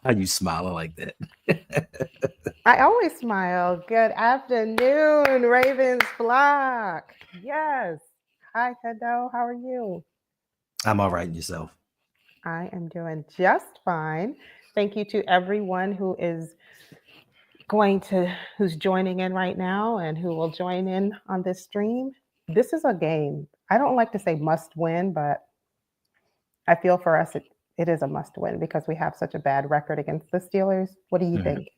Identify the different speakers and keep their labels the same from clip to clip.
Speaker 1: Why are you smiling like that?
Speaker 2: I always smile. Good afternoon, Ravens flock. Yes. Hi, Hendo. How are you?
Speaker 1: I'm all right in yourself.
Speaker 2: I am doing just fine. Thank you to everyone who's joining in right now and who will join in on this stream. This is a game. I don't like to say must win, but I feel for us it is a must win because we have such a bad record against the Steelers. What do you
Speaker 1: Mhm.
Speaker 2: think?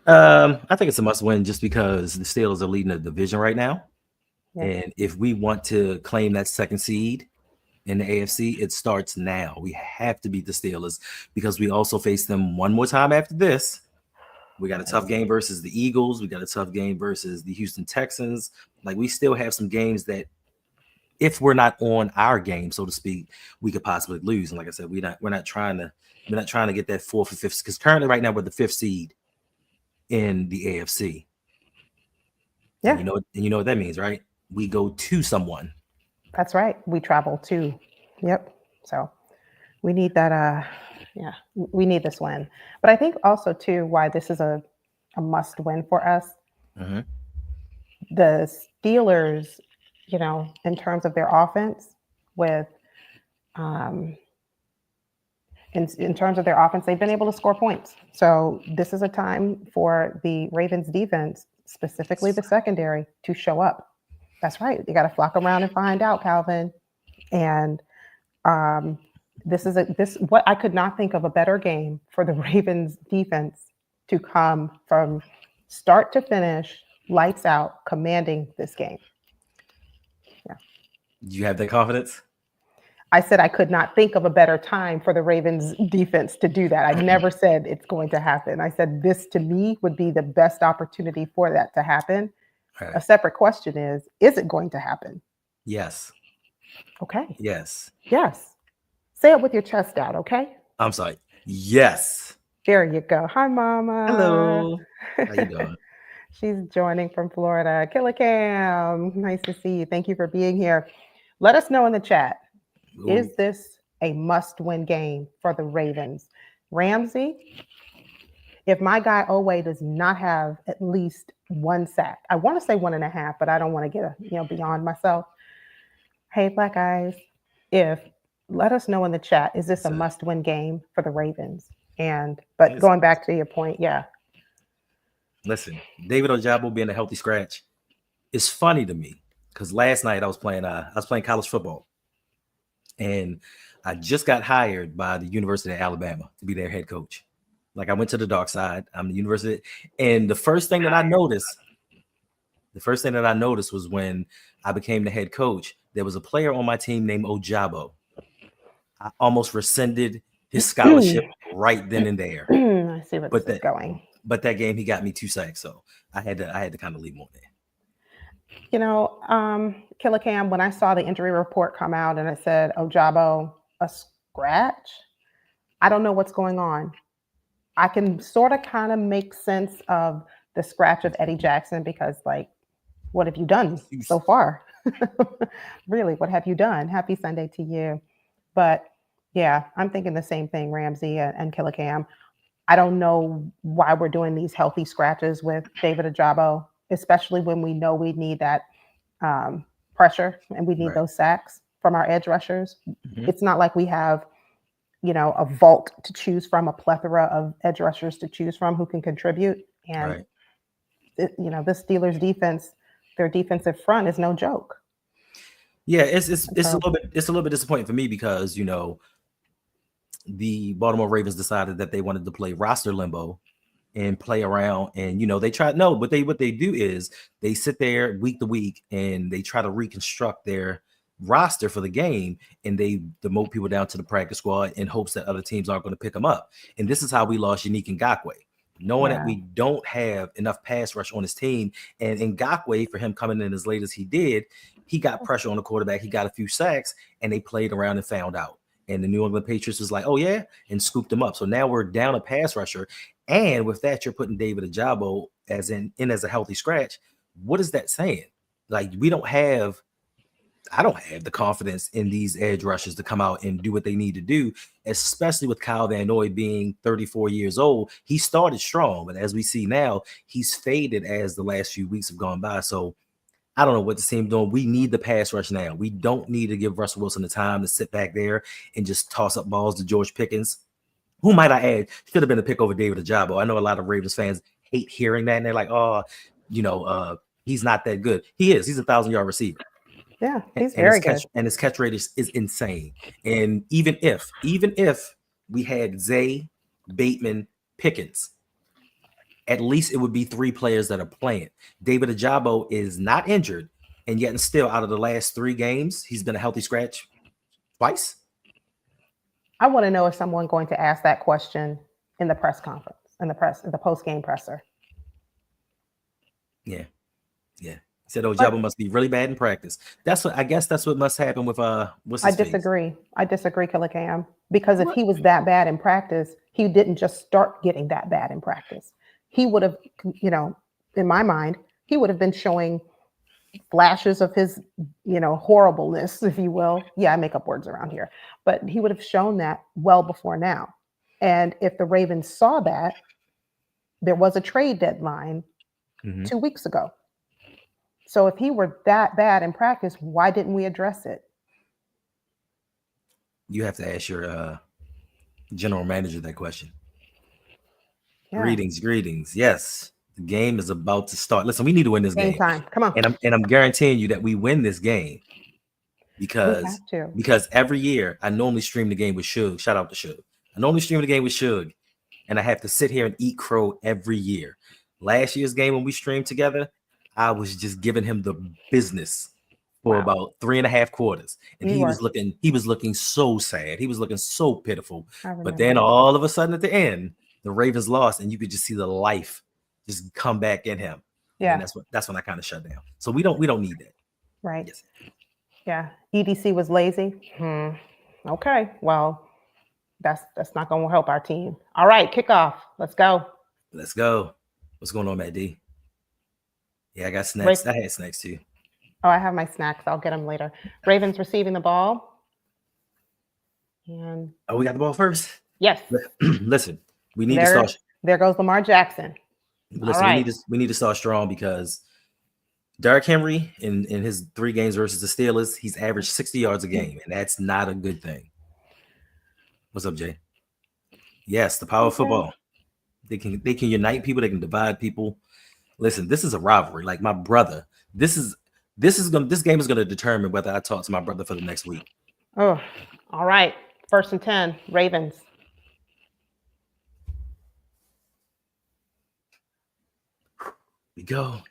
Speaker 1: I think it's a must win just because the Steelers are leading the division right now.
Speaker 2: Yes.
Speaker 1: And if we want to claim that second seed in the AFC, it starts now. We have to beat the Steelers because we also face them one more time after this. We got a tough
Speaker 2: Yes.
Speaker 1: game versus the Eagles. We got a tough game versus the Houston Texans. Like we still have some games that if we're not on our game, so to speak, we could possibly lose. And like I said, we're not trying to get that fourth or fifth because currently right now we're the fifth seed in the AFC. And
Speaker 2: Yeah.
Speaker 1: you know what that means, right? We go to someone.
Speaker 2: That's right. We travel too. Yep. So we need that. Yeah, we need this win. But I think also too why this is a must win for us.
Speaker 1: Mm-hmm.
Speaker 2: The Steelers, in terms of their offense, with um, in terms of their offense, they've been able to score points. So this is a time for the Ravens defense, specifically the secondary, to show up. That's right. You got to flock around and find out, Calvin. And Um, this what I could not think of a better game for the Ravens defense to come from start to finish, lights out, commanding this game. Yeah.
Speaker 1: Do you have that confidence?
Speaker 2: I said I could not think of a better time for the Ravens defense to do that. I never said it's going to happen. I said this to me would be the best opportunity for that to happen.
Speaker 1: All
Speaker 2: A
Speaker 1: right.
Speaker 2: separate question is it going to happen?
Speaker 1: Yes.
Speaker 2: Okay.
Speaker 1: Yes.
Speaker 2: Yes. Say it with your chest out, okay?
Speaker 1: I'm sorry. Yes.
Speaker 2: There you go. Hi, Mama.
Speaker 1: Hello. How you doing?
Speaker 2: She's joining from Florida. Killer Cam, nice to see you. Thank you for being here. Let us know in the chat.
Speaker 1: Ooh.
Speaker 2: Is this a must win game for the Ravens? Ramsey, if my guy Owe does not have at least one sack, I want to say 1.5, but I don't want to get beyond myself. Hey, Black Eyes, if let us know in the chat, is this a
Speaker 1: It's a,
Speaker 2: must win game for the Ravens? But
Speaker 1: it's,
Speaker 2: going back to your point, yeah,
Speaker 1: listen, David Ojabo being a healthy scratch is funny to me because last night I was playing college football and I just got hired by the University of Alabama to be their head coach. Like I went to the dark side. I'm the university, and the first thing that I noticed was when I became the head coach, there was a player on my team named Ojabo. I almost rescinded his scholarship right then and there.
Speaker 2: I see where
Speaker 1: But
Speaker 2: this is
Speaker 1: that
Speaker 2: going.
Speaker 1: but that game he got me 2 sacks, so I had to kind of leave him on there.
Speaker 2: Killer Cam, when I saw the injury report come out and it said Ojabo a scratch, I don't know what's going on. I can sort of kind of make sense of the scratch of Eddie Jackson because, like, what have you done so far? Really, what have you done? Happy Sunday to you. But yeah, I'm thinking the same thing, Ramsey and Killer Cam. I don't know why we're doing these healthy scratches with David Ajabo, especially when we know we need that um, pressure and we need
Speaker 1: Right.
Speaker 2: those sacks from our edge rushers.
Speaker 1: Hmm.
Speaker 2: It's not like we have, a vault to choose from, a plethora of edge rushers to choose from who can contribute. And,
Speaker 1: Right.
Speaker 2: the Steelers defense, their defensive front is no joke.
Speaker 1: Yeah, it's a
Speaker 2: So,
Speaker 1: little bit disappointing for me because the Baltimore Ravens decided that they wanted to play roster limbo and play around, and they try no, but what they do is they sit there week to week and they try to reconstruct their roster for the game, and they demote people down to the practice squad in hopes that other teams aren't going to pick them up. And this is how we lost Unique Ngakoue, knowing that
Speaker 2: yeah.
Speaker 1: we don't have enough pass rush on his team. And Ngakoue, for him coming in as late as he did, he got pressure on the quarterback. He got a few sacks, and they played around and found out. And the New England Patriots was like, "Oh yeah," and scooped him up. So now we're down a pass rusher, and with that, you're putting David Ajabo as in as a healthy scratch. What is that saying? Like we don't have I don't have the confidence in these edge rushers to come out and do what they need to do, especially with Kyle Van Noy being 34 years old. He started strong, but as we see now, he's faded as the last few weeks have gone by. So I don't know what the team's doing. We need the pass rush now. We don't need to give Russell Wilson the time to sit back there and just toss up balls to George Pickens, who might I add should have been a pick over David Ajabo. I know a lot of Ravens fans hate hearing that, and they're like, oh, he's not that good. He is. He's a 1,000-yard receiver.
Speaker 2: Yeah, he's very good.
Speaker 1: And his catch rate is insane. And even if we had Zay, Bateman, Pickens, at least it would be 3 players that are playing. David Ajabo is not injured, and yet and still out of the last 3 games, he's been a healthy scratch twice.
Speaker 2: I want to know if someone's going to ask that question in the press conference, in the post-game presser.
Speaker 1: Yeah. Said Ojabo must be really bad in practice. That's what must happen with what's his face?
Speaker 2: I disagree, Killer Cam, because if he was that bad in practice, he didn't just start getting that bad in practice. He would have, in my mind, he would have been showing flashes of his, horribleness, if you will. Yeah, I make up words around here, but he would have shown that well before now. And if the Ravens saw that, there was a trade deadline 2 weeks ago. So if he were that bad in practice, why didn't we address it?
Speaker 1: You have to ask your general manager that question. Yeah. Greetings. Yes, the game is about to start. Listen, we need to win this game.
Speaker 2: Time. Come on.
Speaker 1: And I'm guaranteeing you that we win this game because every year I normally stream the game with Suge. Shout out to Suge. I normally stream the game with Suge, and I have to sit here and eat crow every year. Last year's game when we streamed together, I was just giving him the business for about 3.5 quarters. And he was looking so sad. He was looking so pitiful. But then all of a sudden at the end, the Ravens lost, and you could just see the life just come back in him. Yeah. And that's when I kind of shut down. So we don't need that.
Speaker 2: Right. Yes. Yeah. EDC was lazy. Okay. Well, that's not going to help our team. All right, kickoff. Let's go. What's going on, Matt D?
Speaker 1: Yeah, I got snacks. I had snacks too.
Speaker 2: Oh, I have my snacks. I'll get them later. Ravens receiving the ball. And
Speaker 1: we got the ball first?
Speaker 2: Yes.
Speaker 1: Listen, we need to start.
Speaker 2: There goes Lamar Jackson.
Speaker 1: Listen, we need to start strong because Derrick Henry in his 3 games versus the Steelers, he's averaged 60 yards a game, and that's not a good thing. What's up, Jay? Yes, the power of football. They can unite people. They can divide people. Listen, this is a rivalry. Like my brother, this game is gonna determine whether I talk to my brother for the next week.
Speaker 2: Oh, all right. 1st and 10, Ravens.
Speaker 1: Here we go.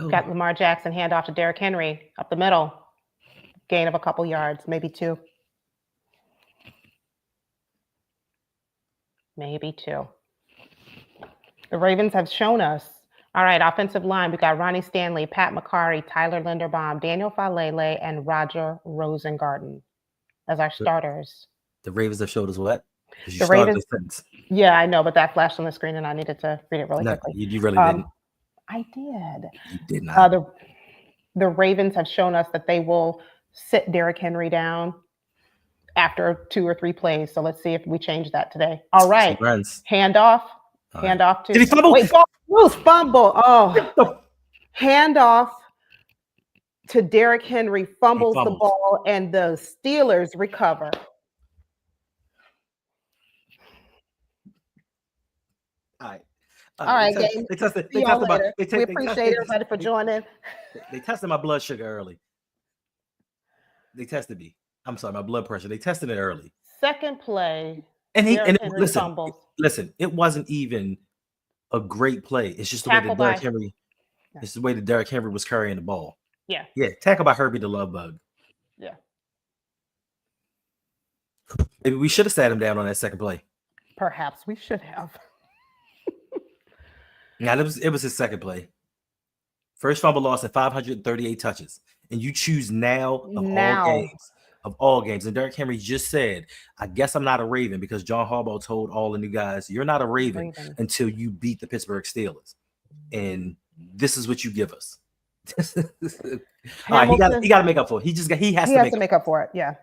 Speaker 2: Got Lamar Jackson, hand off to Derrick Henry up the middle. Gain of a couple yards, maybe 2. Maybe 2. The Ravens have shown us. All right, offensive line. We got Ronnie Stanley, Pat McCarry, Tyler Linderbaum, Daniel Falele, and Roger Rosengarten as our starters.
Speaker 1: The Ravens have showed us what?
Speaker 2: The Ravens. Yeah, I know, but that flashed on the screen, and I needed to read it really quickly.
Speaker 1: You really didn't.
Speaker 2: I did.
Speaker 1: You did not.
Speaker 2: The Ravens have shown us that they will sit Derrick Henry down after 2 or 3 plays. So let's see if we change that today. All right. Hand off to.
Speaker 1: Did he fumble?
Speaker 2: Wait, fumble. Oh. Hand off to Derrick Henry, fumbles the ball, and the Steelers recover. All right, gang. We appreciate everybody for joining.
Speaker 1: They tested my blood sugar early. They tested me. I'm sorry, my blood pressure. They tested it early.
Speaker 2: Second play.
Speaker 1: Listen, it wasn't even a great play. It's just the way that Derrick Henry. It's the way that Derrick Henry was carrying the ball.
Speaker 2: Yeah.
Speaker 1: Yeah. Tackle by Herbie the Love Bug.
Speaker 2: Yeah.
Speaker 1: Maybe we should have sat him down on that second play.
Speaker 2: Perhaps we should have.
Speaker 1: Yeah, it was his second play. First fumble loss at 538 touches. And you choose of all games. And Derrick Henry just said, I guess I'm not a Raven because John Harbaugh told all the new guys, you're not a Raven until you beat the Pittsburgh Steelers. And this is what you give us. All right,
Speaker 2: Hamilton.
Speaker 1: he got to make up for it. He has to
Speaker 2: make up for it. Yeah.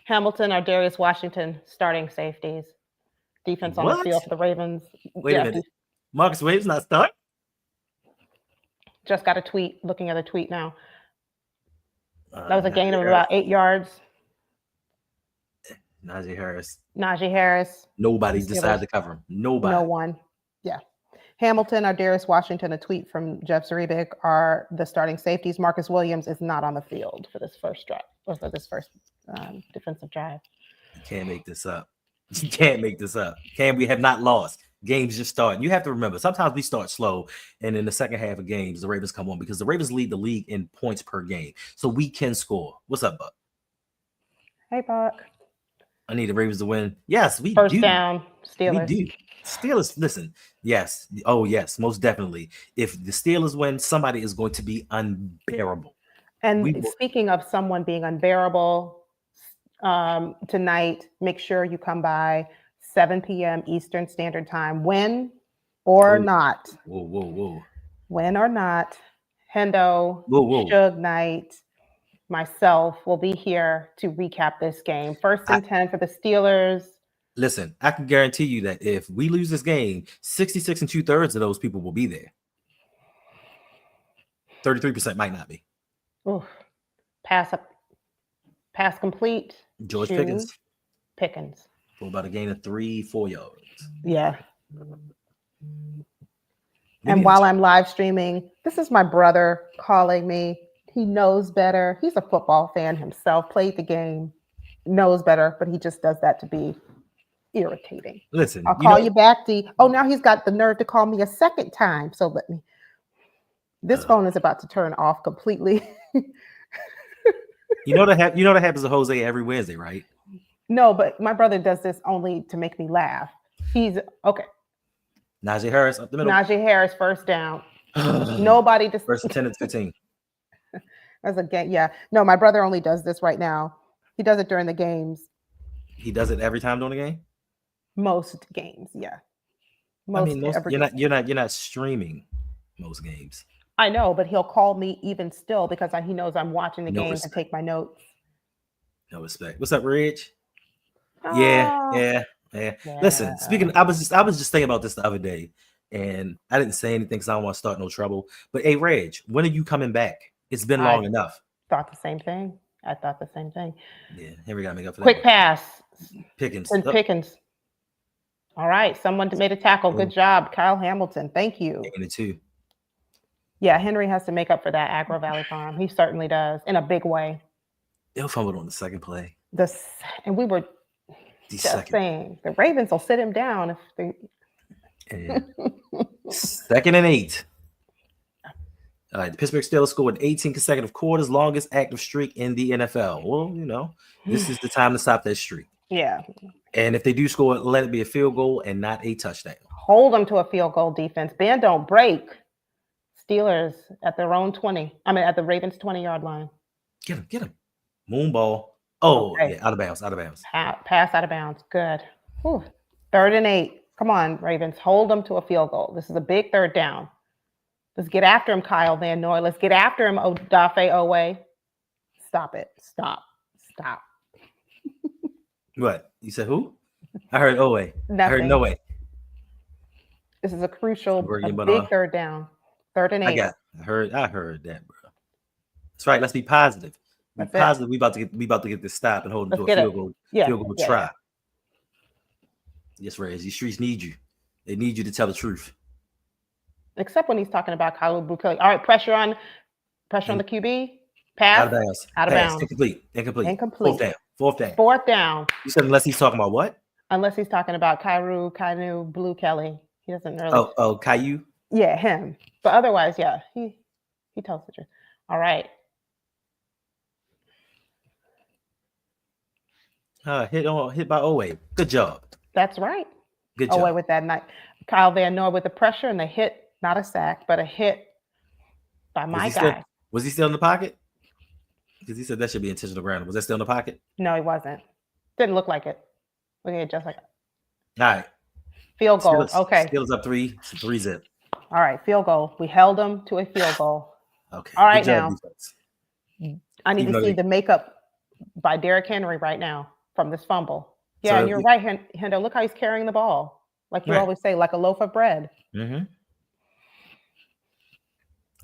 Speaker 2: Hamilton or Darius Washington starting safeties. Defense on the
Speaker 1: What?
Speaker 2: field for the Ravens.
Speaker 1: Wait a minute. Marcus Wade's not starting?
Speaker 2: Just got a tweet. Looking at a tweet now. That was a
Speaker 1: Najee
Speaker 2: gain of
Speaker 1: Harris.
Speaker 2: about 8 yards.
Speaker 1: Najee Harris.
Speaker 2: Nobody
Speaker 1: decided to cover him. Nobody.
Speaker 2: No one. Yeah. Hamilton or Darius Washington, a tweet from Jeff Zaribik, are the starting safeties. Marcus Williams is not on the field for this first drive, or for this first defensive drive.
Speaker 1: You can't make this up. You can't make this up. We have not lost. Games just starting. You have to remember, sometimes we start slow, and in the second half of games, the Ravens come on because the Ravens lead the league in points per game. So we can score. What's up, Buck?
Speaker 2: Hey, Buck.
Speaker 1: I need the Ravens to win. Yes, we
Speaker 2: First
Speaker 1: do.
Speaker 2: down, Steelers.
Speaker 1: We do. Steelers, listen. Yes. Oh, yes, most definitely. If the Steelers win, somebody is going to be unbearable.
Speaker 2: And speaking of someone being unbearable, tonight, make sure you come by 7 p.m. Eastern Standard Time. Win or not.
Speaker 1: Whoa.
Speaker 2: Win or not. Hendo,
Speaker 1: whoa.
Speaker 2: Suge Knight, myself will be here to recap this game. First and 10 for the Steelers.
Speaker 1: Listen, I can guarantee you that if we lose this game, 66 2/3 of those people will be there. 33% might not be.
Speaker 2: Oof. Pass complete.
Speaker 1: George Pickens. For about a gain of 3-4 yards.
Speaker 2: Yeah. And while I'm live streaming, this is my brother calling me. He knows better. He's a football fan himself, played the game, knows better, but he just does that to be irritating.
Speaker 1: Listen,
Speaker 2: I'll call you back, D. Oh, now he's got the nerve to call me a second time. So let me. This phone is about to turn off completely.
Speaker 1: You know that happens to Jose every Wednesday, right?
Speaker 2: No, but my brother does this only to make me laugh. He's okay.
Speaker 1: Najee Harris up the middle.
Speaker 2: Najee Harris, first down. Nobody just
Speaker 1: first and 10 and 15.
Speaker 2: That's a game. Yeah. No, my brother only does this right now. He does it during the games.
Speaker 1: He does it every time during the game?
Speaker 2: Most games, yeah.
Speaker 1: You're not streaming most games.
Speaker 2: I know, but he'll call me even still because he knows I'm watching the games and take my notes.
Speaker 1: No respect. What's up, Rich? Yeah. Listen, I was just thinking about this the other day, and I didn't say anything because I don't want to start no trouble. But hey, Reg, when are you coming back? It's been long enough.
Speaker 2: Thought the same thing. I thought the same thing.
Speaker 1: Yeah, here we gotta make up for
Speaker 2: quick
Speaker 1: that.
Speaker 2: Pass.
Speaker 1: Pickens.
Speaker 2: Pickens. All right, someone made a tackle. Good job, Kyle Hamilton. Thank you. Yeah, Henry has to make up for that Agro Valley Farm. He certainly does, in a big way.
Speaker 1: They'll fumble on the second play.
Speaker 2: And we were just saying the Ravens will sit him down if they.
Speaker 1: Second and 8. All right, the Pittsburgh Steelers scored 18 consecutive quarters, longest active streak in the NFL. Well, this is the time to stop that streak.
Speaker 2: Yeah.
Speaker 1: And if they do score, let it be a field goal and not a touchdown.
Speaker 2: Hold them to a field goal defense. Bend don't break. Steelers at their own 20. At the Ravens 20-yard line.
Speaker 1: Get him. Moon ball. Oh, okay. Yeah, out of bounds.
Speaker 2: Pass out of bounds. Good. Whew. 3rd and 8. Come on, Ravens. Hold them to a field goal. This is a big third down. Let's get after him, Kyle Van Noy. Let's get after him, Odafe Owe. Stop it. Stop.
Speaker 1: What? You said who? I heard Owe. I heard no way.
Speaker 2: This is a crucial, big third down. 3rd and 8.
Speaker 1: I heard that, bro. That's right. Let's be positive. We about to get this stop and hold them to a field goal. Field goal try. Yes, Rez. These streets need you. They need you to tell the truth.
Speaker 2: Except when he's talking about Kyle Bukele. All right, pressure on the QB. Pass. Out of bounds. Incomplete. Fourth down.
Speaker 1: You said unless he's talking about what?
Speaker 2: Unless he's talking about Kainu Blue Kelly. He doesn't really.
Speaker 1: Oh, Caillou?
Speaker 2: Yeah, him. But otherwise, yeah, he tells the truth. All right.
Speaker 1: Hit by Owe. Good job.
Speaker 2: That's right.
Speaker 1: Good job.
Speaker 2: Owe with that night. Kyle Van Noy with the pressure and the hit, not a sack, but a hit by my guy.
Speaker 1: Was he still in the pocket? Because he said that should be intentional ground. Was that still in the pocket?
Speaker 2: No, he wasn't. Didn't look like it. Look at it just like it.
Speaker 1: All right.
Speaker 2: Field goal. Okay.
Speaker 1: Steelers up 3-zip.
Speaker 2: All right, field goal. We held them to a field goal.
Speaker 1: Okay.
Speaker 2: All
Speaker 1: Good
Speaker 2: right,
Speaker 1: job,
Speaker 2: now
Speaker 1: defense.
Speaker 2: I need
Speaker 1: Even
Speaker 2: to
Speaker 1: though
Speaker 2: see
Speaker 1: they,
Speaker 2: the makeup by Derrick Henry right now from this fumble. Yeah, and
Speaker 1: so
Speaker 2: you're right, Hendo. Look how he's carrying the ball, like you
Speaker 1: right.
Speaker 2: always say, like a loaf of bread.
Speaker 1: Mm-hmm.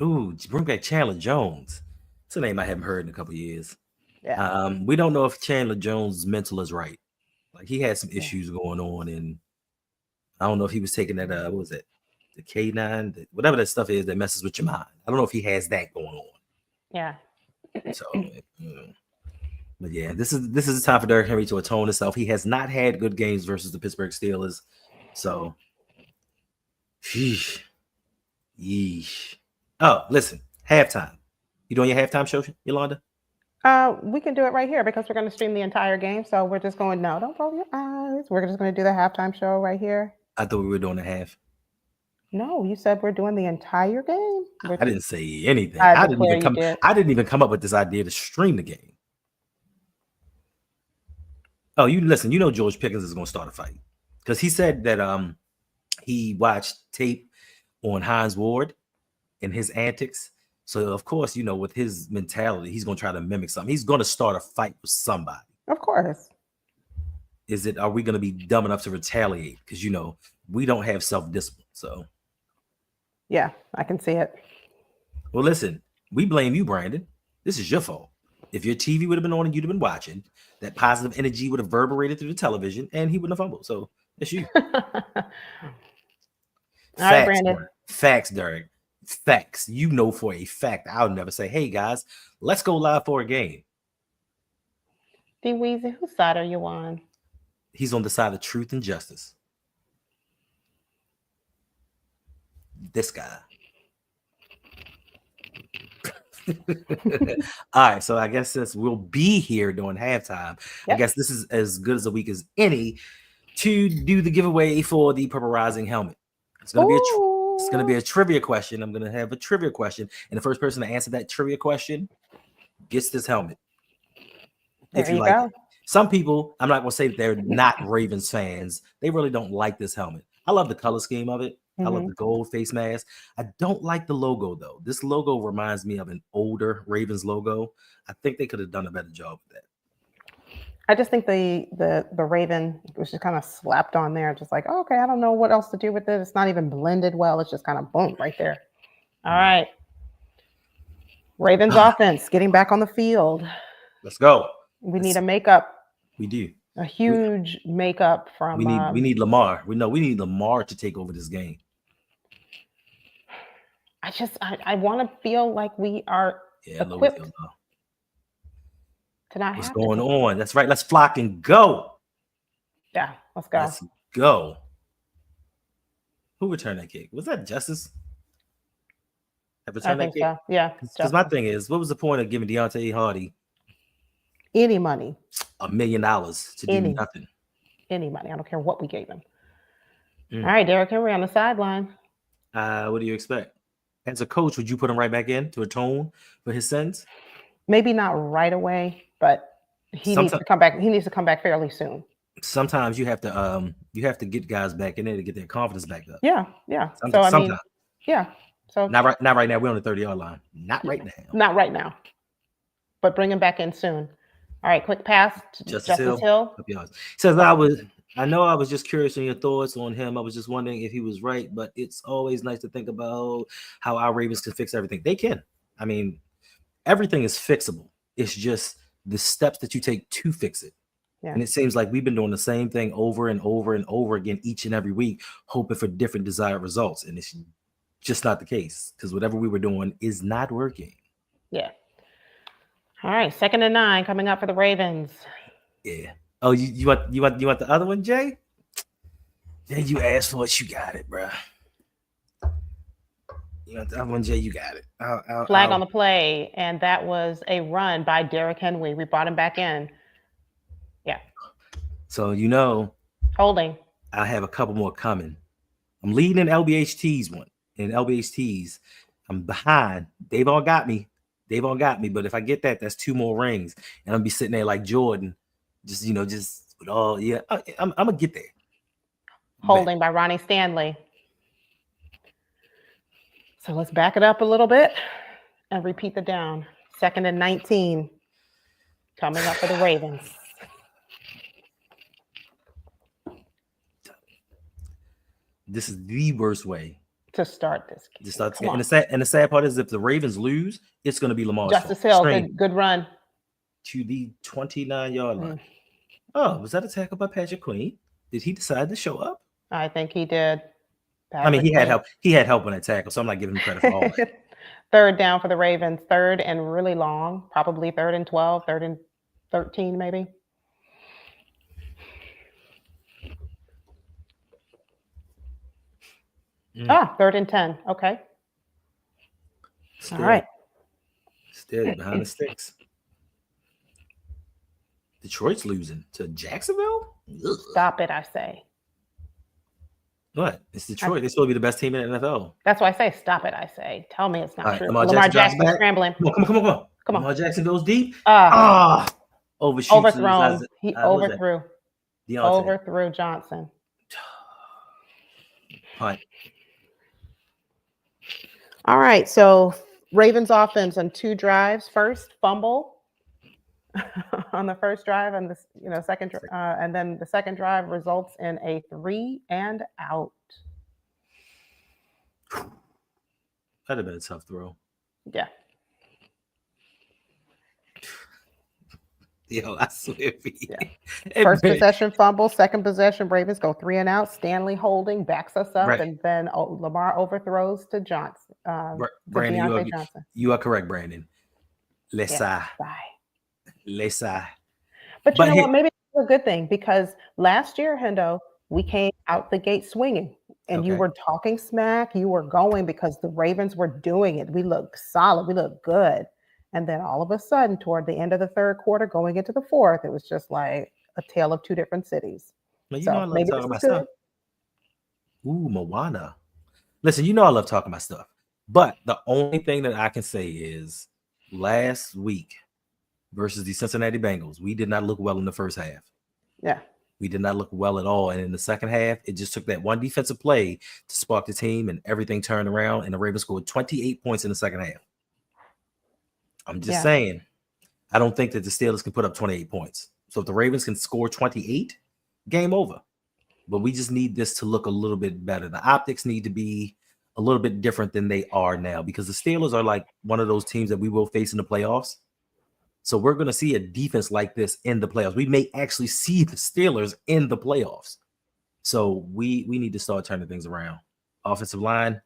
Speaker 1: Ooh, bring back Chandler Jones. It's a name I haven't heard in a couple of years.
Speaker 2: Yeah,
Speaker 1: We don't know if Chandler Jones' mental is right. Like he had some
Speaker 2: yeah,
Speaker 1: issues going on, and I don't know if he was taking that. What was it? The K9, whatever that stuff is that messes with your mind. I don't know if he has that going on.
Speaker 2: yeah.
Speaker 1: So, but yeah, this is the time for Derrick Henry to atone himself. He has not had good games versus the Pittsburgh Steelers. So, sheesh, yeesh. Oh, listen, halftime. You doing your halftime show, Yolanda?
Speaker 2: We can do it right here because we're going to stream the entire game. So we're just going. No, don't roll your eyes. We're just going to do the halftime show right here.
Speaker 1: I thought we were doing a half.
Speaker 2: No, you said we're doing the entire game.
Speaker 1: I didn't say anything.
Speaker 2: I
Speaker 1: I didn't
Speaker 2: declare
Speaker 1: even
Speaker 2: you
Speaker 1: come.
Speaker 2: did.
Speaker 1: I didn't even come up with this idea to stream the game. Oh, you listen. You know George Pickens is going to start a fight because he said that he watched tape on Hines Ward and his antics. So of course, you know, with his mentality, he's going to try to mimic something. He's going to start a fight with somebody.
Speaker 2: Of course.
Speaker 1: Are we going to be dumb enough to retaliate? Because you know we don't have self-discipline. So
Speaker 2: Yeah, I can see it.
Speaker 1: well, listen, we blame you, Brandon. This is your fault. If your TV would have been on and you'd have been watching, that positive energy would have reverberated through the television, and he wouldn't have fumbled. So it's you.
Speaker 2: All right,
Speaker 1: Facts,
Speaker 2: Brandon.
Speaker 1: Derek. Facts, Derek. Facts. You know for a fact. I'll never say, "Hey guys, let's go live for a game."
Speaker 2: D Weezy, whose side are you on?
Speaker 1: He's on the side of truth and justice. This guy. All right, so I guess since we'll be here during halftime, I guess this is as good as a week as any to do the giveaway for the Purple Rising helmet. It's gonna be a trivia question. I'm gonna have a trivia question, and the first person to answer that trivia question gets this helmet.
Speaker 2: There you go.
Speaker 1: Some people, I'm not gonna say that they're not Ravens fans. They really don't like this helmet. I love the color scheme of it. I love the gold face mask. I don't like the logo though. This logo reminds me of an older Ravens logo. I think they could have done a better job with that.
Speaker 2: I just think the Raven was just kind of slapped on there, just like, oh, okay, I don't know what else to do with it. It's not even blended well. It's just kind of boom right there. All right. Ravens offense getting back on the field.
Speaker 1: Let's go.
Speaker 2: We need a makeup.
Speaker 1: We do.
Speaker 2: A huge makeup from.
Speaker 1: We need Lamar. We need Lamar to take over this game.
Speaker 2: I want to feel like we are equipped to not
Speaker 1: What's
Speaker 2: have
Speaker 1: going on? That's right. Let's flock and go.
Speaker 2: Yeah, let's go.
Speaker 1: Let's go. Who returned that kick? Was that Justice?
Speaker 2: I think so. Yeah.
Speaker 1: Because my thing is, what was the point of giving Deontay Hardy
Speaker 2: any money?
Speaker 1: $1 million to do nothing.
Speaker 2: Any money. I don't care what we gave him. All right, Derrick Henry on the sideline.
Speaker 1: What do you expect? As a coach, would you put him right back in to atone for his sins?
Speaker 2: Maybe not right away, but he needs to come back. He needs to come back fairly soon.
Speaker 1: Sometimes you have to get guys back in there to get their confidence back up.
Speaker 2: Yeah.
Speaker 1: Sometimes.
Speaker 2: Yeah. So
Speaker 1: not right now. We're on the 30-yard line. Not right now.
Speaker 2: Not right now. But bring him back in soon. All right, quick pass to Justice Hill.
Speaker 1: Says I know I was just curious on your thoughts on him. I was just wondering if he was right, but it's always nice to think about how our Ravens can fix everything. They can. I mean, everything is fixable. It's just the steps that you take to fix it. Yeah. And it seems like we've been doing the same thing over and over and over again each and every week, hoping for different desired results. And it's just not the case because whatever we were doing is not working.
Speaker 2: Yeah. All right, 2nd and 9 coming up for the Ravens.
Speaker 1: Yeah. Oh, you want the other one, Jay? Jay, you asked for it. You got it, bro. You want the other one, Jay? You got it.
Speaker 2: Flag on the play, and that was a run by Derrick Henry. We brought him back in. Yeah.
Speaker 1: So
Speaker 2: holding.
Speaker 1: I have a couple more coming. I'm leading in LBHT's one. In LBHT's, I'm behind. They've all got me. But if I get that, that's 2 more rings, and I'll be sitting there like Jordan, just with all. Yeah, I'm gonna get there.
Speaker 2: Holding by Ronnie Stanley. So let's back it up a little bit, And repeat the down. 2nd and 19. Coming up for the Ravens.
Speaker 1: This is the worst way
Speaker 2: to start this game.
Speaker 1: To start and the sad part is if the Ravens lose, it's going to be Lamar's
Speaker 2: Justice
Speaker 1: fault.
Speaker 2: Hill, good run.
Speaker 1: To the 29-yard line. Oh, was that a tackle by Patrick Queen? Did he decide to show up?
Speaker 2: I think he did.
Speaker 1: He had help. He had help on that tackle, so I'm not giving him credit for all that.
Speaker 2: 3rd down for the Ravens. 3rd and really long. Probably 3rd and 12, 3rd and 13 maybe. Ah, 3rd and 10. Okay. All right.
Speaker 1: Still behind the sticks. Detroit's losing to Jacksonville?
Speaker 2: Ugh. Stop it, I say.
Speaker 1: What? It's Detroit. They're supposed to be the best team in the NFL.
Speaker 2: That's why I say stop it, I say. Tell me it's not
Speaker 1: right,
Speaker 2: true.
Speaker 1: Lamar
Speaker 2: Jackson scrambling.
Speaker 1: Come on. Lamar Jackson goes deep.
Speaker 2: Overthrown. He overthrew.
Speaker 1: Overthrew
Speaker 2: Johnson.
Speaker 1: Punt.
Speaker 2: All right, so Ravens offense on 2 drives. First, fumble on the first drive, and second, and then the second drive results in a 3 and out.
Speaker 1: That'd have been a tough throw.
Speaker 2: Yeah.
Speaker 1: Yo, I swear.
Speaker 2: First possession fumble, second possession Ravens go 3 and out. Stanley holding backs us up, and then Lamar overthrows to Johnson.
Speaker 1: Brandon, you are correct, Brandon. But you
Speaker 2: know what? Maybe it's a good thing because last year, Hendo, we came out the gate swinging, and you were talking smack. You were going because the Ravens were doing it. We looked solid. We looked good. And then all of a sudden, toward the end of the 3rd quarter, going into the 4th, it was just like a tale of 2 different cities.
Speaker 1: Well, you know I love talking about stuff. Ooh, Moana. Listen, you know I love talking about stuff. But the only thing that I can say is last week versus the Cincinnati Bengals, we did not look well in the first half.
Speaker 2: Yeah.
Speaker 1: We did not look well at all. And in the second half, it just took that one defensive play to spark the team, and everything turned around, and the Ravens scored 28 points in the second half. I'm just saying, I don't think that the Steelers can put up 28 points. So if the Ravens can score 28, game over. But we just need this to look a little bit better. The optics need to be a little bit different than they are now, because the Steelers are like one of those teams that we will face in the playoffs. So we're going to see a defense like this in the playoffs. We may actually see the Steelers in the playoffs. So we need to start turning things around. Offensive line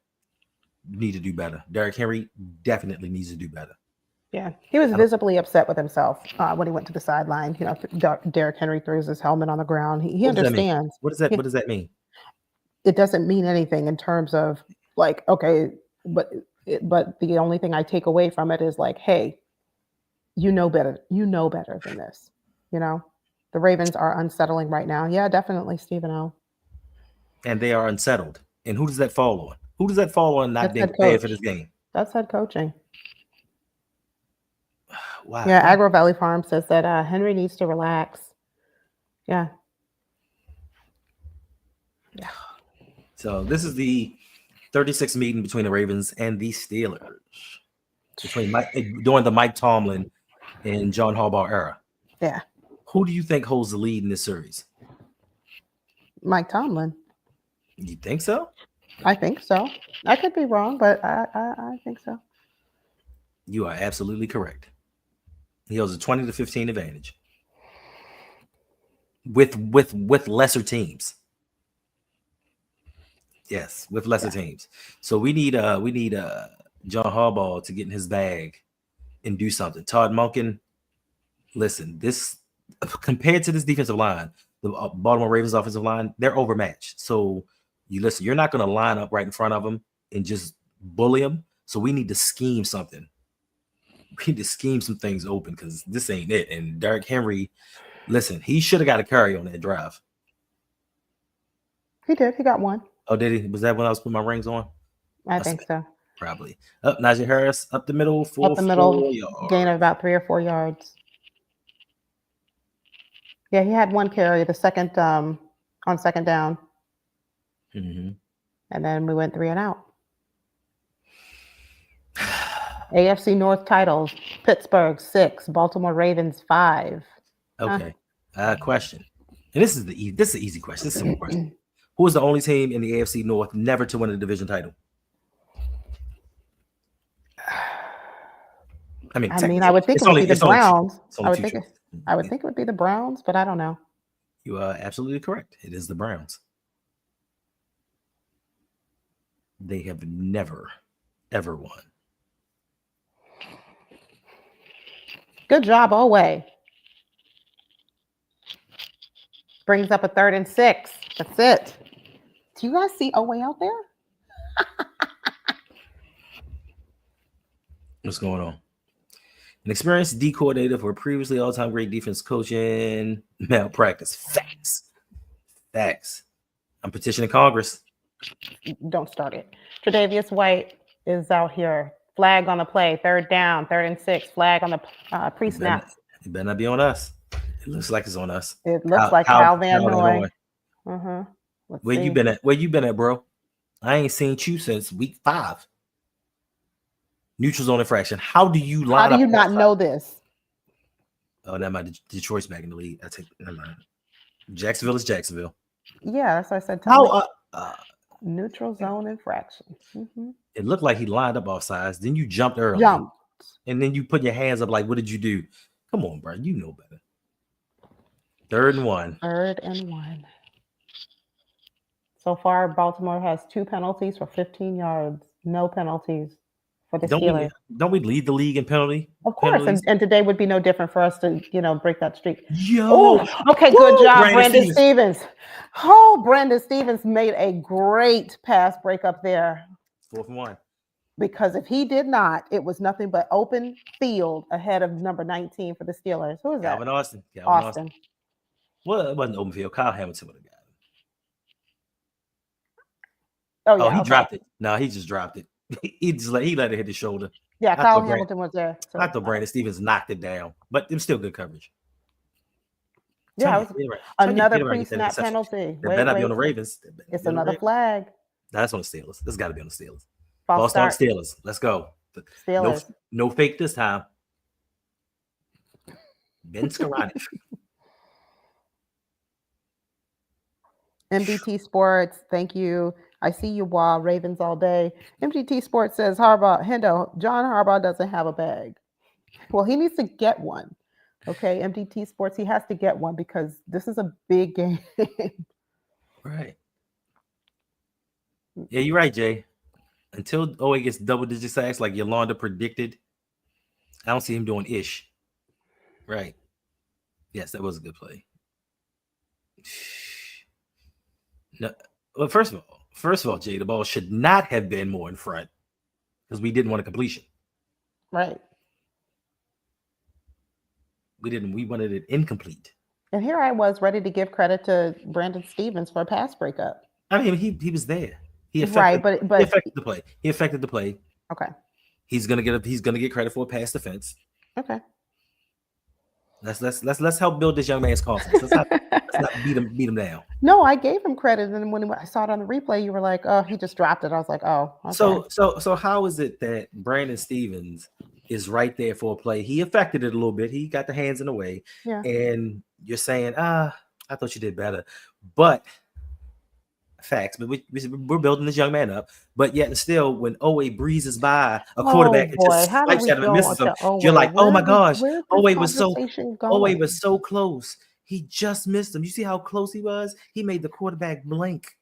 Speaker 1: need to do better. Derrick Henry definitely needs to do better.
Speaker 2: Yeah, he was visibly upset with himself when he went to the sideline. Derrick Henry throws his helmet on the ground. He understands.
Speaker 1: What does that mean?
Speaker 2: It doesn't mean anything in terms of like, okay, but the only thing I take away from it is like, hey, you know better. You know better than this. The Ravens are unsettling right now. Yeah, definitely, Stephen O.
Speaker 1: And they are unsettled. And who does that fall on? Who does that fall on not being prepared for this game?
Speaker 2: That's head coaching.
Speaker 1: Wow.
Speaker 2: Yeah, Agro Valley Farm says that Henry needs to relax. Yeah.
Speaker 1: So this is the 36th meeting between the Ravens and the Steelers. During the Mike Tomlin and John Harbaugh era.
Speaker 2: Yeah.
Speaker 1: Who do you think holds the lead in this series?
Speaker 2: Mike Tomlin.
Speaker 1: You think so?
Speaker 2: I think so. I could be wrong, but I think so.
Speaker 1: You are absolutely correct. He holds a 20-15 advantage with lesser teams. Yes, with lesser teams. So we need John Harbaugh to get in his bag and do something. Todd Monken, listen, this compared to this defensive line, the Baltimore Ravens offensive line, they're overmatched. So you're not going to line up right in front of them and just bully them. So we need to scheme something. We need to scheme some things open because this ain't it. And Derrick Henry, listen, he should have got a carry on that drive.
Speaker 2: He did. He got one.
Speaker 1: Oh, did he? Was that when I was putting my rings on?
Speaker 2: I think so.
Speaker 1: Probably. Najee Harris up the middle for 4 yards.
Speaker 2: Gain of about 3 or 4 yards. Yeah, he had one carry the second on second down.
Speaker 1: Mm-hmm.
Speaker 2: And then we went 3 and out. AFC North titles: Pittsburgh 6, Baltimore Ravens 5.
Speaker 1: Okay. Question. And this is this is an easy question. This is a simple question. Who is the only team in the AFC North never to win a division title? I mean,
Speaker 2: I would think it would be the Browns. I would think it would be the Browns, but I don't know.
Speaker 1: You are absolutely correct. It is the Browns. They have never, ever won.
Speaker 2: Good job, Oway. Brings up a 3rd and 6. That's it. Do you guys see Oway out there?
Speaker 1: What's going on? An experienced D coordinator for previously all-time great defense coaching malpractice. Facts. I'm petitioning Congress.
Speaker 2: Don't start it. Tre'Davious White is out here. Flag on the play. 3rd down. 3rd and 6. Flag on the pre-snap.
Speaker 1: It better not be on us. It looks like it's on us.
Speaker 2: It looks like Hal Van Noy.
Speaker 1: Where you been at? Where you been at, bro? I ain't seen you since week 5. Neutral zone infraction. How do you line up?
Speaker 2: How do you not know this?
Speaker 1: Oh, that might Detroit's back in the league. I take never mind. Jacksonville is Jacksonville.
Speaker 2: Yeah, that's what I said. Neutral zone infraction.
Speaker 1: It looked like he lined up offsides. Then you jumped early. And then you put your hands up like, what did you do? Come on, bro. You know better. 3rd and 1.
Speaker 2: 3rd and 1. So far, Baltimore has 2 penalties for 15 yards. No penalties for the Steelers.
Speaker 1: Don't we lead the league in penalty?
Speaker 2: Of course, and today would be no different for us to, break that streak.
Speaker 1: Yo,
Speaker 2: okay, good job, Brandon Stevens. Brandon Stevens made a great pass break up there.
Speaker 1: 4th and 1.
Speaker 2: Because if he did not, it was nothing but open field ahead of number 19 for the Steelers. Who is that?
Speaker 1: Calvin Austin.
Speaker 2: Austin.
Speaker 1: Well, it wasn't open field. Kyle Hamilton would have got it.
Speaker 2: Oh, yeah.
Speaker 1: He dropped it. No, he just dropped it. he let it hit the shoulder.
Speaker 2: Yeah, Kyle Hamilton was there.
Speaker 1: So I thought Brandon Stevens knocked it down, but it was still good coverage.
Speaker 2: Yeah, it was another pre-snap penalty.
Speaker 1: It better not be on the Ravens.
Speaker 2: It's another flag.
Speaker 1: That's on the Steelers. It's got to be on the Steelers. False start Steelers. Let's go.
Speaker 2: Steelers.
Speaker 1: No fake this time. Ben Skoranek.
Speaker 2: MDT Sports, thank you. I see you, Wild Ravens all day. MDT Sports says Hendo, John Harbaugh doesn't have a bag. Well, he needs to get one. Okay, MDT Sports, he has to get one because this is a big game.
Speaker 1: Right. Yeah, you're right, Jay. Until Owe gets double-digit sacks like Yolanda predicted, I don't see him doing ish. Right. Yes, that was a good play. No, well, first of all, Jay, the ball should not have been more in front because we didn't want a completion.
Speaker 2: Right.
Speaker 1: We wanted it incomplete.
Speaker 2: And here I was ready to give credit to Brandon Stevens for a pass breakup.
Speaker 1: I mean, he was there. He affected,
Speaker 2: right, but
Speaker 1: he affected the play. He affected the play.
Speaker 2: Okay.
Speaker 1: He's gonna get credit for a pass defense.
Speaker 2: Okay.
Speaker 1: Let's help build this young man's confidence. Let's not beat him down.
Speaker 2: No, I gave him credit, and when I saw it on the replay, you were like, "Oh, he just dropped it." I was like, "Oh." Okay.
Speaker 1: So how is it that Brandon Stevens is right there for a play? He affected it a little bit. He got the hands in the way, and you're saying, I thought you did better, but facts. But we're building this young man up. But yet and still, when Owe breezes by a quarterback and just swipes at him and misses him, you're like, oh my gosh, Owe was so close. He just missed him. You see how close he was? He made the quarterback blink.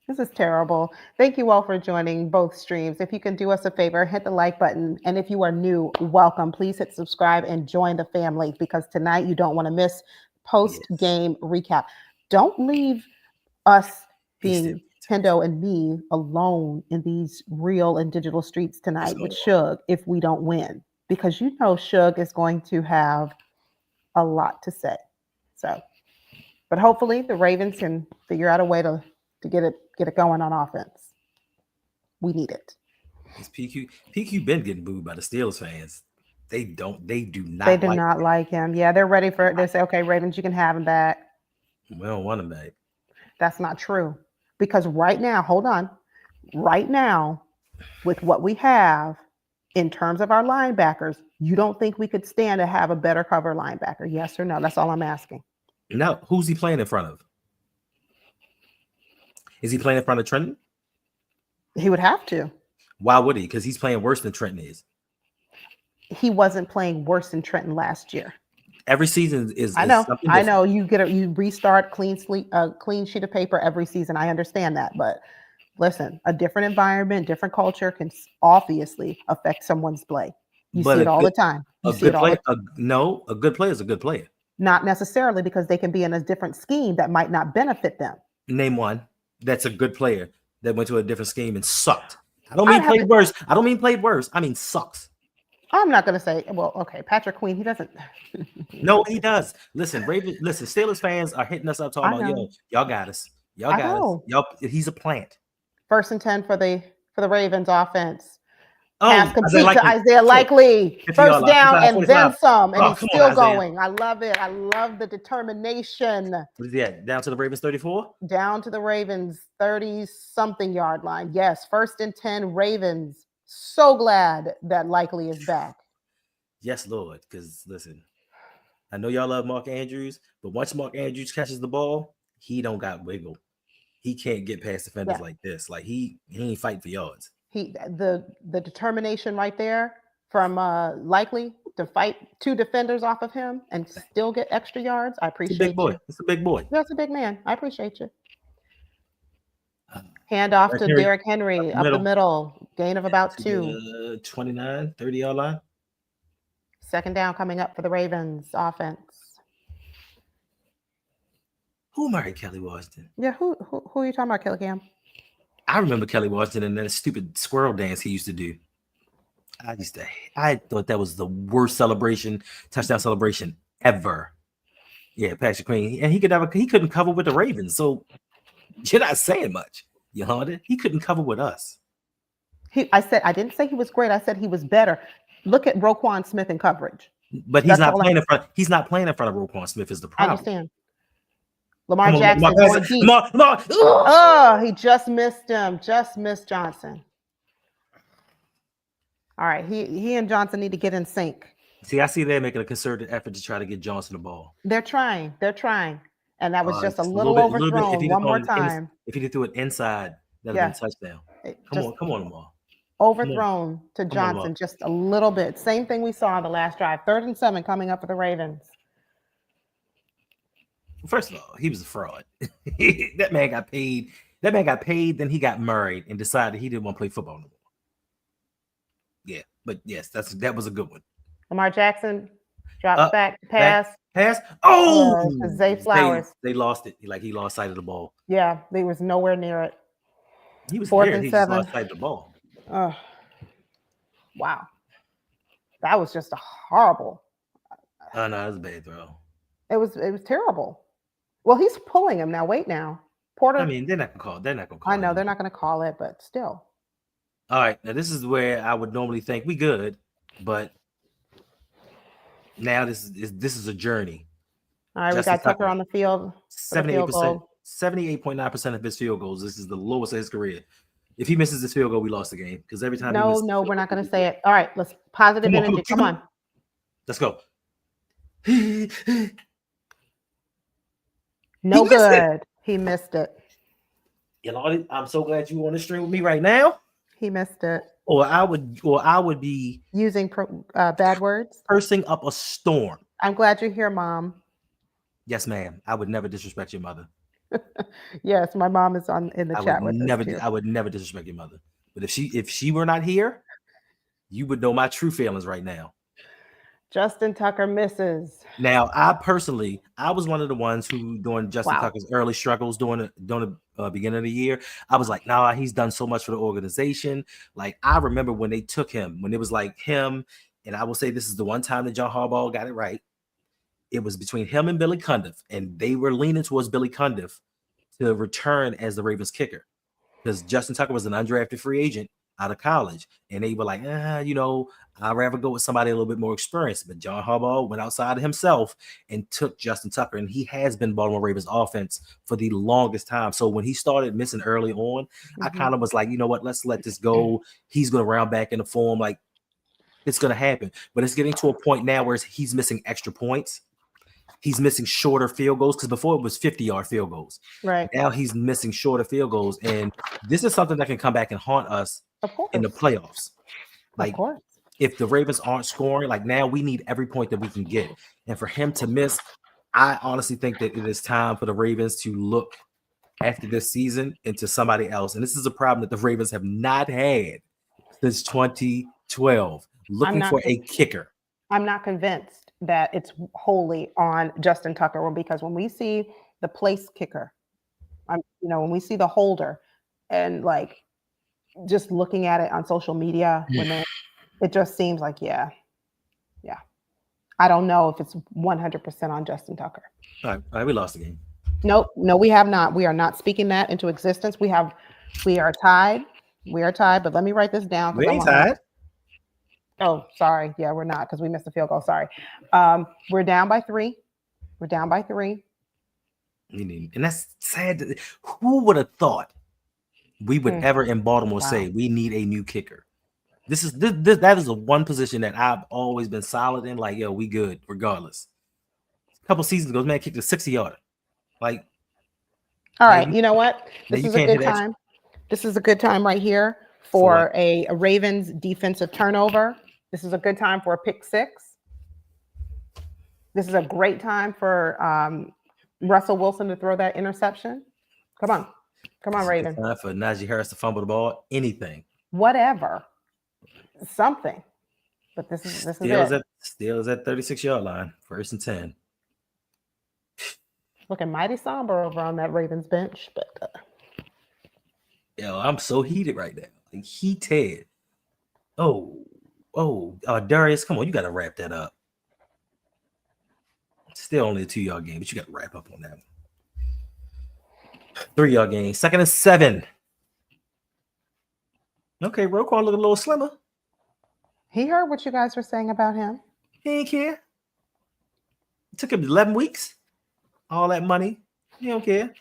Speaker 2: This is terrible. Thank you all for joining both streams. If you can do us a favor, hit the like button. And if you are new, welcome. Please hit subscribe and join the family because tonight you don't want to miss post-game recap. Don't leave us being Hendo and me alone in these real and digital streets tonight with RouG if we don't win. Because you know RouG is going to have a lot to say. So, but hopefully the Ravens can figure out a way to get it going on offense. We need it.
Speaker 1: It's PQ been getting booed by the Steelers fans. They do not
Speaker 2: like him. Yeah, they're ready for it. They say, okay, Ravens, you can have him back.
Speaker 1: We don't want him back.
Speaker 2: That's not true. Because right now, hold on. Right now, with what we have in terms of our linebackers, you don't think we could stand to have a better cover linebacker? Yes or no? That's all I'm asking.
Speaker 1: No, who's he playing in front of? Is he playing in front of Trenton?
Speaker 2: He would have to.
Speaker 1: Why would he? Because he's playing worse than Trenton is.
Speaker 2: He wasn't playing worse than Trenton last year.
Speaker 1: Every season is
Speaker 2: I know.
Speaker 1: something
Speaker 2: I
Speaker 1: different.
Speaker 2: know. You restart clean sheet of paper every season. I understand that, but listen, a different environment, different culture can obviously affect someone's play. You see it all the time.
Speaker 1: A good player is a good player.
Speaker 2: Not necessarily, because they can be in a different scheme that might not benefit them.
Speaker 1: Name one that's a good player that went to a different scheme and sucked. I don't mean played worse. I don't mean played worse. I mean sucks.
Speaker 2: I'm not going to say, well, okay, Patrick Queen, he doesn't.
Speaker 1: No, he does. Listen, Steelers fans are hitting us up talking about, y'all got us. Y'all got us. Y'all, he's a plant.
Speaker 2: 1st and 10 for the Ravens offense.
Speaker 1: Oh,
Speaker 2: pass complete to Isaiah Likely. First down and then some. And he's still going. I love it. I love the determination.
Speaker 1: What is that? Down to the Ravens 34?
Speaker 2: Down to the Ravens 30-something yard line. Yes, 1st and 10 Ravens. So glad that Likely is back.
Speaker 1: Yes, Lord. Because listen, I know y'all love Mark Andrews, but once Mark Andrews catches the ball, he don't got wiggle. He can't get past defenders like this. Like he ain't fighting for yards.
Speaker 2: The determination right there from Likely to fight 2 defenders off of him and still get extra yards. I appreciate
Speaker 1: it's a big boy. It's a big boy.
Speaker 2: That's a big man. I appreciate you. Hand off to Derrick Henry up the middle. Gain of about 2.
Speaker 1: 29, 30 yard line.
Speaker 2: 2nd down coming up for the Ravens offense.
Speaker 1: Who married Kelly Washington?
Speaker 2: Yeah, who are you talking about, Kelly Cam?
Speaker 1: I remember Kelly Washington and that stupid squirrel dance he used to do. I thought that was the worst touchdown celebration ever. Yeah, Patrick Queen. And he couldn't cover with the Ravens. So you're not saying much. You heard it? He couldn't cover with us.
Speaker 2: I didn't say he was great. I said he was better. Look at Roquan Smith in coverage.
Speaker 1: But he's not playing in front of Roquan Smith is the problem.
Speaker 2: I understand. Lamar Jackson going deep. Lamar. Oh, he just missed him. Just missed Johnson. All right, he and Johnson need to get in sync.
Speaker 1: See, I see they're making a concerted effort to try to get Johnson the ball.
Speaker 2: They're trying. And that was just a little overthrown one more time.
Speaker 1: If he threw it inside, that would have been a touchdown. Come on, Lamar.
Speaker 2: Overthrown to Johnson just a little bit. Same thing we saw on the last drive. 3rd and 7 coming up for the Ravens.
Speaker 1: First of all, he was a fraud. That man got paid. Then he got married and decided he didn't want to play football no more. Yeah, but yes, that was a good one.
Speaker 2: Lamar Jackson drops back, pass.
Speaker 1: Oh,
Speaker 2: Zay Flowers.
Speaker 1: They lost it. He lost sight of the ball.
Speaker 2: Yeah, he was nowhere near it.
Speaker 1: He was
Speaker 2: 4th
Speaker 1: there.
Speaker 2: and
Speaker 1: He
Speaker 2: 7.
Speaker 1: just lost sight of the ball.
Speaker 2: Wow. That was just a horrible.
Speaker 1: Oh, no, that was a bad throw.
Speaker 2: It was terrible. Well, he's pulling him now. Wait now. Porter.
Speaker 1: I mean, they're not going to call it.
Speaker 2: I know they're not going to call it, but still.
Speaker 1: All right. Now, this is where I would normally think we good, but now this is a journey.
Speaker 2: All right, we got Tucker on the field.
Speaker 1: 78.9% of his field goals. This is the lowest of his career. If he misses this field goal, we lost the game because every time.
Speaker 2: No, we're not going to say it. All right, let's positive energy. Come on.
Speaker 1: Let's go.
Speaker 2: No good. He missed it.
Speaker 1: You know, I'm so glad you on the stream with me right now.
Speaker 2: He missed it.
Speaker 1: Or I would be
Speaker 2: using bad words,
Speaker 1: cursing up a storm.
Speaker 2: I'm glad you're here, Mom.
Speaker 1: Yes, ma'am. I would never disrespect your mother.
Speaker 2: Yes, my mom is in the chat with us too.
Speaker 1: I would never disrespect your mother. But if she were not here, you would know my true feelings right now.
Speaker 2: Justin Tucker misses.
Speaker 1: Now, I was one of the ones who during Justin Tucker's early struggles during the beginning of the year, I was like, nah, he's done so much for the organization. Like, I remember when they took him, when it was like him, and I will say this is the one time that John Harbaugh got it right. It was between him and Billy Cundiff, and they were leaning towards Billy Cundiff to return as the Ravens kicker because Justin Tucker was an undrafted free agent out of college, and they were like, I'd rather go with somebody a little bit more experienced. But John Harbaugh went outside of himself and took Justin Tucker, and he has been Baltimore Ravens offense for the longest time. So when he started missing early on, I kind of was like, you know what, let's let this go. He's going to round back into form. Like, it's going to happen. But it's getting to a point now where he's missing extra points. He's missing shorter field goals, because before it was 50-yard field goals.
Speaker 2: Right.
Speaker 1: Now he's missing shorter field goals. And this is something that can come back and haunt us in the playoffs. Like, if the Ravens aren't scoring, like, now we need every point that we can get. And for him to miss, I honestly think that it is time for the Ravens to look after this season into somebody else. And this is a problem that the Ravens have not had since 2012, looking for a kicker.
Speaker 2: I'm not convinced that it's wholly on Justin Tucker, because when we see the place kicker, when we see the holder, and like just looking at it on social media, it just seems like, yeah. I don't know if it's 100% on Justin Tucker.
Speaker 1: All right, we lost the game.
Speaker 2: No, we have not. We are not speaking that into existence. We are tied. We are tied, but let me write this down.
Speaker 1: We ain't tied.
Speaker 2: Oh, sorry. Yeah, we're not, because we missed the field goal. Sorry. We're down by 3.
Speaker 1: And that's sad. Who would have thought we would ever in Baltimore say we need a new kicker? That is the one position that I've always been solid in. Like, yo, we good regardless. A couple seasons ago, man kicked a 60-yarder. Like,
Speaker 2: all right, you know what? This is a good time. This is a good time right here for a Ravens defensive turnover. This is a good time for a pick 6. This is a great time for Russell Wilson to throw that interception. Come on, Ravens.
Speaker 1: Time for Najee Harris to fumble the ball. Anything.
Speaker 2: Whatever. Something. But this is it.
Speaker 1: Still is at 36-yard line. 1st and 10.
Speaker 2: Looking mighty somber over on that Ravens bench, but
Speaker 1: yo, I'm so heated right now. Like, heated. Darius, come on, you got to wrap that up. Still only a 2-yard game, but you got to wrap up on that one. 3-yard game, 2nd and 7. Okay, Roquan look a little slimmer.
Speaker 2: He heard what you guys were saying about him.
Speaker 1: He ain't care. It took him 11 weeks. All that money. He don't care.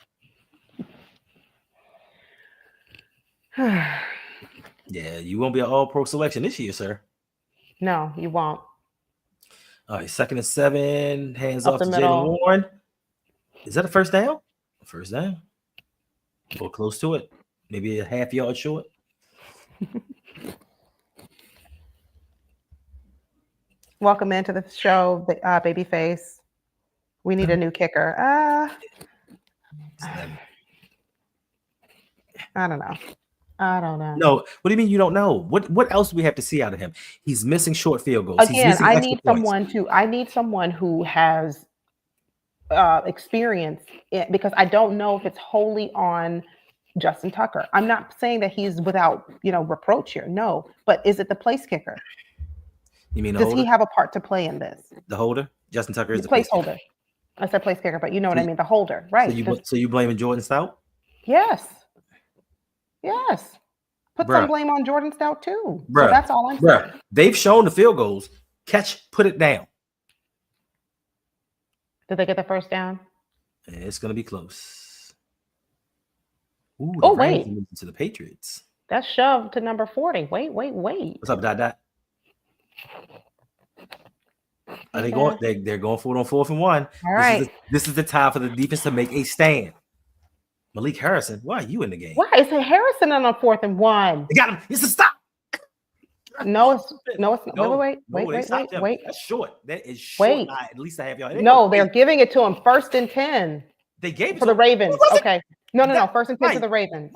Speaker 1: Yeah, you won't be an all-pro selection this year, sir.
Speaker 2: No, you won't.
Speaker 1: All right, 2nd and 7. Hands off to Jaylen Warren. Is that a first down? First down. Or close to it. Maybe a half-yard short.
Speaker 2: Welcome into the show, Babyface. We need a new kicker. I don't know.
Speaker 1: No, what do you mean you don't know? What else do we have to see out of him? He's missing short field goals.
Speaker 2: Again, I need someone who has experience because I don't know if it's wholly on Justin Tucker. I'm not saying that he's without reproach here. No, but is it the place kicker?
Speaker 1: You mean
Speaker 2: does he have a part to play in this?
Speaker 1: The holder? Justin Tucker is the
Speaker 2: placeholder. I said place kicker, but you know what I mean. The holder, right?
Speaker 1: So you blaming Jordan Stout?
Speaker 2: Yes. Put some blame on Jordan Stout too. So that's all I'm saying.
Speaker 1: They've shown the field goals. Put it down.
Speaker 2: Did they get the first down?
Speaker 1: It's gonna be close. Ooh,
Speaker 2: wait.
Speaker 1: To the Patriots.
Speaker 2: That's shoved to number 40. Wait.
Speaker 1: What's up, Dot? Are they going? They're going for it on 4th and 1.
Speaker 2: All right.
Speaker 1: This is the time for the defense to make a stand. Malik Harrison, why are you in the game?
Speaker 2: Why is it Harrison on 4th and 1?
Speaker 1: They got him. It's a stop.
Speaker 2: No, it's not. Wait.
Speaker 1: That's short. That is short.
Speaker 2: Wait.
Speaker 1: At least I have y'all.
Speaker 2: No, they're giving it to him 1st and 10.
Speaker 1: They gave it
Speaker 2: for the Ravens. Okay. No. 1st and 10 to the Ravens.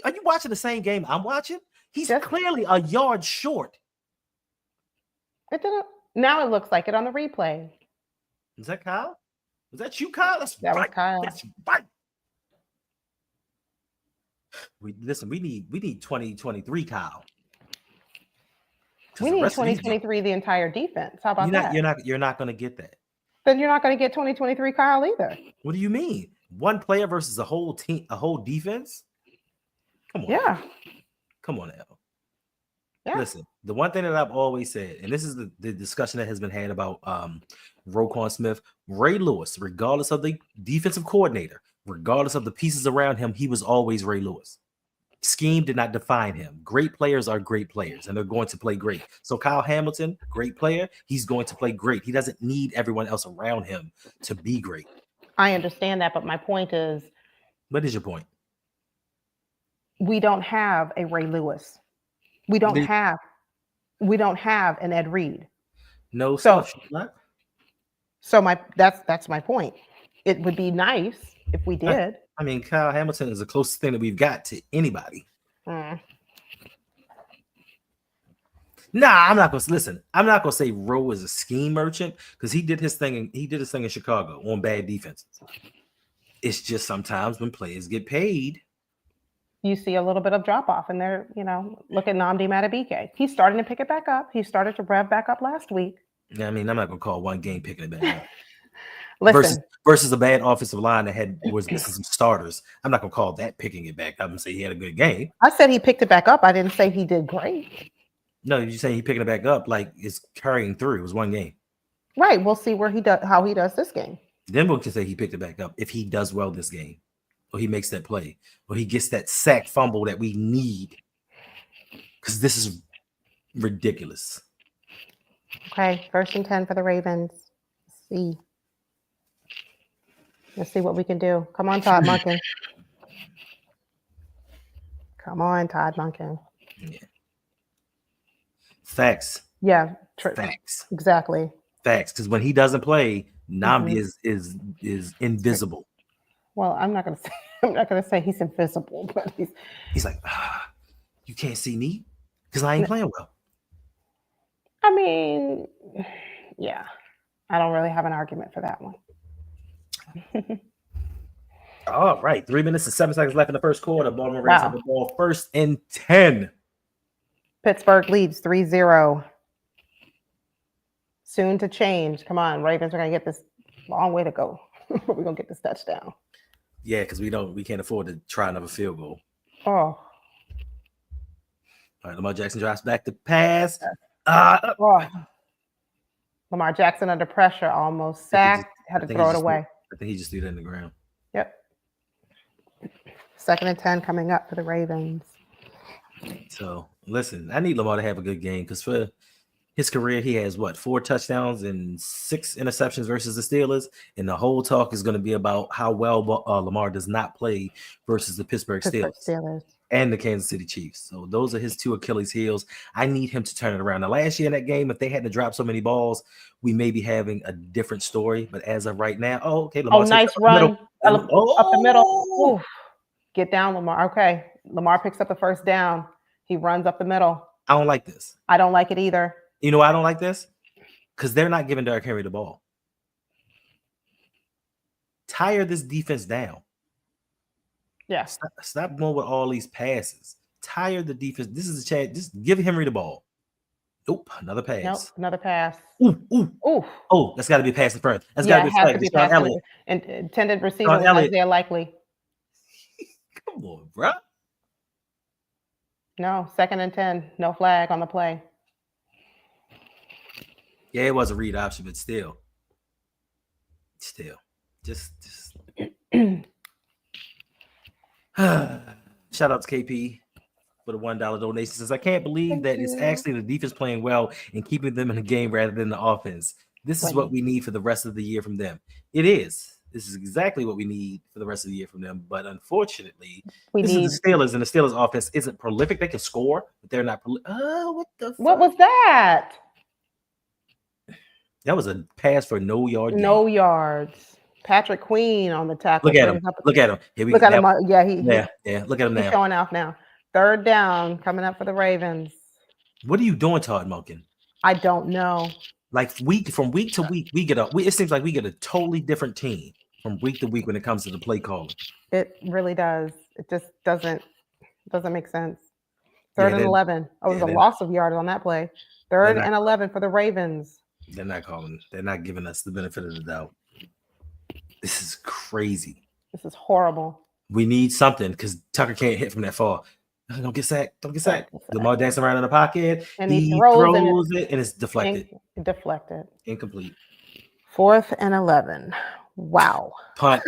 Speaker 1: Are you watching the same game I'm watching? He's clearly a yard short.
Speaker 2: It didn't. Now it looks like it on the replay.
Speaker 1: Is that Kyle? Was that you, Kyle?
Speaker 2: Was Kyle.
Speaker 1: That's right. We need 2023 Kyle.
Speaker 2: We need 2023 the entire defense. How about that?
Speaker 1: You're not going to get that.
Speaker 2: Then you're not going to get 2023 Kyle either.
Speaker 1: What do you mean? One player versus a whole team, a whole defense? Come on.
Speaker 2: Yeah.
Speaker 1: Come on now.
Speaker 2: Yeah.
Speaker 1: Listen, the one thing that I've always said, and this is the discussion that has been had about Roquan Smith, Ray Lewis, regardless of the defensive coordinator, regardless of the pieces around him, he was always Ray Lewis. Scheme did not define him. Great players are great players, and they're going to play great. So Kyle Hamilton, great player, he's going to play great. He doesn't need everyone else around him to be great.
Speaker 2: I understand that, but my point is,
Speaker 1: What is your point?
Speaker 2: we don't have a Ray Lewis. We don't have an Ed Reed.
Speaker 1: No
Speaker 2: So-
Speaker 1: stuff. What?
Speaker 2: So that's my point. It would be nice if we did.
Speaker 1: I mean, Kyle Hamilton is the closest thing that we've got to anybody.
Speaker 2: Mm.
Speaker 1: Nah, I'm not gonna listen. I'm not gonna say Rowe is a scheme merchant because he did his thing. He did his thing in Chicago on bad defenses. It's just sometimes when players get paid,
Speaker 2: You see a little bit of drop off, and they're, look at Nnamdi Madubuike. He's starting to pick it back up. He started to rev back up last week.
Speaker 1: I mean, I'm not gonna call one game picking it back up.
Speaker 2: Listen,
Speaker 1: versus a bad offensive line that was missing some starters. I'm not gonna call that picking it back. I'm gonna say he had a good game.
Speaker 2: I said he picked it back up. I didn't say he did great.
Speaker 1: No, you're saying he picking it back up like it's carrying through. It was one game.
Speaker 2: Right. We'll see how he does this game.
Speaker 1: Then we can say he picked it back up if he does well this game, or he makes that play, or he gets that sack fumble that we need. Because this is ridiculous.
Speaker 2: Okay, 1st and 10 for the Ravens. Let's see what we can do. Come on, Todd Monken. Come on, Todd Monken.
Speaker 1: Yeah. Facts.
Speaker 2: Yeah.
Speaker 1: Facts.
Speaker 2: Exactly.
Speaker 1: Facts. Because when he doesn't play, Nnamdi is invisible.
Speaker 2: Well, I'm not gonna say he's invisible, but
Speaker 1: he's like, you can't see me because I ain't playing well.
Speaker 2: I mean, yeah. I don't really have an argument for that one.
Speaker 1: All right. 3 minutes and 7 seconds left in the first quarter. Baltimore Ravens have the ball 1st and 10.
Speaker 2: Pittsburgh leads 3-0. Soon to change. Come on, Ravens are going to get this long way to go. We're going to get this touchdown.
Speaker 1: Yeah, because we can't afford to try another field goal.
Speaker 2: Oh.
Speaker 1: All right, Lamar Jackson drops back to pass.
Speaker 2: Lamar Jackson under pressure, almost sacked, had to throw it away.
Speaker 1: I think he just threw it in the ground.
Speaker 2: Yep. 2nd and 10 coming up for the Ravens.
Speaker 1: So, listen, I need Lamar to have a good game because for his career, he has 4 touchdowns and 6 interceptions versus the Steelers. And the whole talk is going to be about how well Lamar does not play versus the Pittsburgh Steelers and the Kansas City Chiefs. So those are his 2 Achilles heels. I need him to turn it around. Now, last year in that game, if they hadn't dropped so many balls, we may be having a different story. But as of right now, Lamar
Speaker 2: nice run up the middle. Ooh. Get down, Lamar. Okay. Lamar picks up the 1st down. He runs up the middle.
Speaker 1: I don't like this.
Speaker 2: I don't like it either.
Speaker 1: You know why I don't like this? Because they're not giving Derrick Henry the ball. Tire this defense down.
Speaker 2: Yeah.
Speaker 1: Stop going with all these passes. Tire the defense. This is a chance. Just give Henry the ball. Nope. Another pass.
Speaker 2: Nope. Another pass.
Speaker 1: Ooh. Oh, that's got to be a pass in front. That's got to be a flag. Deshaun Elliott.
Speaker 2: And intended receiver was Isaiah Likely.
Speaker 1: Come on, bro.
Speaker 2: No, 2nd and 10. No flag on the play.
Speaker 1: Yeah, it was a read option, but still. Just shout out to KP for the $1 donation. Says I can't believe that it's actually the defense playing well and keeping them in the game rather than the offense. This is what we need for the rest of the year from them. It is. This is exactly what we need for the rest of the year from them. But unfortunately, this is the Steelers, and the Steelers offense isn't prolific. They can score, but they're not prolific. Oh, what the fuck?
Speaker 2: What was that?
Speaker 1: That was a pass for no yard.
Speaker 2: No yards. Patrick Queen on the tackle.
Speaker 1: Look at him. Look at him.
Speaker 2: Here we look at him. Yeah,
Speaker 1: Look at him now.
Speaker 2: He's showing off now. 3rd down coming up for the Ravens.
Speaker 1: What are you doing, Todd Monken?
Speaker 2: I don't know.
Speaker 1: Like from week to week, it seems like we get a totally different team from week to week when it comes to the play calling.
Speaker 2: It really does. It just doesn't make sense. 3rd and 11. Oh, it was a loss of yards on that play. 3rd and 11 for the Ravens.
Speaker 1: They're not calling. They're not giving us the benefit of the doubt. This is crazy.
Speaker 2: This is horrible.
Speaker 1: We need something because Tucker can't hit from that far. Don't get sacked. Don't get
Speaker 2: Don't
Speaker 1: sacked.
Speaker 2: get sacked.
Speaker 1: Lamar dancing around in the pocket.
Speaker 2: And
Speaker 1: he
Speaker 2: throws
Speaker 1: throws it and it's deflected.
Speaker 2: Deflected.
Speaker 1: Incomplete.
Speaker 2: 4th and 11. Wow.
Speaker 1: Punt.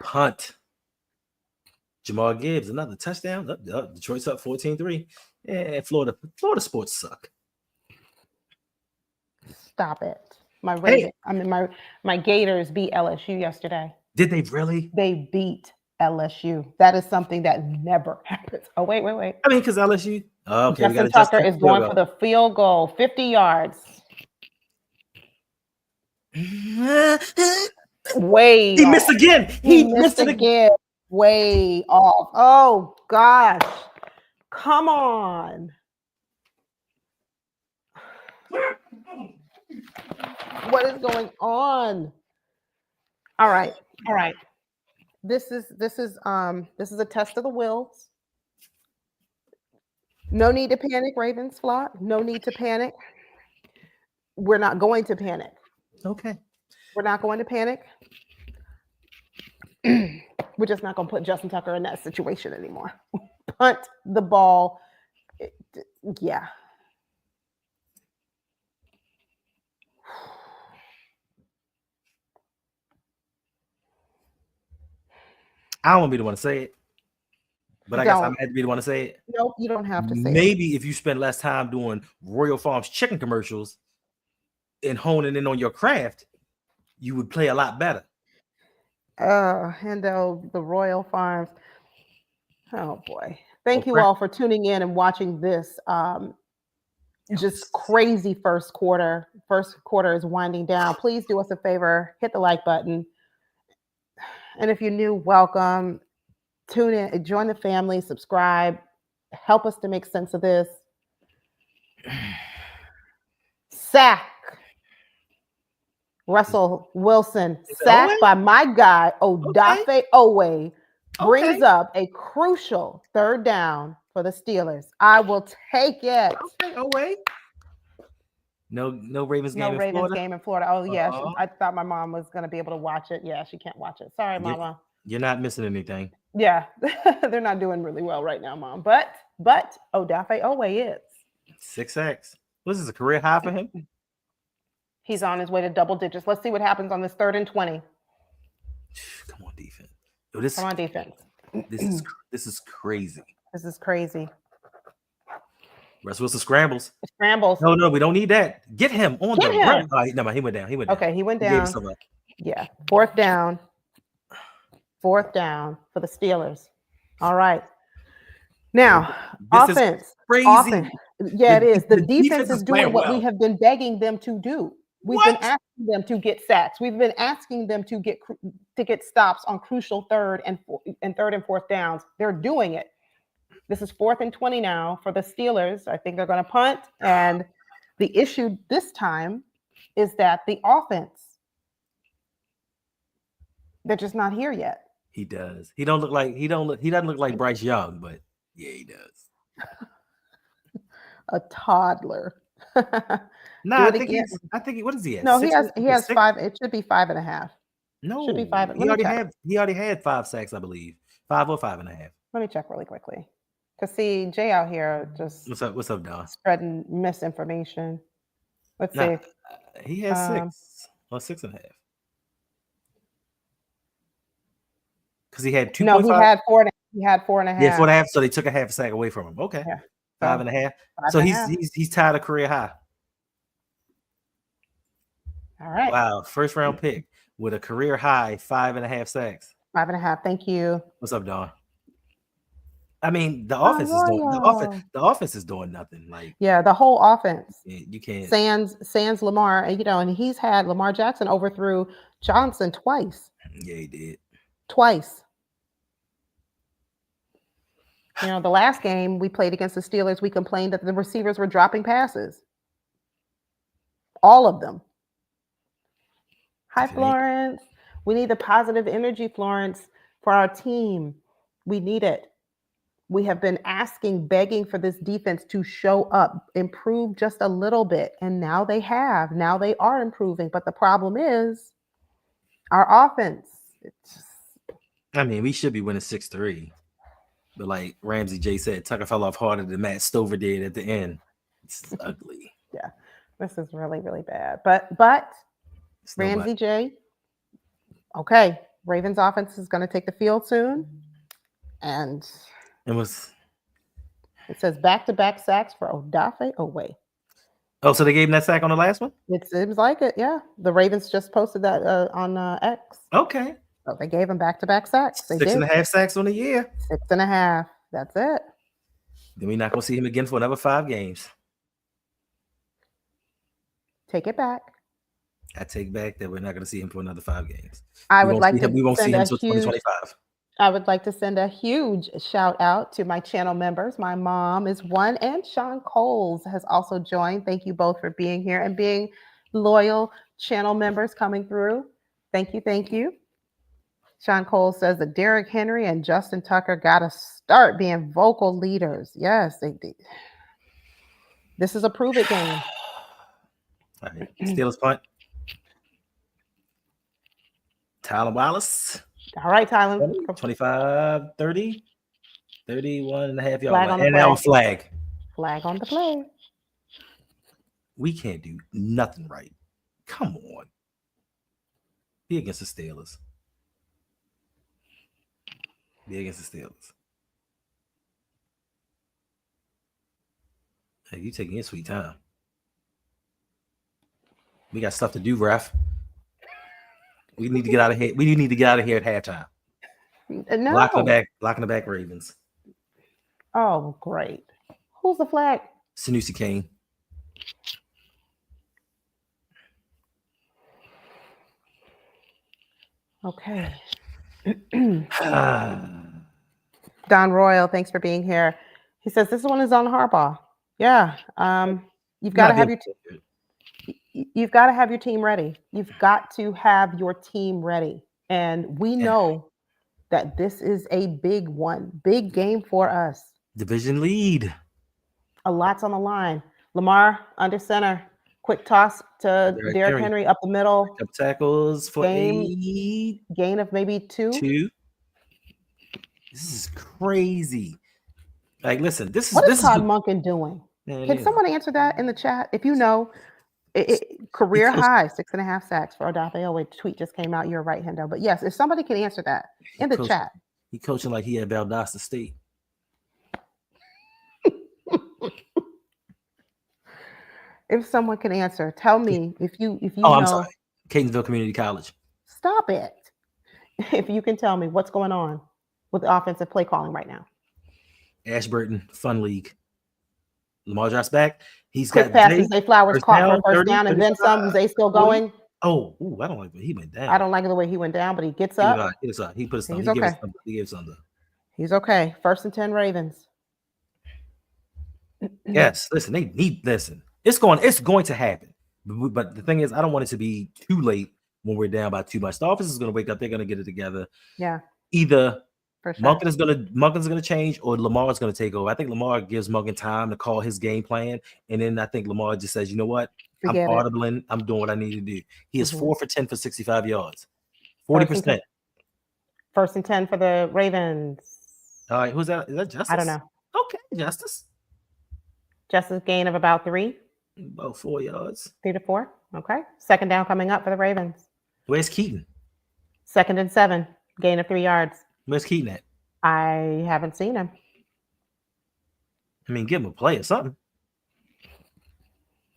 Speaker 1: Punt. Jamal Gibbs, another touchdown. Detroit's up 14-3. Yeah, Florida sports suck.
Speaker 2: Stop it. My Gators beat LSU yesterday.
Speaker 1: Did they really?
Speaker 2: They beat LSU. That is something that never happens. Oh, wait.
Speaker 1: I mean, because LSU. Oh, okay,
Speaker 2: Justin Tucker is going for the field goal, 50 yards. Way
Speaker 1: he
Speaker 2: off.
Speaker 1: missed again. He missed it again.
Speaker 2: Way off. Oh, gosh. Come on. What is going on? All right. This is a test of the wills. No need to panic, Ravens flock. No need to panic. We're not going to panic.
Speaker 1: Okay.
Speaker 2: We're not going to panic. We're just not going to put Justin Tucker in that situation anymore. Punt the ball. Yeah.
Speaker 1: I don't want to be the one to say it, but I guess I'm had to be the one to say it.
Speaker 2: Nope, you don't have to say it.
Speaker 1: Maybe if you spend less time doing Royal Farms chicken commercials and honing in on your craft, you would play a lot better.
Speaker 2: Hendo, the Royal Farms. Oh boy. Thank you all for tuning in and watching this just crazy first quarter. First quarter is winding down. Please do us a favor, hit the like button. And if you're new, welcome. Tune in, join the family, subscribe, help us to make sense of this. Sack. Russell Wilson, sacked by my guy, Odafe Owe, brings up a crucial 3rd down for the Steelers. I will take it.
Speaker 1: Okay, Owe. No Ravens game in Florida?
Speaker 2: No Ravens game in Florida. Oh, yeah. I thought my mom was going to be able to watch it. Yeah, she can't watch it. Sorry, Mama.
Speaker 1: You're not missing anything.
Speaker 2: Yeah. They're not doing really well right now, Mom. But Odafe Owe is.
Speaker 1: 6 sacks. This is a career high for him.
Speaker 2: He's on his way to double digits. Let's see what happens on this 3rd and 20.
Speaker 1: Come on, defense.
Speaker 2: Come on, defense.
Speaker 1: This is crazy.
Speaker 2: This is crazy.
Speaker 1: Russ Wilson scrambles.
Speaker 2: Scrambles.
Speaker 1: No, we don't need that. Get him on the run. No, he went down.
Speaker 2: Okay, he went down. Yeah. 4th down. 4th down for the Steelers. All right. Now, offense.
Speaker 1: Crazy.
Speaker 2: Offense. Yeah, it is. The defense is doing what we have been begging them to do. We've been asking them to get sacks. We've been asking them to get stops on crucial 3rd and 4th downs. They're doing it. This is 4th and 20 now for the Steelers. I think they're going to punt. And the issue this time is that the offense, they're just not here yet.
Speaker 1: He does. He doesn't look like Bryce Young, but yeah, he does.
Speaker 2: A toddler.
Speaker 1: I think what is he at?
Speaker 2: No, he has 5. It should be 5.5.
Speaker 1: No,
Speaker 2: should be 5.
Speaker 1: He already had 5 sacks, I believe. 5 or 5.5.
Speaker 2: Let me check really quickly. Because see, Jay out here just
Speaker 1: what's up, Don?
Speaker 2: Spreading misinformation. Let's see.
Speaker 1: He has 6 or 6.5. Because he had 2.
Speaker 2: No, he had 4. He had 4.5.
Speaker 1: Yeah, 4.5. So they took a half a sack away from him. Okay,
Speaker 2: yeah.
Speaker 1: 5.5. So he's tied a career high.
Speaker 2: All right.
Speaker 1: Wow, 1st round pick with a career high 5.5 sacks.
Speaker 2: 5.5. Thank you.
Speaker 1: What's up, Don? I mean, the offense is doing nothing. Like,
Speaker 2: yeah, the whole offense.
Speaker 1: You can't.
Speaker 2: Sans Lamar, and he's had Lamar Jackson overthrew Johnson twice.
Speaker 1: Yeah, he did.
Speaker 2: Twice. The last game we played against the Steelers, we complained that the receivers were dropping passes. All of them. Hi, Florence. We need the positive energy, Florence, for our team. We need it. We have been begging for this defense to show up, improve just a little bit. And now they have. Now they are improving. But the problem is our offense.
Speaker 1: I mean, we should be winning 6-3. But like Ramsey J said, Tucker fell off harder than Matt Stover did at the end. It's ugly.
Speaker 2: Yeah, this is really, really bad. But Ramsey J, okay, Ravens offense is going to take the field soon. And
Speaker 1: it
Speaker 2: says back-to-back sacks for Odafe. Oh, wait.
Speaker 1: Oh, so they gave him that sack on the last one?
Speaker 2: It seems like it, yeah. The Ravens just posted that on X.
Speaker 1: Okay.
Speaker 2: So they gave him back-to-back sacks. They
Speaker 1: 6.5 sacks on the year.
Speaker 2: 6.5. That's it.
Speaker 1: Then we're not going to see him again for another 5 games.
Speaker 2: Take it back.
Speaker 1: I take back that we're not going to see him for another 5 games.
Speaker 2: We won't see him
Speaker 1: until 2025.
Speaker 2: I would like to send a huge shout out to my channel members. My mom is one, and Sean Coles has also joined. Thank you both for being here and being loyal channel members coming through. Thank you. Thank you. Sean Coles says that Derrick Henry and Justin Tucker got to start being vocal leaders. Yes, they did. This is a prove it game.
Speaker 1: All right. Steelers punt. Tyler Wallace.
Speaker 2: All right, Tyler.
Speaker 1: 25, 30, 31 and a half
Speaker 2: Flag
Speaker 1: yards. And now a flag.
Speaker 2: Flag on the play.
Speaker 1: We can't do nothing right. Come on. Be against the Steelers. Be against the Steelers. Hey, you taking your sweet time. We got stuff to do, ref. We need to get out of here. We need to get out of here at halftime.
Speaker 2: No.
Speaker 1: Blocking the back Ravens.
Speaker 2: Oh, great. Who's the flag?
Speaker 1: Sanusi Kane.
Speaker 2: Okay. Don Royal, thanks for being here. He says this one is on Harbaugh. Yeah. You've got to have you've got to have your team ready. You've got to have your team ready. And we know that this is a big one, big game for us.
Speaker 1: Division lead.
Speaker 2: A lot's on the line. Lamar under center. Quick toss to Derrick Henry up the middle.
Speaker 1: Up tackles for
Speaker 2: gain of maybe 2.
Speaker 1: This is crazy. Like, listen,
Speaker 2: what is Todd Monken doing? Can someone answer that in the chat? If you know, career high 6.5 sacks for Odafe. Oh, wait, tweet just came out. You're right, Hendo. But yes, if somebody can answer that in the chat.
Speaker 1: He coaching like he at Valdosta State.
Speaker 2: If someone can answer, tell me if you
Speaker 1: know. I'm sorry. Catonsville Community College.
Speaker 2: Stop it. If you can tell me what's going on with the offensive play calling right now.
Speaker 1: Ashburton Fun League. Lamar Jackson back. He's
Speaker 2: quick
Speaker 1: got
Speaker 2: passes. Zay Flowers caught for first down, and then some. Zay still going.
Speaker 1: Oh, I don't like the way he went down.
Speaker 2: I don't like the way he went down, but he gets up.
Speaker 1: He put his thumb.
Speaker 2: He's okay.
Speaker 1: He gave something.
Speaker 2: He's okay. 1st and 10 Ravens.
Speaker 1: Yes, listen. They need listen. It's going to happen. But the thing is, I don't want it to be too late when we're down by too much. The offense is going to wake up. They're going to get it together.
Speaker 2: Yeah.
Speaker 1: Either Monken's going to change, or Lamar's going to take over. I think Lamar gives Monken time to call his game plan, and then I think Lamar just says, "You know what? I'm audibling. I'm doing what I need to do." He is 4 for 10 for 65 yards, 40%.
Speaker 2: 1st and 10 for the Ravens.
Speaker 1: All right, who's that? Is that Justice?
Speaker 2: I don't know.
Speaker 1: Okay, Justice.
Speaker 2: Justice gain of about 3.
Speaker 1: About 4 yards.
Speaker 2: 3 to 4. Okay. 2nd down coming up for the Ravens.
Speaker 1: Where's Keaton?
Speaker 2: 2nd and 7. Gain of 3 yards.
Speaker 1: Where's Keaton at?
Speaker 2: I haven't seen him.
Speaker 1: I mean, give him a play or something.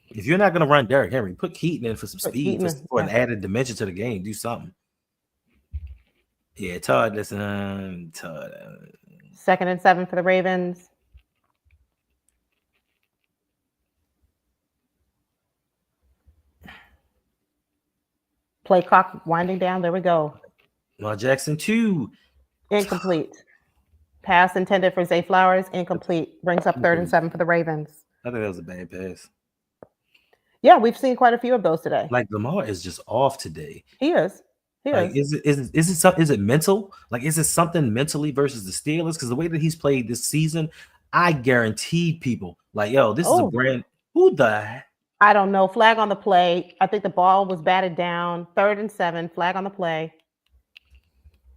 Speaker 1: If you're not going to run Derrick Henry, put Keaton in for some speed, for an added dimension to the game. Do something. Yeah, Todd, listen. Todd.
Speaker 2: 2nd and 7 for the Ravens. Play clock winding down. There we go.
Speaker 1: Lamar Jackson 2.
Speaker 2: Incomplete. Pass intended for Zay Flowers. Incomplete. Brings up 3rd and 7 for the Ravens.
Speaker 1: I think that was a bad pass.
Speaker 2: Yeah, we've seen quite a few of those today.
Speaker 1: Like, Lamar is just off today.
Speaker 2: He is.
Speaker 1: Is it mental? Like, is it something mentally versus the Steelers? Because the way that he's played this season, I guaranteed people like, yo, this is a brand. Who the?
Speaker 2: I don't know. Flag on the play. I think the ball was batted down. 3rd and 7. Flag on the play.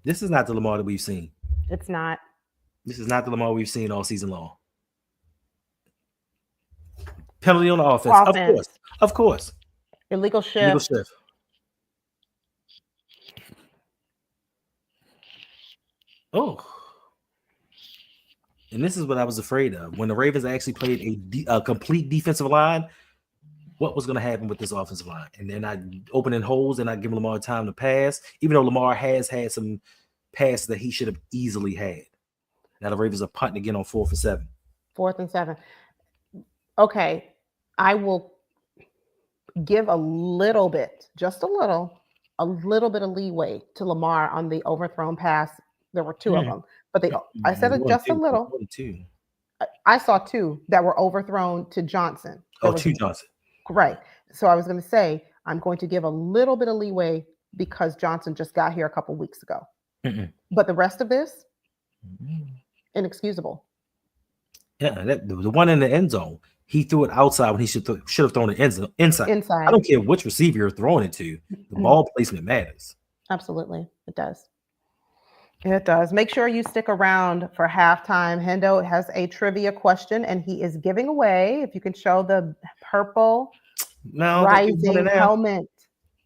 Speaker 1: This is not the Lamar that we've seen.
Speaker 2: It's not.
Speaker 1: This is not the Lamar we've seen all season long. Penalty on the offense. Of course.
Speaker 2: Illegal
Speaker 1: Illegal
Speaker 2: shift.
Speaker 1: shift. Oh. And this is what I was afraid of. When the Ravens actually played a complete defensive line, what was going to happen with this offensive line? And they're not opening holes. They're not giving Lamar time to pass, even though Lamar has had some passes that he should have easily had. Now the Ravens are punting again on 4th and 7.
Speaker 2: 4th and 7. Okay. I will give a little bit, just a little bit of leeway to Lamar on the overthrown pass. There were 2 of them, but I said it just a little. I saw 2 that were overthrown to Johnson.
Speaker 1: To Johnson.
Speaker 2: Right. So I was going to say, I'm going to give a little bit of leeway because Johnson just got here a couple weeks ago. But the rest of this, inexcusable.
Speaker 1: Yeah, the one in the end zone, he threw it outside when he should have thrown it inside. I don't care which receiver you're throwing it to. The ball placement matters.
Speaker 2: Absolutely. It does. It does. Make sure you stick around for halftime. Hendo has a trivia question, and he is giving away, if you can show the purple rising helmet,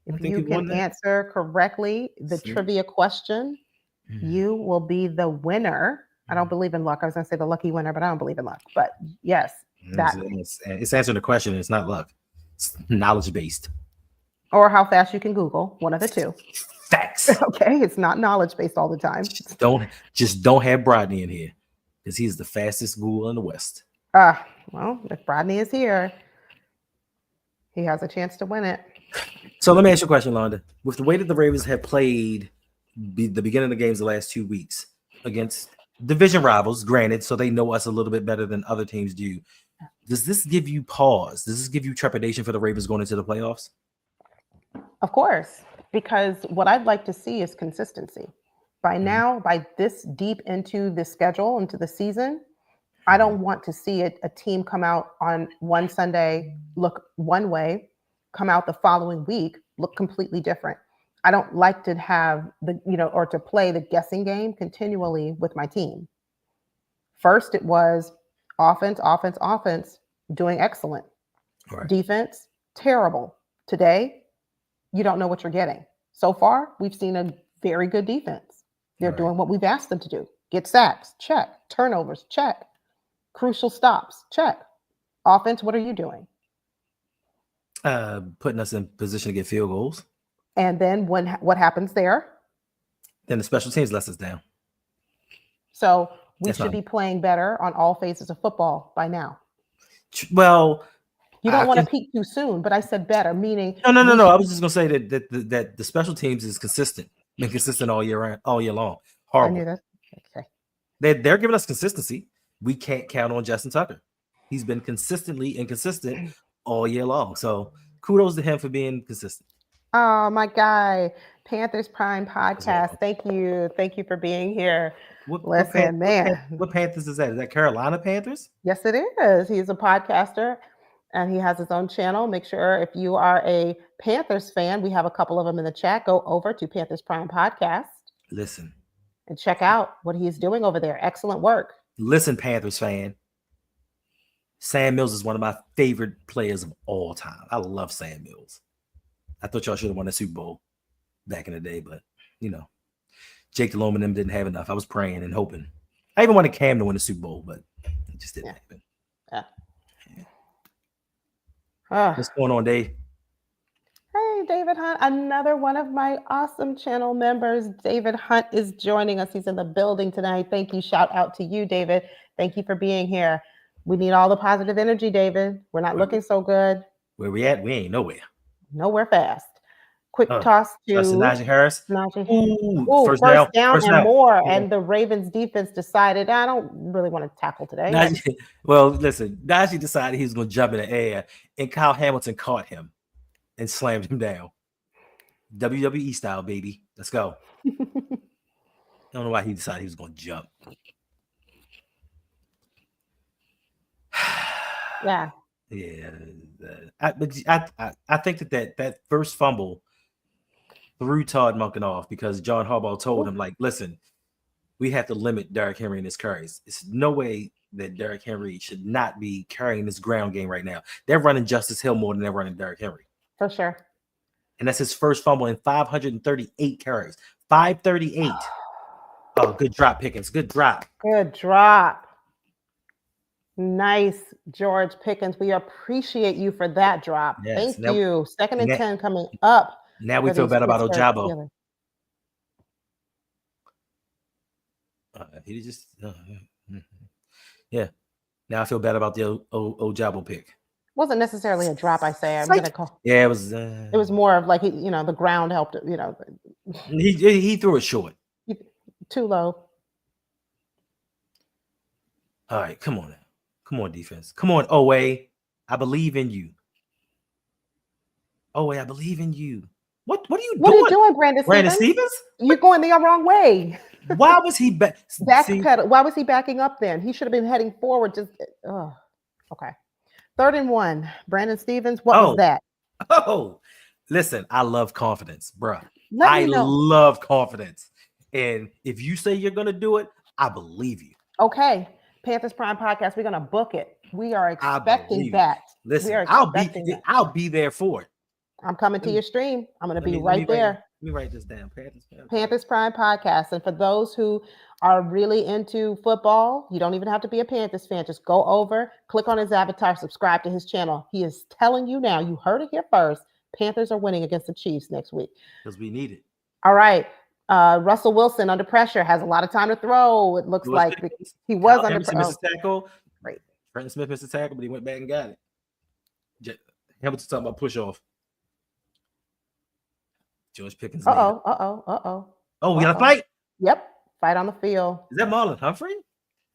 Speaker 2: if you can answer correctly the trivia question, you will be the winner. I don't believe in luck. I was going to say the lucky winner, but I don't believe in luck. But yes,
Speaker 1: it's answering the question. It's not luck. It's knowledge-based.
Speaker 2: Or how fast you can Google, one of the 2.
Speaker 1: Facts.
Speaker 2: Okay, it's not knowledge based all the time.
Speaker 1: Just don't have Brodney in here because he's the fastest Google in the West.
Speaker 2: Well, if Brodney is here, he has a chance to win it.
Speaker 1: So let me ask you a question, Londa. With the way that the Ravens have played the beginning of the games the last 2 weeks against division rivals, granted, so they know us a little bit better than other teams do. Does this give you pause? Does this give you trepidation for the Ravens going into the playoffs?
Speaker 2: Of course. Because what I'd like to see is consistency. By now, by this deep into the schedule, into the season, I don't want to see a team come out on one Sunday, look one way, come out the following week, look completely different. I don't like to have or to play the guessing game continually with my team. First, it was offense, doing excellent. Right. Defense, terrible. Today, you don't know what you're getting. So far, we've seen a very good defense. They're doing what we've asked them to do. Get sacks, check. Turnovers, check. Crucial stops, check. Offense, what are you doing?
Speaker 1: Putting us in position to get field goals.
Speaker 2: And then what happens there?
Speaker 1: Then the special teams lets us down.
Speaker 2: So we should be playing better on all phases of football by now.
Speaker 1: Well,
Speaker 2: you don't want to peak too soon, but I said better, meaning
Speaker 1: no. I was just gonna say that the special teams is consistent, been consistent all year long. Horrible.
Speaker 2: I knew that. Okay.
Speaker 1: They're giving us consistency. We can't count on Justin Tucker. He's been consistently inconsistent all year long. So kudos to him for being consistent.
Speaker 2: Oh, my guy, Panthers Prime Podcast. Thank you for being here.
Speaker 1: What Panthers is that? Is that Carolina Panthers?
Speaker 2: Yes, it is. He's a podcaster. And he has his own channel. Make sure if you are a Panthers fan, we have a couple of them in the chat. Go over to Panthers Prime Podcast.
Speaker 1: Listen.
Speaker 2: And check out what he's doing over there. Excellent work.
Speaker 1: Listen, Panthers fan. Sam Mills is one of my favorite players of all time. I love Sam Mills. I thought y'all should have won the Super Bowl back in the day, but, Jake Delhomme and them didn't have enough. I was praying and hoping. I even wanted Cam to win the Super Bowl, but it just didn't happen.
Speaker 2: Yeah.
Speaker 1: What's going on, Dave?
Speaker 2: Hey, David Hunt, another one of my awesome channel members. David Hunt is joining us. He's in the building tonight. Thank you. Shout out to you, David. Thank you for being here. We need all the positive energy, David. We're not looking so good.
Speaker 1: Where we at? We ain't nowhere.
Speaker 2: Nowhere fast. Quick toss to
Speaker 1: Najee Harris.
Speaker 2: First down and more. Yeah. And the Ravens defense decided, I don't really want to tackle today.
Speaker 1: Najee decided he was going to jump in the air, and Kyle Hamilton caught him and slammed him down. WWE style, baby. Let's go. I don't know why he decided he was going to jump.
Speaker 2: Yeah.
Speaker 1: Yeah. I think that first fumble threw Todd Monken off because John Harbaugh told him, like, listen, we have to limit Derrick Henry and his carries. It's no way that Derrick Henry should not be carrying this ground game right now. They're running Justice Hill more than they're running Derrick Henry.
Speaker 2: For sure.
Speaker 1: And that's his first fumble in 538 carries. 538. Oh, good drop, Pickens. Good drop.
Speaker 2: Good drop. Nice, George Pickens. We appreciate you for that drop.
Speaker 1: Yes.
Speaker 2: Thank you. 2nd and 10 coming up.
Speaker 1: Now we feel better about Ojabo. He just, yeah. Now I feel bad about the Ojabo pick.
Speaker 2: Wasn't necessarily a drop, I say. I'm gonna call.
Speaker 1: Yeah, it was.
Speaker 2: It was more of like the ground helped.
Speaker 1: He threw it short.
Speaker 2: Too low.
Speaker 1: All right, come on now. Come on, defense. Come on, OA. I believe in you. OA, I believe in you. What are you doing?
Speaker 2: What are you doing, Brandon
Speaker 1: Stevens?
Speaker 2: You're going the wrong way.
Speaker 1: Why was he
Speaker 2: Why was he backing up then? He should have been heading forward. Just okay. 3rd and 1. Brandon Stevens. What was that?
Speaker 1: Oh, listen, I love confidence, bro. I love confidence. And if you say you're gonna do it, I believe you.
Speaker 2: Okay. Panthers Prime Podcast. We're gonna book it. We are expecting that.
Speaker 1: Listen, I'll be there for it.
Speaker 2: I'm coming to your stream. I'm gonna be right there.
Speaker 1: Let me write this down.
Speaker 2: Panthers Prime Podcast. And for those who are really into football, you don't even have to be a Panthers fan. Just go over, click on his avatar, subscribe to his channel. He is telling you now, you heard it here first, Panthers are winning against the Chiefs next week.
Speaker 1: Because we need it.
Speaker 2: All right. Russell Wilson under pressure has a lot of time to throw. It looks like he was under pressure.
Speaker 1: Tackle.
Speaker 2: Great.
Speaker 1: Trenton Smith missed the tackle, but he went back and got it. Hamilton's talking about push off. George Pickens.
Speaker 2: Oh,
Speaker 1: we got a fight?
Speaker 2: Yep. Fight on the field.
Speaker 1: Is that Marlon Humphrey?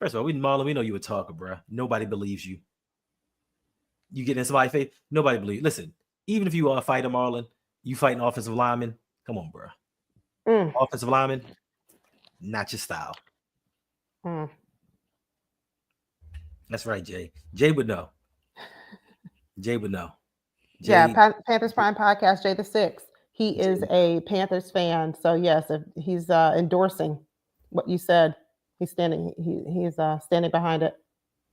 Speaker 1: First of all, Marlon, we know you a talker, bro. Nobody believes you. You get in somebody's face, nobody believes you. Listen, even if you are a fighter, Marlon, you fighting offensive lineman, come on, bro. Offensive lineman, not your style. That's right, Jay. Jay would know. Jay would know.
Speaker 2: Panthers Prime Podcast, Jay the Sixth. He is a Panthers fan, so yes, if he's endorsing what you said. He's standing. He's standing behind it.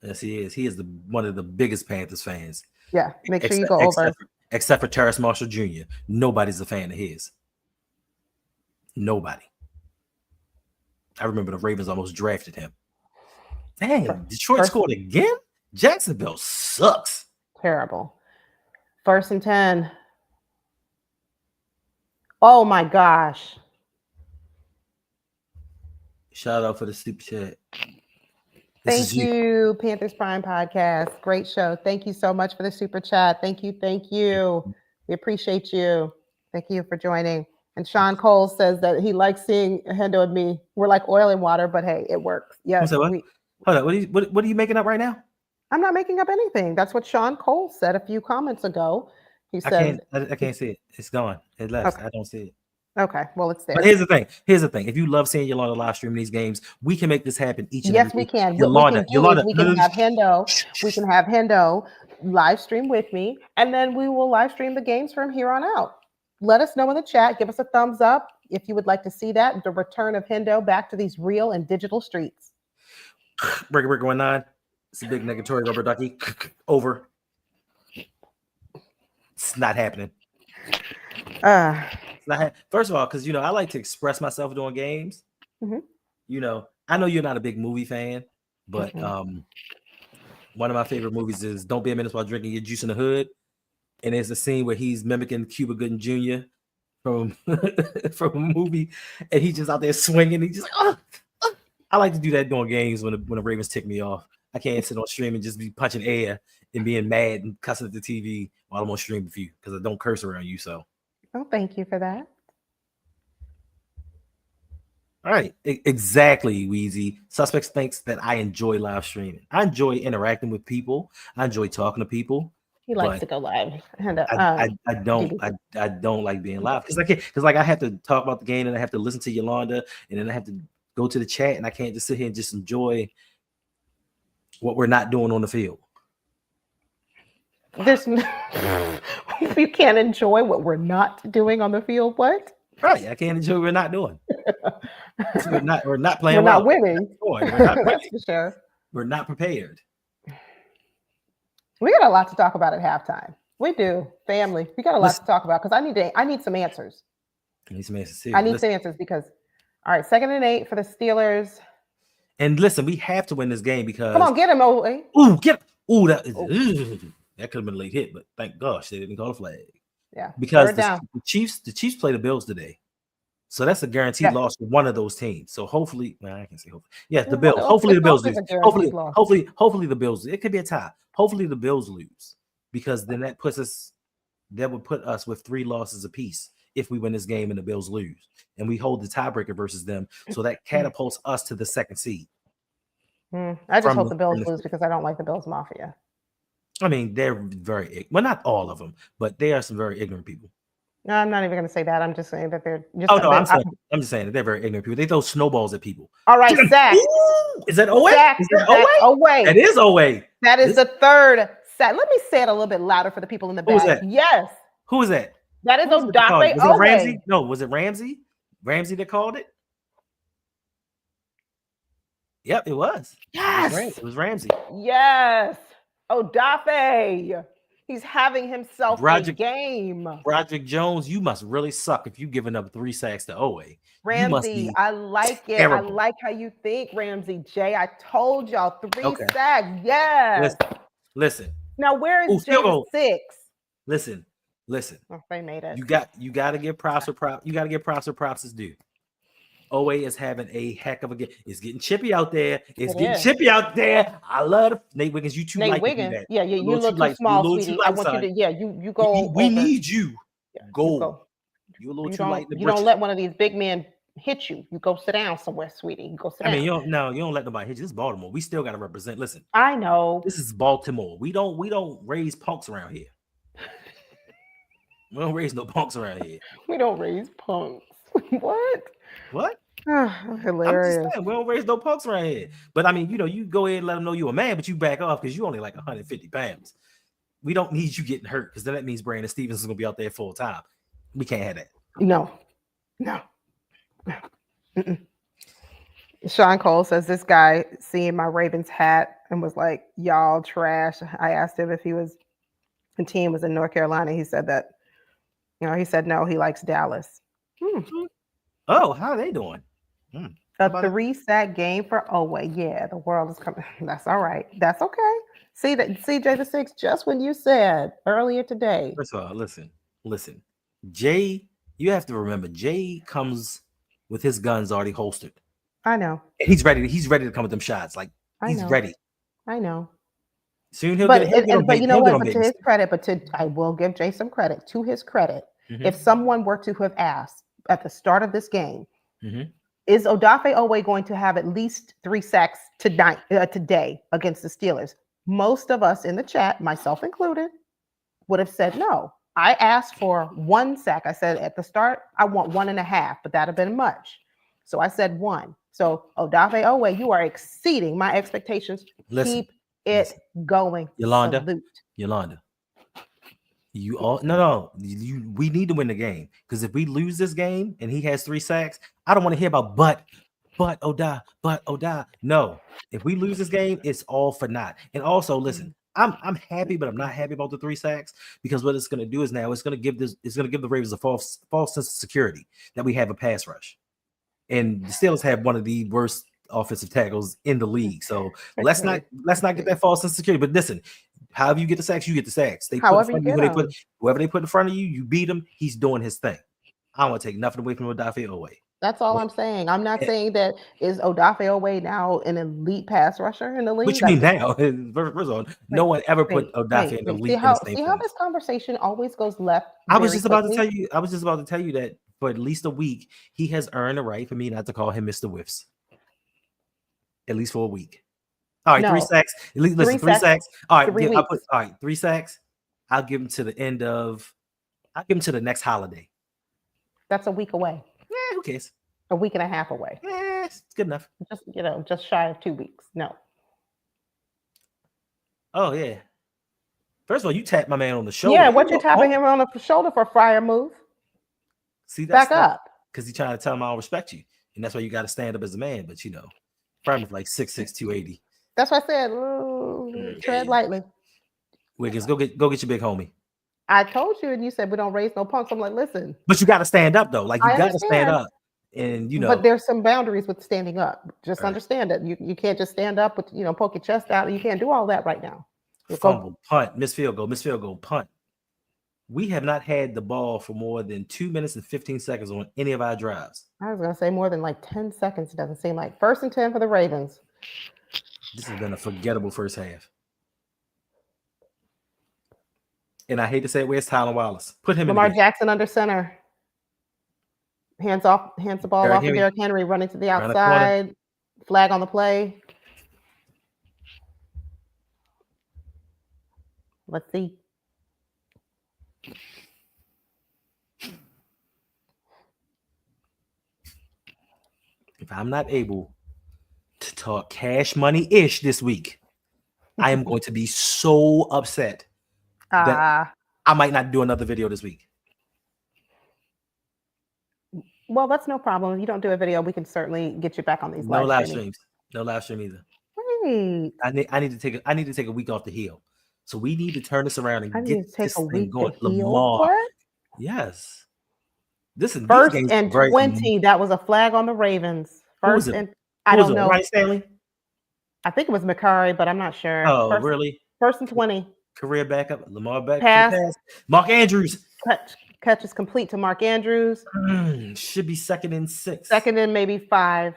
Speaker 1: Yes, he is. He is one of the biggest Panthers fans.
Speaker 2: Yeah, make sure you go over.
Speaker 1: Except for Terrace Marshall Jr., nobody's a fan of his. Nobody. I remember the Ravens almost drafted him. Dang, Detroit scored again? Jacksonville sucks.
Speaker 2: Terrible. 1st and 10. Oh my gosh.
Speaker 1: Shout out for the super chat.
Speaker 2: Thank you, Panthers Prime Podcast. Great show. Thank you so much for the super chat. Thank you. We appreciate you. Thank you for joining. And Sean Cole says that he likes seeing Hendo and me. We're like oil and water, but hey, it works. Yes.
Speaker 1: Hold on. What are you making up right now?
Speaker 2: I'm not making up anything. That's what Sean Cole said a few comments ago. He said,
Speaker 1: I can't see it. It's gone. It left. Okay. I don't see it.
Speaker 2: Okay, well, it's there.
Speaker 1: But here's the thing. If you love seeing Yolanda live stream these games, we can make this happen each and every week.
Speaker 2: Yes, we can.
Speaker 1: Yolanda,
Speaker 2: we can have Hendo. We can have Hendo live stream with me, and then we will live stream the games from here on out. Let us know in the chat. Give us a thumbs up if you would like to see that, the return of Hendo back to these real and digital streets.
Speaker 1: Breaker 19. It's a big negatory rubber ducky. Over. It's not happening. First of all, because I like to express myself during games. Mm-hmm. I know you're not a big movie fan, but one of my favorite movies is Don't Be a Menace While Drinking Your Juice in the Hood. And there's a scene where he's mimicking Cuba Gooding Jr. from a movie, and he's just out there swinging. He's just like, I like to do that during games when the Ravens tick me off. I can't sit on stream and just be punching air and being mad and cussing at the TV while I'm on stream with you because I don't curse around you. So,
Speaker 2: thank you for that.
Speaker 1: All right, exactly, Weezy. Suspects thinks that I enjoy live streaming. I enjoy interacting with people. I enjoy talking to people.
Speaker 2: He likes to go live.
Speaker 1: I don't like being live because I have to talk about the game and I have to listen to Yolanda and then I have to go to the chat and I can't just sit here and just enjoy what we're not doing on the field.
Speaker 2: You can't enjoy what we're not doing on the field. What?
Speaker 1: Right. I can't enjoy what we're not doing. We're not playing
Speaker 2: We're
Speaker 1: well.
Speaker 2: not winning.
Speaker 1: We're not
Speaker 2: That's
Speaker 1: winning.
Speaker 2: for sure.
Speaker 1: We're not prepared.
Speaker 2: We got a lot to talk about at halftime. We do, family. We got a lot
Speaker 1: Listen.
Speaker 2: to talk about because I need some answers.
Speaker 1: I need some answers too.
Speaker 2: I need some answers because, all right, 2nd and 8 for the Steelers.
Speaker 1: And listen, we have to win this game because
Speaker 2: Come on, get him, Owe.
Speaker 1: Ooh, get ooh that that could have been a late hit, but thank gosh they didn't call a flag.
Speaker 2: Yeah,
Speaker 1: Because the Chiefs play the Bills today, so that's a guaranteed loss for one of those teams. So hopefully, I can say hopefully, yeah, the Bills. Hopefully the Bills lose. Hopefully the Bills. It could be a tie. Hopefully the Bills lose because then that would put us with 3 losses apiece if we win this game and the Bills lose, and we hold the tiebreaker versus them. So that catapults us to the 2nd seed.
Speaker 2: I just hope the Bills lose because I don't like the Bills Mafia.
Speaker 1: I mean, they're very not all of them, but they are some very ignorant people.
Speaker 2: No, I'm not even going to say that. I'm just saying that they're just.
Speaker 1: I'm just saying that they're very ignorant people. They throw snowballs at people.
Speaker 2: All right, sack.
Speaker 1: Is that Owe?
Speaker 2: Owe?
Speaker 1: That is Owe.
Speaker 2: That is the 3rd sack. Let me say it a little bit louder for the people in the back.
Speaker 1: Who is that?
Speaker 2: Yes.
Speaker 1: Who is that?
Speaker 2: That is Odafe
Speaker 1: Owe. Ramsey? No, was it Ramsey? Ramsey that called it? Yep, it was.
Speaker 2: Yes.
Speaker 1: It was Ramsey.
Speaker 2: Yes. Odafe. He's having himself a game.
Speaker 1: Broderick Jones, you must really suck if you've given up 3 sacks to Owe.
Speaker 2: Ramsey, I like it. Terrible. I like how you think, Ramsey J. I told y'all 3 sacks. Yes.
Speaker 1: Listen.
Speaker 2: Now where is J6?
Speaker 1: Listen.
Speaker 2: Oh, they made it.
Speaker 1: You got to give props for props. You got to give props for props is due. Owe is having a heck of a game. It's getting chippy out there. I love Nate Wiggins. You too light to do that.
Speaker 2: Yeah, you look too small, sweetie. I want you to. You go.
Speaker 1: We need you. Go. You're a little too light.
Speaker 2: You don't let one of these big men hit you. You go sit down somewhere, sweetie. You go sit down.
Speaker 1: I mean, you don't let nobody hit you. This is Baltimore. We still got to represent. Listen,
Speaker 2: I know
Speaker 1: this is Baltimore. We don't raise punks around here. We don't raise no punks around here.
Speaker 2: We don't raise punks. What? Hilarious.
Speaker 1: I'm just saying, we don't raise no punks around here. But I mean, you go ahead and let them know you're a man, but you back off because you only like 150 pounds. We don't need you getting hurt because then that means Brandon Stevens is going to be out there full time. We can't have that.
Speaker 2: No. Sean Cole says this guy seeing my Ravens hat and was like, y'all trash. I asked him if the team was in North Carolina. He said that, he said no, he likes Dallas.
Speaker 1: Oh, how are they doing?
Speaker 2: A 3-sack game for Owe. Yeah, the world is coming. That's all right. That's okay. See that CJ the 6, just when you said earlier today.
Speaker 1: First of all, listen. Jay, you have to remember, Jay comes with his guns already holstered.
Speaker 2: I know.
Speaker 1: And he's ready to come with them shots. Like he's ready.
Speaker 2: I know.
Speaker 1: Soon he'll
Speaker 2: but
Speaker 1: get
Speaker 2: you know what? But to his credit, I will give Jay some credit. To his credit, if someone were to have asked at the start of this game, is Odafe Owe going to have at least 3 sacks today against the Steelers? Most of us in the chat, myself included, would have said no. I asked for 1 sack. I said at the start, I want 1.5, but that'd have been much. So I said 1. So Odafe Owe, you are exceeding my expectations. Keep it going.
Speaker 1: Yolanda.
Speaker 2: Salute.
Speaker 1: We need to win the game because if we lose this game and he has 3 sacks, I don't want to hear about but Oda. No, if we lose this game, it's all for naught. And also, listen, I'm happy, but I'm not happy about the 3 sacks because what it's going to do is now it's going to give the Ravens a false sense of security that we have a pass rush, and the Steelers have one of the worst offensive tackles in the league. So let's not get that false sense of security. But listen. However you get the sacks, you get the sacks. Whoever they put in front of you, you beat him. He's doing his thing. I don't want to take nothing away from Odafe Owe.
Speaker 2: That's all I'm saying. I'm not saying that is Odafe Owe now an elite pass rusher in the league.
Speaker 1: What you mean now? First of all, no one ever put Odafe in the league.
Speaker 2: See how this conversation always goes left.
Speaker 1: I was just about to tell you that for at least a week, he has earned the right for me not to call him Mr. Whiffs. At least for a week. All right, 3 sacks. Listen, 3 sacks. All right, 3 sacks. I'll give him to the end of. I'll give him to the next holiday.
Speaker 2: That's a week away.
Speaker 1: Yeah, who cares?
Speaker 2: A week and a half away.
Speaker 1: Yeah, it's good enough.
Speaker 2: Just shy of 2 weeks. No.
Speaker 1: Oh yeah. First of all, you tapped my man on the shoulder.
Speaker 2: Yeah, what you tapping him on the shoulder for, Fryer move?
Speaker 1: See,
Speaker 2: back up.
Speaker 1: because he's trying to tell him I don't respect you, and that's why you got to stand up as a man. But Furman's like 6'6", 280.
Speaker 2: That's why I said tread lightly.
Speaker 1: Wiggins, go get your big homie.
Speaker 2: I told you, and you said we don't raise no punks. I'm like, listen.
Speaker 1: But you got to stand up though. Like you got to stand up, and
Speaker 2: But there's some boundaries with standing up. Just understand it. You can't just stand up with poke your chest out. You can't do all that right now.
Speaker 1: Fumble, punt, miss field goal, punt. We have not had the ball for more than 2 minutes and 15 seconds on any of our drives.
Speaker 2: I was gonna say more than like 10 seconds. It doesn't seem like. 1st and 10 for the Ravens.
Speaker 1: This has been a forgettable first half. And I hate to say it, where's Tylan Wallace? Put him
Speaker 2: Lamar Jackson under center. Hands the ball off of Derrick Henry, running to the outside. Flag on the play. Let's see.
Speaker 1: If I'm not able to talk cash money-ish this week, I am going to be so upset that I might not do another video this week.
Speaker 2: Well, that's no problem. If you don't do a video, we can certainly get you back on these live streams.
Speaker 1: No live stream either.
Speaker 2: Wait.
Speaker 1: I need to take a week off the heel. So we need to turn this around and get this thing going.
Speaker 2: Lamar.
Speaker 1: Yes. This is
Speaker 2: 1st and 20. That was a flag on the Ravens. I don't know.
Speaker 1: Ryan Stanley?
Speaker 2: I think it was McCurry, but I'm not sure.
Speaker 1: Oh, really?
Speaker 2: 1st and 20.
Speaker 1: Career backup. Lamar back.
Speaker 2: Pass.
Speaker 1: Mark Andrews.
Speaker 2: Catch is complete to Mark Andrews.
Speaker 1: Should be 2nd and 6.
Speaker 2: 2nd and maybe 5.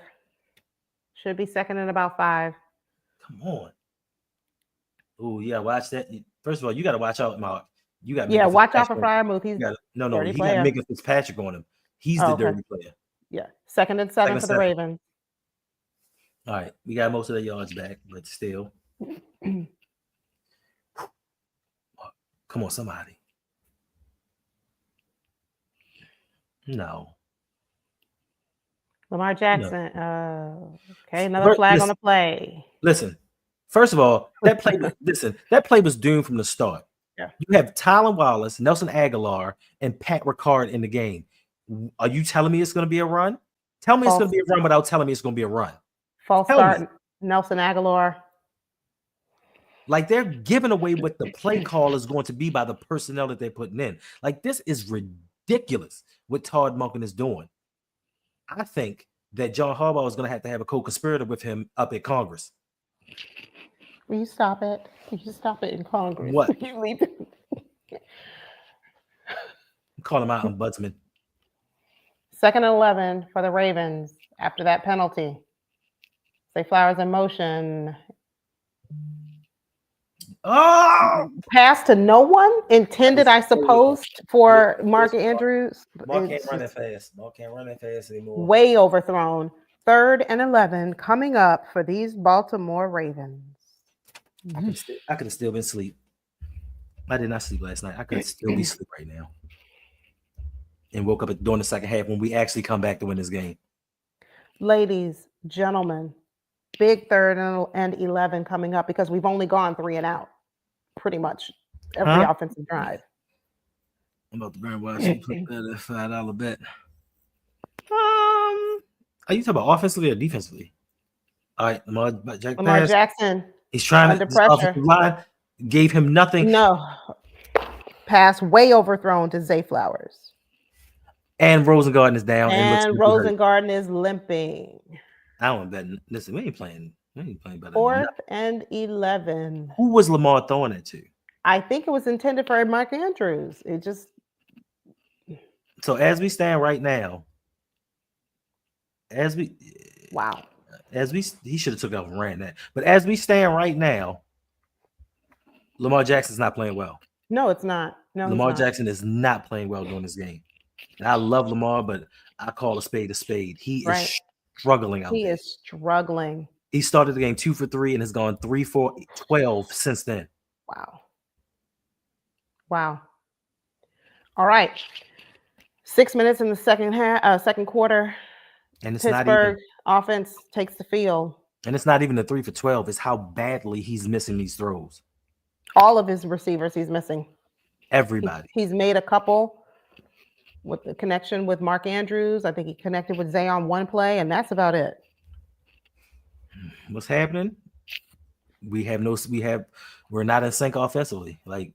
Speaker 2: Should be 2nd and about 5.
Speaker 1: Come on. Oh, yeah, watch that. First of all, you got to watch out, Mark. You got
Speaker 2: watch out for Freiermuth. He's
Speaker 1: he got Mika Fitzpatrick on him. He's the dirty player.
Speaker 2: Yeah, 2nd and 7 for the Ravens.
Speaker 1: All right, we got most of the yards back, but still. Come on, somebody. No.
Speaker 2: Lamar Jackson. No. Okay, another flag on the play.
Speaker 1: Listen, first of all, that play was doomed from the start.
Speaker 2: Yeah.
Speaker 1: You have Tylan Wallace, Nelson Aguilar, and Pat Ricard in the game. Are you telling me it's going to be a run? Tell me it's going to be a run without telling me it's going to be a run.
Speaker 2: False start, Nelson Aguilar.
Speaker 1: Like they're giving away what the play call is going to be by the personnel that they're putting in. Like this is ridiculous what Todd Monken is doing. I think that John Harbaugh is going to have a co-conspirator with him up at Congress.
Speaker 2: Will you stop it? Will you stop it in Congress?
Speaker 1: What?
Speaker 2: You leave it.
Speaker 1: Call him out, ombudsman.
Speaker 2: 2nd and 11 for the Ravens after that penalty. Zay Flowers in motion.
Speaker 1: Oh!
Speaker 2: Pass to no one intended, I suppose, for Mark Andrews.
Speaker 1: Mark can't run that fast. Mark can't run that fast anymore.
Speaker 2: Way overthrown. 3rd and 11 coming up for these Baltimore Ravens.
Speaker 1: I could have still been asleep. I did not sleep last night. I could still be asleep right now. And woke up during the second half when we actually come back to win this game.
Speaker 2: Ladies, gentlemen, big 3rd and 11 coming up because we've only gone 3 and out pretty much every offensive drive.
Speaker 1: I'm about to burn watch you put that $5 bet. Are you talking about offensively or defensively? All right, Lamar
Speaker 2: Jackson.
Speaker 1: He's trying
Speaker 2: under pressure.
Speaker 1: Line gave him nothing.
Speaker 2: No. Pass way overthrown to Zay Flowers.
Speaker 1: And Rosengarten is down.
Speaker 2: And Rosengarten is limping.
Speaker 1: I don't bet. Listen, we ain't playing better.
Speaker 2: 4th and 11.
Speaker 1: Who was Lamar throwing it to?
Speaker 2: I think it was intended for Mark Andrews. It just.
Speaker 1: So as we stand right now, he should have took off and ran that. But as we stand right now, Lamar Jackson's not playing well.
Speaker 2: No, it's not. No,
Speaker 1: Lamar Jackson is not playing well during this game. And I love Lamar, but I call a spade a spade. He is struggling out there.
Speaker 2: He is struggling.
Speaker 1: He started the game 2 for 3 and has gone 3 for 12 since then.
Speaker 2: Wow. All right. 6 minutes in the second quarter.
Speaker 1: And it's
Speaker 2: Pittsburgh offense takes the field.
Speaker 1: And it's not even the 3 for 12. It's how badly he's missing these throws.
Speaker 2: All of his receivers he's missing.
Speaker 1: Everybody.
Speaker 2: He's made a couple with the connection with Mark Andrews. I think he connected with Zay on one play, and that's about it.
Speaker 1: What's happening? We're not in sync offensively. Like,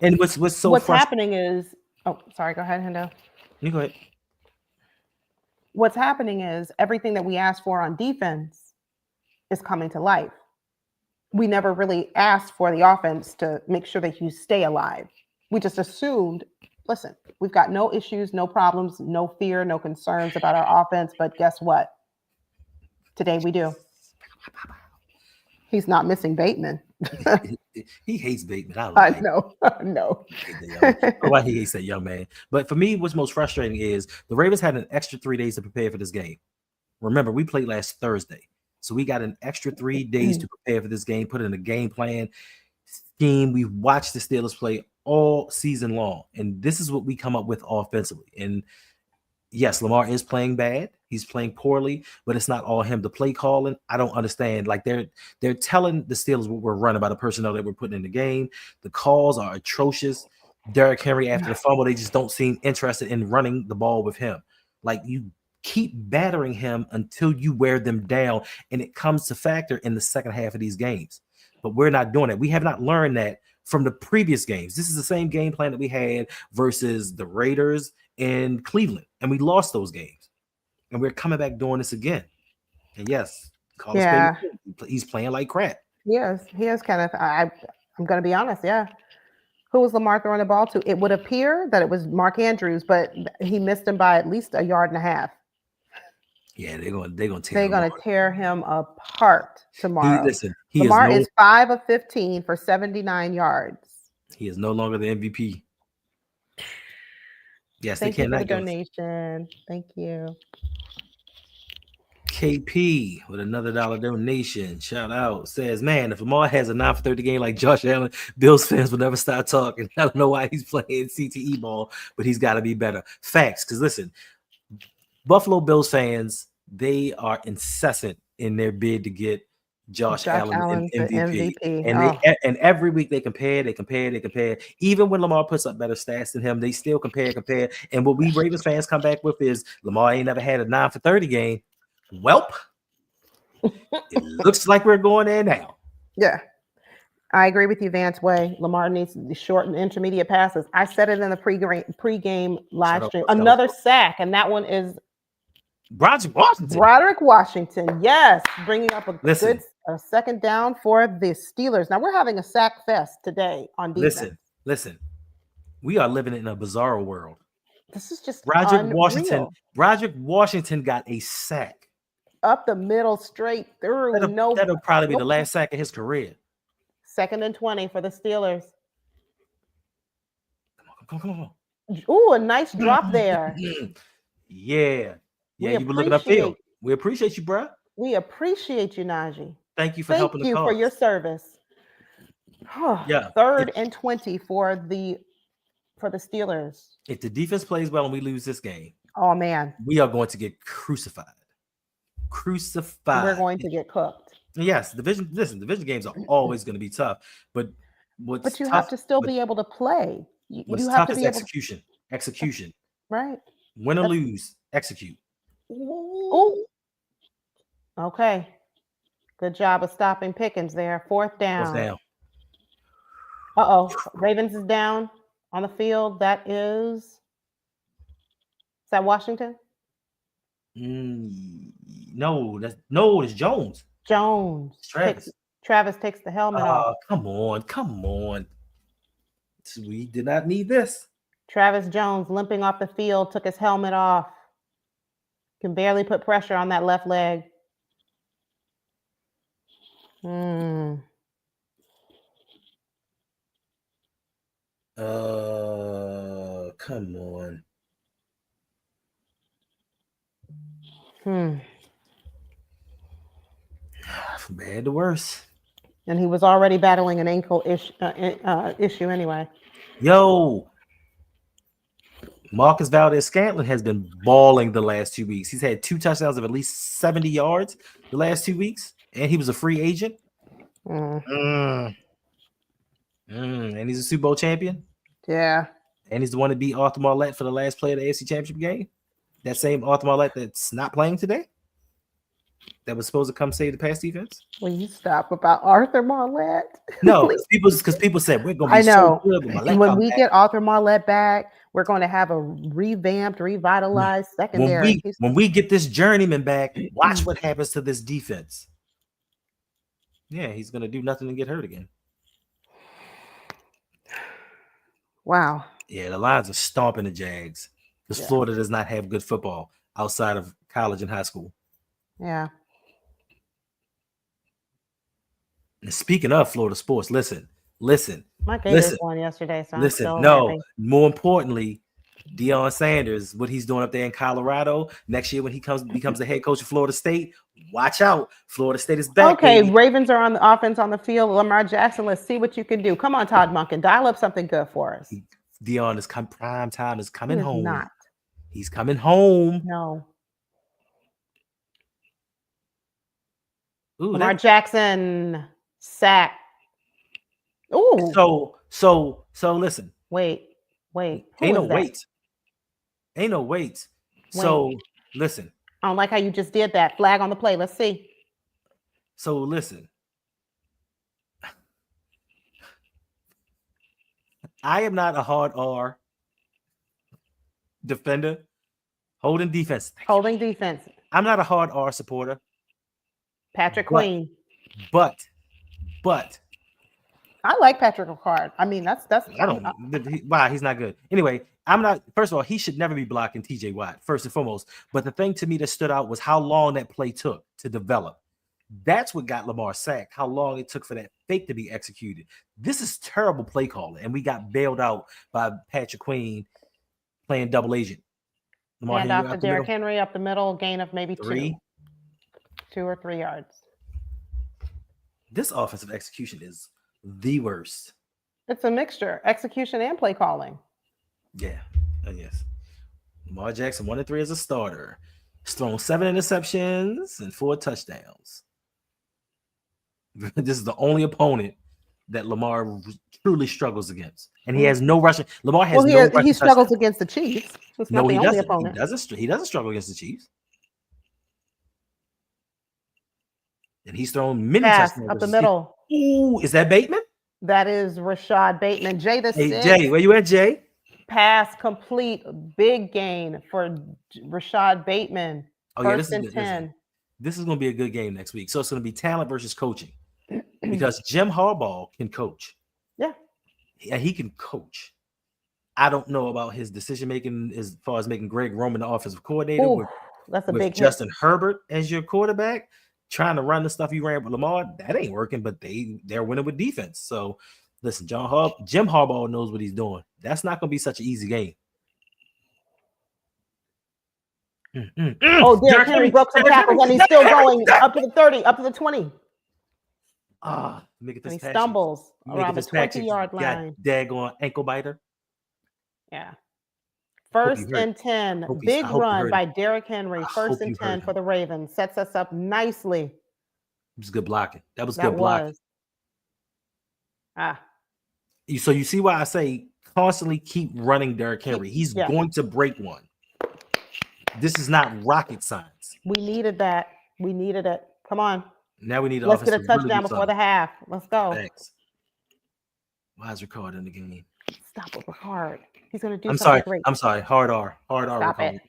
Speaker 1: and what's
Speaker 2: happening is, oh, sorry, go ahead, Hendo.
Speaker 1: You go ahead.
Speaker 2: What's happening is everything that we asked for on defense is coming to life. We never really asked for the offense to make sure that you stay alive. We just assumed, listen, we've got no issues, no problems, no fear, no concerns about our offense. But guess what? Today we do. He's not missing Bateman.
Speaker 1: He hates Bateman.
Speaker 2: I know.
Speaker 1: Why he hates that young man. But for me, what's most frustrating is the Ravens had an extra 3 days to prepare for this game. Remember, we played last Thursday. So we got an extra 3 days to prepare for this game, put in a game plan scheme. We watched the Steelers play all season long. And this is what we come up with offensively. And yes, Lamar is playing bad. He's playing poorly, but it's not all him. The play calling, I don't understand. Like they're telling the Steelers what we're running by the personnel that we're putting in the game. The calls are atrocious. Derrick Henry after the fumble, they just don't seem interested in running the ball with him. Like you keep battering him until you wear them down, and it comes to factor in the second half of these games. But we're not doing it. We have not learned that from the previous games. This is the same game plan that we had versus the Raiders in Cleveland, and we lost those games. And we're coming back doing this again. And yes, he's playing like crap.
Speaker 2: Yes, he is kind of. I'm going to be honest. Yeah. Who was Lamar throwing the ball to? It would appear that it was Mark Andrews, but he missed him by at least 1.5 yards.
Speaker 1: Yeah, they're going to
Speaker 2: tear him apart tomorrow.
Speaker 1: Lamar
Speaker 2: is 5 of 15 for 79 yards.
Speaker 1: He is no longer the MVP. Yes,
Speaker 2: Thank you for the donation. Thank you.
Speaker 1: KP with another $1 donation. Shout out. Says, man, if Lamar has a 9 for 30 game like Josh Allen, Bills fans will never stop talking. I don't know why he's playing CTE ball, but he's got to be better. Facts. Because listen, Buffalo Bills fans, they are incessant in their bid to get Josh Allen MVP. And every week they compare. Even when Lamar puts up better stats than him, they still compare. And what we Ravens fans come back with is Lamar ain't never had a 9 for 30 game. Welp, it looks like we're going there now.
Speaker 2: Yeah, I agree with you, Vance Way. Lamar needs the short and intermediate passes. I said it in the pregame live stream. Another sack, and that one is
Speaker 1: Broderick
Speaker 2: Washington. Yes, bringing up a good second down for the Steelers. Now we're having a sack fest today on defense.
Speaker 1: Listen. We are living in a bizarre world.
Speaker 2: This is just
Speaker 1: Broderick Washington got a sack.
Speaker 2: Up the middle, straight through.
Speaker 1: That'll probably be the last sack of his career.
Speaker 2: 2nd and 20 for the Steelers.
Speaker 1: Come on.
Speaker 2: Ooh, a nice drop there.
Speaker 1: Yeah, you were looking upfield. We appreciate you, bro.
Speaker 2: We appreciate you, Najee.
Speaker 1: Thank you for helping the cause.
Speaker 2: Thank you for your service. 3rd and 20 for the Steelers.
Speaker 1: If the defense plays well and we lose this game,
Speaker 2: oh man,
Speaker 1: we are going to get crucified.
Speaker 2: We're going to get cooked.
Speaker 1: Yes, division games are always going to be tough, but
Speaker 2: you have to still be able to play.
Speaker 1: You have to be execution.
Speaker 2: Right.
Speaker 1: Win or lose, execute.
Speaker 2: Ooh. Okay. Good job of stopping Pickens there. 4th down. Ravens is down on the field. Is that Washington?
Speaker 1: No, it's Jones.
Speaker 2: Travis takes the helmet off.
Speaker 1: Come on. We did not need this.
Speaker 2: Travis Jones limping off the field, took his helmet off. Can barely put pressure on that left leg.
Speaker 1: Come on. From bad to worse.
Speaker 2: And he was already battling an ankle issue anyway.
Speaker 1: Yo, Marcus Valdez-Scantling has been balling the last 2 weeks. He's had 2 touchdowns of at least 70 yards the last 2 weeks, and he was a free agent. And he's a Super Bowl champion.
Speaker 2: Yeah.
Speaker 1: And he's the one to beat Arthur Marlette for the last play of the AFC Championship game. That same Arthur Marlette that's not playing today. That was supposed to come save the pass defense.
Speaker 2: Will you stop about Arthur Marlette?
Speaker 1: No, because people said we're gonna be
Speaker 2: I know.
Speaker 1: so good when Marlette
Speaker 2: When
Speaker 1: come
Speaker 2: we
Speaker 1: back.
Speaker 2: get Arthur Marlette back, we're going to have a revamped, revitalized secondary.
Speaker 1: When we get this journeyman back, watch what happens to this defense. Yeah, he's gonna do nothing to get hurt again.
Speaker 2: Wow.
Speaker 1: Yeah, the Lions are stomping the Jags because Florida does not have good football outside of college and high school.
Speaker 2: Yeah.
Speaker 1: And speaking of Florida sports, listen.
Speaker 2: My Gators won yesterday, so
Speaker 1: listen.
Speaker 2: I'm
Speaker 1: No,
Speaker 2: happy.
Speaker 1: more importantly, Deion Sanders, what he's doing up there in Colorado next year when he becomes the head coach of Florida State. Watch out, Florida State is back.
Speaker 2: Okay,
Speaker 1: baby.
Speaker 2: Ravens are on the offense on the field. Lamar Jackson, let's see what you can do. Come on, Todd Monken, dial up something good for us.
Speaker 1: Deion is prime time is coming home.
Speaker 2: Not.
Speaker 1: He's coming home.
Speaker 2: No.
Speaker 1: Ooh,
Speaker 2: Lamar Jackson sack. Ooh.
Speaker 1: So listen.
Speaker 2: Wait.
Speaker 1: Ain't no wait. So listen.
Speaker 2: I don't like how you just did that. Flag on the play. Let's see.
Speaker 1: So listen. I am not a hard R defender. Holding defense. I'm not a hard R supporter.
Speaker 2: Patrick Queen.
Speaker 1: But
Speaker 2: I like Patrick Ricard. I mean, that's
Speaker 1: I don't why he's not good. Anyway, I'm not. First of all, he should never be blocking TJ Watt, first and foremost. But the thing to me that stood out was how long that play took to develop. That's what got Lamar sacked, how long it took for that fake to be executed. This is terrible play calling, and we got bailed out by Patrick Queen playing double agent.
Speaker 2: Hand off to Derrick Henry up the middle, gain of maybe 2 or 3 yards.
Speaker 1: This offensive execution is the worst.
Speaker 2: It's a mixture, execution and play calling.
Speaker 1: Yeah, yes. Lamar Jackson 1-3 as a starter. He's thrown 7 interceptions and 4 touchdowns. This is the only opponent that Lamar truly struggles against, and he has no rushing. Lamar has
Speaker 2: he struggles against the Chiefs. It's not the only opponent.
Speaker 1: He doesn't struggle against the Chiefs. And he's thrown many touchdowns
Speaker 2: up the middle.
Speaker 1: Ooh, is that Bateman?
Speaker 2: That is Rashad Bateman. Jay,
Speaker 1: Jay, where you at, Jay?
Speaker 2: Pass complete, big gain for Rashad Bateman. First and 10.
Speaker 1: This is going to be a good game next week. So it's going to be talent versus coaching, because Jim Harbaugh can coach.
Speaker 2: Yeah,
Speaker 1: he can coach. I don't know about his decision making as far as making Greg Roman the offensive coordinator.
Speaker 2: Ooh, that's a big
Speaker 1: Justin Herbert as your quarterback, trying to run the stuff you ran with Lamar. That ain't working, but they're winning with defense. So listen, Jim Harbaugh knows what he's doing. That's not going to be such an easy game.
Speaker 2: Oh, Derrick Henry broke some tackles, and he's still going up to the 30, up to the 20.
Speaker 1: He
Speaker 2: stumbles around the 20-yard line.
Speaker 1: Daggone ankle biter.
Speaker 2: Yeah. First and 10. Big run by Derrick Henry. First and 10 for the Ravens. Sets us up nicely.
Speaker 1: It was good blocking. That was good blocking. So you see why I say constantly keep running Derrick Henry. He's going to break one. This is not rocket science.
Speaker 2: We needed that. We needed it. Come on.
Speaker 1: Now we need
Speaker 2: Let's get a touchdown before the half. Let's go.
Speaker 1: Thanks. Why is Ricard in the game?
Speaker 2: Stop it, Ricard. He's going to do something great.
Speaker 1: I'm sorry. Hard R.
Speaker 2: Stop
Speaker 1: Ricard.
Speaker 2: it.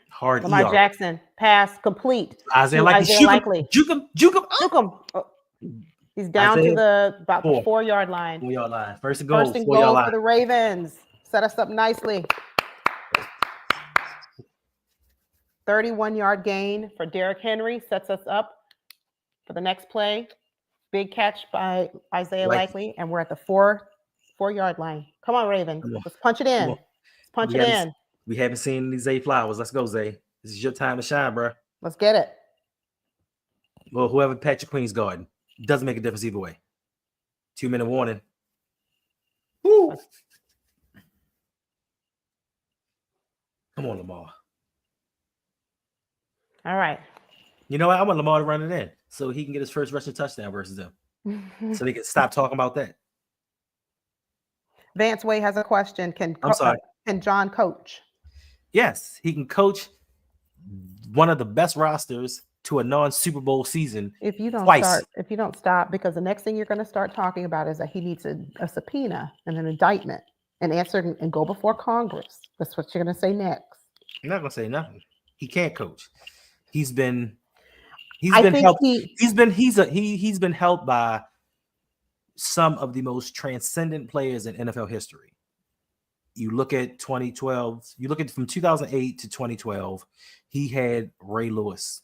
Speaker 1: Hard
Speaker 2: Lamar Jackson. Pass complete.
Speaker 1: Isaiah Likely. Juke him.
Speaker 2: Oh. He's down to about the 4-yard line.
Speaker 1: 4-yard line. First and goal
Speaker 2: for the Ravens. Set us up nicely. 31-yard gain for Derrick Henry. Sets us up for the next play. Big catch by Isaiah Likely. And we're at the 4-yard line. Come on, Ravens. Let's punch it in.
Speaker 1: We haven't seen these Zay Flowers. Let's go, Zay. This is your time to shine, bro.
Speaker 2: Let's get it.
Speaker 1: Well, whoever Patrick Queen's guarding, doesn't make a difference either way. 2-minute warning. Woo! Come on, Lamar.
Speaker 2: All right.
Speaker 1: You know what? I want Lamar to run it in so he can get his first rushing touchdown versus them. So they can stop talking about that.
Speaker 2: Vance Way has a question. Can John coach?
Speaker 1: Yes, he can coach one of the best rosters to a non-Super Bowl season
Speaker 2: If you don't
Speaker 1: twice.
Speaker 2: stop, because the next thing you're going to start talking about is that he needs a subpoena and an indictment and answer and go before Congress. That's what you're going to say next.
Speaker 1: I'm not going to say nothing. He can't coach. He's been helped. He's been helped by some of the most transcendent players in NFL history. You look at 2012, you look at from 2008 to 2012, he had Ray Lewis,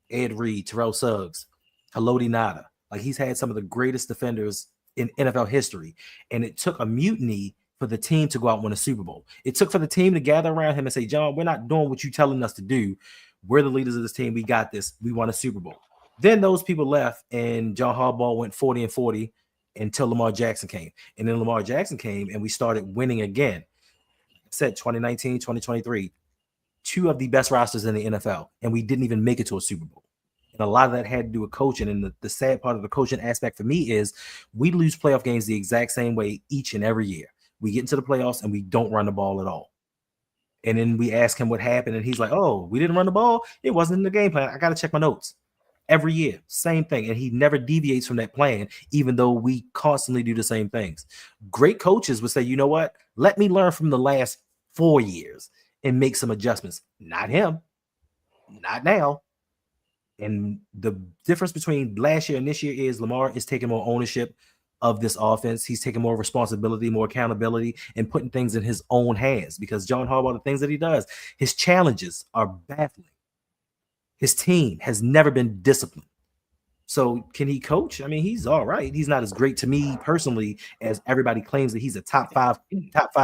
Speaker 1: Ed Reed, Terrell Suggs, Haloti Ngata. Like, he's had some of the greatest defenders in NFL history. And it took a mutiny for the team to go out and win a Super Bowl. It took for the team to gather around him and say, John, we're not doing what you're telling us to do. We're the leaders of this team. We got this. We won a Super Bowl. Then those people left, and John Harbaugh went 40-40 until Lamar Jackson came. And then Lamar Jackson came, and we started winning again. I said 2019, 2023, two of the best rosters in the NFL, and we didn't even make it to a Super Bowl. And a lot of that had to do with coaching. And the sad part of the coaching aspect for me is we lose playoff games the exact same way each and every year. We get into the playoffs and we don't run the ball at all. And then we ask him what happened, and he's like, oh, we didn't run the ball? It wasn't in the game plan. I got to check my notes. Every year, same thing. And he never deviates from that plan, even though we constantly do the same things. Great coaches would say, you know what? Let me learn from the last 4 years and make some adjustments. Not him. Not now. And the difference between last year and this year is Lamar is taking more ownership of this offense. He's taking more responsibility, more accountability, and putting things in his own hands, because John Harbaugh, the things that he does, his challenges are baffling. His team has never been disciplined. So can he coach? I mean, he's all right. He's not as great to me personally as everybody claims that he's a top five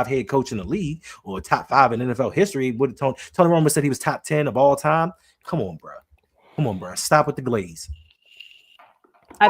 Speaker 1: head coach in the league or top 5 in NFL history. What Tony Romo said he was top 10 of all time. Come on, bro. Stop with the glaze.
Speaker 2: I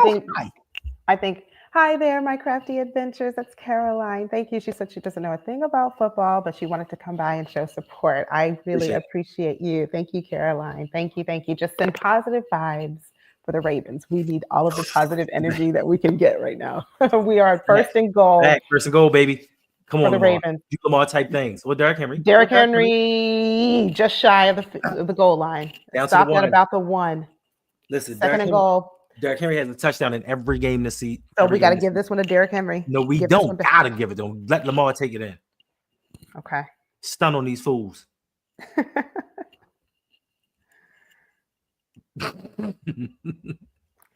Speaker 2: think. Hi there, my crafty adventures. That's Caroline. Thank you. She said she doesn't know a thing about football, but she wanted to come by and show support. I really appreciate you. Thank you, Caroline. Thank you. Just send positive vibes for the Ravens. We need all of the positive energy that we can get right now. We are first and goal.
Speaker 1: First and goal, baby. Come on,
Speaker 2: the
Speaker 1: Lamar.
Speaker 2: Ravens.
Speaker 1: Do Lamar type things. Well, Derrick Henry.
Speaker 2: Just shy of the goal line. Stopped at about the 1.
Speaker 1: Listen,
Speaker 2: second and goal.
Speaker 1: Derrick Henry has a touchdown in every game this season.
Speaker 2: So we got to give this one to Derrick Henry.
Speaker 1: No, we don't got to give it to him. Let Lamar take it in.
Speaker 2: Okay.
Speaker 1: Stun on these fools.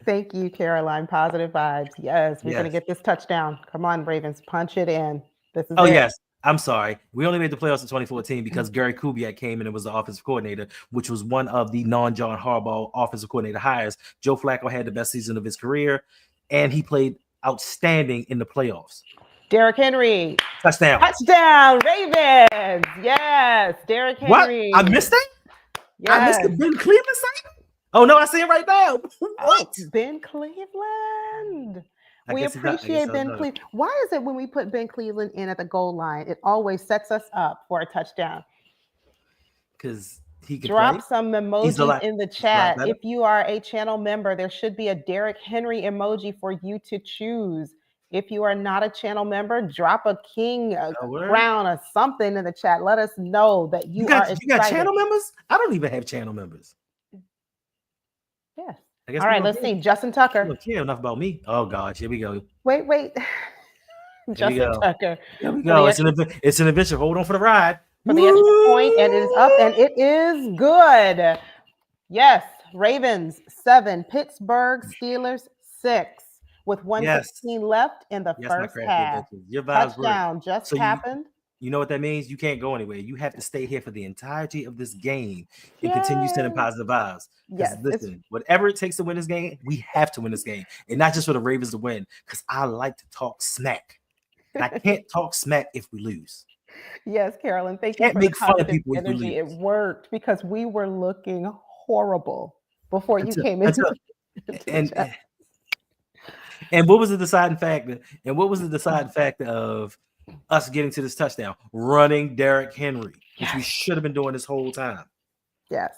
Speaker 2: Thank you, Caroline. Positive vibes. Yes, we're going to get this touchdown. Come on, Ravens. Punch it in. This is it.
Speaker 1: Yes. I'm sorry. We only made the playoffs in 2014 because Gary Kubiak came in and was the offensive coordinator, which was one of the non-John Harbaugh offensive coordinator hires. Joe Flacco had the best season of his career, and he played outstanding in the playoffs.
Speaker 2: Derrick Henry.
Speaker 1: Touchdown,
Speaker 2: Ravens. Yes, Derrick Henry.
Speaker 1: What? I missed that?
Speaker 2: Yes.
Speaker 1: I missed the Ben Cleveland side? Oh, no, I see it right now. What?
Speaker 2: Ben Cleveland. We appreciate Ben Cleveland. Why is it when we put Ben Cleveland in at the goal line, it always sets us up for a touchdown?
Speaker 1: Because he could
Speaker 2: drop some emojis in the chat. If you are a channel member, there should be a Derrick Henry emoji for you to choose. If you are not a channel member, drop a king, a crown, or something in the chat. Let us know that you are excited.
Speaker 1: You got channel members? I don't even have channel members.
Speaker 2: Yes. All right, let's see. Justin Tucker.
Speaker 1: You don't care enough about me. Oh, gosh. Here we go.
Speaker 2: Wait. Justin Tucker.
Speaker 1: Here we go. It's an adventure. Hold on for the ride.
Speaker 2: For the extra point, and it is up, and it is good. Yes. Ravens 7, Pittsburgh Steelers 6, with 1:16 left in the first half.
Speaker 1: Your vibes
Speaker 2: touchdown just happened.
Speaker 1: You know what that means? You can't go anywhere. You have to stay here for the entirety of this game and continue sending positive vibes.
Speaker 2: Yes.
Speaker 1: Listen, whatever it takes to win this game, we have to win this game. And not just for the Ravens to win, because I like to talk smack. And I can't talk smack if we lose.
Speaker 2: Yes, Carolyn, thank you for the positive energy. It worked because we were looking horrible before you came into
Speaker 1: and what was the deciding factor? And what was the deciding factor of us getting to this touchdown? Running Derrick Henry, which we should have been doing this whole time.
Speaker 2: Yes.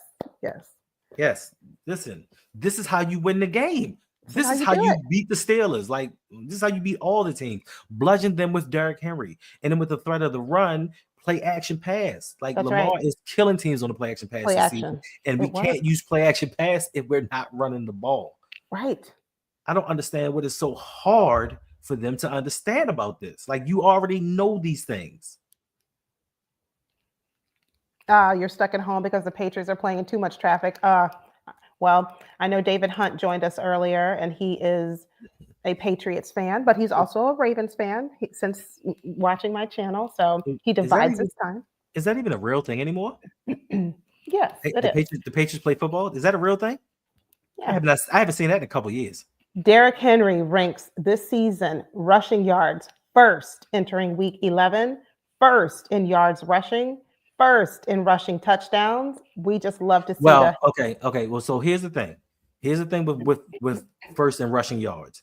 Speaker 1: Listen, this is how you win the game. This is how you beat the Steelers. Like, this is how you beat all the teams. Bludgeon them with Derrick Henry. And then with the threat of the run, play action pass. Like,
Speaker 2: That's
Speaker 1: Lamar
Speaker 2: right.
Speaker 1: is killing teams on the play action pass
Speaker 2: Play
Speaker 1: this
Speaker 2: action.
Speaker 1: season. And we can't use play action pass if we're not running the ball.
Speaker 2: Right.
Speaker 1: I don't understand what is so hard for them to understand about this. Like, you already know these things.
Speaker 2: You're stuck at home because the Patriots are playing in too much traffic. Well, I know David Hunt joined us earlier, and he is a Patriots fan, but he's also a Ravens fan since watching my channel. So he divides his time.
Speaker 1: Is that even a real thing anymore?
Speaker 2: Yes, it is.
Speaker 1: The Patriots play football. Is that a real thing?
Speaker 2: Yeah.
Speaker 1: I haven't seen that in a couple of years.
Speaker 2: Derrick Henry ranks this season rushing yards first entering week 11, first in yards rushing, first in rushing touchdowns. We just love to see that.
Speaker 1: Okay. Well, so here's the thing. Here's the thing with first in rushing yards.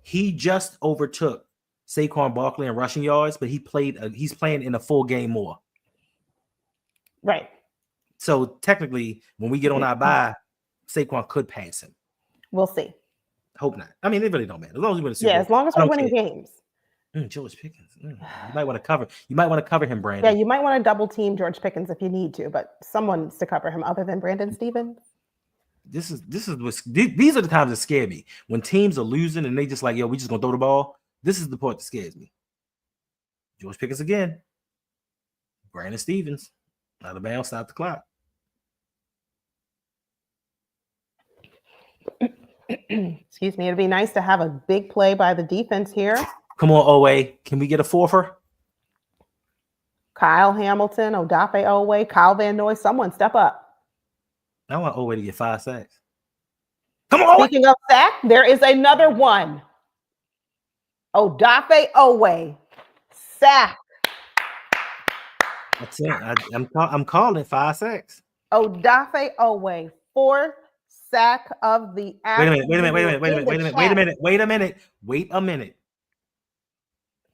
Speaker 1: He just overtook Saquon Barkley in rushing yards, but he's playing in a full game more.
Speaker 2: Right.
Speaker 1: So technically, when we get on our bye, Saquon could pass him.
Speaker 2: We'll see.
Speaker 1: Hope not. I mean, it really don't matter. As long as we win the
Speaker 2: Super Bowl. As long as we're winning games.
Speaker 1: George Pickens. You might want to cover. You might want to cover him, Brandon.
Speaker 2: Yeah, you might want to double team George Pickens if you need to, but someone needs to cover him other than Brandon Stevens.
Speaker 1: These are the times that scare me. When teams are losing and they just like, yo, we just gonna throw the ball. This is the part that scares me. George Pickens again. Brandon Stevens. Out of bounds, stop the clock.
Speaker 2: Excuse me. It'd be nice to have a big play by the defense here.
Speaker 1: Come on, Owe. Can we get a fourfer?
Speaker 2: Kyle Hamilton, Odafe Owe, Kyle Van Noy. Someone step up.
Speaker 1: I want Owe to get 5 sacks. Come on.
Speaker 2: Speaking of sack, there is another one. Odafe Owe. Sack.
Speaker 1: That's it. I'm calling it 5 sacks.
Speaker 2: Odafe Owe. 4th sack of the afternoon.
Speaker 1: Wait a minute.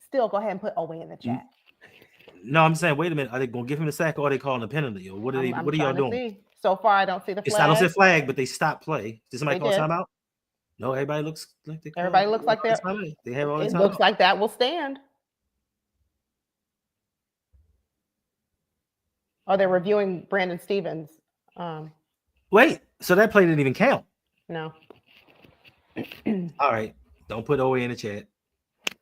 Speaker 2: Still, go ahead and put Owe in the chat.
Speaker 1: No, I'm saying, wait a minute. Are they gonna give him a sack or are they calling a penalty? Or what are y'all doing?
Speaker 2: So far, I don't see the flag.
Speaker 1: I don't see a flag, but they stopped play. Did somebody call timeout? No, everybody looks like they
Speaker 2: have all the time. It looks like that will stand. Oh, they're reviewing Brandon Stevens.
Speaker 1: Wait, so that play didn't even count?
Speaker 2: No.
Speaker 1: All right, don't put Owe in the chat.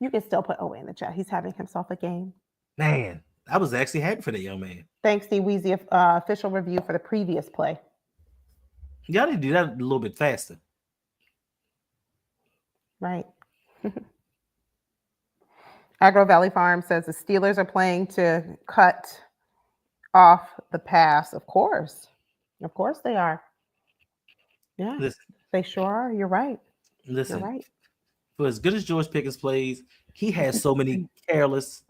Speaker 2: You can still put Owe in the chat. He's having himself a game.
Speaker 1: Man, I was actually happy for that young man.
Speaker 2: Thanks, D. Weezy. Official review for the previous play.
Speaker 1: Y'all need to do that a little bit faster.
Speaker 2: Right. Agro Valley Farm says the Steelers are playing to cut off the pass. Of course they are. Yeah, listen, they sure are. You're right.
Speaker 1: Listen,
Speaker 2: you're right.
Speaker 1: For as good as George Pickens plays, he has so many careless,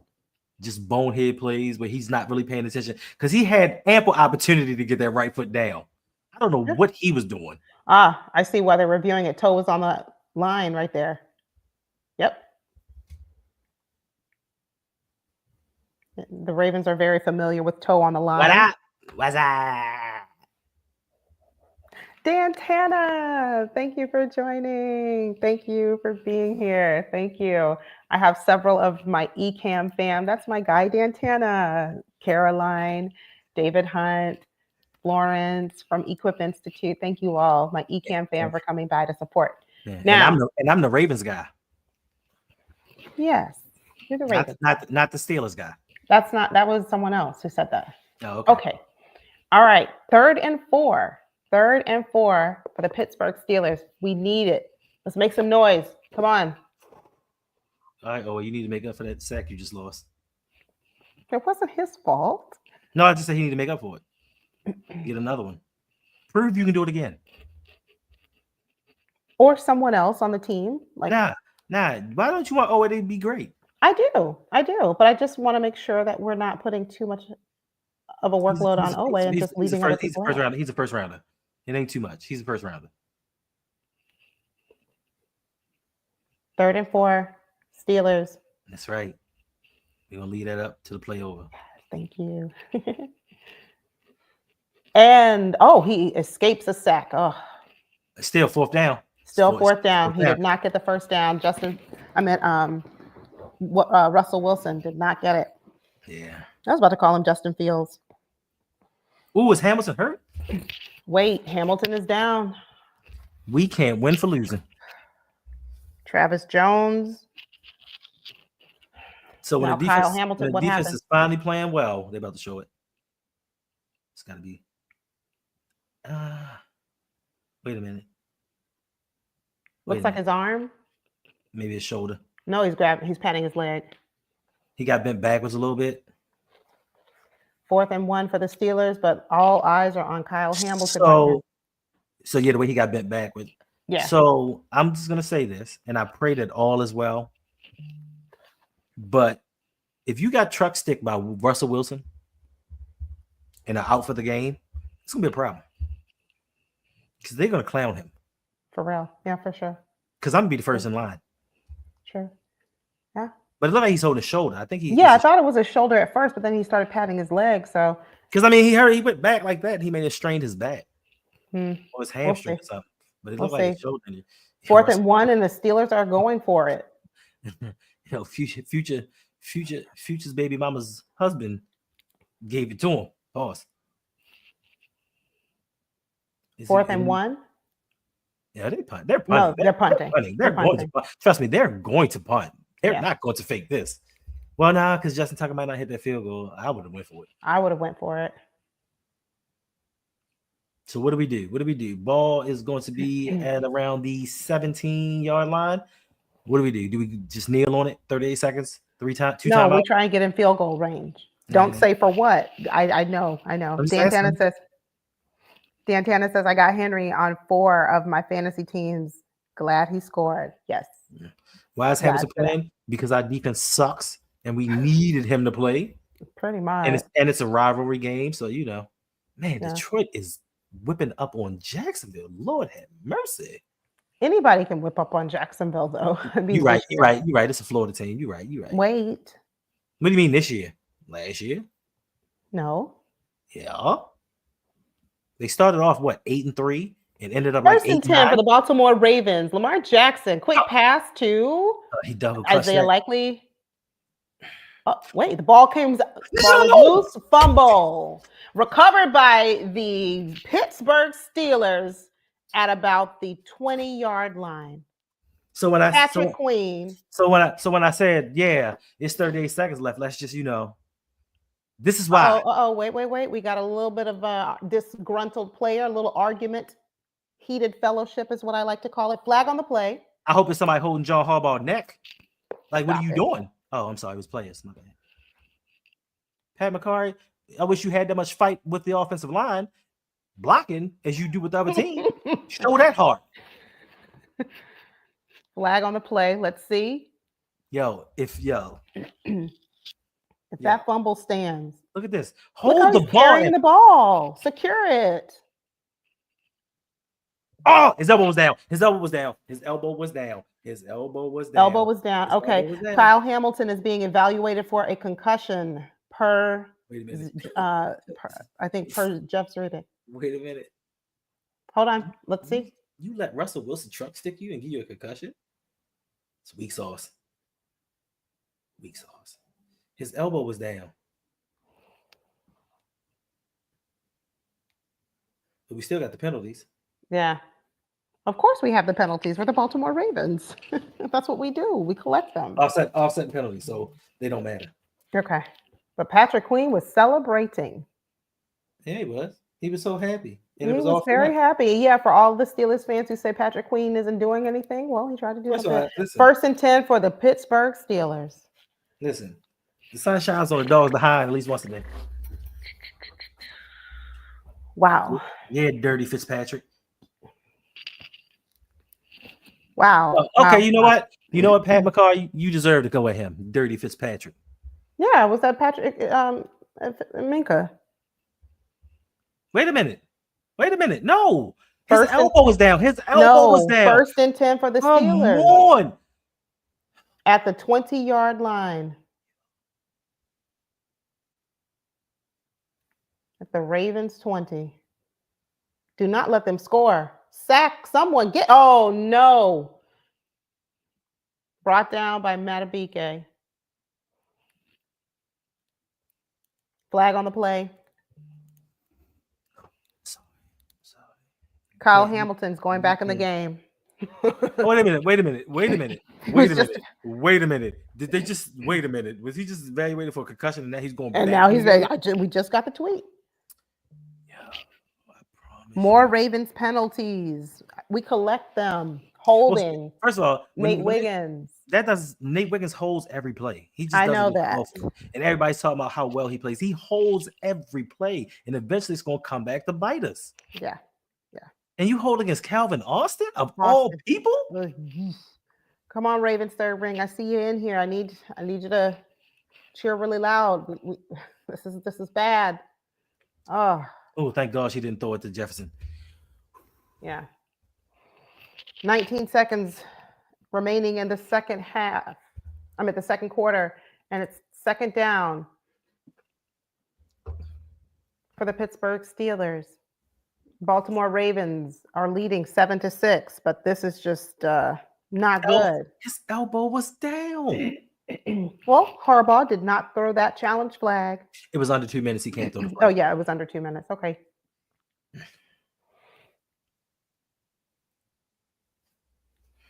Speaker 1: just bonehead plays where he's not really paying attention because he had ample opportunity to get that right foot down. I don't know what he was doing.
Speaker 2: I see why they're reviewing it. Toe was on the line right there. Yep. The Ravens are very familiar with toe on the line.
Speaker 1: What's up?
Speaker 2: Dan Tana, thank you for joining. Thank you for being here. Thank you. I have several of my eCam fam. That's my guy, Dan Tana, Caroline, David Hunt, Florence from Equip Institute. Thank you all, my eCam fam, for coming by to support.
Speaker 1: Yeah. Now, I'm the Ravens guy.
Speaker 2: Yes, you're the Ravens.
Speaker 1: Not the Steelers guy.
Speaker 2: That was someone else who said that.
Speaker 1: Oh, okay.
Speaker 2: All right. 3rd and 4 for the Pittsburgh Steelers. We need it. Let's make some noise. Come on.
Speaker 1: All right. Oh, you need to make up for that sack you just lost.
Speaker 2: It wasn't his fault.
Speaker 1: No, I just said he need to make up for it. Get another one. Prove you can do it again.
Speaker 2: Or someone else on the team.
Speaker 1: Nah. Why don't you want Owe to be great?
Speaker 2: I do, but I just want to make sure that we're not putting too much of a workload on Owe and just leaving it.
Speaker 1: He's a first rounder. He's a first rounder. It ain't too much. He's a first rounder.
Speaker 2: 3rd and 4, Steelers.
Speaker 1: That's right. We're gonna leave that up to the play over.
Speaker 2: Thank you. And he escapes a sack. Oh,
Speaker 1: Still 4th down.
Speaker 2: Still fourth down. He did not get the first down. Russell Wilson did not get it.
Speaker 1: Yeah.
Speaker 2: I was about to call him Justin Fields.
Speaker 1: Ooh, is Hamilton hurt?
Speaker 2: Wait, Hamilton is down.
Speaker 1: We can't win for losing.
Speaker 2: Travis Jones.
Speaker 1: So when
Speaker 2: now
Speaker 1: the
Speaker 2: Kyle
Speaker 1: defense,
Speaker 2: Hamilton,
Speaker 1: when the
Speaker 2: what
Speaker 1: defense
Speaker 2: happened?
Speaker 1: is finally playing well, they're about to show it. It's got to be. Wait a minute.
Speaker 2: Looks like his arm.
Speaker 1: Maybe his shoulder.
Speaker 2: No, he's patting his leg.
Speaker 1: He got bent backwards a little bit.
Speaker 2: 4th and 1 for the Steelers, but all eyes are on Kyle Hamilton.
Speaker 1: So yeah, the way he got bent backward.
Speaker 2: Yeah.
Speaker 1: So I'm just gonna say this, and I pray that all is well. But if you got truck stick by Russell Wilson and are out for the game, it's gonna be a problem because they're gonna clown him.
Speaker 2: For real, yeah, for sure.
Speaker 1: Because I'm gonna be the first in line.
Speaker 2: Sure. Yeah.
Speaker 1: But it looked like he's holding his shoulder. I think he.
Speaker 2: Yeah, I thought it was his shoulder at first, but then he started patting his leg. So.
Speaker 1: Because I mean, he went back like that. He may have strained his back or his hamstring or something. But it looked like his shoulder.
Speaker 2: 4th and 1, and the Steelers are going for it.
Speaker 1: Future's baby mama's husband gave it to him. Pause.
Speaker 2: 4th and 1.
Speaker 1: Yeah, they're punting.
Speaker 2: No, they're punting.
Speaker 1: They're going to punt. Trust me, they're going to punt. They're not going to fake this. Well, nah, because Justin Tucker might not hit that field goal. I would have went for it.
Speaker 2: I would have went for it.
Speaker 1: So what do we do? Ball is going to be at around the 17-yard line. What do? Do we just kneel on it? 38 seconds, 2 times?
Speaker 2: No, we try and get in field goal range. Don't say for what. I know. Dan Tanner says, I got Henry on 4 of my fantasy teams. Glad he scored. Yes.
Speaker 1: Yeah. Why is Hamilton playing? Because our defense sucks and we needed him to play.
Speaker 2: Pretty much.
Speaker 1: And it's a rivalry game. So, man, Detroit is whipping up on Jacksonville. Lord have mercy.
Speaker 2: Anybody can whip up on Jacksonville, though.
Speaker 1: You're right. It's a Florida team. You're right.
Speaker 2: Wait.
Speaker 1: What do you mean this year? Last year?
Speaker 2: No.
Speaker 1: Yeah. They started off 8-3 and ended up
Speaker 2: 1st and 10 for the Baltimore Ravens. Lamar Jackson, quick pass to
Speaker 1: he double
Speaker 2: Isaiah Likely. Oh, wait, the ball comes loose, fumble. Recovered by the Pittsburgh Steelers at about the 20-yard line.
Speaker 1: So when
Speaker 2: Patrick Queen.
Speaker 1: So when I said, yeah, it's 38 seconds left, let's just, this is why.
Speaker 2: Wait. We got a little bit of a disgruntled player, a little argument. Heated fellowship is what I like to call it. Flag on the play.
Speaker 1: I hope it's somebody holding John Harbaugh's neck. Like, what are you doing? Oh, I'm sorry. It was players. My bad. Pat McCarry, I wish you had that much fight with the offensive line blocking as you do with the other team. Show that heart.
Speaker 2: Flag on the play. Let's see.
Speaker 1: If
Speaker 2: that fumble stands.
Speaker 1: Look at this. Hold the ball.
Speaker 2: Carrying the ball. Secure it.
Speaker 1: Oh, his elbow was down.
Speaker 2: Okay. Kyle Hamilton is being evaluated for a concussion per Jeff's rating.
Speaker 1: Wait a minute.
Speaker 2: Hold on. Let's see.
Speaker 1: You let Russell Wilson truck stick you and give you a concussion? It's weak sauce. His elbow was down. But we still got the penalties.
Speaker 2: Yeah. Of course we have the penalties. We're the Baltimore Ravens. That's what we do. We collect them.
Speaker 1: Offset penalties, so they don't matter.
Speaker 2: Okay. But Patrick Queen was celebrating.
Speaker 1: Yeah, he was. He was so happy.
Speaker 2: And he was very happy. Yeah, for all the Steelers fans who say Patrick Queen isn't doing anything, well, he tried to do something. 1st and 10 for the Pittsburgh Steelers.
Speaker 1: Listen, the sun shines on the dogs behind at least once a day.
Speaker 2: Wow.
Speaker 1: Yeah, dirty Fitzpatrick.
Speaker 2: Wow.
Speaker 1: Okay, you know what? Pat McCarr, you deserve to go at him. Dirty Fitzpatrick.
Speaker 2: Yeah, was that Patrick Minka?
Speaker 1: Wait a minute. No. His elbow was down.
Speaker 2: 1st and 10 for the Steelers.
Speaker 1: Come on.
Speaker 2: At the 20-yard line. At the Ravens 20. Do not let them score. Sack someone. Get. Oh, no. Brought down by Matabike. Flag on the play.
Speaker 1: Sorry.
Speaker 2: Kyle Hamilton's going back in the game.
Speaker 1: Oh, wait a minute. Did they just wait a minute? Was he just evaluated for a concussion and now he's going
Speaker 2: And
Speaker 1: back?
Speaker 2: now he's ready. We just got the tweet.
Speaker 1: Yeah, I promise.
Speaker 2: More Ravens penalties. We collect them. Holding.
Speaker 1: Well, first of all,
Speaker 2: Nate Wiggins.
Speaker 1: Nate Wiggins holds every play. He just
Speaker 2: I
Speaker 1: doesn't
Speaker 2: know
Speaker 1: get
Speaker 2: that.
Speaker 1: awful. And everybody's talking about how well he plays. He holds every play, and eventually it's going to come back to bite us.
Speaker 2: Yeah.
Speaker 1: And you hold against Calvin Austin of all people?
Speaker 2: Come on, Ravens third ring. I see you in here. I need you to cheer really loud. This is bad. Oh,
Speaker 1: thank God she didn't throw it to Jefferson.
Speaker 2: Yeah. 19 seconds remaining in the second half. I'm at the second quarter, and it's second down for the Pittsburgh Steelers. Baltimore Ravens are leading 7-6, but this is just not good.
Speaker 1: His elbow was down.
Speaker 2: Well, Harbaugh did not throw that challenge flag.
Speaker 1: It was under 2 minutes. He can't throw the flag.
Speaker 2: Oh, yeah, it was under 2 minutes. Okay.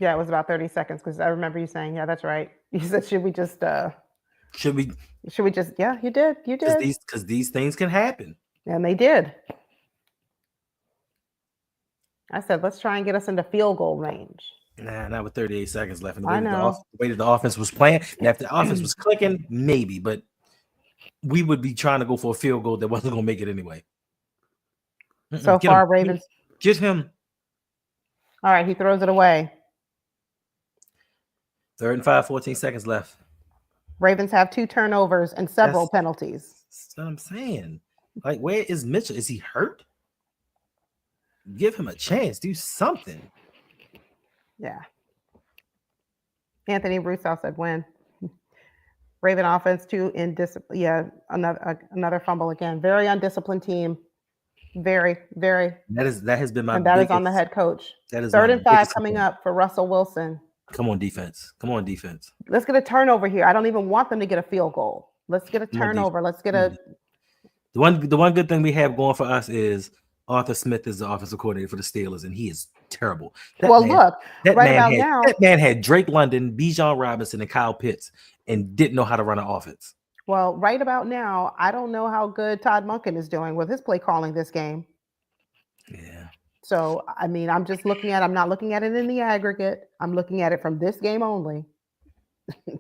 Speaker 2: Yeah, it was about 30 seconds because I remember you saying, yeah, that's right. You said, should we just, yeah, you did.
Speaker 1: Because these things can happen.
Speaker 2: And they did. I said, let's try and get us into field goal range.
Speaker 1: Nah, not with 38 seconds left. And
Speaker 2: I know.
Speaker 1: The way that the offense was playing, and if the offense was clicking, maybe, but we would be trying to go for a field goal that wasn't going to make it anyway.
Speaker 2: So far, Ravens.
Speaker 1: Get him.
Speaker 2: All right, he throws it away.
Speaker 1: 3rd and 5, 14 seconds left.
Speaker 2: Ravens have 2 turnovers and several penalties.
Speaker 1: That's what I'm saying. Like, where is Mitchell? Is he hurt? Give him a chance. Do something.
Speaker 2: Yeah. Anthony Russo said win. Raven offense 2 indiscipline. Yeah, another fumble again. Very undisciplined team. Very, very.
Speaker 1: That has been my.
Speaker 2: And that is on the head coach.
Speaker 1: That is
Speaker 2: 3rd and 5 coming up for Russell Wilson.
Speaker 1: Come on, defense.
Speaker 2: Let's get a turnover here. I don't even want them to get a field goal. Let's get a turnover. Let's get a.
Speaker 1: The one good thing we have going for us is Arthur Smith is the offensive coordinator for the Steelers, and he is terrible.
Speaker 2: That
Speaker 1: man had Drake London, Bijan Robinson, and Kyle Pitts, and didn't know how to run an offense.
Speaker 2: Well, right about now, I don't know how good Todd Monken is doing with his play calling this game.
Speaker 1: Yeah.
Speaker 2: So, I mean, I'm not looking at it in the aggregate. I'm looking at it from this game only.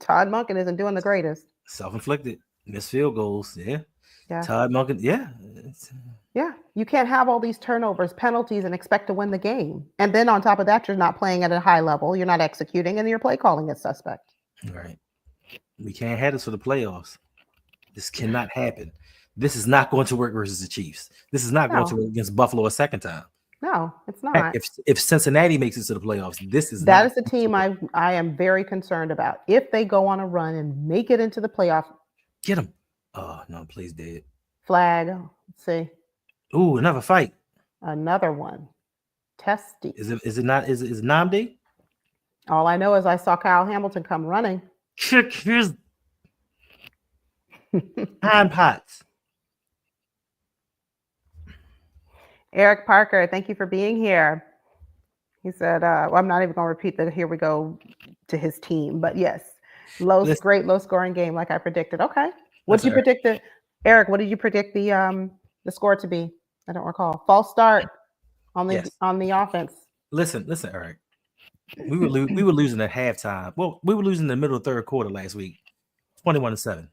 Speaker 2: Todd Monken isn't doing the greatest.
Speaker 1: Self-inflicted. Missed field goals. Yeah.
Speaker 2: Todd
Speaker 1: Monken. Yeah.
Speaker 2: Yeah. You can't have all these turnovers, penalties, and expect to win the game. And then on top of that, you're not playing at a high level. You're not executing, and your play calling is suspect.
Speaker 1: Right. We can't have this for the playoffs. This cannot happen. This is not going to work versus the Chiefs. This is not going to work against Buffalo a second time.
Speaker 2: No, it's not.
Speaker 1: If Cincinnati makes it to the playoffs,
Speaker 2: that is the team I am very concerned about. If they go on a run and make it into the playoff,
Speaker 1: get them. Oh no, please, dead
Speaker 2: flag. Let's see.
Speaker 1: Ooh, another fight.
Speaker 2: Another one. Testy.
Speaker 1: Is it Namdi?
Speaker 2: All I know is I saw Kyle Hamilton come running.
Speaker 1: Check his hand pots.
Speaker 2: Eric Parker, thank you for being here. He said, I'm not even going to repeat that. Here we go to his team. But yes, great low scoring game like I predicted. Okay. What did you predict? Eric, what did you predict the score to be? I don't recall. False start on the offense.
Speaker 1: Listen, Eric. We were losing at halftime. Well, we were losing in the middle of the 3rd quarter last week, 21-7.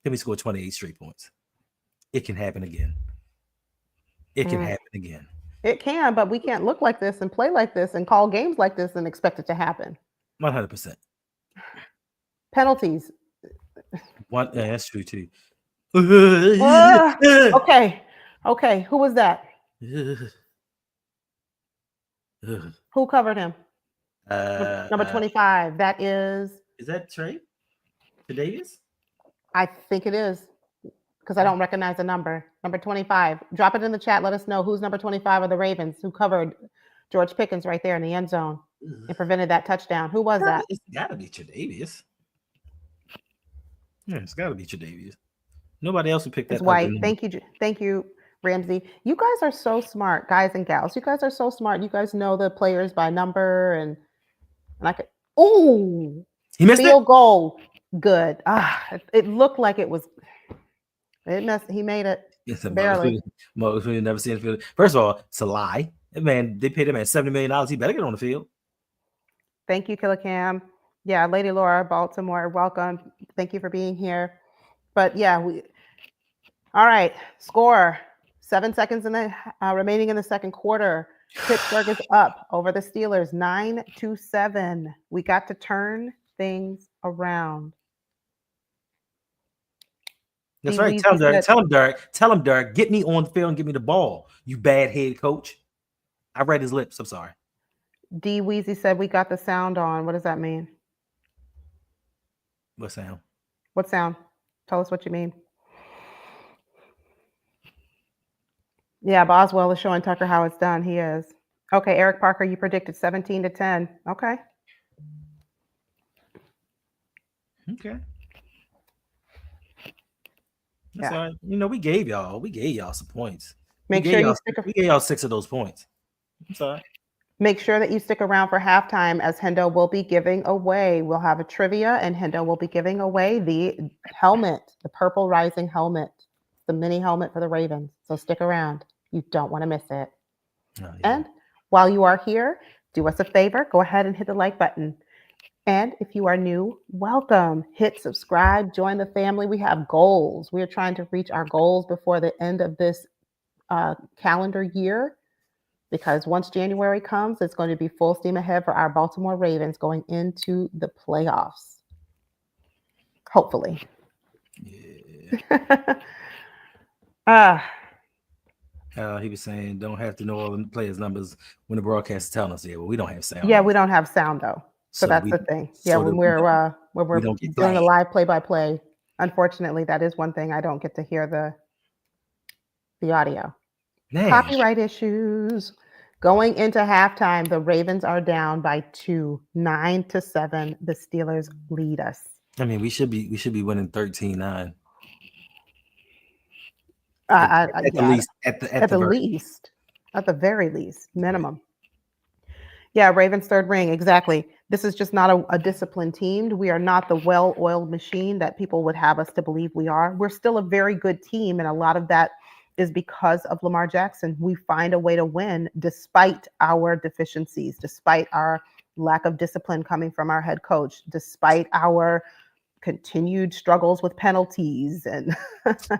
Speaker 1: Then we scored 28 straight points. It can happen again. It can happen again.
Speaker 2: It can, but we can't look like this and play like this and call games like this and expect it to happen.
Speaker 1: 100%.
Speaker 2: Penalties.
Speaker 1: That's true too.
Speaker 2: Okay. Who was that? Who covered him? Number 25. That is.
Speaker 1: Is that Trey? Davis?
Speaker 2: I think it is. because I don't recognize the number. Number 25. Drop it in the chat. Let us know who's number 25 of the Ravens who covered George Pickens right there in the end zone and prevented that touchdown. Who was that?
Speaker 1: It's got to be Tre'Davious. Yeah, it's got to be Tre'Davious. Nobody else would pick that.
Speaker 2: It's White. Thank you, Ramsey. You guys are so smart, guys and gals. You guys are so smart. You guys know the players by number and I could. Ooh,
Speaker 1: he missed
Speaker 2: field goal. Good. It looked like it was. He made it.
Speaker 1: It's
Speaker 2: barely.
Speaker 1: Most we never seen the field. First of all, it's a lie. Man, they paid him $70 million. He better get on the field.
Speaker 2: Thank you, Killicam. Yeah, Lady Laura, Baltimore, welcome. Thank you for being here. But yeah, all right. Score 7 seconds remaining in the second quarter. Pittsburgh is up over the Steelers 9-7. We got to turn things around.
Speaker 1: That's right. Tell him, Derek. Get me on the field and give me the ball. You bad head coach. I read his lips. I'm sorry.
Speaker 2: D Weezy said we got the sound on. What does that mean?
Speaker 1: What sound?
Speaker 2: What sound? Tell us what you mean. Yeah, Boswell is showing Tucker how it's done. He is. Okay, Eric Parker, you predicted 17-10. Okay.
Speaker 1: Okay. That's all right. We gave y'all some points. We gave y'all 6 of those points. I'm sorry.
Speaker 2: Make sure that you stick around for halftime as Hendo will be giving away. We'll have a trivia and Hendo will be giving away the helmet, the purple rising helmet, the mini helmet for the Ravens. So stick around. You don't want to miss it.
Speaker 1: Oh, yeah.
Speaker 2: And while you are here, do us a favor. Go ahead and hit the like button. And if you are new, welcome. Hit subscribe. Join the family. We have goals. We are trying to reach our goals before the end of this calendar year. Because once January comes, it's going to be full steam ahead for our Baltimore Ravens going into the playoffs. Hopefully.
Speaker 1: Yeah. He was saying don't have to know all the players' numbers when the broadcast is telling us. Yeah, well, we don't have sound.
Speaker 2: Yeah, we don't have sound though. So that's the thing. Yeah, when we're doing a live play-by-play, unfortunately, that is one thing I don't get to hear the audio.
Speaker 1: Man.
Speaker 2: Copyright issues. Going into halftime, the Ravens are down by 2, 9-7. The Steelers lead us.
Speaker 1: I mean, we should be winning 13-9.
Speaker 2: At the very least, minimum. Yeah, Ravens third ring, exactly. This is just not a disciplined team. We are not the well-oiled machine that people would have us to believe we are. We're still a very good team, and a lot of that is because of Lamar Jackson. We find a way to win despite our deficiencies, despite our lack of discipline coming from our head coach, despite our continued struggles with penalties. And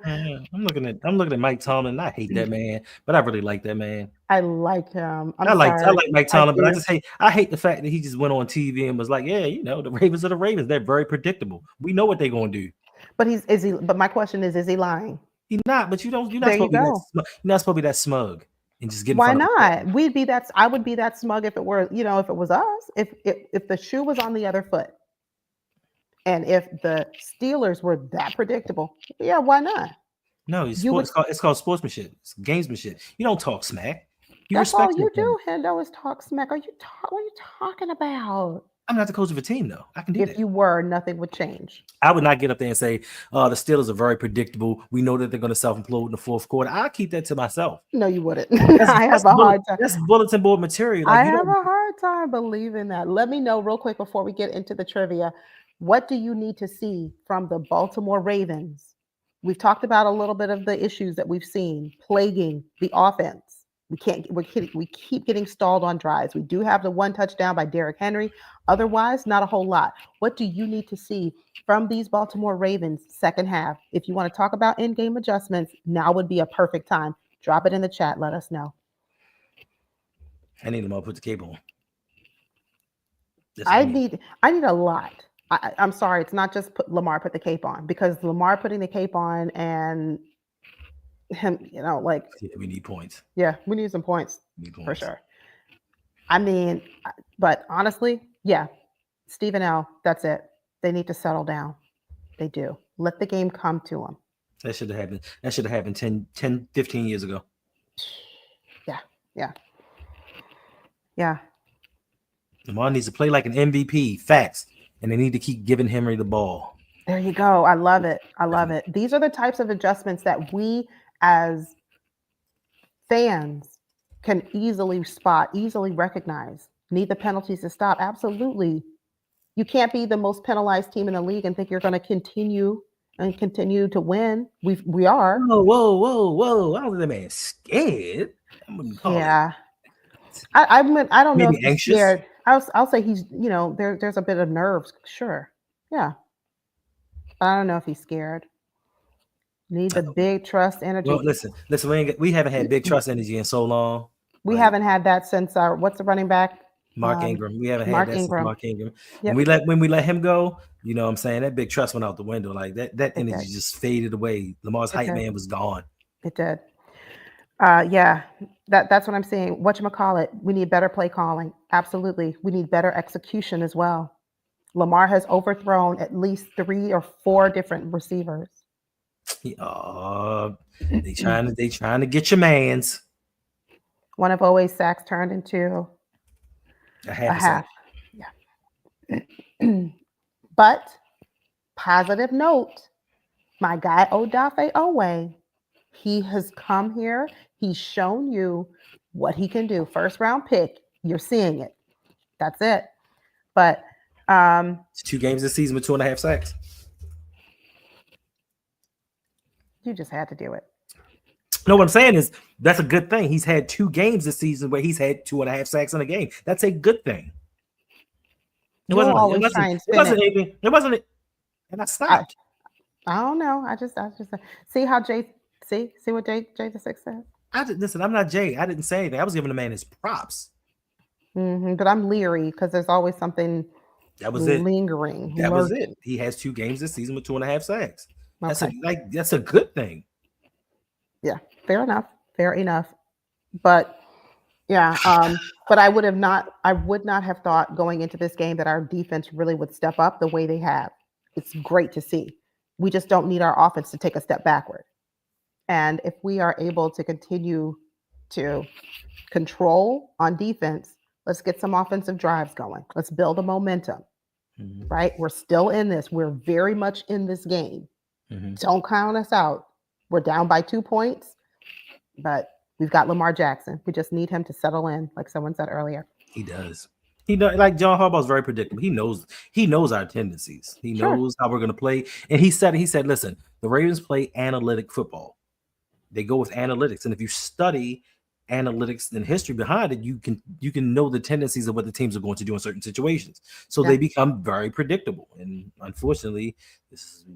Speaker 1: I'm looking at Mike Tomlin. I hate that man, but I really like that man.
Speaker 2: I like him.
Speaker 1: I like Mike Tomlin, but I hate the fact that he just went on TV and was like, yeah, the Ravens are the Ravens. They're very predictable. We know what they're going to do.
Speaker 2: But my question is he lying?
Speaker 1: He's not, but you're not supposed to be that smug and just get.
Speaker 2: Why not? I would be that smug if it were, if it was us. If the shoe was on the other foot, and if the Steelers were that predictable, yeah, why not?
Speaker 1: No, it's called sportsmanship. It's gamesmanship. You don't talk smack.
Speaker 2: That's all you do, Hendo, is talk smack. What are you talking about?
Speaker 1: I'm not the coach of a team, though. I can do that.
Speaker 2: If you were, nothing would change.
Speaker 1: I would not get up there and say, the Steelers are very predictable. We know that they're going to self-implode in the fourth quarter. I'll keep that to myself.
Speaker 2: No, you wouldn't. I have a hard time.
Speaker 1: That's bulletin board material.
Speaker 2: I have a hard time believing that. Let me know real quick before we get into the trivia. What do you need to see from the Baltimore Ravens? We've talked about a little bit of the issues that we've seen plaguing the offense. We keep getting stalled on drives. We do have the one touchdown by Derrick Henry. Otherwise, not a whole lot. What do you need to see from these Baltimore Ravens second half? If you want to talk about in-game adjustments, now would be a perfect time. Drop it in the chat. Let us know.
Speaker 1: I need them all to put the cape on.
Speaker 2: I need a lot. I'm sorry. It's not just Lamar put the cape on, because Lamar putting the cape on and him, we need points. Yeah, we need some points for sure. I mean, but honestly, yeah, Stephen L. That's it. They need to settle down. They do. Let the game come to them.
Speaker 1: That should have happened. That should have happened 15 years ago.
Speaker 2: Yeah, yeah, yeah.
Speaker 1: Lamar needs to play like an MVP. Facts. And they need to keep giving Henry the ball.
Speaker 2: There you go. I love it. I love it. These are the types of adjustments that we as fans can easily spot, easily recognize. Need the penalties to stop? Absolutely. You can't be the most penalized team in the league and think you're going to continue to win. We are.
Speaker 1: Whoa. I don't think that man's scared. I wouldn't call it.
Speaker 2: Yeah. I don't know
Speaker 1: Maybe
Speaker 2: if he's
Speaker 1: anxious.
Speaker 2: scared. I'll say he's, there's a bit of nerves. Sure. Yeah. But I don't know if he's scared. Need the big trust energy.
Speaker 1: Well, listen. We haven't had big trust energy in so long.
Speaker 2: We haven't had that since what's the running back?
Speaker 1: Mark Ingram. We haven't had
Speaker 2: Mark
Speaker 1: that
Speaker 2: Ingram.
Speaker 1: since Mark Ingram.
Speaker 2: Yep.
Speaker 1: When we let him go, you know what I'm saying? That big trust went out the window. Like that energy just faded away. Lamar's hype man was gone.
Speaker 2: It did. Yeah, that's what I'm saying. Whatchamacallit, we need better play calling. Absolutely. We need better execution as well. Lamar has overthrown at least 3 or 4 different receivers.
Speaker 1: They trying to get your mans.
Speaker 2: One of Oweh's sacks turned into a half. Yeah. But positive note, my guy Odafe Oweh, he has come here. He's shown you what he can do. First round pick, you're seeing it. That's it. But
Speaker 1: it's 2 games this season with 2.5 sacks.
Speaker 2: You just had to do it.
Speaker 1: No, what I'm saying is that's a good thing. He's had 2 games this season where he's had 2.5 sacks in a game. That's a good thing. It wasn't anything. And I stopped.
Speaker 2: I don't know. I just see how Jay see what Jay the Six says.
Speaker 1: Listen, I'm not Jay. I didn't say anything. I was giving the man his props.
Speaker 2: But I'm leery because there's always something
Speaker 1: that was
Speaker 2: lingering.
Speaker 1: That was it. He has 2 games this season with 2.5 sacks. That's a good thing.
Speaker 2: Yeah, fair enough. But yeah, but I would not have thought going into this game that our defense really would step up the way they have. It's great to see. We just don't need our offense to take a step backward. And if we are able to continue to control on defense, let's get some offensive drives going. Let's build a momentum, right? We're still in this. We're very much in this game. Don't count us out. We're down by 2 points, but we've got Lamar Jackson. We just need him to settle in, like someone said earlier.
Speaker 1: He does. He does. Like John Harbaugh's very predictable. He knows our tendencies. He knows how we're going to play. And he said, listen, the Ravens play analytic football. They go with analytics. And if you study analytics and history behind it, you can know the tendencies of what the teams are going to do in certain situations. So they become very predictable. And unfortunately, this is,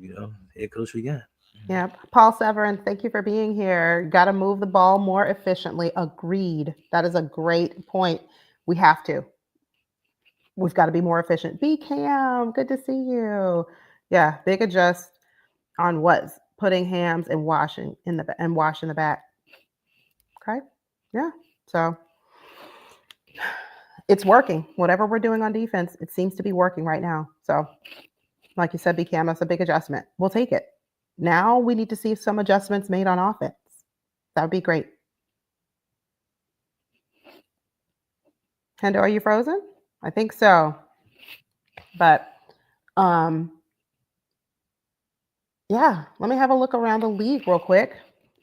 Speaker 1: head coach we got.
Speaker 2: Yeah. Paul Severin, thank you for being here. Got to move the ball more efficiently. Agreed. That is a great point. We have to. We've got to be more efficient. B Cam, good to see you. Yeah, big adjust on what's putting hams and washing in the back. Okay. Yeah. So it's working. Whatever we're doing on defense, it seems to be working right now. So like you said, B Cam, that's a big adjustment. We'll take it. Now we need to see some adjustments made on offense. That would be great. Hendo, are you frozen? I think so. But yeah, let me have a look around the league real quick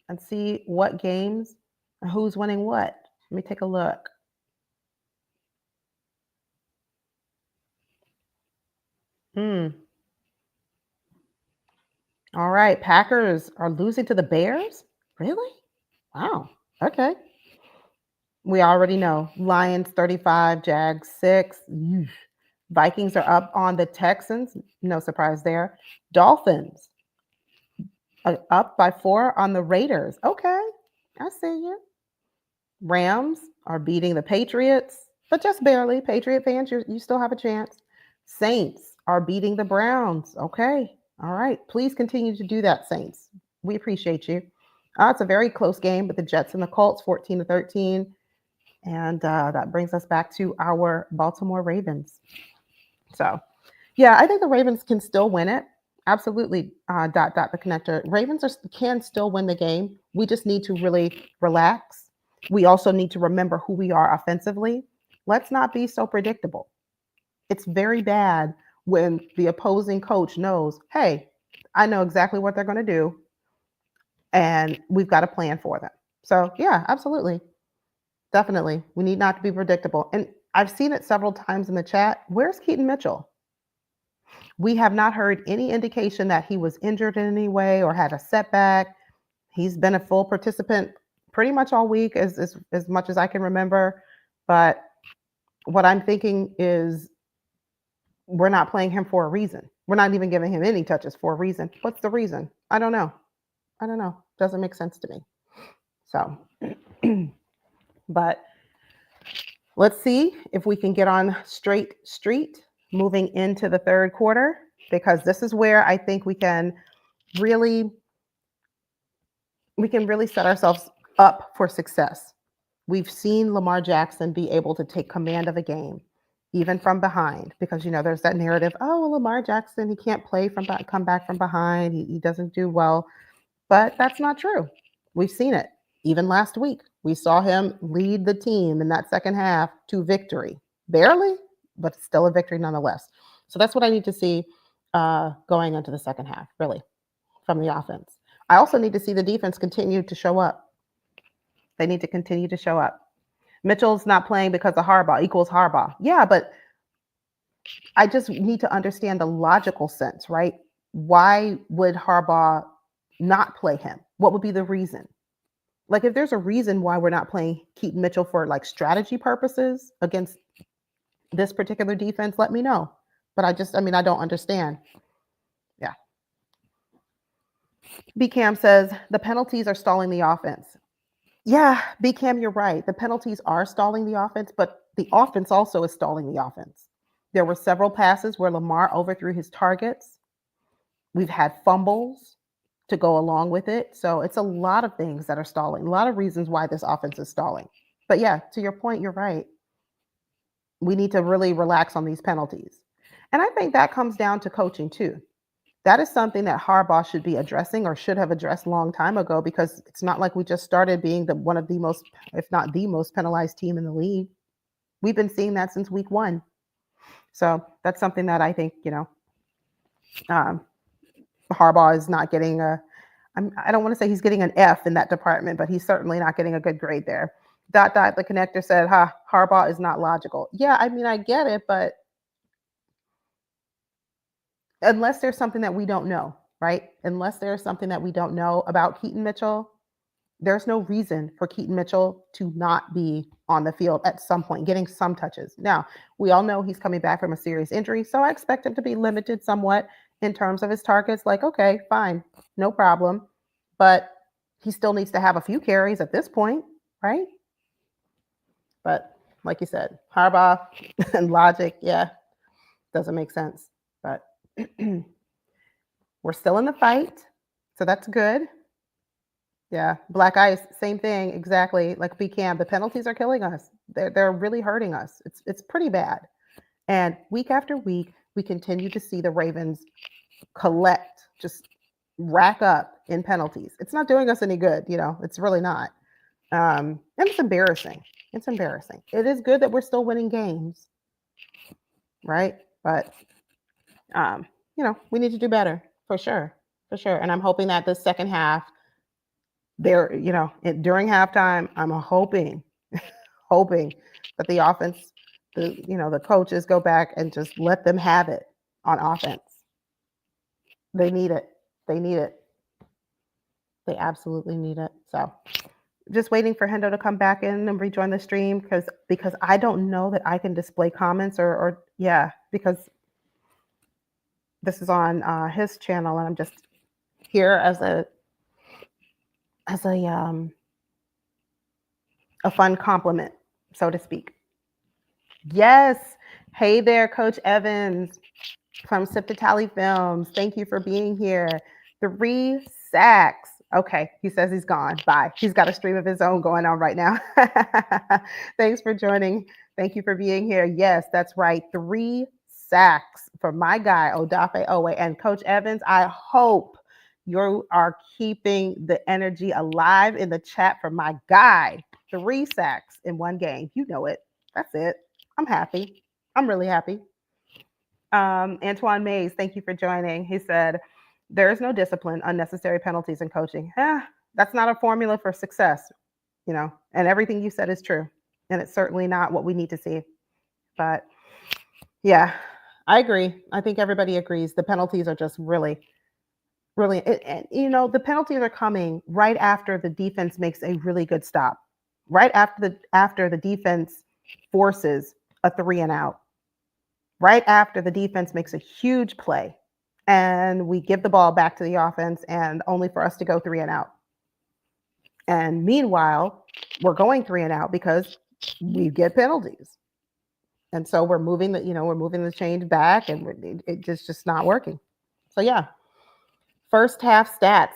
Speaker 2: and see what games and who's winning what. Let me take a look. All right, Packers are losing to the Bears? Really? Wow. Okay. We already know. Lions 35, Jags 6. Vikings are up on the Texans. No surprise there. Dolphins up by 4 on the Raiders. Okay. I see you. Rams are beating the Patriots, but just barely. Patriot fans, you still have a chance. Saints are beating the Browns. Okay. All right. Please continue to do that, Saints. We appreciate you. It's a very close game with the Jets and the Colts, 14-13. And that brings us back to our Baltimore Ravens. So, yeah, I think the Ravens can still win it. Absolutely. The connector. Can still win the game. We just need to really relax. We also need to remember who we are offensively. Let's not be so predictable. It's very bad when the opposing coach knows, hey, I know exactly what they're going to do, and we've got a plan for them. So, yeah, absolutely. Definitely. We need not to be predictable. And I've seen it several times in the chat. Where's Keaton Mitchell? We have not heard any indication that he was injured in any way or had a setback. He's been a full participant pretty much all week, as much as I can remember. But what I'm thinking is we're not playing him for a reason. We're not even giving him any touches for a reason. What's the reason? I don't know. Doesn't make sense to me. So, but let's see if we can get on straight street moving into the third quarter, because this is where I think we can really set ourselves up for success. We've seen Lamar Jackson be able to take command of a game, even from behind, because, there's that narrative, oh, well, Lamar Jackson, he can't come back from behind. He doesn't do well, but that's not true. We've seen it. Even last week, we saw him lead the team in that second half to victory. Barely, but still a victory nonetheless. So that's what I need to see going into the second half, really, from the offense. I also need to see the defense continue to show up. They need to continue to show up. Mitchell's not playing because of Harbaugh equals Harbaugh. Yeah, but I just need to understand the logical sense, right? Why would Harbaugh not play him? What would be the reason? Like, if there's a reason why we're not playing Keaton Mitchell for like strategy purposes against this particular defense, let me know. But I don't understand. Yeah. B-Cam says the penalties are stalling the offense. Yeah, B-Cam, you're right. The penalties are stalling the offense, but the offense also is stalling the offense. There were several passes where Lamar overthrew his targets. We've had fumbles to go along with it. So it's a lot of things that are stalling, a lot of reasons why this offense is stalling. But yeah, to your point, you're right. We need to really relax on these penalties. And I think that comes down to coaching too. That is something that Harbaugh should be addressing, or should have addressed a long time ago, because it's not like we just started being one of the most, if not the most penalized team in the league. We've been seeing that since week 1. So that's something that I think, Harbaugh is not getting I don't want to say he's getting an F in that department, but he's certainly not getting a good grade there. The connector said, Harbaugh is not logical. Yeah, I get it, but unless there's something that we don't know, right? Unless there's something that we don't know about Keaton Mitchell, there's no reason for Keaton Mitchell to not be on the field at some point, getting some touches. Now, we all know he's coming back from a serious injury, so I expect him to be limited somewhat in terms of his targets. Like, okay, fine, no problem. But he still needs to have a few carries at this point, right? But like you said, Harbaugh and logic, yeah, doesn't make sense. But we're still in the fight, so that's good. Yeah, Black Ice, same thing, exactly. Like B-Cam, the penalties are killing us. They're really hurting us. It's pretty bad. And week after week, we continue to see the Ravens just rack up in penalties. It's not doing us any good, it's really not. And it's embarrassing. It's embarrassing. It is good that we're still winning games, right? But, we need to do better, for sure. And I'm hoping that the second half, during halftime, I'm hoping that the offense, the coaches go back and just let them have it on offense. They need it. They absolutely need it. So just waiting for Hendo to come back in and rejoin the stream, because I don't know that I can display comments because this is on his channel, and I'm just here as a fun compliment, so to speak. Yes. Hey there, Coach Evans from Sip to Tally Films. Thank you for being here. 3 sacks. Okay, he says he's gone. Bye. He's got a stream of his own going on right now. Thanks for joining. Thank you for being here. Yes, that's right. 3 sacks for my guy, Odafe Owe. And Coach Evans, I hope you are keeping the energy alive in the chat for my guy. 3 sacks in one game. You know it. That's it. I'm happy. I'm really happy. Antoine Mays, thank you for joining. He said, there is no discipline, unnecessary penalties in coaching. That's not a formula for success, and everything you said is true. And it's certainly not what we need to see. But yeah, I agree. I think everybody agrees. The penalties are just really, and the penalties are coming right after the defense makes a really good stop, right after the defense forces a 3 and out, right after the defense makes a huge play, and we give the ball back to the offense, and only for us to go 3 and out. And meanwhile, we're going 3 and out because we get penalties. And so we're moving the chains back, and it's just not working. So yeah, first half stats.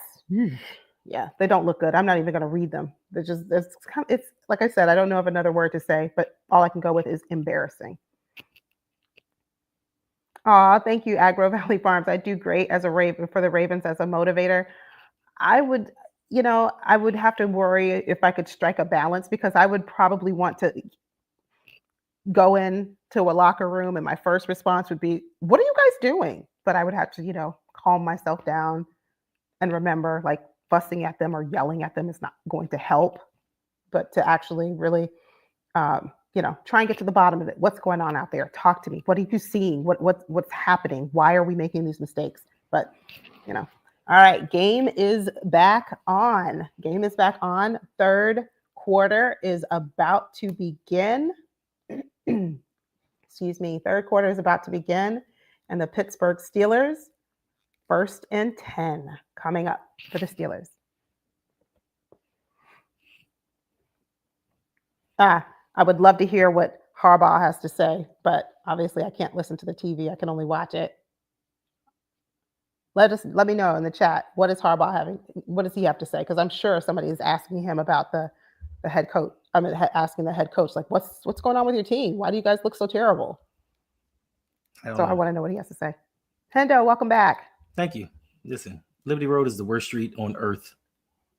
Speaker 2: Yeah, they don't look good. I'm not even going to read them. It's like I said, I don't know of another word to say, but all I can go with is embarrassing. Thank you, Agro Valley Farms. I do great as a Raven for the Ravens as a motivator. I would have to worry if I could strike a balance, because I would probably want to go in to a locker room and my first response would be, what are you guys doing? But I would have to, calm myself down and remember, like, fussing at them or yelling at them is not going to help, but to actually really, try and get to the bottom of it. What's going on out there? Talk to me. What are you seeing? What's happening? Why are we making these mistakes? But, all right, game is back on. Third quarter is about to begin. Excuse me. Third quarter is about to begin, and the Pittsburgh Steelers, 1st and 10 coming up for the Steelers. I would love to hear what Harbaugh has to say, but obviously I can't listen to the TV. I can only watch it. Let me know in the chat, what is Harbaugh having? What does he have to say? Because I'm sure somebody is asking him about the head coach. Asking the head coach, like, what's going on with your team? Why do you guys look so terrible? I want to know what he has to say. Hendo, welcome back.
Speaker 1: Thank you. Listen, Liberty Road is the worst street on earth.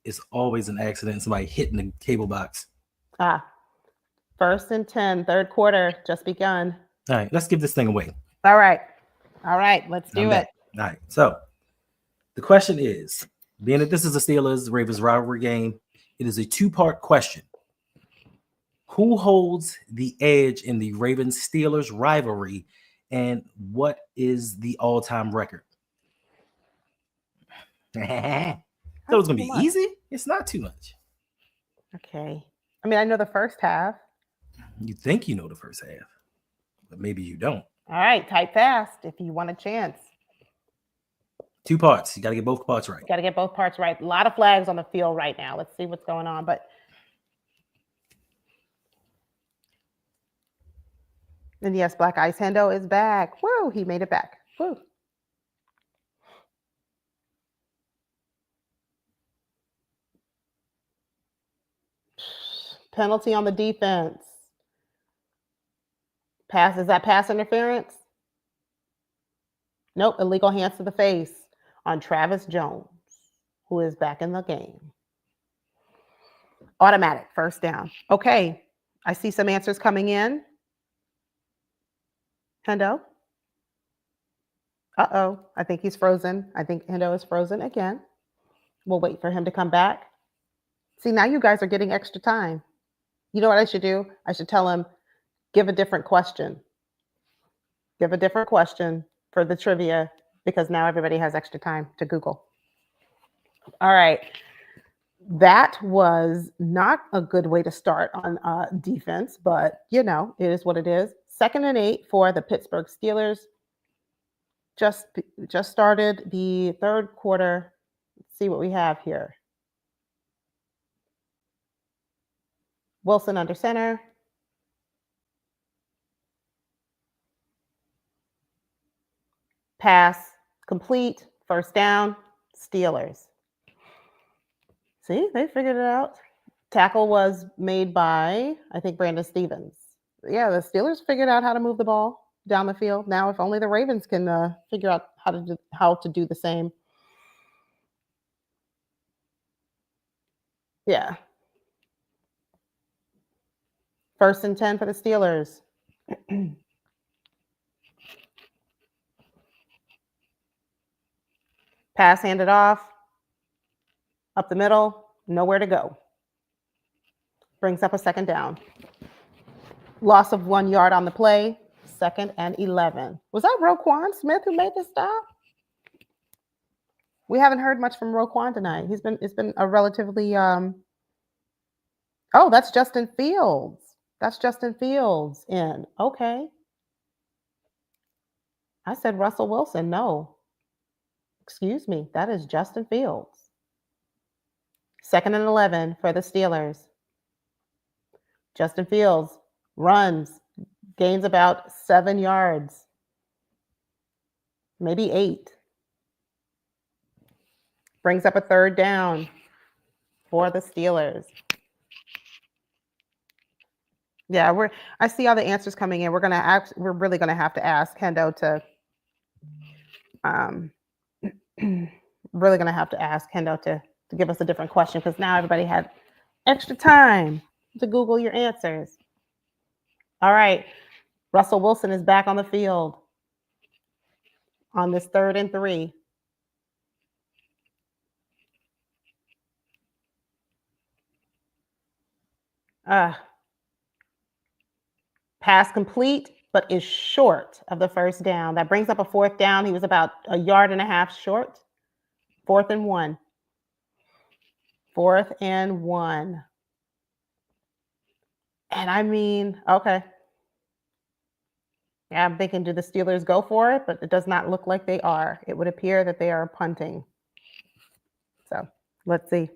Speaker 1: It's always an accident. Somebody hitting the cable box.
Speaker 2: 1st and 10, third quarter just begun.
Speaker 1: All right, let's give this thing away.
Speaker 2: All right, let's do it.
Speaker 1: All right, so the question is, being that this is a Steelers-Ravens rivalry game, it is a 2-part question. Who holds the edge in the Ravens-Steelers rivalry, and what is the all-time record? So it's going to be easy? It's not too much.
Speaker 2: Okay. I know the first half.
Speaker 1: You think you know the first half, but maybe you don't.
Speaker 2: All right, type fast if you want a chance.
Speaker 1: 2 parts. You got to get both parts right.
Speaker 2: A lot of flags on the field right now. Let's see what's going on. And yes, Black Ice Hendo is back. Woo, he made it back. Woo. Penalty on the defense. Is that pass interference? Nope, illegal hands to the face on Travis Jones, who is back in the game. Automatic, first down. Okay, I see some answers coming in. Hendo? I think he's frozen. I think Hendo is frozen again. We'll wait for him to come back. See, now you guys are getting extra time. You know what I should do? I should tell him, give a different question. Give a different question for the trivia, because now everybody has extra time to Google. All right. That was not a good way to start on defense, but, it is what it is. 2nd and 8 for the Pittsburgh Steelers. Just started the third quarter. Let's see what we have here. Wilson under center. Pass complete. First down, Steelers. See, they figured it out. Tackle was made by, I think, Brandon Stevens. Yeah, the Steelers figured out how to move the ball. down the field. Now, if only the Ravens can figure out how to do the same. Yeah. 1st and 10 for the Steelers. Pass handed off. Up the middle. Nowhere to go. Brings up a 2nd down. Loss of 1 yard on the play. 2nd and 11. Was that Roquan Smith who made this stop? We haven't heard much from Roquan tonight. It's been a relatively oh, that's Justin Fields. That's Justin Fields in. Okay. I said Russell Wilson. No. Excuse me. That is Justin Fields. 2nd and 11 for the Steelers. Justin Fields runs, gains about 7 yards, maybe 8. Brings up a 3rd down for the Steelers. Yeah, I see all the answers coming in. We're really gonna have to ask Hendo to really gonna have to ask Hendo to give us a different question, because now everybody had extra time to Google your answers. All right. Russell Wilson is back on the field on this 3rd and 3. Pass complete, but is short of the 1st down. That brings up a 4th down. He was about 1.5 yards short. 4th and 1. 4th and 1. And I mean, okay. Yeah, I'm thinking, do the Steelers go for it? But it does not look like they are. It would appear that they are punting. So let's see.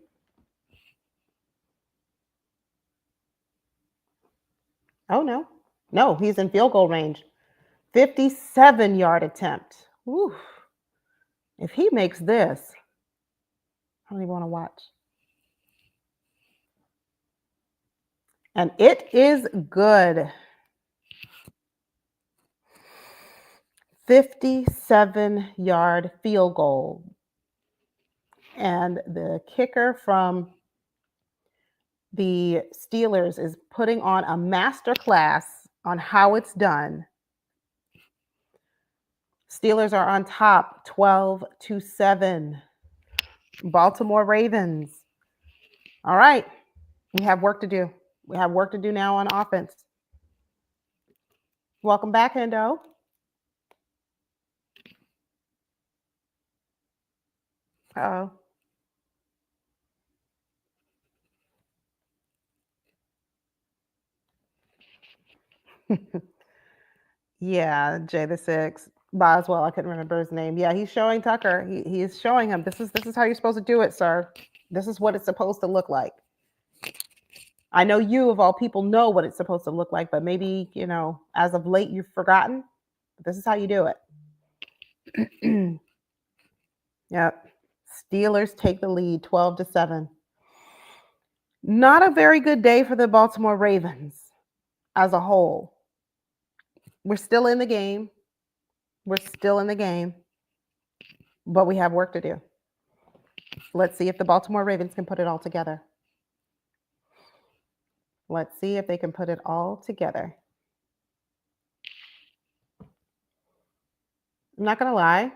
Speaker 2: Oh, no. No, he's in field goal range. 57-yard attempt. Whew. If he makes this, I don't even want to watch. And it is good. 57-yard field goal. And the kicker from the Steelers is putting on a master class on how it's done. Steelers are on top 12-7. Baltimore Ravens. All right. We have work to do. We have work to do now on offense. Welcome back, Hendo. Uh-oh. Yeah, Jay the Six. Boswell, I couldn't remember his name. Yeah, he's showing Tucker. He is showing him, this is how you're supposed to do it, sir. This is what it's supposed to look like. I know you, of all people, know what it's supposed to look like, but maybe, as of late, you've forgotten. This is how you do it. Yep. Steelers take the lead 12-7. Not a very good day for the Baltimore Ravens as a whole. We're still in the game. But we have work to do. Let's see if the Baltimore Ravens can put it all together. Let's see if they can put it all together. I'm not going to lie. I'm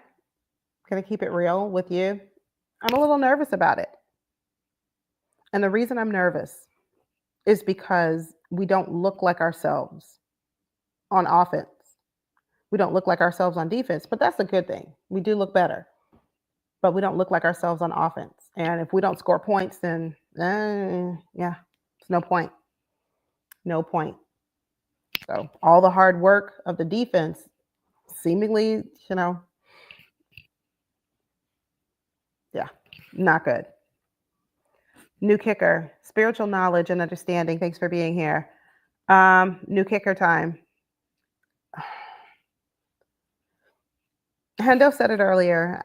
Speaker 2: going to keep it real with you. I'm a little nervous about it. And the reason I'm nervous is because we don't look like ourselves on offense. We don't look like ourselves on defense, but that's a good thing. We do look better, but we don't look like ourselves on offense. And if we don't score points, then yeah, it's no point. No point. So all the hard work of the defense seemingly, yeah, not good. New kicker, spiritual knowledge and understanding. Thanks for being here. New kicker time. Hendo said it earlier.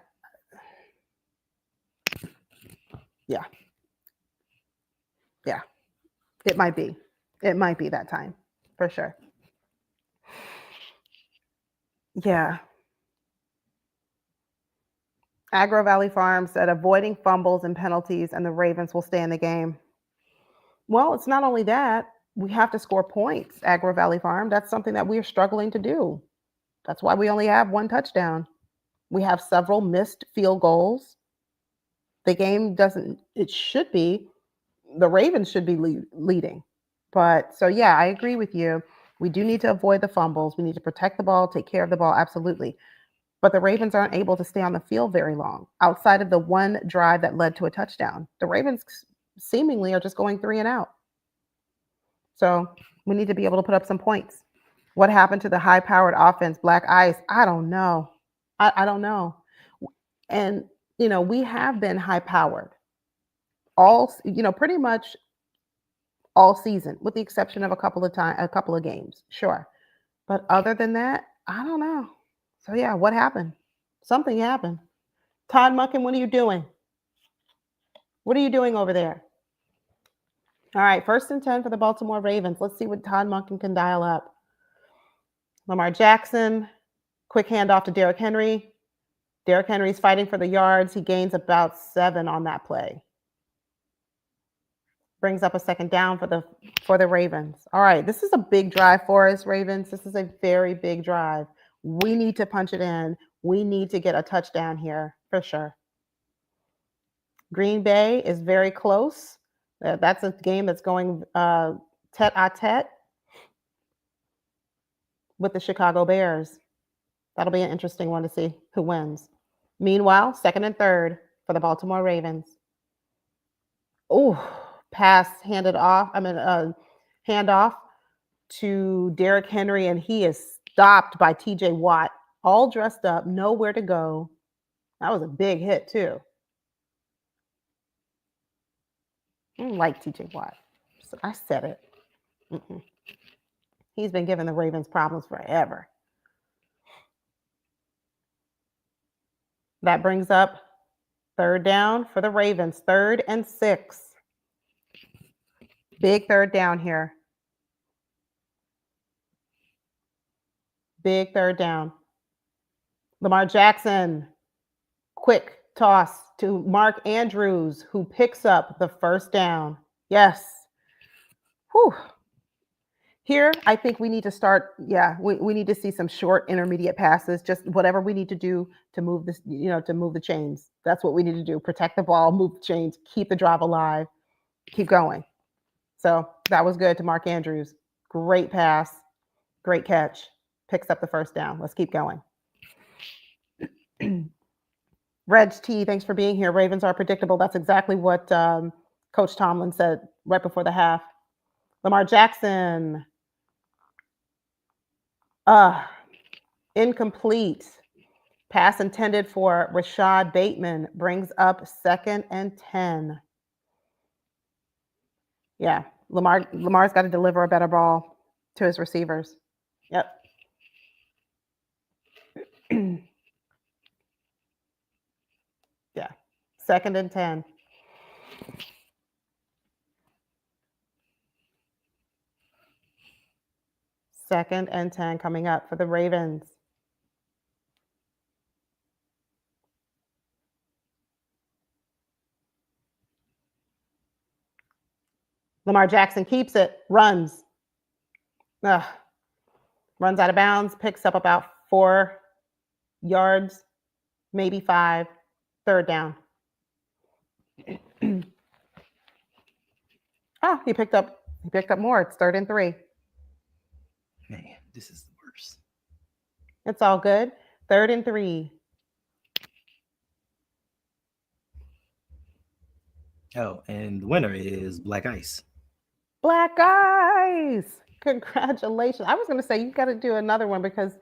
Speaker 2: Yeah. It might be that time for sure. Yeah. Agro Valley Farm said avoiding fumbles and penalties, and the Ravens will stay in the game. Well, it's not only that, we have to score points, Agro Valley Farm. That's something that we're struggling to do. That's why we only have one touchdown. We have several missed field goals. The game doesn't, it should be, the Ravens should be leading. But so, yeah, I agree with you. We do need to avoid the fumbles. We need to protect the ball, take care of the ball, absolutely. But the Ravens aren't able to stay on the field very long outside of the one drive that led to a touchdown. The Ravens seemingly are just going 3 and out. So we need to be able to put up some points. What happened to the high-powered offense, Black Ice? I don't know. I don't know. And, we have been high-powered all, pretty much all season, with the exception of a couple of games. Sure. But other than that, I don't know. So, yeah, what happened? Something happened. Todd Munkin, what are you doing? What are you doing over there? All right, 1st and 10 for the Baltimore Ravens. Let's see what Todd Munkin can dial up. Lamar Jackson, quick handoff to Derrick Henry. Derrick Henry's fighting for the yards. He gains about 7 on that play. Brings up a 2nd down for the Ravens. All right, this is a big drive for us, Ravens. This is a very big drive. We need to punch it in. We need to get a touchdown here for sure. Green Bay is very close. That's a game that's going tete-a-tete with the Chicago Bears. That'll be an interesting one to see who wins. Meanwhile, 2nd and 3rd for the Baltimore Ravens. Oh, pass handoff to Derrick Henry, and he is stopped by TJ Watt, all dressed up, nowhere to go. That was a big hit, too. I don't like TJ Watt. I said it. He's been giving the Ravens problems forever. That brings up 3rd down for the Ravens, 3rd and 6. Big 3rd down here. Big 3rd down. Lamar Jackson, quick toss to Mark Andrews, who picks up the 1st down. Yes. Whew. Here, I think we need to start, we need to see some short intermediate passes, just whatever we need to do to move this, to move the chains. That's what we need to do. Protect the ball, move the chains, keep the drive alive, keep going. So that was good to Mark Andrews. Great pass, great catch, picks up the 1st down. Let's keep going. Reg T, thanks for being here. Ravens are predictable. That's exactly what Coach Tomlin said right before the half. Lamar Jackson. Incomplete. Pass intended for Rashad Bateman brings up 2nd and 10. Yeah, Lamar's got to deliver a better ball to his receivers. Yep. Yeah, 2nd and 10. Second and 10 coming up for the Ravens. Lamar Jackson keeps it, runs. Runs out of bounds, picks up about 4 yards, maybe 5. 3rd down. He picked up more. It's 3rd and 3.
Speaker 1: Man, this is the worst.
Speaker 2: It's all good. 3rd and 3.
Speaker 1: Oh, and the winner is Black Ice.
Speaker 2: Black Ice! Congratulations. I was going to say you got to do another one because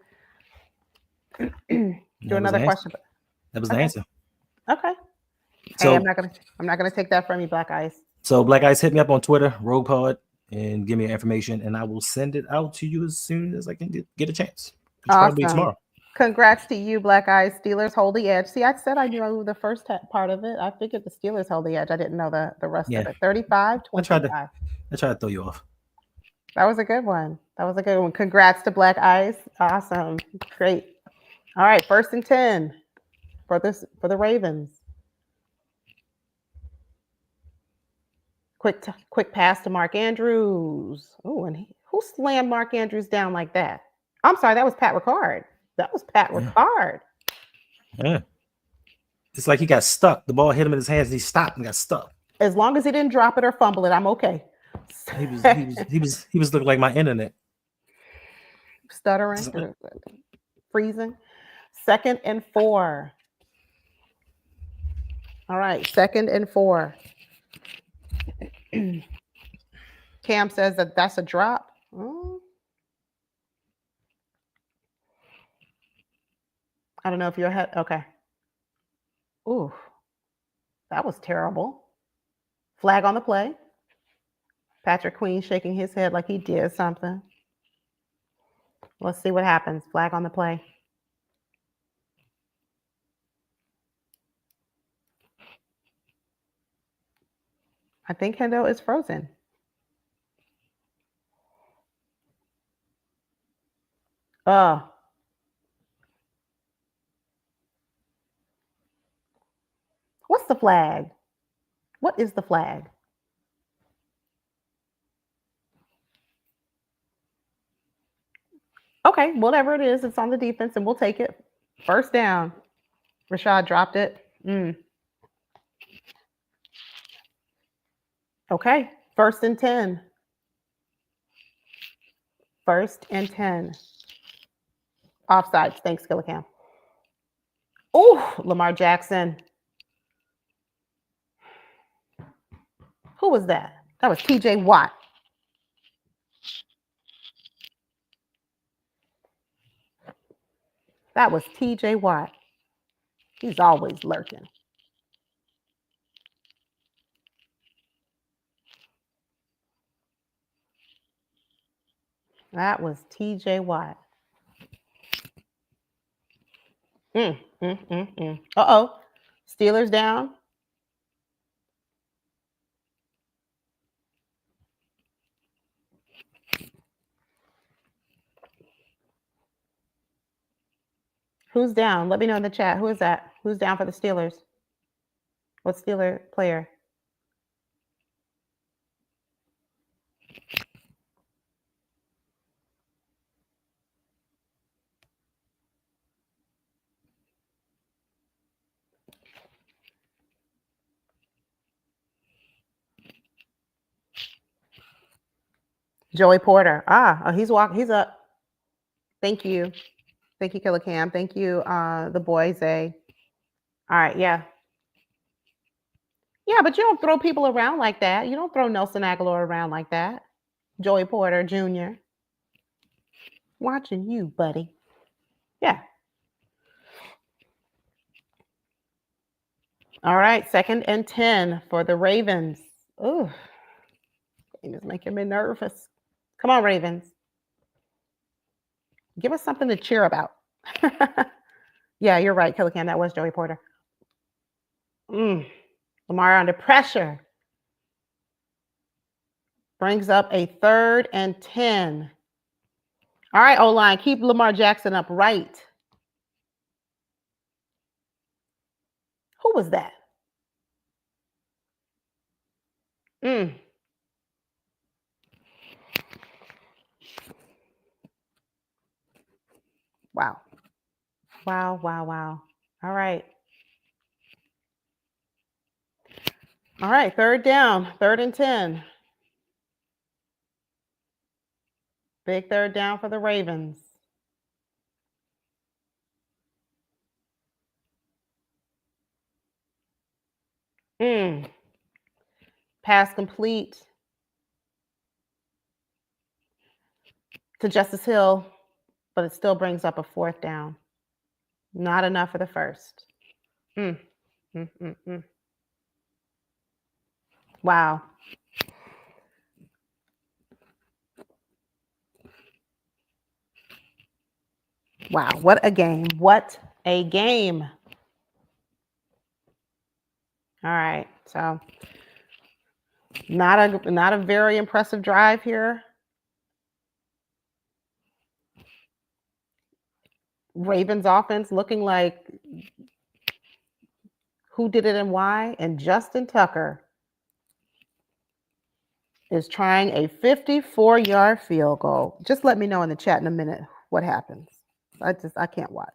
Speaker 2: do another question.
Speaker 1: That was the answer.
Speaker 2: Okay.
Speaker 1: So,
Speaker 2: hey, I'm not gonna take that from you, Black Ice.
Speaker 1: So Black Ice, hit me up on Twitter, RouG Pod, and give me your information, and I will send it out to you as soon as I can get a chance. Which probably be tomorrow.
Speaker 2: Congrats to you, Black Ice. Steelers hold the edge. See, I said I knew the first part of it. I figured the Steelers hold the edge. I didn't know the rest of it. 35-25.
Speaker 1: I tried to throw you off.
Speaker 2: That was a good one. Congrats to Black Ice. Awesome. Great. All right, 1st and 10 for the Ravens. Quick pass to Mark Andrews. Oh, and who slammed Mark Andrews down like that? I'm sorry, that was Pat Ricard. That was Pat Ricard.
Speaker 1: Yeah. It's like he got stuck. The ball hit him in his hands and he stopped and got stuck.
Speaker 2: As long as he didn't drop it or fumble it, I'm okay.
Speaker 1: He was looking like my internet.
Speaker 2: Stuttering, freezing. 2nd and 4. All right, 2nd and 4. Cam says that's a drop. I don't know if you're ahead. Okay. Ooh, that was terrible. Flag on the play. Patrick Queen shaking his head like he did something. Let's see what happens. Flag on the play. I think Hendo is frozen. What's the flag? What is the flag? Okay, whatever it is, it's on the defense and we'll take it. 1st down. Rashad dropped it. Okay, 1st and 10. 1st and 10. Offsides. Thanks, Gillicam. Oh, Lamar Jackson. Who was that? That was TJ Watt. That was TJ Watt. He's always lurking. That was TJ Watt. Uh-oh. Steelers down. Who's down? Let me know in the chat. Who is that? Who's down for the Steelers? What Steeler player? Joey Porter. He's up. Thank you. Thank you, Killer Cam. Thank you, the boys. All right, yeah. Yeah, but you don't throw people around like that. You don't throw Nelson Aguilar around like that. Joey Porter Jr. Watching you, buddy. Yeah. All right, 2nd and 10 for the Ravens. Ooh, it's making me nervous. Come on, Ravens. Give us something to cheer about. Yeah, you're right, Killer Cam. That was Joey Porter. Lamar under pressure. Brings up a 3rd and 10. All right, O-line, keep Lamar Jackson upright. Who was that? Wow. All right. 3rd down, 3rd and 10. Big 3rd down for the Ravens. Pass complete to Justice Hill, but it still brings up a 4th down. Not enough for the 1st. Wow. Wow, what a game. What a game. All right, so not a very impressive drive here. Ravens offense looking like who did it and why. And Justin Tucker is trying a 54-yard field goal. Just let me know in the chat in a minute what happens. I can't watch.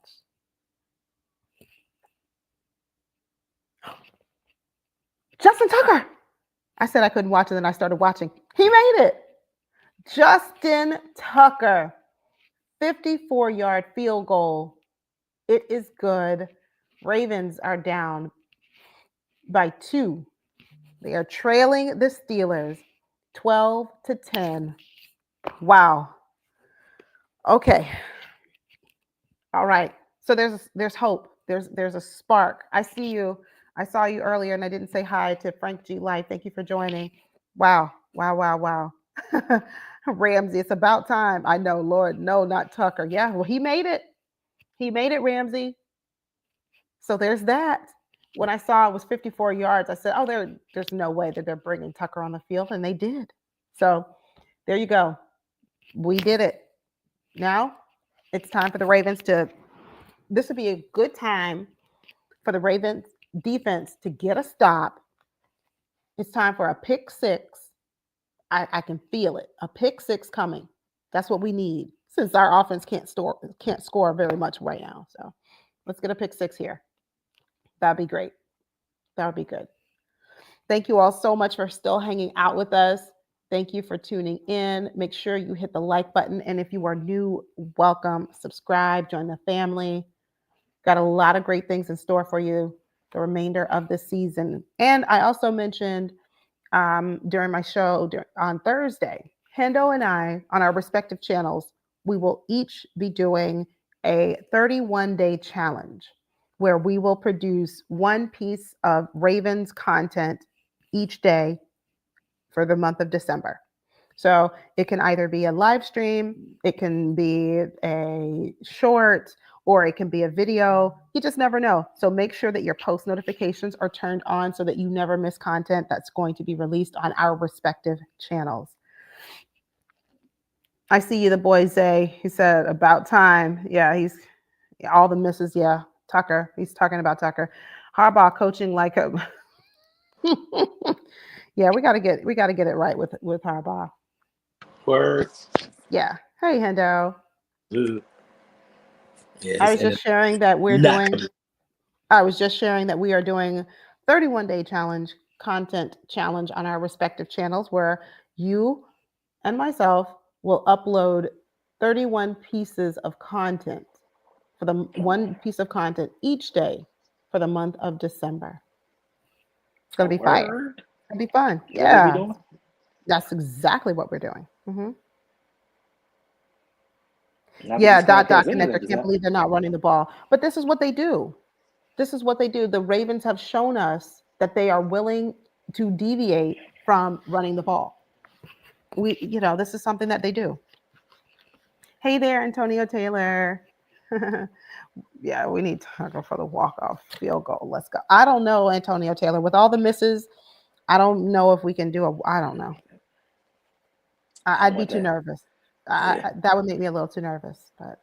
Speaker 2: Justin Tucker. I said I couldn't watch it, and I started watching. He made it. Justin Tucker, 54-yard field goal. It is good. Ravens are down by 2. They are trailing the Steelers 12-10. Wow. Okay. All right. So there's hope. There's a spark. I see you. I saw you earlier and I didn't say hi to Frank G. Life. Thank you for joining. Wow. Ramsey, it's about time. I know, Lord. No, not Tucker. Yeah, well, he made it. He made it, Ramsey. So there's that. When I saw it was 54 yards, I said, oh, there's no way that they're bringing Tucker on the field. And they did. So there you go. We did it. Now it's time for the Ravens this would be a good time for the Ravens defense to get a stop. It's time for a pick six. I can feel it. A pick six coming. That's what we need since our offense can't score very much right now. So let's get a pick six here. That'd be great. That would be good. Thank you all so much for still hanging out with us. Thank you for tuning in. Make sure you hit the like button. And if you are new, welcome, subscribe, join the family. Got a lot of great things in store for you the remainder of the season. And I also mentioned during my show on Thursday, Hendo and I, on our respective channels, we will each be doing a 31-day challenge where we will produce one piece of Ravens content each day for the month of December. So it can either be a live stream, it can be a short, or it can be a video. You just never know. So make sure that your post notifications are turned on so that you never miss content that's going to be released on our respective channels. I see you, the boy Zay. He said about time. Yeah, he's all the misses. Yeah, Tucker. He's talking about Tucker. Harbaugh coaching like a. Yeah, we gotta get it right with Harbaugh.
Speaker 1: Word.
Speaker 2: Yeah. Hey, Hendo.
Speaker 1: Yes,
Speaker 2: I was just sharing that we are doing 31-day challenge content challenge on our respective channels where you and myself will upload 31 pieces of content for the one piece of content each day for the month of December. It's going to be fire. It's going to be fun. Yeah. That's exactly what we're doing. Mm-hmm. Yeah, dot connector. Can't believe they're not running the ball. But this is what they do. This is what they do. The Ravens have shown us that they are willing to deviate from running the ball. This is something that they do. Hey there, Antonio Taylor. Yeah, we need to go for the walk-off field goal. Let's go. I don't know, Antonio Taylor. With all the misses, I don't know if we can do I don't know. I'd be too nervous. That would make me a little too nervous, but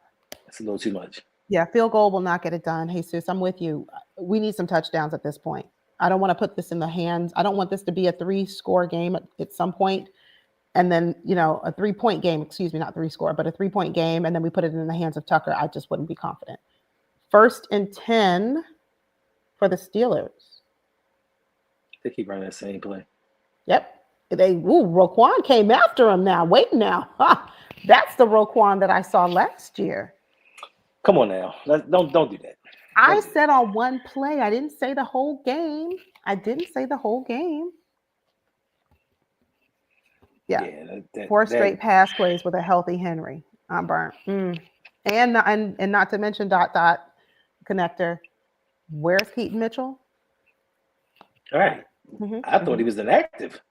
Speaker 1: it's a little too much.
Speaker 2: Yeah, field goal will not get it done. Jesus, I'm with you. We need some touchdowns at this point. I don't want to put this in the hands. I don't want this to be a 3-score game at some point, and then a 3-point game. Excuse me, not 3-score, but a 3-point game, and then we put it in the hands of Tucker. I just wouldn't be confident. 1st and 10 for the Steelers.
Speaker 1: They keep running that same play.
Speaker 2: Yep. Roquan came after him now. Wait now. That's the Roquan that I saw last year.
Speaker 1: Come on now. Don't do that.
Speaker 2: I said on one play. I didn't say the whole game. Yeah. 4 straight pass plays with a healthy Henry. I'm burnt. And not to mention ... connector. Where's Keaton Mitchell?
Speaker 1: All right. Mm-hmm. I thought he was inactive.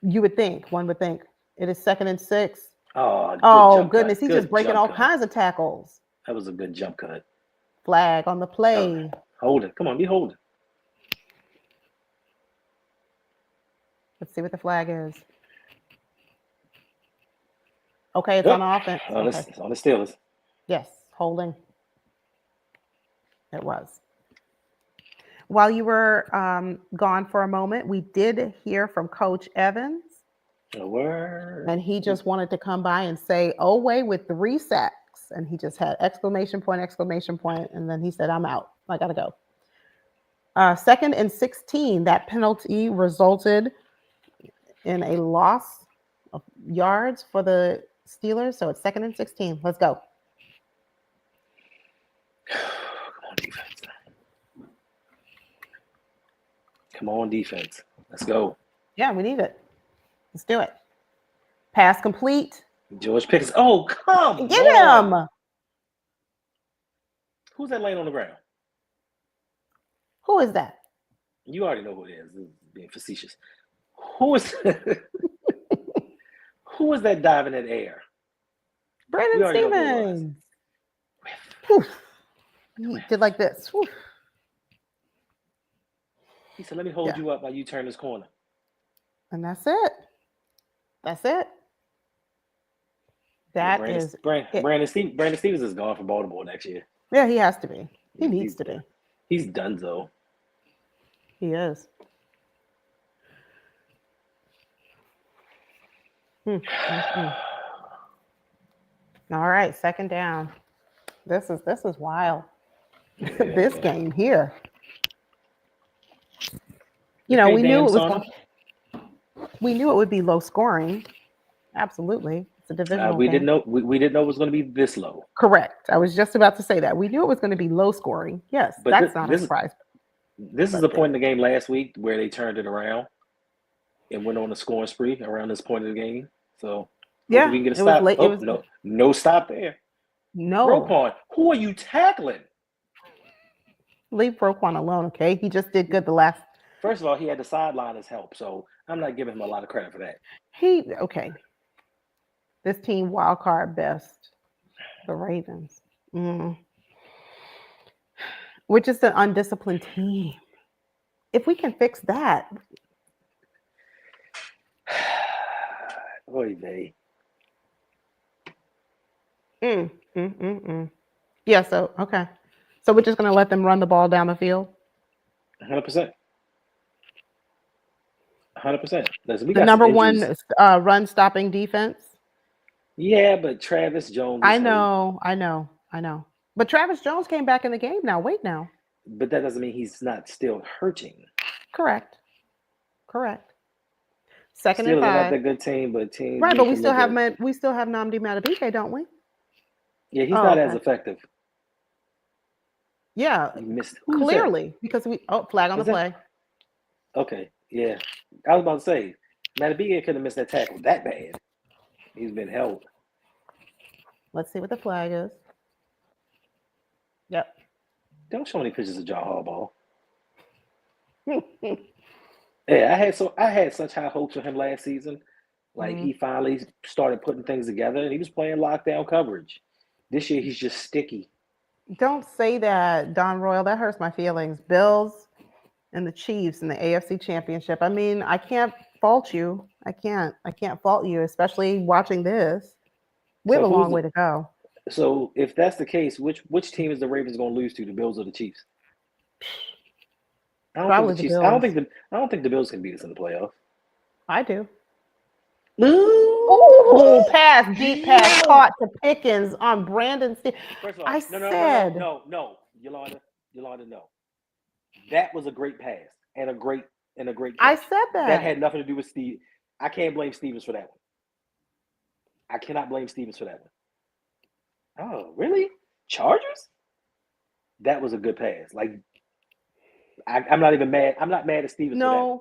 Speaker 2: You would think. One would think. It is 2nd and 6.
Speaker 1: Oh
Speaker 2: goodness. He's just breaking all kinds of tackles.
Speaker 1: That was a good jump cut.
Speaker 2: Flag on the play.
Speaker 1: Hold it. Come on, be holding.
Speaker 2: Let's see what the flag is. Okay, it's on offense.
Speaker 1: It's on the Steelers.
Speaker 2: Yes, holding. It was. While you were gone for a moment, we did hear from Coach Evans,
Speaker 3: A word.
Speaker 2: and he just wanted to come by and say, "Oh, way with 3 sacks," and he just had exclamation point, and then he said, "I'm out. I gotta go." 2nd and 16. That penalty resulted in a loss of yards for the Steelers. So it's 2nd and 16. Let's go.
Speaker 3: Come on, defense. Come on, defense. Let's go.
Speaker 2: Yeah, we need it. Let's do it. Pass complete.
Speaker 3: George Pickens. Oh, come
Speaker 2: Get
Speaker 3: on.
Speaker 2: him.
Speaker 3: Who's that laying on the ground?
Speaker 2: Who is that?
Speaker 3: You already know who it is. This is being facetious. Who is who is that diving in the air?
Speaker 2: Brandon
Speaker 3: already know who it was.
Speaker 2: Stevens. Whew. He did like this. Whew.
Speaker 3: He said, "Let me hold you up while you turn this corner."
Speaker 2: And that's it. That's it. That
Speaker 3: Brandon,
Speaker 2: is
Speaker 3: Brandon Stevens is gone from Baltimore next year.
Speaker 2: Yeah, he has to be. He needs to be.
Speaker 3: He's done though.
Speaker 2: He is. All right, 2nd down. This is wild.
Speaker 3: Yeah.
Speaker 2: This game here. You know, we knew it would be low scoring. Absolutely. It's a divisional
Speaker 3: we
Speaker 2: game.
Speaker 3: didn't know we didn't know it was going to be this low.
Speaker 2: Correct. I was just about to say that. We knew it was going to be low scoring. Yes,
Speaker 3: But
Speaker 2: that's not a surprise.
Speaker 3: This is the point in the game last week where they turned it around and went on a scoring spree around this point of the game. So
Speaker 2: Yeah,
Speaker 3: we can get a
Speaker 2: it was
Speaker 3: stop.
Speaker 2: late.
Speaker 3: No stop there.
Speaker 2: No.
Speaker 3: Roquan, who are you tackling?
Speaker 2: Leave Roquan alone, okay? He just did good the last.
Speaker 3: First of all, he had the sideline as help, so I'm not giving him a lot of credit for that.
Speaker 2: Okay. This team wild card best. The Ravens. We're just an undisciplined team. If we can fix that.
Speaker 3: Oy vey.
Speaker 2: Yeah, so, okay. So we're just going to let them run the ball down the field?
Speaker 3: 100%. 100%. Listen,
Speaker 2: The number one run-stopping defense?
Speaker 3: Yeah, but Travis Jones
Speaker 2: I know. But Travis Jones came back in the game now. Wait now.
Speaker 3: But that doesn't mean he's not still hurting.
Speaker 2: Correct. 2nd
Speaker 3: Steelers
Speaker 2: and 5.
Speaker 3: Not that good team, but
Speaker 2: Right, but we still have Nnamdi Madubuike, don't we?
Speaker 3: Yeah, he's not as effective.
Speaker 2: Yeah,
Speaker 3: he missed
Speaker 2: clearly because flag on the play.
Speaker 3: Okay, yeah. I was about to say Madubuike could have missed that tackle that bad. He's been held.
Speaker 2: Let's see what the flag is. Yep.
Speaker 3: Don't show any pictures of John Harbaugh. Yeah, I had such high hopes for him last season. Like he finally started putting things together, and he was playing lockdown coverage. This year, he's just sticky.
Speaker 2: Don't say that, Don Royal. That hurts my feelings. Bills and the Chiefs in the AFC Championship. I mean, I can't fault you. I can't fault you, especially watching this. We have a long way to go.
Speaker 3: So if that's the case, which team is the Ravens going to lose to, the Bills or the Chiefs?
Speaker 2: Probably the Bills.
Speaker 3: I don't think the Bills can beat us in the playoffs.
Speaker 2: I do. Ooh, deep pass caught to Pickens on Brandon Stevens.
Speaker 3: First of all, no, Yolanda, no. That was a great pass and a great catch.
Speaker 2: I said that.
Speaker 3: That had nothing to do with Steve. I can't blame Stevens for that one. I cannot blame Stevens for that one. Oh, really? Chargers? That was a good pass. Like, I'm not even mad. I'm not mad at Stevens for that one.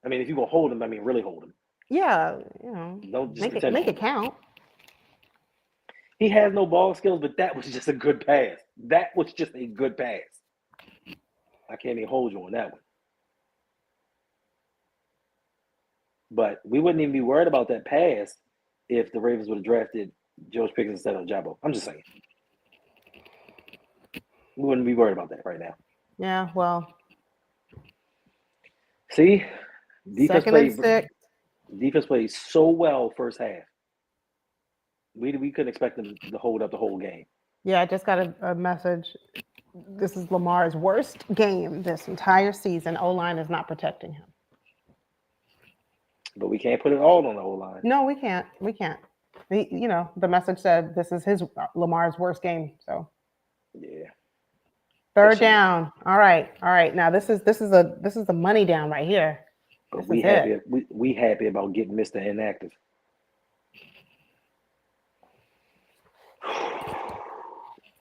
Speaker 3: I mean, if you're going to hold him, really hold him.
Speaker 2: Yeah,
Speaker 3: Don't just
Speaker 2: make it count.
Speaker 3: He has no ball skills, but that was just a good pass. That was just a good pass. I can't even hold you on that one. But we wouldn't even be worried about that pass if the Ravens would have drafted George Pickens instead of Jabo. I'm just saying. We wouldn't be worried about that right now.
Speaker 2: Yeah, well.
Speaker 3: See? Defense
Speaker 2: 2nd and 6.
Speaker 3: Defense played so well first half. We couldn't expect them to hold up the whole game.
Speaker 2: Yeah, I just got a message. This is Lamar's worst game this entire season. O-line is not protecting him.
Speaker 3: But we can't put it all on the O-line.
Speaker 2: No, we can't. We can't. The message said this is Lamar's worst game. So
Speaker 3: Yeah.
Speaker 2: third down. All right. Now this is the money down right here.
Speaker 3: But
Speaker 2: This
Speaker 3: we
Speaker 2: is
Speaker 3: happy.
Speaker 2: it.
Speaker 3: We happy about getting Mr. Inactive.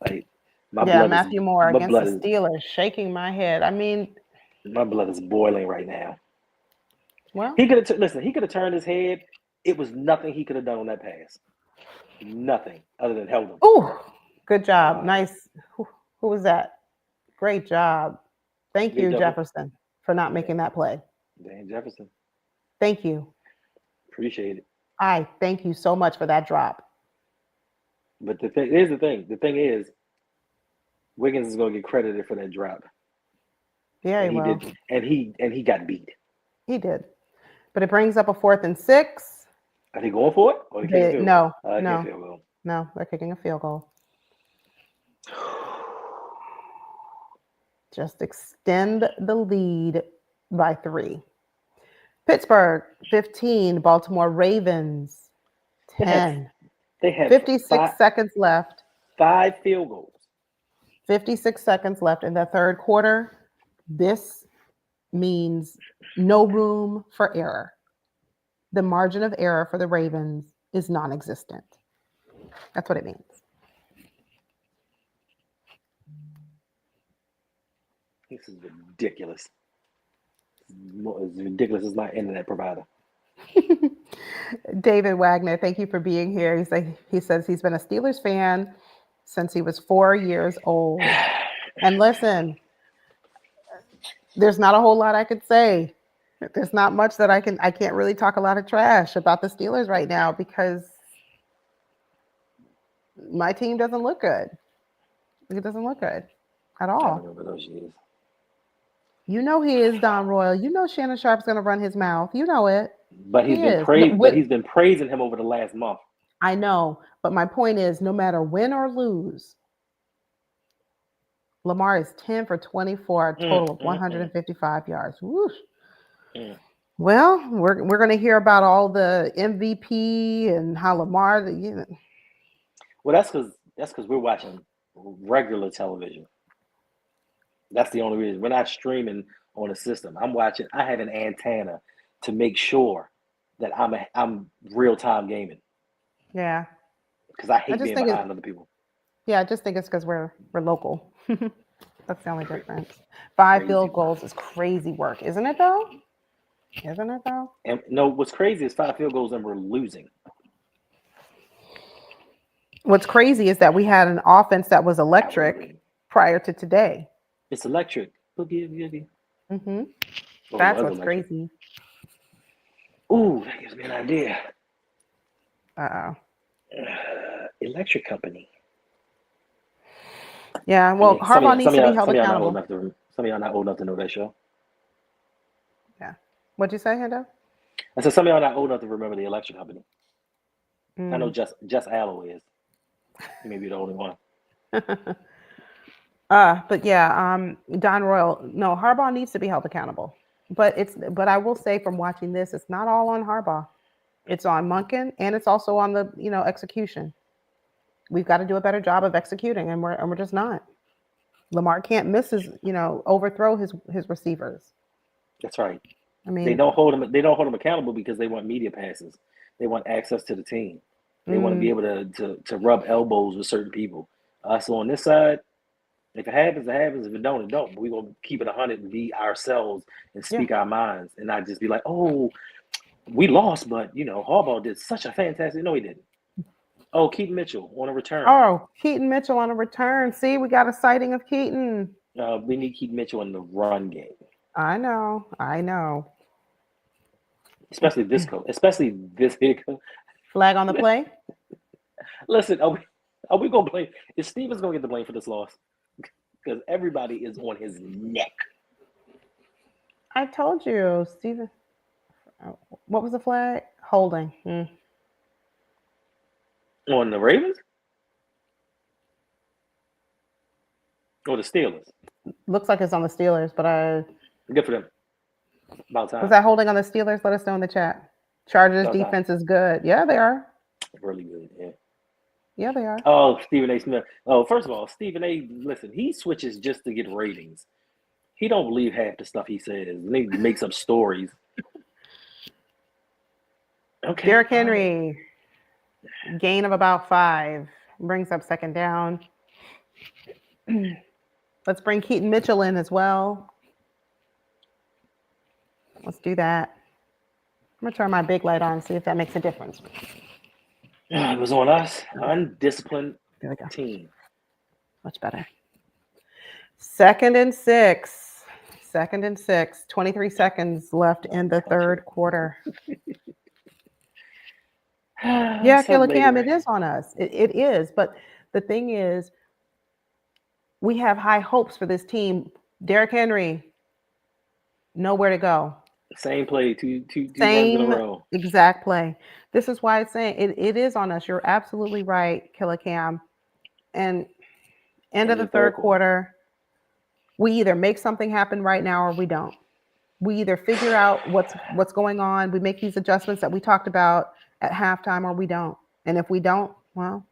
Speaker 3: Like my blood
Speaker 2: Matthew
Speaker 3: is,
Speaker 2: Moore
Speaker 3: my
Speaker 2: against
Speaker 3: blood
Speaker 2: the
Speaker 3: is,
Speaker 2: Steelers, shaking my head. I mean,
Speaker 3: my blood is boiling right now.
Speaker 2: well,
Speaker 3: He could have listen. He could have turned his head. It was nothing he could have done on that pass. Nothing other than held him.
Speaker 2: ooh, good job. Nice. Who was that? Great job. Thank you,
Speaker 3: JW.
Speaker 2: Jefferson, for not making that play.
Speaker 3: Dan Jefferson.
Speaker 2: Thank you.
Speaker 3: Appreciate it.
Speaker 2: I thank you so much for that drop.
Speaker 3: But here's the thing. The thing is, Wiggins is going to get credited for that drop.
Speaker 2: Yeah,
Speaker 3: And he did, and he got beat.
Speaker 2: He did. But it brings up a 4th and 6.
Speaker 3: Are they going for it? Or they kicking field goal?
Speaker 2: No, they're kicking a field goal. Just extend the lead by 3. Pittsburgh 15, Baltimore Ravens 10.
Speaker 3: They had
Speaker 2: 56 seconds left.
Speaker 3: 5 field goals.
Speaker 2: 56 seconds left in the third quarter. This means no room for error. The margin of error for the Ravens is non-existent. That's what it means.
Speaker 3: This is ridiculous. It's ridiculous as my internet provider.
Speaker 2: David Wagner, thank you for being here. He says he's been a Steelers fan since he was 4 years old. And listen, there's not a whole lot I could say. There's not much that I can't really talk a lot of trash about the Steelers right now because my team doesn't look good. It doesn't look good at all.
Speaker 3: I don't know what those is.
Speaker 2: You know he is Don Royal. You know Shannon Sharp's going to run his mouth. You know it.
Speaker 3: But he's been praised. But he's been praising him over the last month.
Speaker 2: I know, but my point is, no matter win or lose, Lamar is 10 for 24, a total of 155 yards. Whoosh. Well, we're going to hear about all the MVP and how Lamar.
Speaker 3: Well, that's because we're watching regular television. That's the only reason. We're not streaming on a system. I'm watching. I have an antenna to make sure that I'm real time gaming.
Speaker 2: Yeah.
Speaker 3: Because I hate being behind other people.
Speaker 2: Yeah, I just think it's because we're local. That's the only difference. 5 field goals is crazy work, isn't it though?
Speaker 3: And no, what's crazy is 5 field goals and we're losing.
Speaker 2: What's crazy is that we had an offense that was electric prior to today.
Speaker 3: It's electric. Mm-hmm.
Speaker 2: That's what's crazy.
Speaker 3: Ooh, that gives me an idea.
Speaker 2: Uh-oh.
Speaker 3: Electric company.
Speaker 2: Yeah, well, Harbaugh needs to be held accountable.
Speaker 3: Some of y'all not old enough to know that show.
Speaker 2: Yeah. What'd you say, Hendo?
Speaker 3: I said some of y'all not old enough to remember the Electric Company. I know just Allo is. He may be the only one.
Speaker 2: But yeah, Don Royal. No, Harbaugh needs to be held accountable. But I will say from watching this, it's not all on Harbaugh. It's on Monken, and it's also on the execution. We've got to do a better job of executing, and we're just not. Lamar can't miss his overthrow his receivers.
Speaker 3: That's right.
Speaker 2: I mean,
Speaker 3: they don't hold him accountable because they want media passes. They want access to the team. They want to be able to rub elbows with certain people. So on this side, if it happens, it happens. If it don't, it don't. But we're gonna keep it 100 and be ourselves and speak our minds and not just be like, oh, we lost, but Harbaugh did such a fantastic. No, he didn't. Oh, Keaton Mitchell on a return.
Speaker 2: Oh, Keaton Mitchell on a return. See, we got a sighting of Keaton.
Speaker 3: We need Keaton Mitchell in the run game.
Speaker 2: I know.
Speaker 3: Especially this coach. Especially this big.
Speaker 2: Flag on the play.
Speaker 3: Listen, are we gonna blame? Is Stevens gonna get the blame for this loss? Because everybody is on his neck.
Speaker 2: I told you, Steven. What was the flag? Holding.
Speaker 3: On the Ravens? Or the Steelers?
Speaker 2: Looks like it's on the Steelers, but
Speaker 3: Good for them. About time.
Speaker 2: was that holding on the Steelers? Let us know in the chat. Chargers
Speaker 3: About time.
Speaker 2: defense is good. Yeah, they are.
Speaker 3: Really good, yeah.
Speaker 2: Yeah, they are.
Speaker 3: Oh, Stephen A. Smith. Oh, first of all, Stephen A. Listen, he switches just to get ratings. He don't believe half the stuff he says. And he makes up stories. Okay.
Speaker 2: Derrick Henry, gain of about 5, brings up second down. Let's bring Keaton Mitchell in as well. Let's do that. I'm gonna turn my big light on, see if that makes a difference.
Speaker 3: It was on us. Undisciplined
Speaker 2: There we go.
Speaker 3: team.
Speaker 2: Much better. 2nd and 6. 2nd and 6. 23 seconds left in the third quarter. Yeah,
Speaker 3: So
Speaker 2: Killer
Speaker 3: late,
Speaker 2: Cam,
Speaker 3: right?
Speaker 2: it is on us. It is. But the thing is, we have high hopes for this team. Derrick Henry, nowhere to go.
Speaker 3: Same play, two runs in a
Speaker 2: Same
Speaker 3: row.
Speaker 2: exact play. This is why it's saying it is on us. You're absolutely right, Killer Cam. And end of the third quarter, we either make something happen right now or we don't. We either figure out what's going on, we make these adjustments that we talked about at halftime, or we don't. And if we don't, well,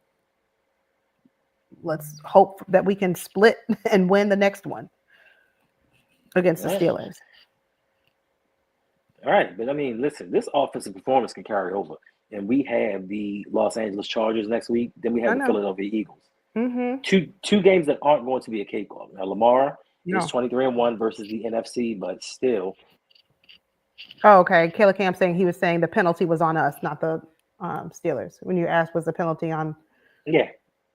Speaker 2: let's hope that we can split and win the next one against the Steelers.
Speaker 3: All right, but I mean, listen, this offensive performance can carry over. And we have the Los Angeles Chargers next week. Then we have the Philadelphia Eagles.
Speaker 2: Mm-hmm.
Speaker 3: Two games that aren't going to be a cakewalk. Now, Lamar
Speaker 2: No.
Speaker 3: is 23-1 versus the NFC, but still.
Speaker 2: Oh, okay. Killer Cam saying he was saying the penalty was on us, not the Steelers. When you asked, was the penalty on?
Speaker 3: Yeah.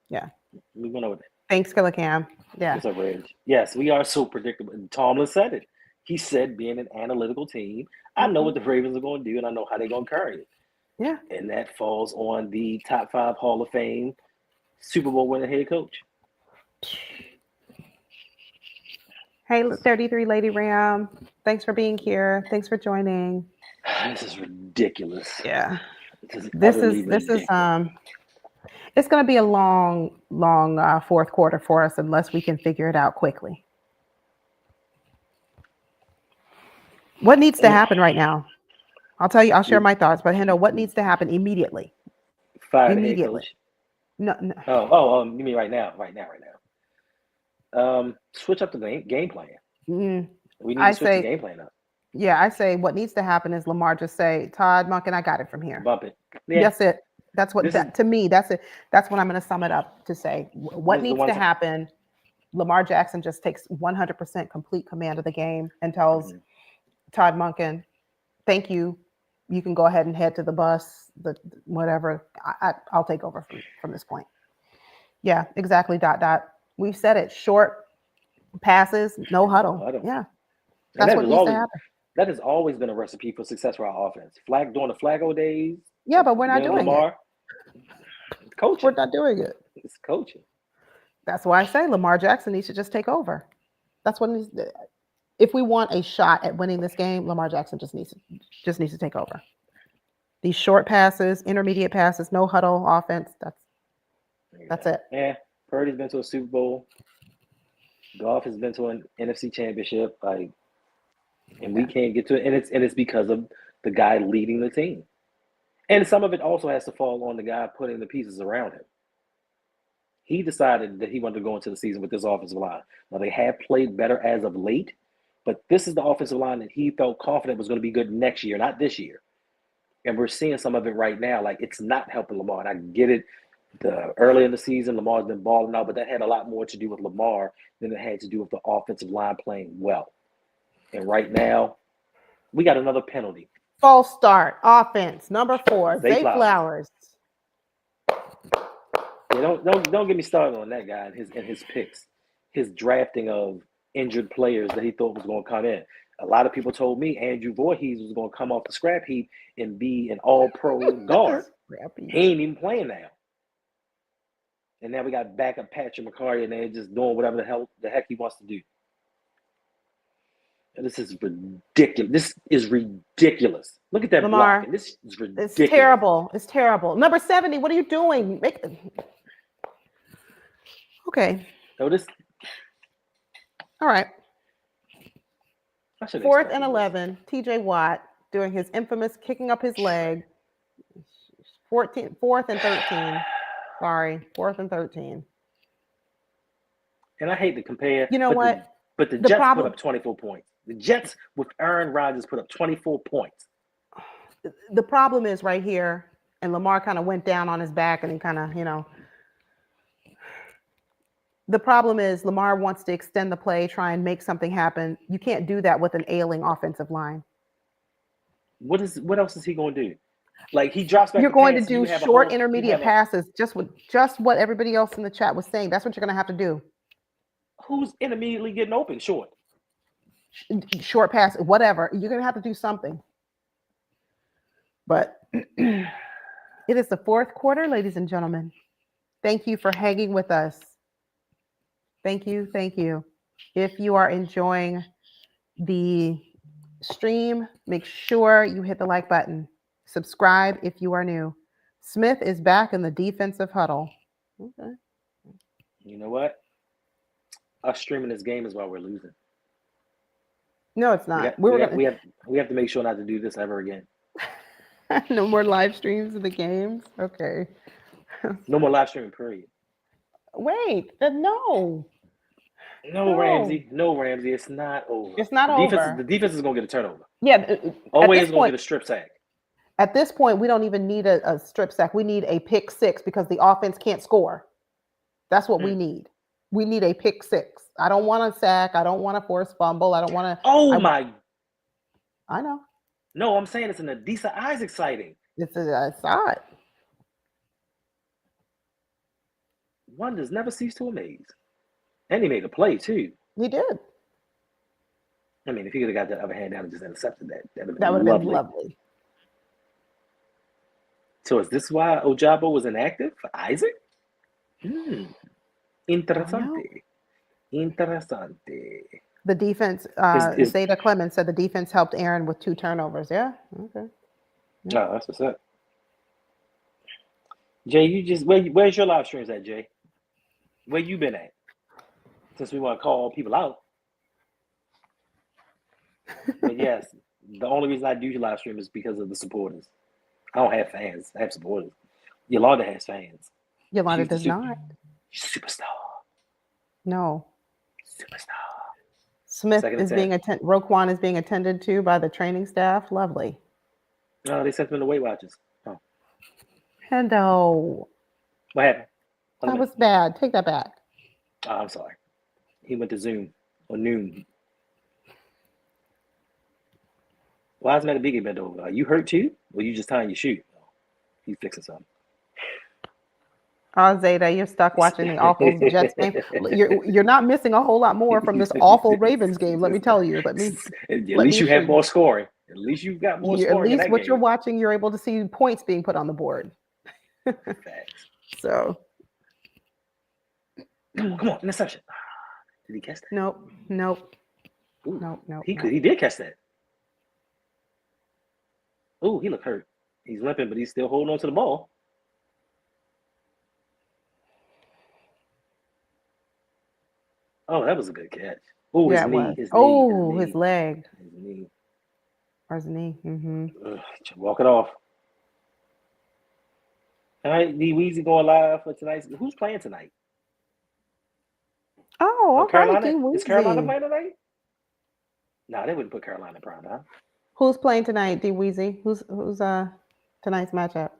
Speaker 2: Yeah.
Speaker 3: We went over that.
Speaker 2: Thanks, Killer Cam. Yeah.
Speaker 3: It's a rage. Yes, we are so predictable. And Tomlin said it. He said, being an analytical team, I know what the Ravens are going to do, and I know how they're going to carry it.
Speaker 2: Yeah.
Speaker 3: And that falls on the top 5 Hall of Fame Super Bowl winning head coach.
Speaker 2: Hey, 33 Lady Ram. Thanks for being here. Thanks for joining.
Speaker 3: This is ridiculous.
Speaker 2: Yeah.
Speaker 3: This is
Speaker 2: it's going to be a long fourth quarter for us unless we can figure it out quickly. What needs to happen right now? I'll share my thoughts, but Hendo, what needs to happen immediately?
Speaker 3: Fire the head coach.
Speaker 2: No.
Speaker 3: Oh, you mean right now? Right now. Switch up the game plan.
Speaker 2: Mm-hmm.
Speaker 3: We need to switch the game plan up.
Speaker 2: Yeah, I say what needs to happen is Lamar just say, Todd Monken, I got it from here.
Speaker 3: Bump it. Yeah.
Speaker 2: That's it. That's what to me, that's it. That's what I'm going to sum it up to say. What needs to happen? Lamar Jackson just takes 100% complete command of the game and tells Todd Monken, thank you. You can go ahead and head to the bus, whatever. I'll take over from this point. Yeah, exactly. ... We've said it. Short passes, no huddle. Yeah, that's what needs to happen.
Speaker 3: That has always been a recipe for success for our offense. During the Flacco days.
Speaker 2: Yeah, but we're not doing it.
Speaker 3: Coaching.
Speaker 2: We're not doing it.
Speaker 3: It's coaching.
Speaker 2: That's why I say Lamar Jackson needs to just take over. That's what needs. If we want a shot at winning this game, Lamar Jackson just needs to take over. These short passes, intermediate passes, no huddle offense. That's it.
Speaker 3: Yeah, Purdy's been to a Super Bowl. Goff has been to an NFC Championship. And we can't get to it. And it's because of the guy leading the team. And some of it also has to fall on the guy putting the pieces around him. He decided that he wanted to go into the season with this offensive line. Now, they have played better as of late, but this is the offensive line that he felt confident was going to be good next year, not this year. And we're seeing some of it right now. It's not helping Lamar. And I get it. Early in the season, Lamar's been balling out, but that had a lot more to do with Lamar than it had to do with the offensive line playing well. And right now, we got another penalty.
Speaker 2: False start. Offense. Number 4. Zay Flowers.
Speaker 3: Yeah, don't get me started on that guy and his picks. His drafting of injured players that he thought was going to come in. A lot of people told me Andrew Voorhees was going to come off the scrap heap and be an all-pro guard. He ain't even playing now. And now we got backup Patrick McCarty and they're just doing whatever the heck he wants to do. This is ridiculous. This is ridiculous. Look at that
Speaker 2: Lamar,
Speaker 3: blocking. This is ridiculous.
Speaker 2: It's terrible. It's terrible. Number 70, what are you doing? Okay.
Speaker 3: No, this.
Speaker 2: All right.
Speaker 3: I should
Speaker 2: 4th
Speaker 3: expect
Speaker 2: and
Speaker 3: this.
Speaker 2: 11, TJ Watt doing his infamous kicking up his leg. 4th and 13. Sorry, 4th and 13.
Speaker 3: And I hate to compare.
Speaker 2: You know what?
Speaker 3: But the Jets put up 24 points. The Jets with Aaron Rodgers put up 24 points.
Speaker 2: The problem is right here, and Lamar kind of went down on his back and he kind of, the problem is Lamar wants to extend the play, try and make something happen. You can't do that with an ailing offensive line.
Speaker 3: What else is he going to do? Like he drops back.
Speaker 2: You're going to do short, intermediate passes, just what everybody else in the chat was saying. That's what you're going to have to do.
Speaker 3: Who's intermediately getting open short?
Speaker 2: Short pass, whatever. You're going to have to do something. But it is the 4th quarter, ladies and gentlemen. Thank you for hanging with us. Thank you. Thank you. If you are enjoying the stream, make sure you hit the like button. Subscribe if you are new. Smith is back in the defensive huddle. Okay.
Speaker 3: You know what? Us streaming this game is why we're losing.
Speaker 2: No, it's not.
Speaker 3: We have to make sure not to do this ever again.
Speaker 2: No more live streams of the games. Okay.
Speaker 3: No more live streaming, period.
Speaker 2: Wait, no.
Speaker 3: No, Ramsey. No, Ramsey. It's not over.
Speaker 2: It's not over.
Speaker 3: The defense is going to get a turnover.
Speaker 2: Yeah.
Speaker 3: Always going to get a strip sack.
Speaker 2: At this point, we don't even need a strip sack. We need a pick 6 because the offense can't score. That's what we need. We need a pick 6. I don't want a sack. I don't want a forced fumble. I don't want to. I know.
Speaker 3: No, I'm saying it's an Adisa Isaac sighting.
Speaker 2: I saw it.
Speaker 3: Wonders never cease to amaze. And he made a play, too.
Speaker 2: He did.
Speaker 3: I mean, if he could have got that other hand down and just intercepted that would
Speaker 2: have been lovely.
Speaker 3: So is this why Ojabo was inactive for Isaac? Interessante.
Speaker 2: The defense, Zeta Clemens said the defense helped Aaron with 2 turnovers. Yeah. Okay.
Speaker 3: No, that's what's up. Jay, where's your live streams at, Jay? Where you been at? Since we want to call people out. But yes, the only reason I do live stream is because of the supporters. I don't have fans. I have supporters. Yolanda has fans.
Speaker 2: Yolanda does not.
Speaker 3: Superstar.
Speaker 2: No.
Speaker 3: Superstar.
Speaker 2: Smith is Roquan is being attended to by the training staff. Lovely.
Speaker 3: No, they sent him in the Weight Watchers. Oh.
Speaker 2: Hendo.
Speaker 3: What happened?
Speaker 2: That was bad. Take that back.
Speaker 3: Oh, I'm sorry. He went to Zoom or noon. Why is Metabiggy bent over? Are you hurt too? Or you just tying your shoe? He's fixing something.
Speaker 2: Oh, Zeta, you're stuck watching the awful Jets game. You're not missing a whole lot more from this awful Ravens game. Let me tell you.
Speaker 3: At least you have more scoring. At least you've got more scoring.
Speaker 2: At least what you're watching, you're able to see points being put on the board. So.
Speaker 3: Come on, interception. Did he catch that?
Speaker 2: Nope.
Speaker 3: Ooh,
Speaker 2: Nope.
Speaker 3: He did catch that. Oh, he looked hurt. He's limping, but he's still holding on to the ball. Oh, that was a good catch. Oh, his knee.
Speaker 2: His leg.
Speaker 3: His knee.
Speaker 2: Or his knee. Mm-hmm.
Speaker 3: Walk it off. All right, D Weezy going live for tonight. Who's playing tonight?
Speaker 2: Oh, okay.
Speaker 3: Carolina. Is Carolina playing tonight? No, they wouldn't put Carolina in prime time.
Speaker 2: Who's playing tonight, D Weezy? Who's tonight's matchup?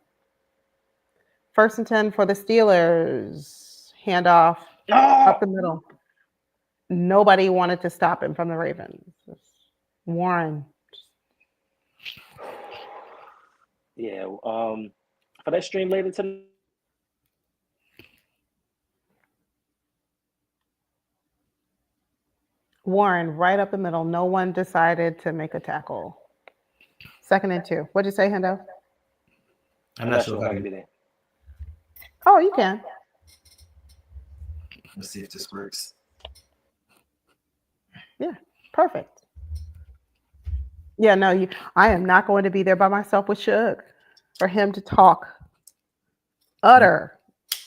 Speaker 2: 1st and 10 for the Steelers. Handoff up the middle. Nobody wanted to stop him from the Ravens. Warren.
Speaker 3: Yeah. For that stream later tonight.
Speaker 2: Warren, right up the middle. No one decided to make a tackle. 2nd and 2. What'd you say, Hendo?
Speaker 1: I'm not sure if
Speaker 3: I can be there.
Speaker 2: Oh, you can.
Speaker 1: Let's see if this works.
Speaker 2: Yeah, perfect. Yeah, no, I am not going to be there by myself with RouG for him to talk utter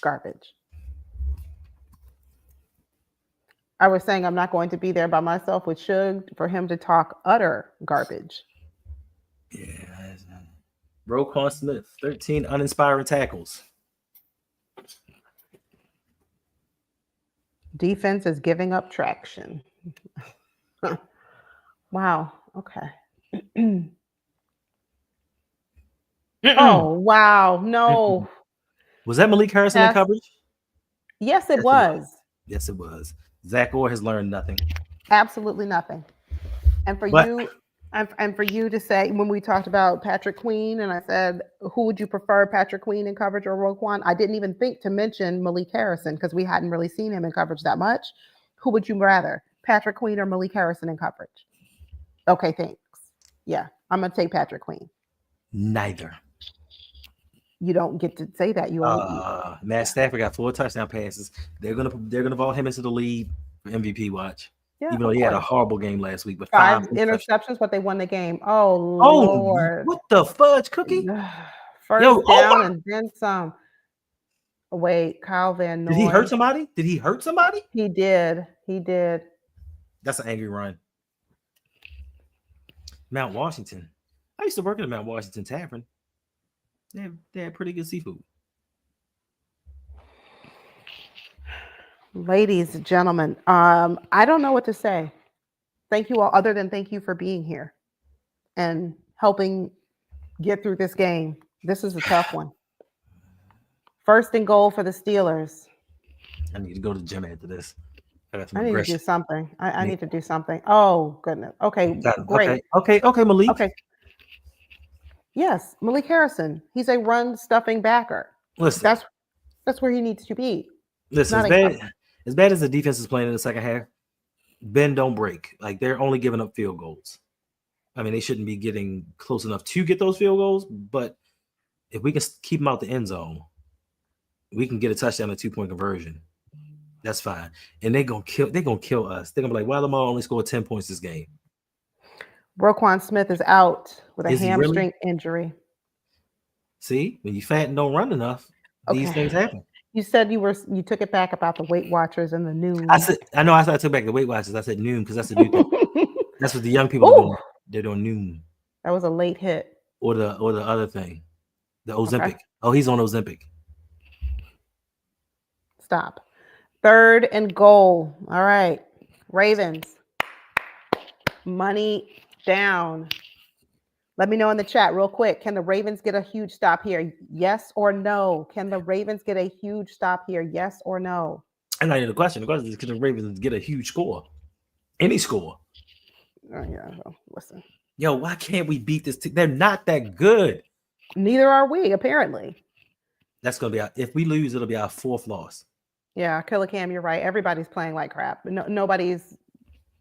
Speaker 2: garbage. I was saying I'm not going to be there by myself with RouG for him to talk utter garbage.
Speaker 1: Yeah. RouG Smith, 13 uninspiring tackles.
Speaker 2: Defense is giving up traction. Wow. Okay. Oh, wow. No.
Speaker 1: Was that Malik Harrison in coverage?
Speaker 2: Yes, it was.
Speaker 1: Yes, it was. Zach Orr has learned nothing.
Speaker 2: Absolutely nothing. And for you, and for you to say, when we talked about Patrick Queen, and I said, who would you prefer, Patrick Queen in coverage or Roquan? I didn't even think to mention Malik Harrison because we hadn't really seen him in coverage that much. Who would you rather, Patrick Queen or Malik Harrison in coverage? Okay, thanks. Yeah, I'm gonna take Patrick Queen.
Speaker 1: Neither.
Speaker 2: You don't get to say that.
Speaker 1: Matt Stafford got 4 touchdown passes. They're gonna vote him into the lead for MVP watch. Yeah, even though he had a horrible game last week, but
Speaker 2: 5 interceptions, but they won the game. Oh Lord!
Speaker 1: What the fudge cookie?
Speaker 2: First down and then some. Wait, Kyle Van Noy.
Speaker 1: Did he hurt somebody?
Speaker 2: He did. He did.
Speaker 1: That's an angry run. Mount Washington. I used to work at the Mount Washington Tavern. They had pretty good seafood.
Speaker 2: Ladies and gentlemen, I don't know what to say. Thank you all, other than thank you for being here and helping get through this game. This is a tough one. First and goal for the Steelers.
Speaker 1: I need to go to the gym after this.
Speaker 2: I need to do something. I need to do something. Oh, goodness. Okay, great.
Speaker 1: Okay, Malik.
Speaker 2: Okay. Yes, Malik Harrison. He's a run-stuffing backer.
Speaker 1: Listen.
Speaker 2: That's where he needs to be.
Speaker 1: Listen, as bad as the defense is playing in the second half, bend don't break. Like, they're only giving up field goals. I mean, they shouldn't be getting close enough to get those field goals, but if we can keep them out the end zone, we can get a touchdown, a 2-point conversion. That's fine. And they're gonna kill us. They're gonna be like, why Lamar only scored 10 points this game?
Speaker 2: Roquan Smith is out with a hamstring injury.
Speaker 1: See, when you fat and don't run enough, these things happen.
Speaker 2: You said you took it back about the Weight Watchers and the noon.
Speaker 1: I took back the Weight Watchers. I said noon because that's the new thing. That's what the young people are doing. They're doing noon.
Speaker 2: That was a late hit.
Speaker 1: Or the other thing, the Ozempic. Okay. Oh, he's on Ozempic.
Speaker 2: Stop. 3rd and goal. All right, Ravens. Money down. Let me know in the chat real quick. Can the Ravens get a huge stop here? Yes or no? Can the Ravens get a huge stop here? Yes or no?
Speaker 1: And not even the question. The question is, can the Ravens get a huge score? Any score.
Speaker 2: Oh, yeah. Well, listen.
Speaker 1: Yo, why can't we beat this team? They're not that good.
Speaker 2: Neither are we, apparently.
Speaker 1: That's going to be if we lose, it'll be our 4th loss.
Speaker 2: Yeah, Killer Cam, you're right. Everybody's playing like crap. Nobody's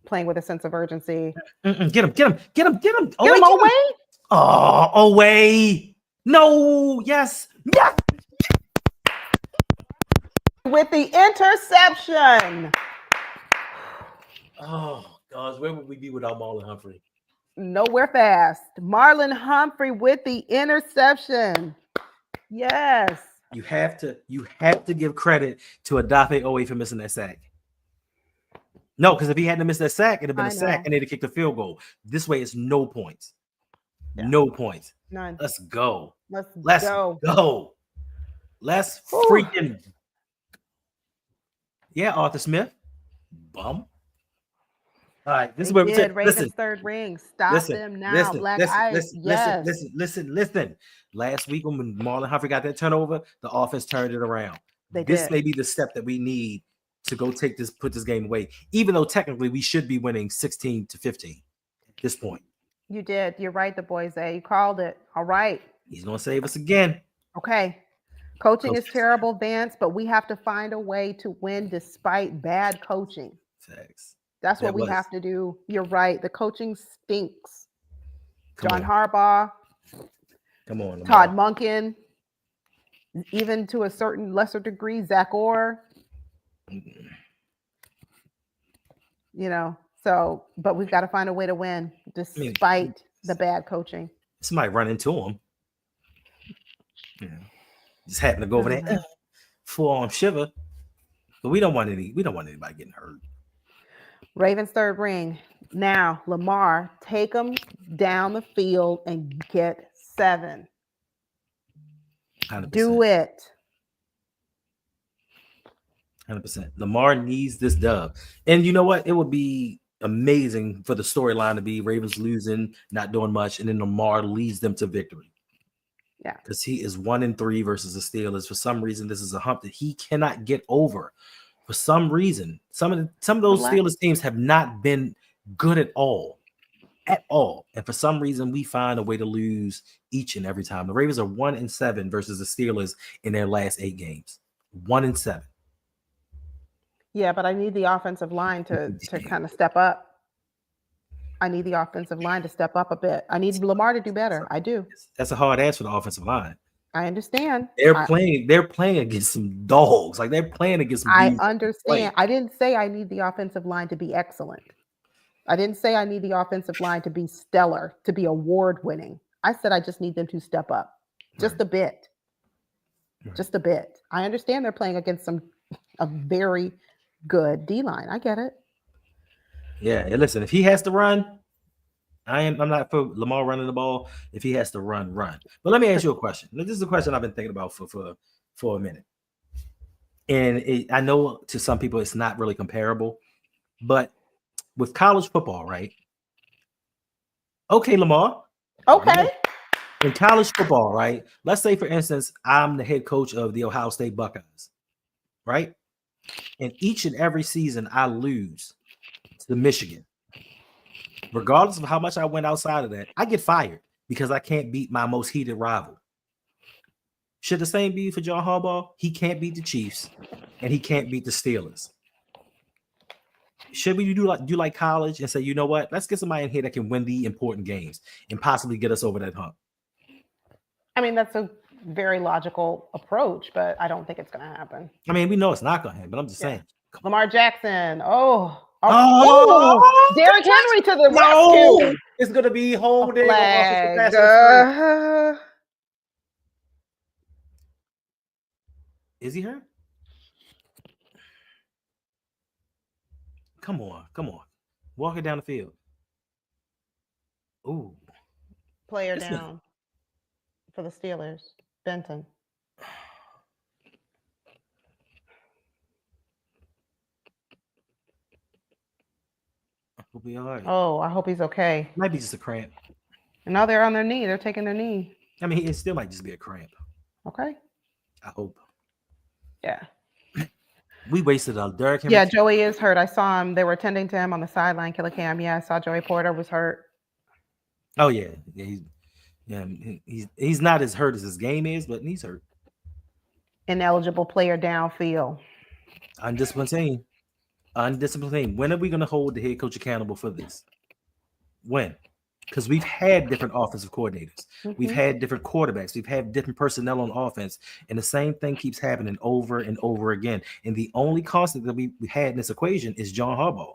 Speaker 2: playing with a sense of urgency.
Speaker 1: Get him. Get him
Speaker 2: away.
Speaker 1: Oh, away. No. Yes.
Speaker 2: With the interception.
Speaker 1: Oh, gosh. Where would we be without Marlon Humphrey?
Speaker 2: Nowhere fast. Marlon Humphrey with the interception. Yes.
Speaker 1: You have to give credit to Odafe Owe for missing that sack. No, because if he hadn't missed that sack, it'd have been a sack and they'd have kicked a field goal. This way, it's no points. Yeah. No points.
Speaker 2: None.
Speaker 1: Let's go.
Speaker 2: Let's
Speaker 1: go. Let's freaking. Yeah, Arthur Smith. Bum. All right, this is where we take.
Speaker 2: Ravens' 3rd ring. Stop them now. Black Ice.
Speaker 1: Listen. Last week when Marlon Humphrey got that turnover, the offense turned it around. This may be the step that we need to go put this game away. Even though technically we should be winning 16-15 at this point.
Speaker 2: You did. You're right, the boys. You called it. All right.
Speaker 1: He's gonna save us again.
Speaker 2: Okay. Coaching is terrible, Vance, but we have to find a way to win despite bad coaching.
Speaker 1: Thanks.
Speaker 2: That's what we have to do. You're right. The coaching stinks. John Harbaugh.
Speaker 1: Come on.
Speaker 2: Todd Monken. Even to a certain lesser degree, Zach Orr. You know, but we've got to find a way to win despite the bad coaching.
Speaker 1: Somebody run into him. Yeah. Just happen to go over there, full arm shiver. But we don't want anybody getting hurt.
Speaker 2: Ravens third ring. Now, Lamar, take them down the field and get 7.
Speaker 1: 100%.
Speaker 2: Do it.
Speaker 1: 100%. Lamar needs this dub. And you know what? It would be amazing for the storyline to be Ravens losing, not doing much, and then Lamar leads them to victory.
Speaker 2: Yeah.
Speaker 1: Because he is 1-3 versus the Steelers. For some reason, this is a hump that he cannot get over. For some reason, some of those Steelers teams have not been good at all. And for some reason, we find a way to lose each and every time. The Ravens are 1-7 versus the Steelers in their last 8 games. 1-7.
Speaker 2: Yeah, but I need the offensive line to kind of step up. I need the offensive line to step up a bit. I need Lamar to do better. I do.
Speaker 1: That's a hard ask for the offensive line.
Speaker 2: I understand.
Speaker 1: They're playing against some dogs. Like, they're playing against some
Speaker 2: I understand. I didn't say I need the offensive line to be excellent. I didn't say I need the offensive line to be stellar, to be award winning. I said I just need them to step up just a bit. Just a bit. I understand they're playing against a very good D-line. I get it.
Speaker 1: Yeah, and listen, if he has to run, I'm not for Lamar running the ball. If he has to run. But let me ask you a question. This is a question I've been thinking about for a minute. And I know to some people it's not really comparable, but with college football, right? Okay, Lamar.
Speaker 2: Okay.
Speaker 1: In college football, right? Let's say, for instance, I'm the head coach of the Ohio State Buckeyes, right? And each and every season I lose to Michigan. Regardless of how much I went outside of that, I get fired because I can't beat my most heated rival. Should the same be for John Harbaugh? He can't beat the Chiefs and he can't beat the Steelers. Should we do like college and say, you know what? Let's get somebody in here that can win the important games and possibly get us over that hump.
Speaker 2: I mean, that's a very logical approach, but I don't think it's going to happen.
Speaker 1: I mean, we know it's not going to happen, but I'm just saying.
Speaker 2: Lamar Jackson. Derrick Henry to the rescue.
Speaker 1: It's going to be holding. Is he hurt? Come on. Walk it down the field. Ooh.
Speaker 2: Player down for the Steelers. Benton.
Speaker 1: I hope he's all right.
Speaker 2: Oh, I hope he's okay.
Speaker 1: Might be just a cramp.
Speaker 2: And now they're on their knee. They're taking their knee.
Speaker 1: I mean, it still might just be a cramp.
Speaker 2: Okay.
Speaker 1: I hope.
Speaker 2: Yeah.
Speaker 1: We wasted a Derrick Henry.
Speaker 2: Yeah, Joey is hurt. I saw him. They were attending to him on the sideline. Killer Cam. Yeah, I saw Joey Porter was hurt.
Speaker 1: Oh yeah. He's not as hurt as his game is, but he's hurt.
Speaker 2: Ineligible player downfield.
Speaker 1: Undisciplined team. When are we going to hold the head coach accountable for this? When? Because we've had different offensive coordinators. We've had different quarterbacks. We've had different personnel on offense. And the same thing keeps happening over and over again. And the only constant that we had in this equation is John Harbaugh.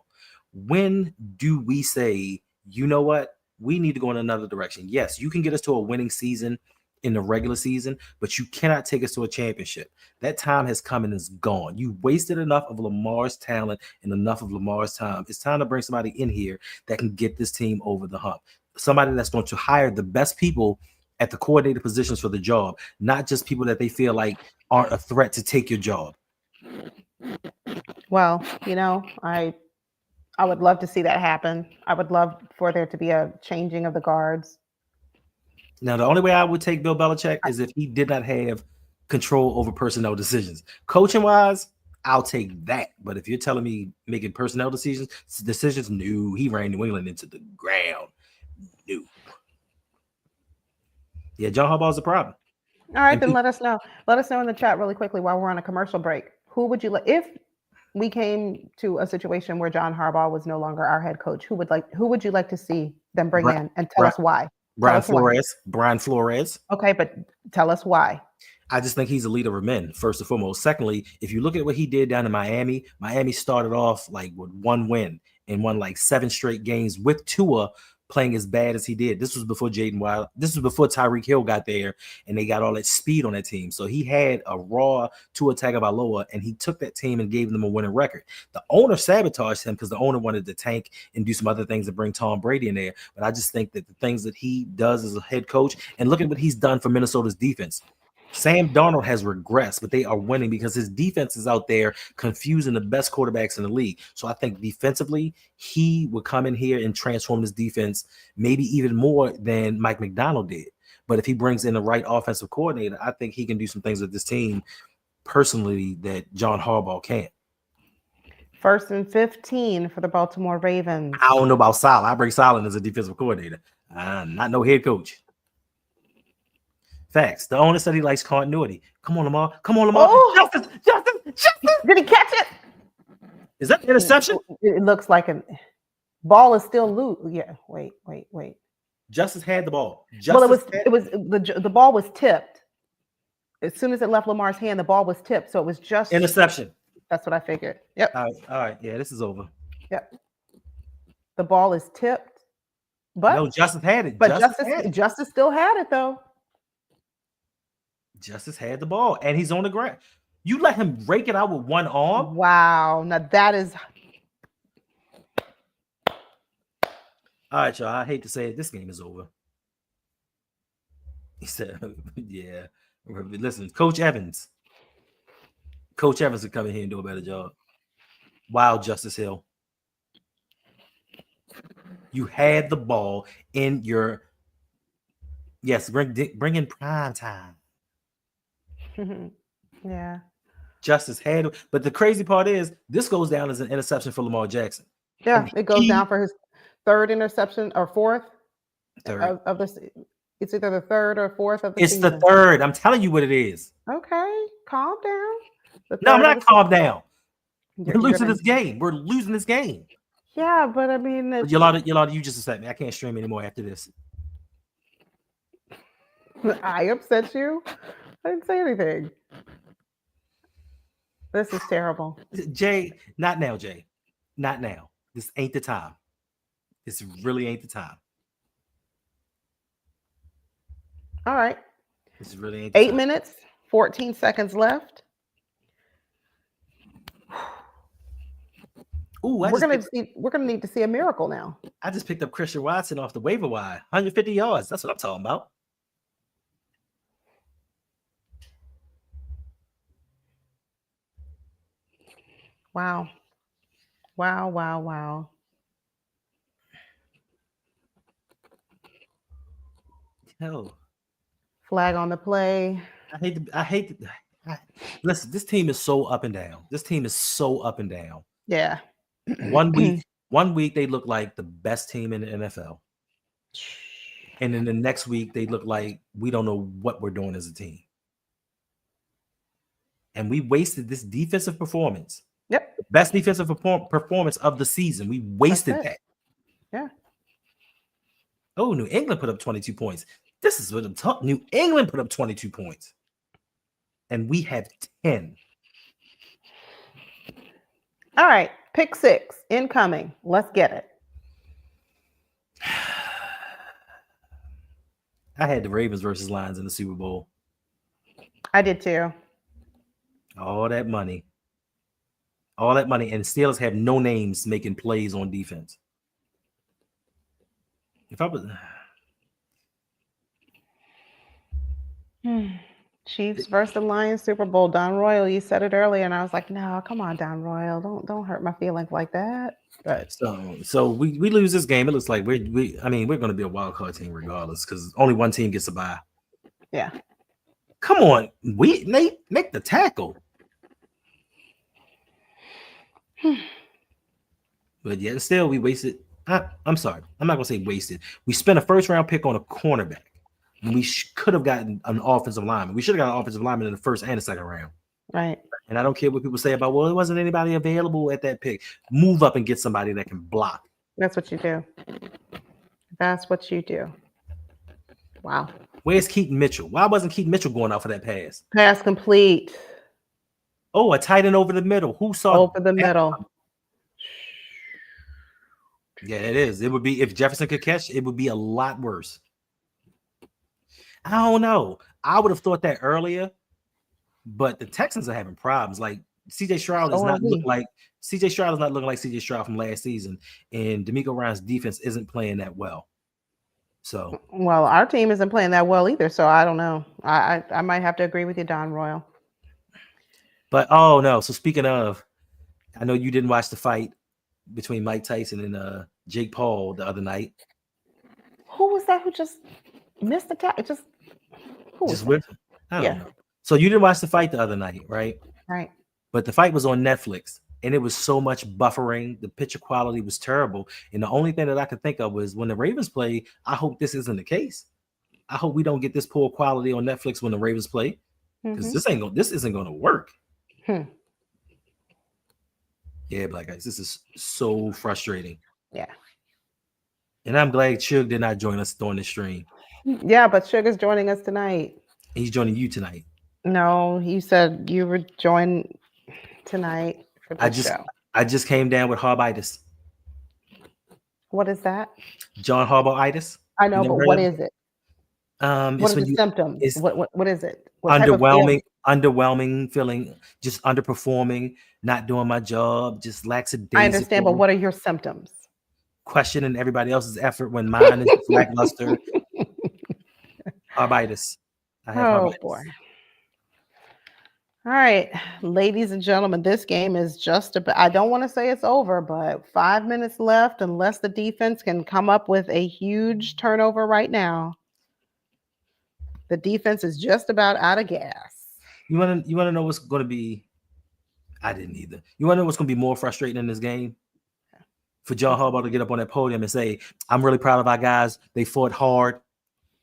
Speaker 1: When do we say, you know what? We need to go in another direction. Yes, you can get us to a winning season in the regular season, but you cannot take us to a championship. That time has come and is gone. You wasted enough of Lamar's talent and enough of Lamar's time. It's time to bring somebody in here that can get this team over the hump. Somebody that's going to hire the best people at the coordinator positions for the job, not just people that they feel like aren't a threat to take your job.
Speaker 2: Well, I would love to see that happen. I would love for there to be a changing of the guards.
Speaker 1: Now, the only way I would take Bill Belichick is if he did not have control over personnel decisions. Coaching wise, I'll take that. But if you're telling me making personnel decisions, no, he ran New England into the ground. No. Yeah, John Harbaugh's a problem.
Speaker 2: All right, then let us know. Let us know in the chat really quickly while we're on a commercial break. Who would you like if we came to a situation where John Harbaugh was no longer our head coach? Who would you like to see them bring in and tell us why?
Speaker 1: Brian Flores.
Speaker 2: Okay, but tell us why.
Speaker 1: I just think he's a leader of men, first and foremost. Secondly, if you look at what he did down in Miami started off like with one win and won like 7 straight games with Tua playing as bad as he did. This was before Jaden Wild. This was before Tyreek Hill got there, and they got all that speed on that team. So he had a raw Tua Tagovailoa, and he took that team and gave them a winning record. The owner sabotaged him because the owner wanted to tank and do some other things and bring Tom Brady in there. But I just think that the things that he does as a head coach, and look at what he's done for Minnesota's defense. Sam Darnold has regressed, but they are winning because his defense is out there confusing the best quarterbacks in the league. So I think defensively, he will come in here and transform his defense maybe even more than Mike McDonald did. But if he brings in the right offensive coordinator, I think he can do some things with this team personally that John Harbaugh can't.
Speaker 2: 1st and 15 for the Baltimore Ravens.
Speaker 1: I don't know about Saleh. I bring Saleh as a defensive coordinator. Not no head coach. Facts. The owner said he likes continuity. Come on, Lamar. Come on, Lamar.
Speaker 2: Oh!
Speaker 1: Justice.
Speaker 2: Did he catch it?
Speaker 1: Is that an interception?
Speaker 2: It looks like a ball is still loose. Yeah. Wait.
Speaker 1: Justice had the ball.
Speaker 2: Well, the ball was tipped. As soon as it left Lamar's hand, the ball was tipped. So it was just
Speaker 1: interception.
Speaker 2: That's what I figured. Yep.
Speaker 1: All right. Yeah, this is over.
Speaker 2: Yep. The ball is tipped, but
Speaker 1: no, Justice had it.
Speaker 2: But Justice still had it though.
Speaker 1: Justice had the ball, and he's on the ground. You let him rake it out with one arm?
Speaker 2: Wow. Now that is.
Speaker 1: All right, y'all. I hate to say it. This game is over. He said, yeah. Listen, Coach Evans will come in here and do a better job. Wow, Justice Hill. You had the ball in your. Yes, bring in prime time.
Speaker 2: Yeah.
Speaker 1: Justice had it. But the crazy part is this goes down as an interception for Lamar Jackson.
Speaker 2: Yeah, it goes down for his 3rd interception or 4th of this. It's either the 3rd or 4th of the season.
Speaker 1: The 3rd. I'm telling you what it is.
Speaker 2: Okay, calm down.
Speaker 1: No, I'm not calm down. We're losing this game. We're losing this game.
Speaker 2: Yeah, but I mean,
Speaker 1: Yolanda, you just upset me. I can't stream anymore after this.
Speaker 2: I upset you? I didn't say anything. This is terrible.
Speaker 1: Jay, not now, Jay. Not now. This ain't the time. This really ain't the time.
Speaker 2: All right.
Speaker 1: This really ain't the
Speaker 2: 8
Speaker 1: time.
Speaker 2: minutes, 14 seconds left.
Speaker 1: Ooh,
Speaker 2: we're gonna need to see a miracle now.
Speaker 1: I just picked up Christian Watson off the waiver wire, 150 yards. That's what I'm talking about.
Speaker 2: Wow.
Speaker 1: Hell.
Speaker 2: Flag on the play.
Speaker 1: Listen, this team is so up and down.
Speaker 2: Yeah.
Speaker 1: One week they look like the best team in the NFL. And then the next week they look like we don't know what we're doing as a team. And we wasted this defensive performance.
Speaker 2: Yep.
Speaker 1: The best defensive performance of the season. We wasted that.
Speaker 2: Yeah.
Speaker 1: Oh, New England put up 22 points. This is what I'm talking. New England put up 22 points. And we have 10.
Speaker 2: All right. Pick 6 incoming. Let's get it.
Speaker 1: I had the Ravens versus Lions in the Super Bowl.
Speaker 2: I did too.
Speaker 1: All that money. And Steelers have no names making plays on defense. If I was
Speaker 2: Chiefs versus the Lions Super Bowl. Don Royal, you said it earlier, and I was like, no, come on, Don Royal. Don't hurt my feelings like that. But
Speaker 1: so we lose this game. It looks like we're going to be a wild card team regardless because only one team gets a bye.
Speaker 2: Yeah.
Speaker 1: Come on, Nate, make the tackle. But yet still we wasted. I'm sorry. I'm not going to say wasted. We spent a 1st-round pick on a cornerback. And we could have gotten an offensive lineman. We should have got an offensive lineman in the 1st and the 2nd round.
Speaker 2: Right.
Speaker 1: And I don't care what people say about, well, it wasn't anybody available at that pick. Move up and get somebody that can block.
Speaker 2: That's what you do. Wow.
Speaker 1: Where's Keaton Mitchell? Why wasn't Keaton Mitchell going out for that pass?
Speaker 2: Pass complete.
Speaker 1: Oh, a tight end over the middle. Who saw
Speaker 2: over the middle?
Speaker 1: Yeah, it is. It would be if Jefferson could catch, it would be a lot worse. I don't know. I would have thought that earlier, but the Texans are having problems. Like CJ Stroud is
Speaker 2: So are
Speaker 1: not
Speaker 2: we.
Speaker 1: looking like CJ Stroud is not looking like CJ Stroud from last season, and D'Amico Ryan's defense isn't playing that well. So
Speaker 2: Well, our team isn't playing that well either, so I don't know. I might have to agree with you, Don Royal.
Speaker 1: but oh no. So speaking of, I know you didn't watch the fight between Mike Tyson and Jake Paul the other night.
Speaker 2: Who was that who just missed the tag? Who was
Speaker 1: Just
Speaker 2: that?
Speaker 1: with I don't
Speaker 2: Yeah.
Speaker 1: know. So you didn't watch the fight the other night, right?
Speaker 2: Right.
Speaker 1: But the fight was on Netflix, and it was so much buffering. The picture quality was terrible, and the only thing that I could think of was when the Ravens play. I hope this isn't the case. I hope we don't get this poor quality on Netflix when the Ravens play, because this isn't going to work. Yeah, Black Guys, this is so frustrating.
Speaker 2: Yeah.
Speaker 1: And I'm glad Suge did not join us during the stream.
Speaker 2: Yeah, but Sugar's joining us tonight.
Speaker 1: He's joining you tonight.
Speaker 2: No, you said you would join tonight for the show.
Speaker 1: I just came down with Harbitis.
Speaker 2: What is that?
Speaker 1: John Harbaugh-itis.
Speaker 2: I know, but what is it? What are the symptoms? What is it? What
Speaker 1: underwhelming feeling, just underperforming, not doing my job, just lackadaisical.
Speaker 2: I understand, but what are your symptoms?
Speaker 1: Questioning everybody else's effort when mine is lackluster. Harbitis. I have Harbitis.
Speaker 2: Boy. All right, ladies and gentlemen, this game is just about, I don't want to say it's over, but 5 minutes left unless the defense can come up with a huge turnover right now. The defense is just about out of gas.
Speaker 1: You want to know what's going to be? I didn't either. You want to know what's going to be more frustrating in this game? For John Harbaugh to get up on that podium and say, "I'm really proud of our guys. They fought hard.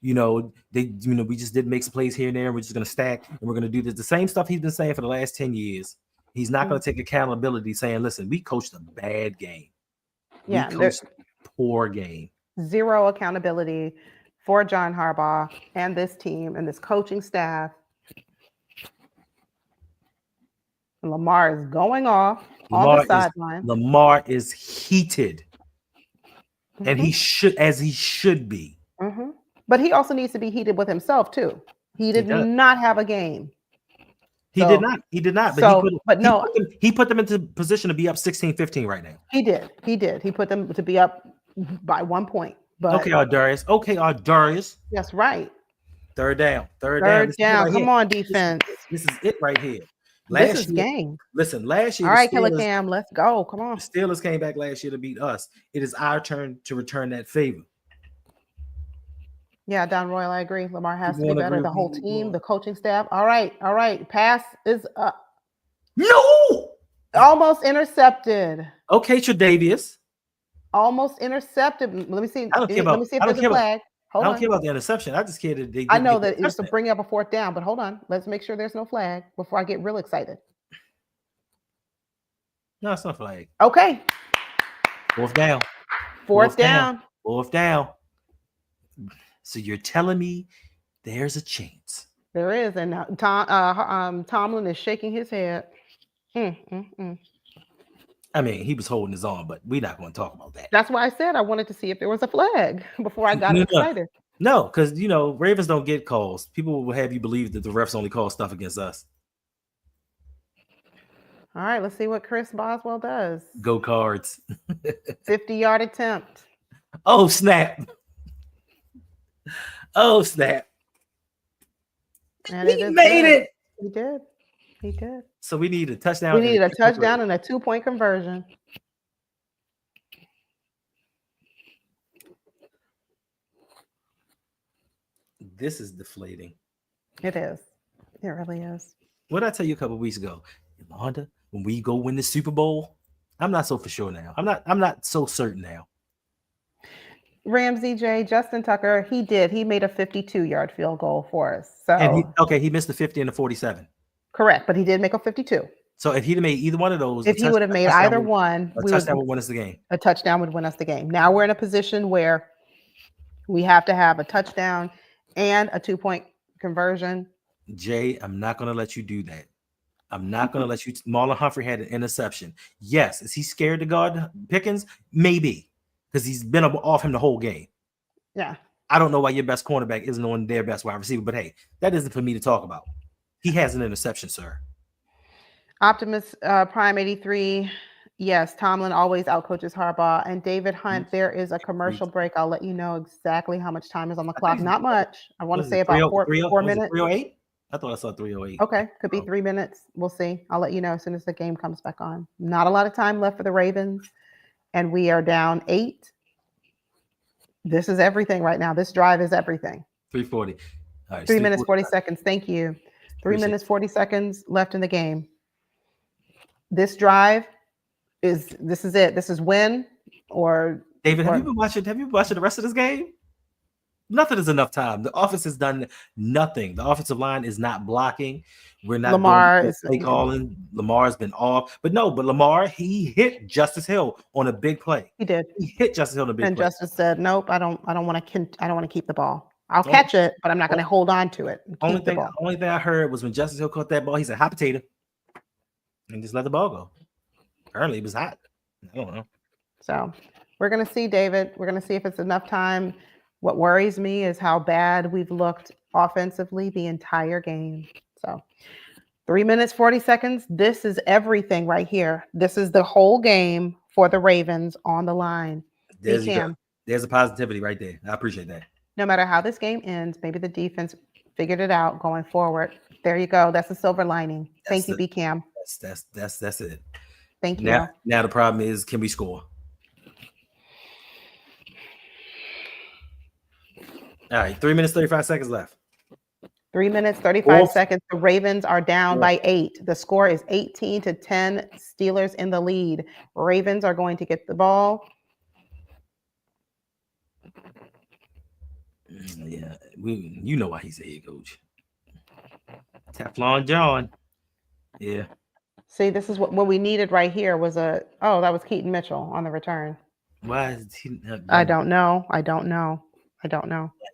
Speaker 1: We just didn't make some plays here and there. We're just going to stack and we're going to do this." The same stuff he's been saying for the last 10 years. He's not going to take accountability, saying, "Listen, we coached a bad game.
Speaker 2: Yeah,
Speaker 1: we coached a poor game."
Speaker 2: Zero accountability for John Harbaugh and this team and this coaching staff. And Lamar is going off on the sideline.
Speaker 1: Lamar is heated, and he should be.
Speaker 2: But he also needs to be heated with himself too. He did not have a game.
Speaker 1: He did not. But he put them into position to be up 16-15 right now.
Speaker 2: He did. He put them to be up by 1 point. But
Speaker 1: okay, Darius.
Speaker 2: That's right.
Speaker 1: Third down.
Speaker 2: Right. Come on, defense.
Speaker 1: This is it right here.
Speaker 2: This is game.
Speaker 1: Listen, last year.
Speaker 2: All right, Killer Cam, let's go. Come on.
Speaker 1: The Steelers came back last year to beat us. It is our turn to return that favor.
Speaker 2: Yeah, Don Royal, I agree. Lamar has to be better. The whole team, the coaching staff. All right. Pass is up.
Speaker 1: No!
Speaker 2: Almost intercepted.
Speaker 1: Okay, Tre'Davious.
Speaker 2: Almost intercepted. Let me see.
Speaker 1: I don't care about,
Speaker 2: Let me see if there's a flag.
Speaker 1: I don't care about the interception. I just care that they.
Speaker 2: I know that it's to bring up a fourth down, but hold on. Let's make sure there's no flag before I get real excited.
Speaker 1: No, it's not flag.
Speaker 2: Okay.
Speaker 1: Fourth down.
Speaker 2: Fourth down.
Speaker 1: So you're telling me there's a chance?
Speaker 2: There is, and Tomlin is shaking his head.
Speaker 1: I mean, he was holding his arm, but we're not going to talk about that.
Speaker 2: That's why I said I wanted to see if there was a flag before I got excited.
Speaker 1: No, because Ravens don't get calls. People will have you believe that the refs only call stuff against us.
Speaker 2: All right, let's see what Chris Boswell does.
Speaker 1: Go Cards.
Speaker 2: 50-yard attempt.
Speaker 1: Oh, snap.
Speaker 2: And
Speaker 1: he made it.
Speaker 2: He did.
Speaker 1: So we need a touchdown.
Speaker 2: We need a touchdown and a 2-point conversion.
Speaker 1: This is deflating.
Speaker 2: It is. It really is.
Speaker 1: What did I tell you a couple of weeks ago? Yolanda, when we go win the Super Bowl, I'm not so for sure now. I'm not so certain now.
Speaker 2: Ramsey J, Justin Tucker, he made a 52-yard field goal for us. So
Speaker 1: and he missed the 50 and the 47.
Speaker 2: Correct, but he did make a 52.
Speaker 1: So if he'd have made either one of those,
Speaker 2: if he would have made either one,
Speaker 1: a touchdown would win us the game.
Speaker 2: A touchdown would win us the game. Now we're in a position where we have to have a touchdown and a 2-point conversion.
Speaker 1: Jay, I'm not going to let you do that. I'm not going to let you. Marlon Humphrey had an interception. Yes. Is he scared to guard Pickens? Maybe. because he's been off him the whole game.
Speaker 2: Yeah.
Speaker 1: I don't know why your best cornerback isn't on their best wide receiver, but hey, that isn't for me to talk about. He has an interception, sir.
Speaker 2: Optimus Prime 83. Yes, Tomlin always outcoaches Harbaugh. And David Hunt, there is a commercial break. I'll let you know exactly how much time is on the clock. Not much. I want to say about 4 minutes.
Speaker 1: 308? I thought I saw 308.
Speaker 2: Okay, could be 3 minutes. We'll see. I'll let you know as soon as the game comes back on. Not a lot of time left for the Ravens, and we are down 8. This is everything right now. This drive is everything.
Speaker 1: 340. All right,
Speaker 2: 3 minutes, 40 seconds. Thank you. 3
Speaker 1: Appreciate
Speaker 2: minutes, 40 seconds left in the game. This drive is it. This is win or
Speaker 1: David, have you been watching the rest of this game? Nothing is enough time. The offense has done nothing. The offensive line is not blocking. We're not
Speaker 2: Lamar is
Speaker 1: play calling. Lamar's been off. But Lamar, he hit Justice Hill on a big play.
Speaker 2: He did.
Speaker 1: He hit Justice Hill on a big play.
Speaker 2: And Justice said, "Nope, I don't want to keep the ball. I'll catch it, but I'm not going to hold on to it."
Speaker 1: Only thing I heard was when Justice Hill caught that ball, he said, "Hot potato," and just let the ball go. Apparently, it was hot. I don't know.
Speaker 2: So we're going to see, David. We're going to see if it's enough time. What worries me is how bad we've looked offensively the entire game. So 3 minutes, 40 seconds. This is everything right here. This is the whole game for the Ravens on the line.
Speaker 1: There's a positivity right there. I appreciate that.
Speaker 2: No matter how this game ends, maybe the defense figured it out going forward. There you go. That's a silver lining. Thank you, B-Cam.
Speaker 1: That's it.
Speaker 2: Thank you.
Speaker 1: Now the problem is, can we score? All right, 3 minutes, 35 seconds left.
Speaker 2: 3 minutes, 35 seconds. The Ravens are down by 8. The score is 18-10. Steelers in the lead. Ravens are going to get the ball.
Speaker 1: Yeah, you know why he's a head coach. Teflon John. Yeah.
Speaker 2: See, this is what we needed right here was that was Keaton Mitchell on the return.
Speaker 1: Why is he not
Speaker 2: I don't know.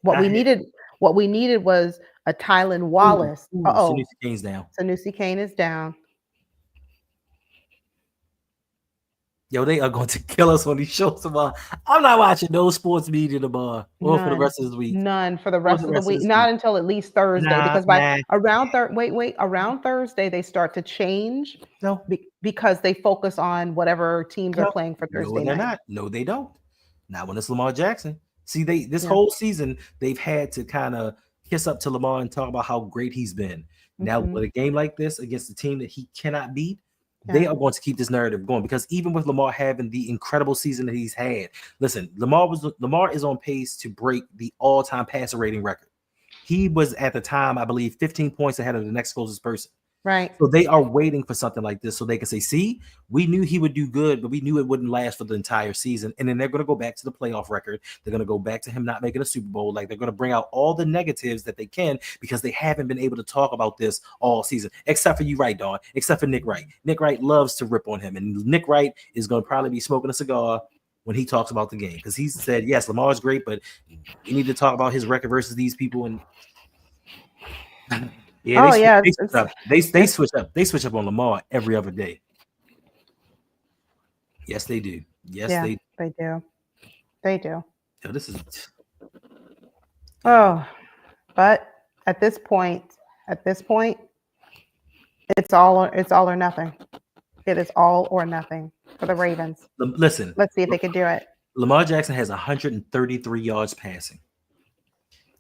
Speaker 2: What we needed was a Tylan Wallace.
Speaker 1: Sanusi Kane's down.
Speaker 2: Sanusi Kane is down.
Speaker 1: Yo, they are going to kill us on these shows tomorrow. I'm not watching no sports media tomorrow or for the rest of this week.
Speaker 2: None for the rest of the week. Not until at least Thursday, because around Thursday they start to change.
Speaker 1: No,
Speaker 2: because they focus on whatever teams are playing for Thursday night.
Speaker 1: No, they don't. Not when it's Lamar Jackson. See, this whole season they've had to kind of kiss up to Lamar and talk about how great he's been. Now, with a game like this against a team that he cannot beat, they are going to keep this narrative going, because even with Lamar having the incredible season that he's had, listen, Lamar is on pace to break the all-time passer rating record. He was at the time, I believe, 15 points ahead of the next closest person.
Speaker 2: Right.
Speaker 1: So they are waiting for something like this so they can say, see, we knew he would do good, but we knew it wouldn't last for the entire season. And then they're going to go back to the playoff record. They're going to go back to him not making a Super Bowl. Like, they're going to bring out all the negatives that they can, because they haven't been able to talk about this all season, except for you, right, Dawn, except for Nick Wright. Nick Wright loves to rip on him. And Nick Wright is going to probably be smoking a cigar when he talks about the game, because he said, yes, Lamar's great, but we need to talk about his record versus these people. And they switch up. They switch up on Lamar every other day. Yes, they do. Yes, they
Speaker 2: do. They do.
Speaker 1: Yo, this is.
Speaker 2: But at this point, it's all or nothing. It is all or nothing for the Ravens.
Speaker 1: Listen,
Speaker 2: let's see if they can do it.
Speaker 1: Lamar Jackson has 133 yards passing.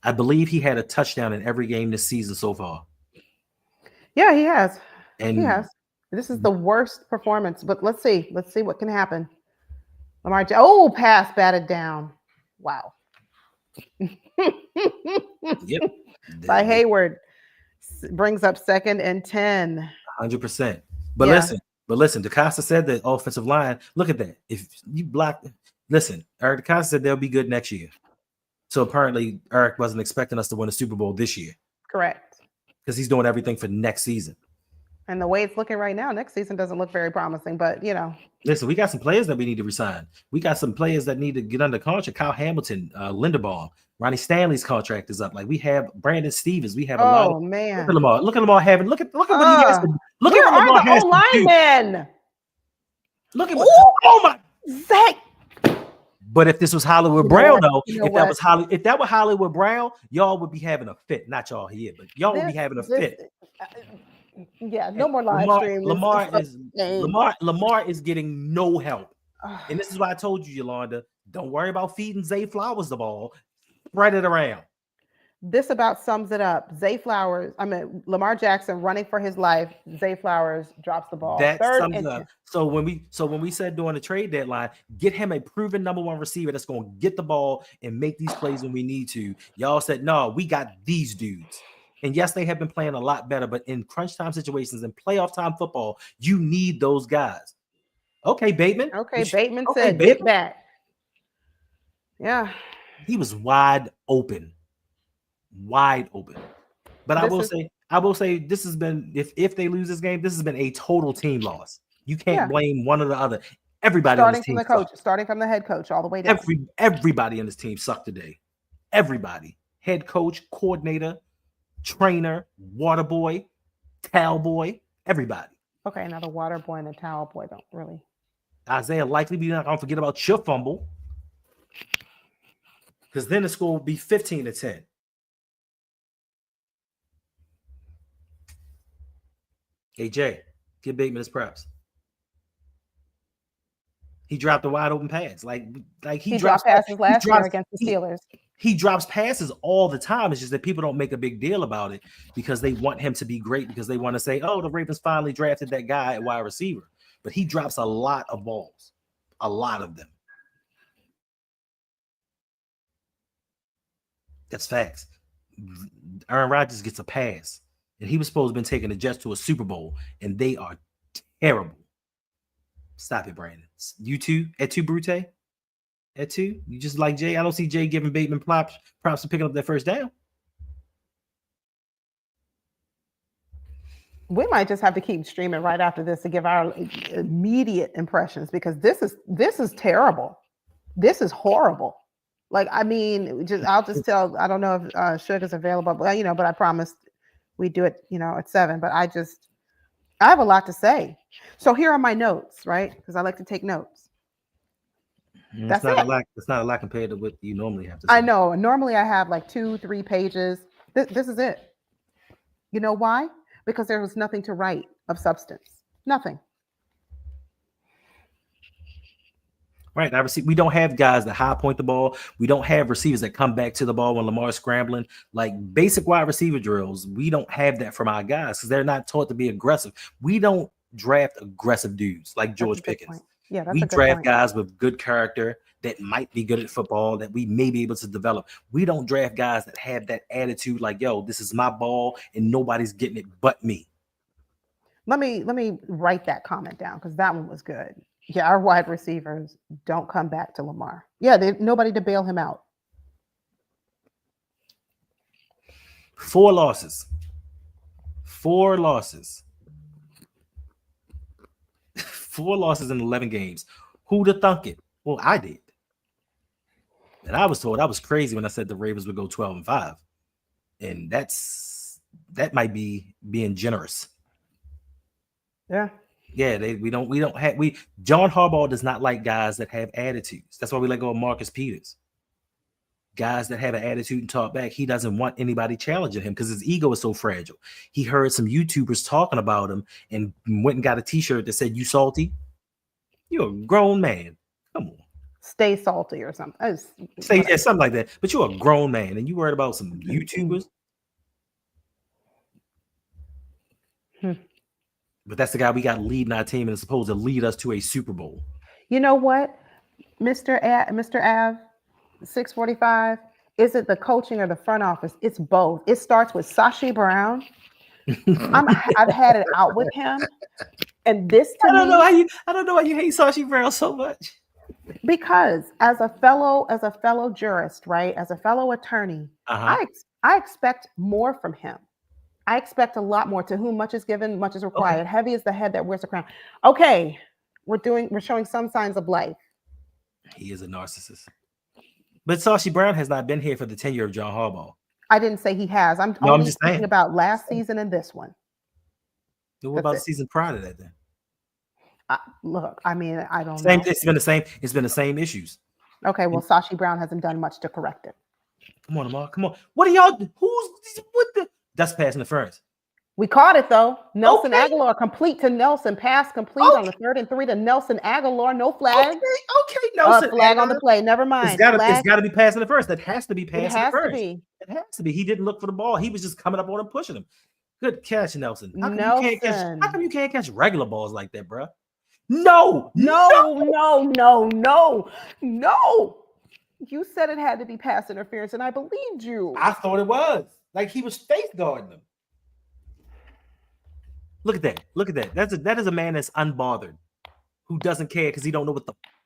Speaker 1: I believe he had a touchdown in every game this season so far.
Speaker 2: Yeah, he has. This is the worst performance, but let's see what can happen. Lamar, pass batted down. Wow.
Speaker 1: Yep.
Speaker 2: By Hayward brings up 2nd and 10.
Speaker 1: 100%. But listen, DeCosta said the offensive line. Look at that. If you block, listen, Eric DeCosta said they'll be good next year. So apparently Eric wasn't expecting us to win a Super Bowl this year.
Speaker 2: Correct.
Speaker 1: Because he's doing everything for next season.
Speaker 2: And the way it's looking right now, next season doesn't look very promising, but
Speaker 1: Listen, we got some players that we need to resign. We got some players that need to get under contract. Kyle Hamilton, Linderbaum, Ronnie Stanley's contract is up. Like, we have Brandon Stevens. We have a lot.
Speaker 2: Oh man.
Speaker 1: Look at Lamar having. Look at what he has to. Look at what Lamar has to do.
Speaker 2: Linemen.
Speaker 1: Look at what. Oh my.
Speaker 2: Zach.
Speaker 1: But if this was Hollywood
Speaker 2: You know
Speaker 1: Brown,
Speaker 2: what?
Speaker 1: though,
Speaker 2: You know
Speaker 1: if that
Speaker 2: what?
Speaker 1: was if that were Hollywood Brown, y'all would be having a fit. Not y'all here, but y'all would be
Speaker 2: This,
Speaker 1: having a
Speaker 2: this,
Speaker 1: fit.
Speaker 2: yeah,
Speaker 1: And
Speaker 2: no more live stream.
Speaker 1: Lamar is getting no help. And this is why I told you, Yolanda, don't worry about feeding Zay Flowers the ball. Spread it around.
Speaker 2: This about sums it up. Lamar Jackson running for his life. Zay Flowers drops the ball.
Speaker 1: That
Speaker 2: Third
Speaker 1: sums
Speaker 2: and
Speaker 1: up. So when we said during the trade deadline, get him a proven number one receiver that's going to get the ball and make these plays when we need to. Y'all said, no, we got these dudes. And yes, they have been playing a lot better, but in crunch time situations and playoff time football, you need those guys. Okay, Bateman.
Speaker 2: Bateman said, get back. Yeah.
Speaker 1: He was wide open. But I will say this has been, if they lose this game, this has been a total team loss. You can't blame one or the other. Everybody on this team
Speaker 2: starting from the head coach all the way down.
Speaker 1: Everybody on this team sucked today. Everybody. Head coach, coordinator, trainer, water boy, towel boy, everybody.
Speaker 2: Okay, now the water boy and the towel boy don't really.
Speaker 1: Isaiah likely be not gonna forget about your fumble. Because then the score will be 15-10. Hey Jay, give Bateman his props. He dropped a wide open pass. Like he dropped passes last year against the Steelers. He drops passes all the time. It's just that people don't make a big deal about it because they want him to be great, because they want to say, oh, the Ravens finally drafted that guy at wide receiver. But he drops a lot of balls, a lot of them. That's facts. Aaron Rodgers gets a pass, and he was supposed to have been taking the Jets to a Super Bowl, and they are terrible. Stop it, Brandon. You too? Et tu, Brute? Et tu? You just like Jay? I don't see Jay giving Bateman props for picking up that first down.
Speaker 2: We might just have to keep streaming right after this to give our immediate impressions, because this is terrible. This is horrible. Like, I mean, I'll just tell. I don't know if Sugar's available, but but I promised we'd do it, at 7. But I have a lot to say. So here are my notes, right? Because I like to take notes.
Speaker 1: That's not a lot compared to what you normally have to say.
Speaker 2: I know. Normally I have like 2-3 pages. This is it. You know why? Because there was nothing to write of substance. Nothing.
Speaker 1: Right. We don't have guys that high point the ball. We don't have receivers that come back to the ball when Lamar's scrambling. Like basic wide receiver drills, we don't have that from our guys because they're not taught to be aggressive. We don't draft aggressive dudes like George Pickens.
Speaker 2: Yeah,
Speaker 1: we draft guys with good character that might be good at football that we may be able to develop. We don't draft guys that have that attitude like, yo, this is my ball and nobody's getting it but me.
Speaker 2: Let me write that comment down because that one was good. Yeah, our wide receivers don't come back to Lamar. Yeah, nobody to bail him out.
Speaker 1: 4 losses. 4 losses. 4 losses in 11 games. Who'd have thunk it? Well, I did. And I was told I was crazy when I said the Ravens would go 12-5. And that might be being generous.
Speaker 2: Yeah.
Speaker 1: Yeah, John Harbaugh does not like guys that have attitudes. That's why we let go of Marcus Peters. Guys that have an attitude and talk back. He doesn't want anybody challenging him because his ego is so fragile. He heard some YouTubers talking about him and went and got a t-shirt that said, "You salty? You're a grown man. Come on.
Speaker 2: Stay salty or something."
Speaker 1: Something like that. But you're a grown man and you worried about some YouTubers? But that's the guy we got leading our team and is supposed to lead us to a Super Bowl.
Speaker 2: You know what, Mr. Av, 645, is it the coaching or the front office? It's both. It starts with Sashi Brown. I've had it out with him, and this I don't
Speaker 1: know why you hate Sashi Brown so much.
Speaker 2: Because as a fellow jurist, right, as a fellow attorney, I expect more from him. I expect a lot more. To whom much is given, much is required. Okay. Heavy is the head that wears the crown. Okay, we're showing some signs of life.
Speaker 1: He is a narcissist. But Sashi Brown has not been here for the tenure of John Harbaugh.
Speaker 2: I didn't say he has. I'm only speaking about last season and this one.
Speaker 1: What about the season prior to that then?
Speaker 2: Look, I mean, I don't know.
Speaker 1: It's been the same issues.
Speaker 2: Okay, well, Sashi Brown hasn't done much to correct it.
Speaker 1: Come on, Lamar. Come on. What are y'all? What the? That's pass interference.
Speaker 2: We caught it though. Nelson
Speaker 1: Okay.
Speaker 2: Aguilar complete to Nelson. Pass complete on the 3rd and 3 to Nelson Aguilar. No flag.
Speaker 1: Okay. Nelson
Speaker 2: Flag on the play. Never mind.
Speaker 1: It's got to be pass interference. That has to be pass
Speaker 2: It has to
Speaker 1: interference.
Speaker 2: be.
Speaker 1: It has to be. He didn't look for the ball. He was just coming up on him, pushing him. Good catch, Nelson. How come you can't catch regular balls like that, bro? No.
Speaker 2: You said it had to be pass interference, and I believed you.
Speaker 1: I thought it was. Like he was face guarding them. Look at that. That is a man that's unbothered, who doesn't care because he don't know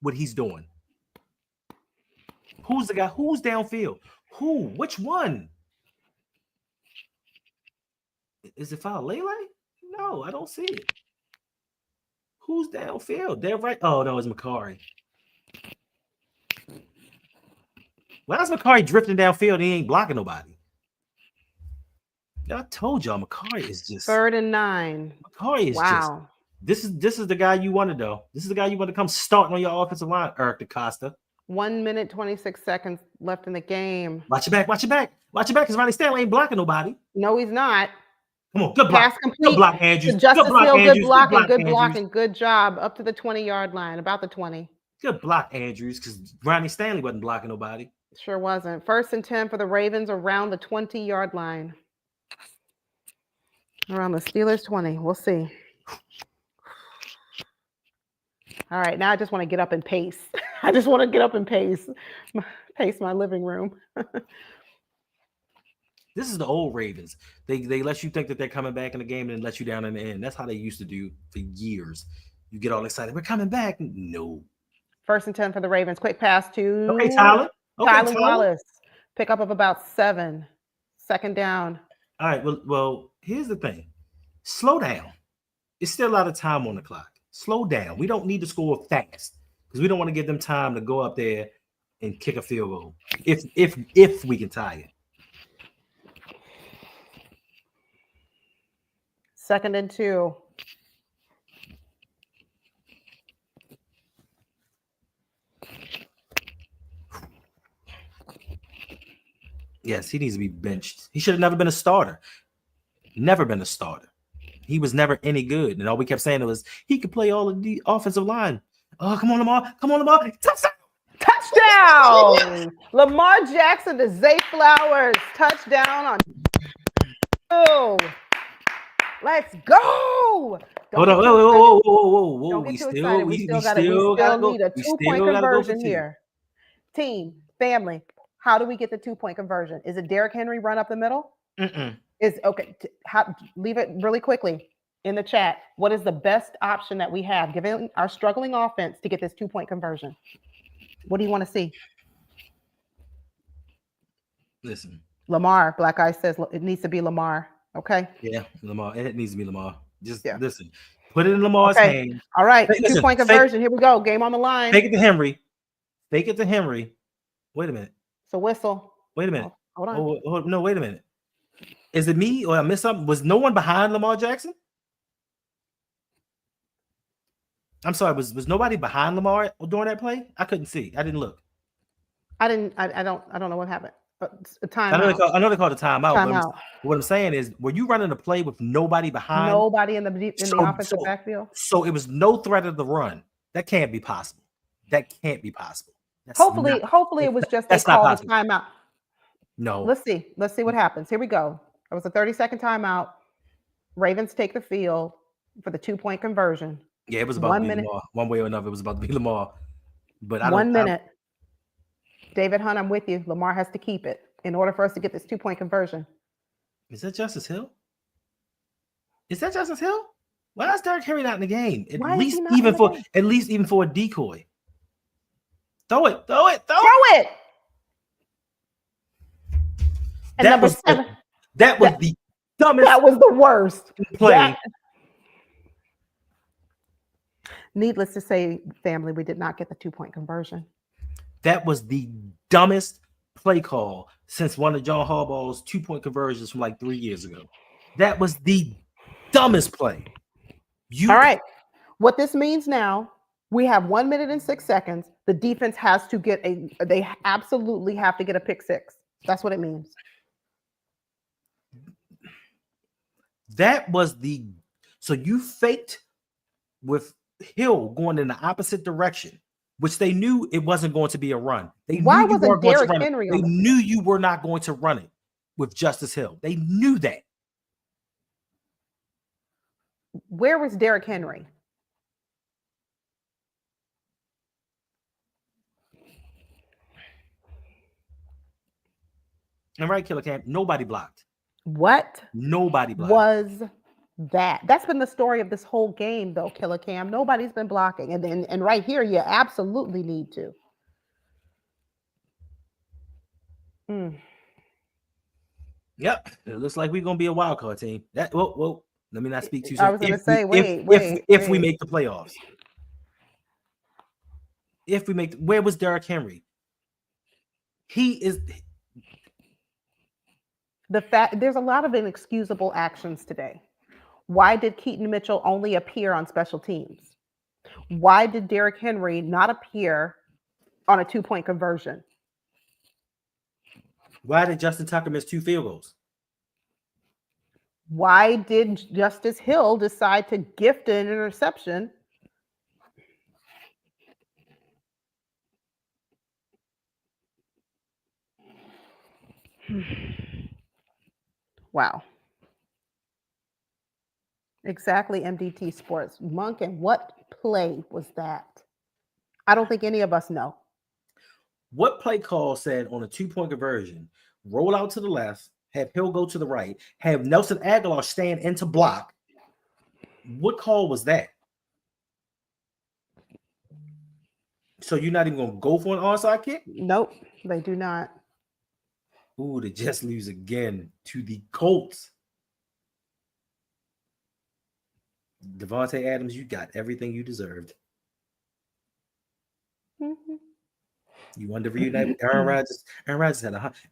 Speaker 1: what he's doing. Who's the guy? Who's downfield? Who? Which one? Is it foul Lele? No, I don't see it. Who's downfield? They're right. Oh no, it's Makari. Why is Makari drifting downfield? He ain't blocking nobody. I told y'all, Makari is just
Speaker 2: 3rd and 9.
Speaker 1: Makari is
Speaker 2: wow.
Speaker 1: This is the guy you wanted though. This is the guy you want to come starting on your offensive line, Eric DaCosta.
Speaker 2: 1 minute 26 seconds left in the game.
Speaker 1: Watch your back, because Ronnie Stanley ain't blocking nobody.
Speaker 2: No, he's not.
Speaker 1: Come on, good block.
Speaker 2: Pass complete.
Speaker 1: Good block, Andrews.
Speaker 2: Justice Hill, good blocking.
Speaker 1: Andrews.
Speaker 2: Good job. Up to the 20-yard line, about the 20.
Speaker 1: Good block, Andrews, because Ronnie Stanley wasn't blocking nobody.
Speaker 2: Sure wasn't. 1st and 10 for the Ravens around the 20-yard line. Around the Steelers 20. We'll see. All right, now I just want to get up and pace. Pace my living room.
Speaker 1: This is the old Ravens. They let you think that they're coming back in the game and then let you down in the end. That's how they used to do for years. You get all excited. We're coming back. No.
Speaker 2: 1st and 10 for the Ravens. Quick pass to
Speaker 1: Tyler.
Speaker 2: Tyler Wallace. Pickup of about 7. 2nd down.
Speaker 1: All right. Well, here's the thing. Slow down. It's still a lot of time on the clock. Slow down. We don't need to score fast because we don't want to give them time to go up there and kick a field goal. If we can tie it.
Speaker 2: 2nd and 2.
Speaker 1: Yes, he needs to be benched. He should have never been a starter. Never been a starter. He was never any good. And all we kept saying was he could play all of the offensive line. Oh, come on, Lamar. Touchdown.
Speaker 2: Touchdown. Lamar Jackson to Zay Flowers. Touchdown on. Oh, let's go.
Speaker 1: Hold on. Whoa.
Speaker 2: Don't get too excited. We still need a 2-point conversion here. Team, family. How do we get the 2-point conversion? Is it Derrick Henry run up the middle? Is okay. Leave it really quickly in the chat. What is the best option that we have, given our struggling offense, to get this 2-point conversion? What do you want to see?
Speaker 1: Listen,
Speaker 2: Lamar. Black Eye says it needs to be Lamar. Okay.
Speaker 1: Yeah, Lamar. It needs to be Lamar. Just listen. Put it in Lamar's hand.
Speaker 2: All right. 2-point conversion. Here we go. Game on the line.
Speaker 1: Fake it to Henry. Wait a minute.
Speaker 2: So whistle.
Speaker 1: Wait a minute.
Speaker 2: Hold on.
Speaker 1: Oh, no, wait a minute. Is it me or I missed something? Was no one behind Lamar Jackson? I'm sorry. Was nobody behind Lamar during that play? I couldn't see. I didn't look.
Speaker 2: I don't know what happened. Time.
Speaker 1: I know they called a timeout.
Speaker 2: Timeout.
Speaker 1: What I'm saying is, were you running a play with nobody behind?
Speaker 2: Nobody in the offensive backfield.
Speaker 1: So it was no threat of the run. That can't be possible.
Speaker 2: Hopefully it was just they called a timeout.
Speaker 1: No.
Speaker 2: Let's see what happens. Here we go. It was a 30-second timeout. Ravens take the field for the 2-point conversion.
Speaker 1: Yeah, it was about 1 minute. Lamar. One way or another, it was about to be Lamar. But
Speaker 2: 1 minute. David Hunt, I'm with you. Lamar has to keep it in order for us to get this 2-point conversion.
Speaker 1: Is that Justice Hill? Why is Derrick Henry not in the game? At least even for a decoy. Throw it.
Speaker 2: And that was the
Speaker 1: dumbest.
Speaker 2: That was the worst
Speaker 1: play.
Speaker 2: Needless to say, family, we did not get the 2-point conversion.
Speaker 1: That was the dumbest play call since one of John Harbaugh's 2-point conversions from like 3 years ago. That was the dumbest play.
Speaker 2: All right. What this means now We have 1 minute and 6 seconds. The defense has to get they absolutely have to get a pick six. That's what it means.
Speaker 1: That was so you faked with Hill going in the opposite direction, which they knew it wasn't going to be a run. They
Speaker 2: Why
Speaker 1: knew you
Speaker 2: wasn't
Speaker 1: weren't going to
Speaker 2: Derrick
Speaker 1: run
Speaker 2: Henry
Speaker 1: it.
Speaker 2: on
Speaker 1: They
Speaker 2: the
Speaker 1: knew you were not going to run it with Justice Hill. They knew that.
Speaker 2: Where was Derrick Henry?
Speaker 1: And right, Killer Cam, nobody blocked.
Speaker 2: What
Speaker 1: Nobody blocked.
Speaker 2: was that? That's been the story of this whole game, though, Killer Cam. Nobody's been blocking. And right here, you absolutely need to.
Speaker 1: Yep. It looks like we're going to be a wild card team. Well, let me not speak too soon.
Speaker 2: I was going to say,
Speaker 1: if we make the playoffs. If we make, where was Derrick Henry? He is.
Speaker 2: There's a lot of inexcusable actions today. Why did Keaton Mitchell only appear on special teams? Why did Derrick Henry not appear on a 2-point conversion?
Speaker 1: Why did Justin Tucker miss 2 field goals?
Speaker 2: Why did Justice Hill decide to gift an interception? Wow. Exactly, MDT Sports. Monk, and what play was that? I don't think any of us know.
Speaker 1: What play call said on a 2-point conversion, roll out to the left, have Hill go to the right, have Nelson Aguilar stand into block? What call was that? So you're not even going to go for an onside kick?
Speaker 2: Nope, they do not.
Speaker 1: Ooh, they just lose again to the Colts. Devontae Adams, you got everything you deserved.
Speaker 2: Mm-hmm.
Speaker 1: You wonder if reunite with Aaron Rodgers. Aaron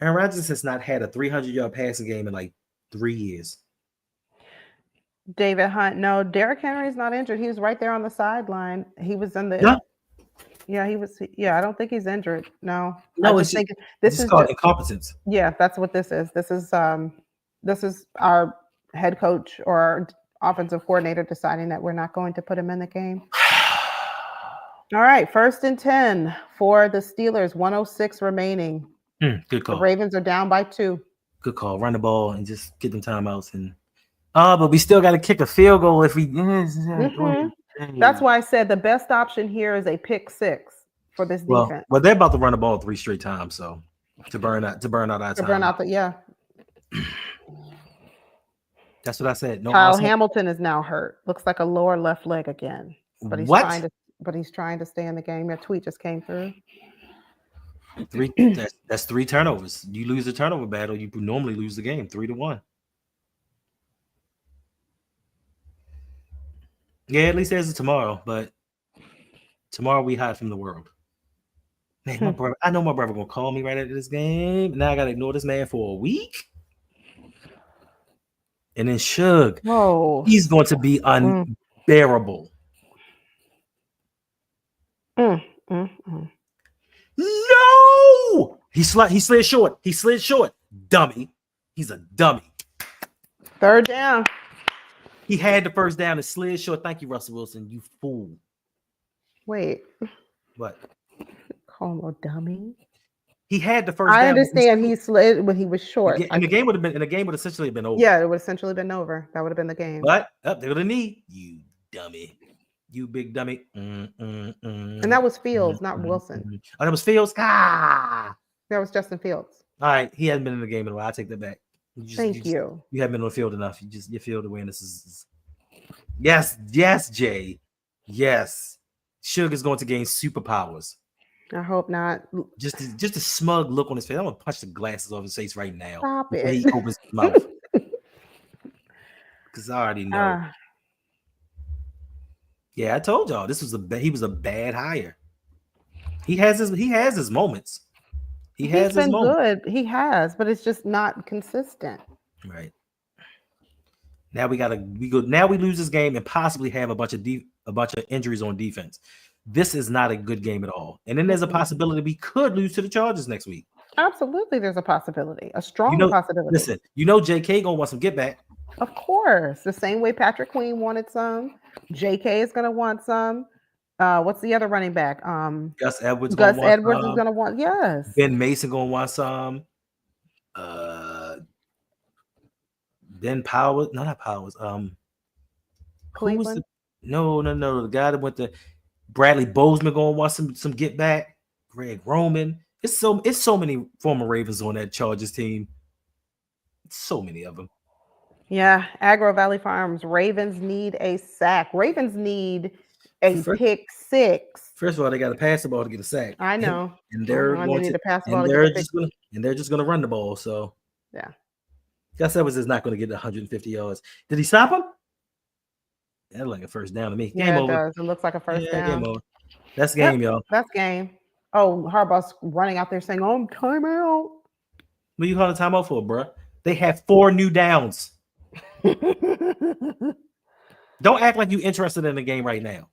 Speaker 1: Rodgers has not had a 300-yard passing game in like 3 years.
Speaker 2: David Hunt, no, Derrick Henry's not injured. He was right there on the sideline. He was in the he was. Yeah, I don't think he's injured. No,
Speaker 1: I
Speaker 2: just think
Speaker 1: this is called incompetence.
Speaker 2: Yeah, that's what this is. This is our head coach or our offensive coordinator deciding that we're not going to put him in the game. All right, 1st and 10 for the Steelers. 1:06 remaining.
Speaker 1: Good call.
Speaker 2: The Ravens are down by 2.
Speaker 1: Good call. Run the ball and just get them timeouts. And but we still got to kick a field goal if we.
Speaker 2: That's why I said the best option here is a pick six for this defense.
Speaker 1: Well, they're about to run the ball 3 straight times, so to burn out our time. That's what I said. No,
Speaker 2: Kyle Hamilton is now hurt. Looks like a lower left leg again. But he's trying to stay in the game. That tweet just came through.
Speaker 1: 3. That's 3 turnovers. You lose the turnover battle, you normally lose the game 3-1. Yeah, at least there's a tomorrow, but tomorrow we hide from the world. Man, my brother, I know my brother gonna call me right after this game. Now I gotta ignore this man for a week. And then Suge, he's going to be unbearable. No! He slid short. He slid short. Dummy. He's a dummy.
Speaker 2: 3rd down.
Speaker 1: He had the 1st down and slid short. Thank you, Russell Wilson. You fool.
Speaker 2: Wait.
Speaker 1: What?
Speaker 2: Call him a dummy.
Speaker 1: He had the 1st down.
Speaker 2: I understand he slid when he was short.
Speaker 1: And the game would essentially been over.
Speaker 2: Yeah, it would essentially been over. That would have been the game.
Speaker 1: But up there to the knee. You dummy. You big dummy.
Speaker 2: And that was Fields, not Wilson.
Speaker 1: Oh, that was Fields? That
Speaker 2: was Justin Fields.
Speaker 1: All right. He hasn't been in the game in a while. I take that back.
Speaker 2: Thank you.
Speaker 1: You haven't been on the field enough. Your field awareness is. Yes, Jay. Yes. Suge is going to gain superpowers.
Speaker 2: I hope not.
Speaker 1: Just a smug look on his face. I'm gonna punch the glasses off his face right now.
Speaker 2: Stop it.
Speaker 1: He opens his mouth. Because I already know. Yeah, I told y'all he was a bad hire. He has his moments. He's been
Speaker 2: good. He has, but it's just not consistent.
Speaker 1: Right. Now we lose this game and possibly have a bunch of injuries on defense. this is not a good game at all. And then there's a possibility we could lose to the Chargers next week.
Speaker 2: Absolutely, there's a possibility, a strong
Speaker 1: You know,
Speaker 2: possibility.
Speaker 1: listen, you know JK gonna want some get back.
Speaker 2: Of course, the same way Patrick Queen wanted some, JK is gonna want some. What's the other running back?
Speaker 1: Gus Edwards
Speaker 2: Gus
Speaker 1: gonna want
Speaker 2: Edwards
Speaker 1: some.
Speaker 2: is gonna want, yes.
Speaker 1: Ben Mason gonna want some. Ben Powers, no, not Powers. Who was no, the guy that went to Bradley Bozeman gonna want some get back. Greg Roman. It's so many former Ravens on that Chargers team. So many of them.
Speaker 2: Yeah, Agro Valley Farms. Ravens need a sack. Ravens need a pick six.
Speaker 1: First of all, they got to pass the ball to get a sack.
Speaker 2: I know,
Speaker 1: and they're going to
Speaker 2: pass the ball.
Speaker 1: They're just going to run the ball. So
Speaker 2: yeah,
Speaker 1: Gus Edwards is not going to get 150 yards. Did he stop him? That looked like a first down to me. Game over.
Speaker 2: Does. It looks like a first down.
Speaker 1: Game over. That's game, y'all.
Speaker 2: That's game. Oh, Harbaugh's running out there saying, "Oh, timeout."
Speaker 1: What you calling a timeout for, bro? They have 4 new downs. Don't act like you're interested in the game right now.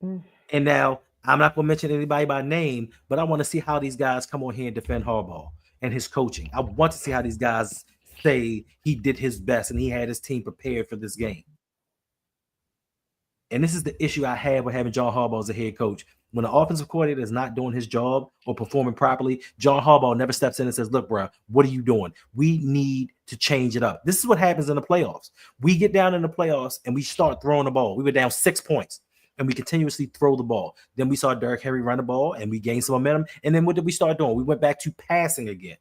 Speaker 1: And now I'm not going to mention anybody by name, but I want to see how these guys come on here and defend Harbaugh and his coaching. I want to see how these guys say he did his best and he had his team prepared for this game. And this is the issue I have with having John Harbaugh as a head coach. When the offensive coordinator is not doing his job or performing properly, John Harbaugh never steps in and says, look, bro, what are you doing? We need to change it up. This is what happens in the playoffs. We get down in the playoffs and we start throwing the ball. We were down 6 points and we continuously throw the ball. Then we saw Derrick Henry run the ball and we gained some momentum. And then what did we start doing? We went back to passing again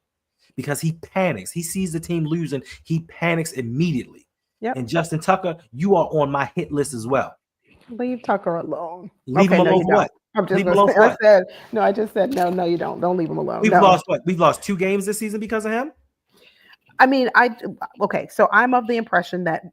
Speaker 1: because he panics. He sees the team losing. He panics immediately.
Speaker 2: Yep.
Speaker 1: And Justin Tucker, you are on my hit list as well.
Speaker 2: Leave Tucker alone.
Speaker 1: Leave him alone for what?
Speaker 2: I'm just going to say, I just said, no, you don't. Don't leave him alone.
Speaker 1: We've lost what? We've lost 2 games this season because of him?
Speaker 2: I mean, okay, so I'm of the impression that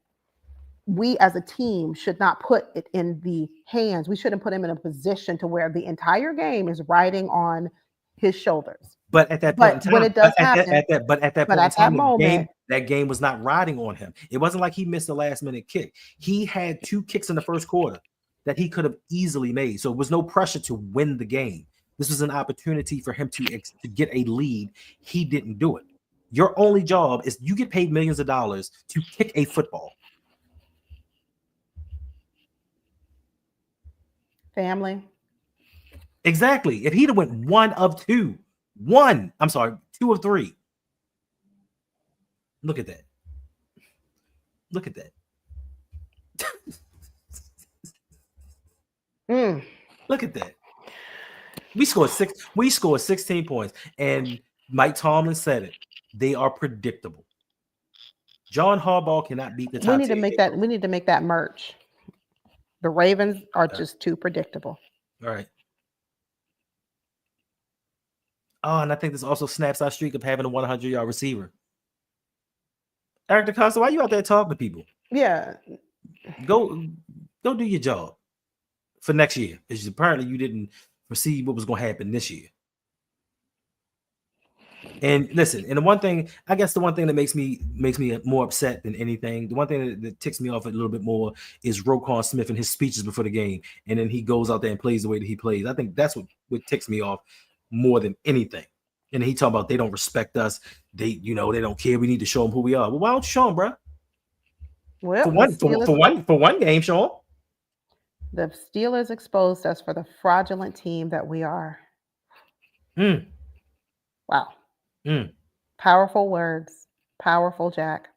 Speaker 2: we as a team should not put it in the hands. We shouldn't put him in a position to where the entire game is riding on his shoulders.
Speaker 1: But at that point in time,
Speaker 2: when it does happen,
Speaker 1: at that moment, that game was not riding on him. It wasn't like he missed a last-minute kick. He had 2 kicks in the first quarter that he could have easily made. So it was no pressure to win the game. This was an opportunity for him to get a lead. He didn't do it. Your only job is you get paid millions of dollars to kick a football.
Speaker 2: Family.
Speaker 1: Exactly. If he'd have went 2 of 3. Look at that. Look at that. Look at that. We scored 16 points. And Mike Tomlin said it. They are predictable. John Harbaugh cannot beat the top.
Speaker 2: We need to make that merch. The Ravens are just too predictable.
Speaker 1: All right. Oh, and I think this also snaps our streak of having a 100-yard receiver. Eric DeCosta, why are you out there talking to people?
Speaker 2: Yeah.
Speaker 1: Go do your job for next year. Because apparently you didn't foresee what was going to happen this year. And listen, and the one thing that makes me more upset than anything, the one thing that ticks me off a little bit more is Roquan Smith and his speeches before the game. And then he goes out there and plays the way that he plays. I think that's what ticks me off more than anything. And he talking about they don't respect us. They don't care. We need to show them who we are. Well, why don't you show them, bro?
Speaker 2: Well,
Speaker 1: for one game, show them.
Speaker 2: The Steelers exposed us for the fraudulent team that we are. Wow. Powerful words. Powerful, Jack.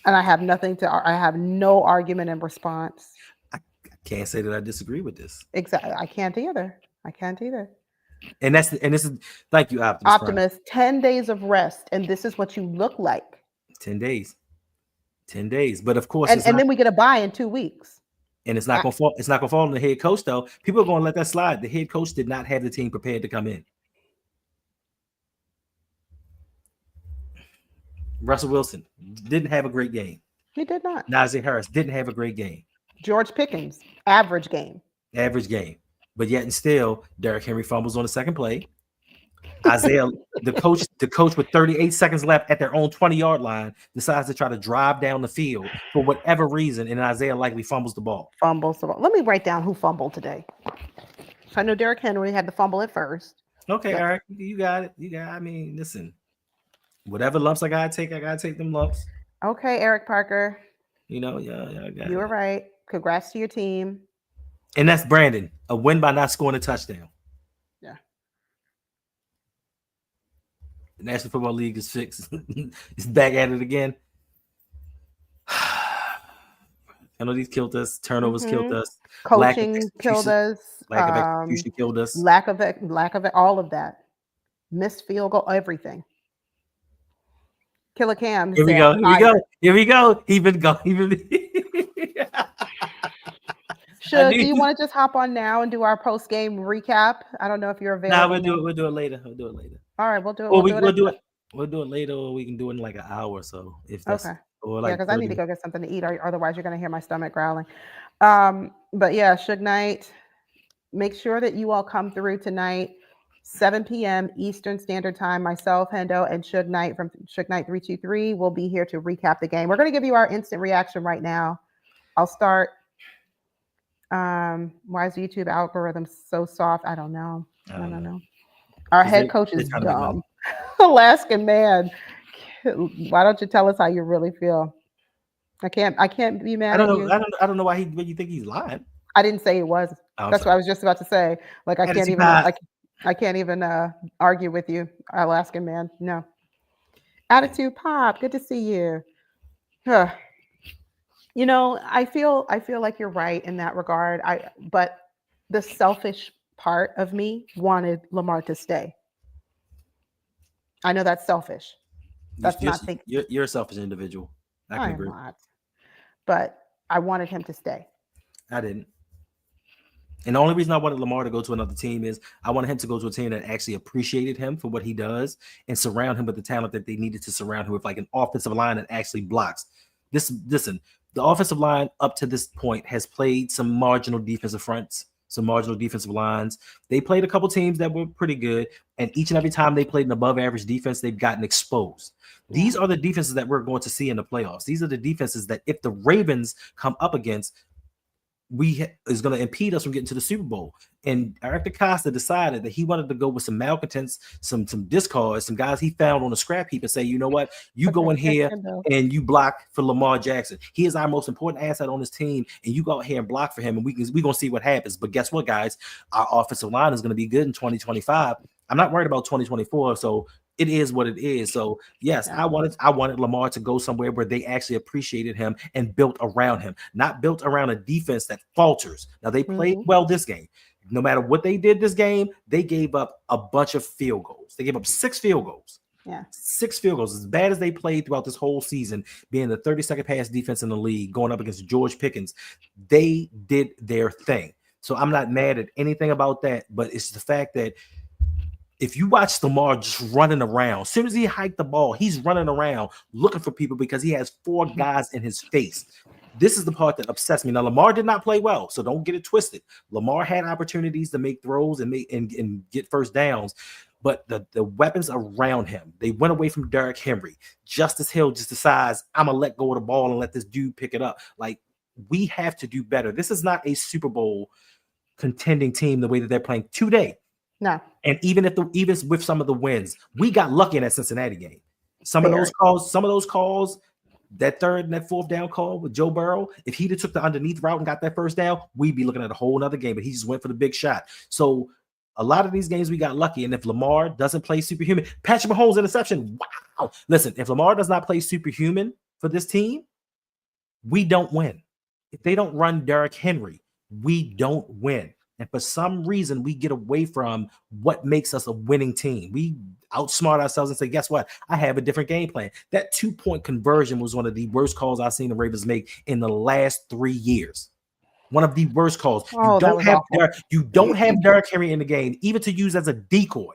Speaker 2: And I have no argument in response.
Speaker 1: I can't say that I disagree with this.
Speaker 2: Exactly. I can't either.
Speaker 1: And this is thank you, Optimus.
Speaker 2: 10 days of rest, and this is what you look like.
Speaker 1: 10 days. But of course,
Speaker 2: and then we get a bye in 2 weeks.
Speaker 1: And it's not gonna fall. It's not gonna fall on the head coach, though. People are gonna let that slide. The head coach did not have the team prepared to come in. Russell Wilson didn't have a great game.
Speaker 2: He did not.
Speaker 1: Najee Harris didn't have a great game.
Speaker 2: George Pickens, average game.
Speaker 1: But yet and still, Derrick Henry fumbles on the second play. Isaiah, the coach with 38 seconds left at their own 20-yard line decides to try to drive down the field for whatever reason, and Isaiah likely fumbles the ball.
Speaker 2: Fumbles the ball. Let me write down who fumbled today. I know Derrick Henry had the fumble at first.
Speaker 1: Okay, Eric, you got it. I mean, listen, whatever lumps I gotta take them lumps.
Speaker 2: Okay, Eric Parker.
Speaker 1: Yeah,
Speaker 2: you were right. Congrats to your team.
Speaker 1: And that's Brandon, a win by not scoring a touchdown.
Speaker 2: Yeah.
Speaker 1: The National Football League is fixed. It's back at it again. Penalties killed us. Turnovers killed us.
Speaker 2: Coaching killed us.
Speaker 1: Lack of execution killed us.
Speaker 2: Lack of it, all of that. Missed field goal, everything. Killer Cam.
Speaker 1: Here we go. Even go.
Speaker 2: Do you want to just hop on now and do our post game recap? I don't know if you're available.
Speaker 1: No, we'll do it later.
Speaker 2: All right, we'll do it.
Speaker 1: We'll do it later, or we can do it in like an hour or so. If that's
Speaker 2: okay.
Speaker 1: Or like
Speaker 2: because I need to go get something to eat, or otherwise you're gonna hear my stomach growling. But yeah, Suge Knight. Make sure that you all come through tonight, 7 p.m. Eastern Standard Time. Myself, Hendo, and Suge Knight from Suge Knight 323 will be here to recap the game. We're gonna give you our instant reaction right now. I'll start. Why is the YouTube algorithm so soft? I don't know. I don't know. Our head coach is dumb. Alaskan man. Why don't you tell us how you really feel? I can't be mad at you.
Speaker 1: I don't know why you think he's lying.
Speaker 2: I didn't say it was. That's what I was just about to say. Like I can't even argue with you, Alaskan man. No. Attitude Pop, good to see you. Huh. I feel like you're right in that regard. But the selfish part of me wanted Lamar to stay. I know that's selfish. That's not thinking.
Speaker 1: You're a selfish individual. I can agree.
Speaker 2: Not. But I wanted him to stay.
Speaker 1: I didn't. And the only reason I wanted Lamar to go to another team is I wanted him to go to a team that actually appreciated him for what he does and surround him with the talent that they needed to surround him with, like an offensive line that actually blocks. Listen, the offensive line up to this point has played some marginal defensive fronts, some marginal defensive lines. They played a couple teams that were pretty good, and each and every time they played an above average defense, they've gotten exposed. These are the defenses that we're going to see in the playoffs. These are the defenses that if the Ravens come up against, is going to impede us from getting to the Super Bowl. And Eric DeCosta decided that he wanted to go with some malcontents, some discards, some guys he found on a scrap heap and say, you know what, you go in here and you block for Lamar Jackson. He is our most important asset on this team, and you go out here and block for him, and we're going to see what happens. But guess what, guys? Our offensive line is going to be good in 2025. I'm not worried about 2024, so it is what it is. So yes, I wanted Lamar to go somewhere where they actually appreciated him and built around him, not built around a defense that falters. Now they played well this game. No matter what they did this game, they gave up a bunch of field goals. They gave up 6 field goals.
Speaker 2: Yeah,
Speaker 1: 6 field goals. As bad as they played throughout this whole season, being the 32nd pass defense in the league, going up against George Pickens, they did their thing. So I'm not mad at anything about that, but it's the fact that if you watch Lamar just running around, as soon as he hiked the ball, he's running around looking for people because he has 4 guys in his face. This is the part that upsets me. Now, Lamar did not play well, so don't get it twisted. Lamar had opportunities to make throws and get first downs, but the weapons around him, they went away from Derrick Henry. Justice Hill just decides, I'm going to let go of the ball and let this dude pick it up. Like, we have to do better. This is not a Super Bowl contending team the way that they're playing today.
Speaker 2: No.
Speaker 1: And even with some of the wins, we got lucky in that Cincinnati game. Some of those calls, that 3rd and that 4th down call with Joe Burrow, if he'd have took the underneath route and got that first down, we'd be looking at a whole nother game, but he just went for the big shot. So a lot of these games we got lucky. And if Lamar doesn't play superhuman, Patrick Mahomes interception, wow. Listen, if Lamar does not play superhuman for this team, we don't win. If they don't run Derrick Henry, we don't win. And for some reason, we get away from what makes us a winning team. We outsmart ourselves and say, guess what? I have a different game plan. That 2-point conversion was one of the worst calls I've seen the Ravens make in the last 3 years. One of the worst calls. You don't have Derrick Henry in the game, even to use as a decoy.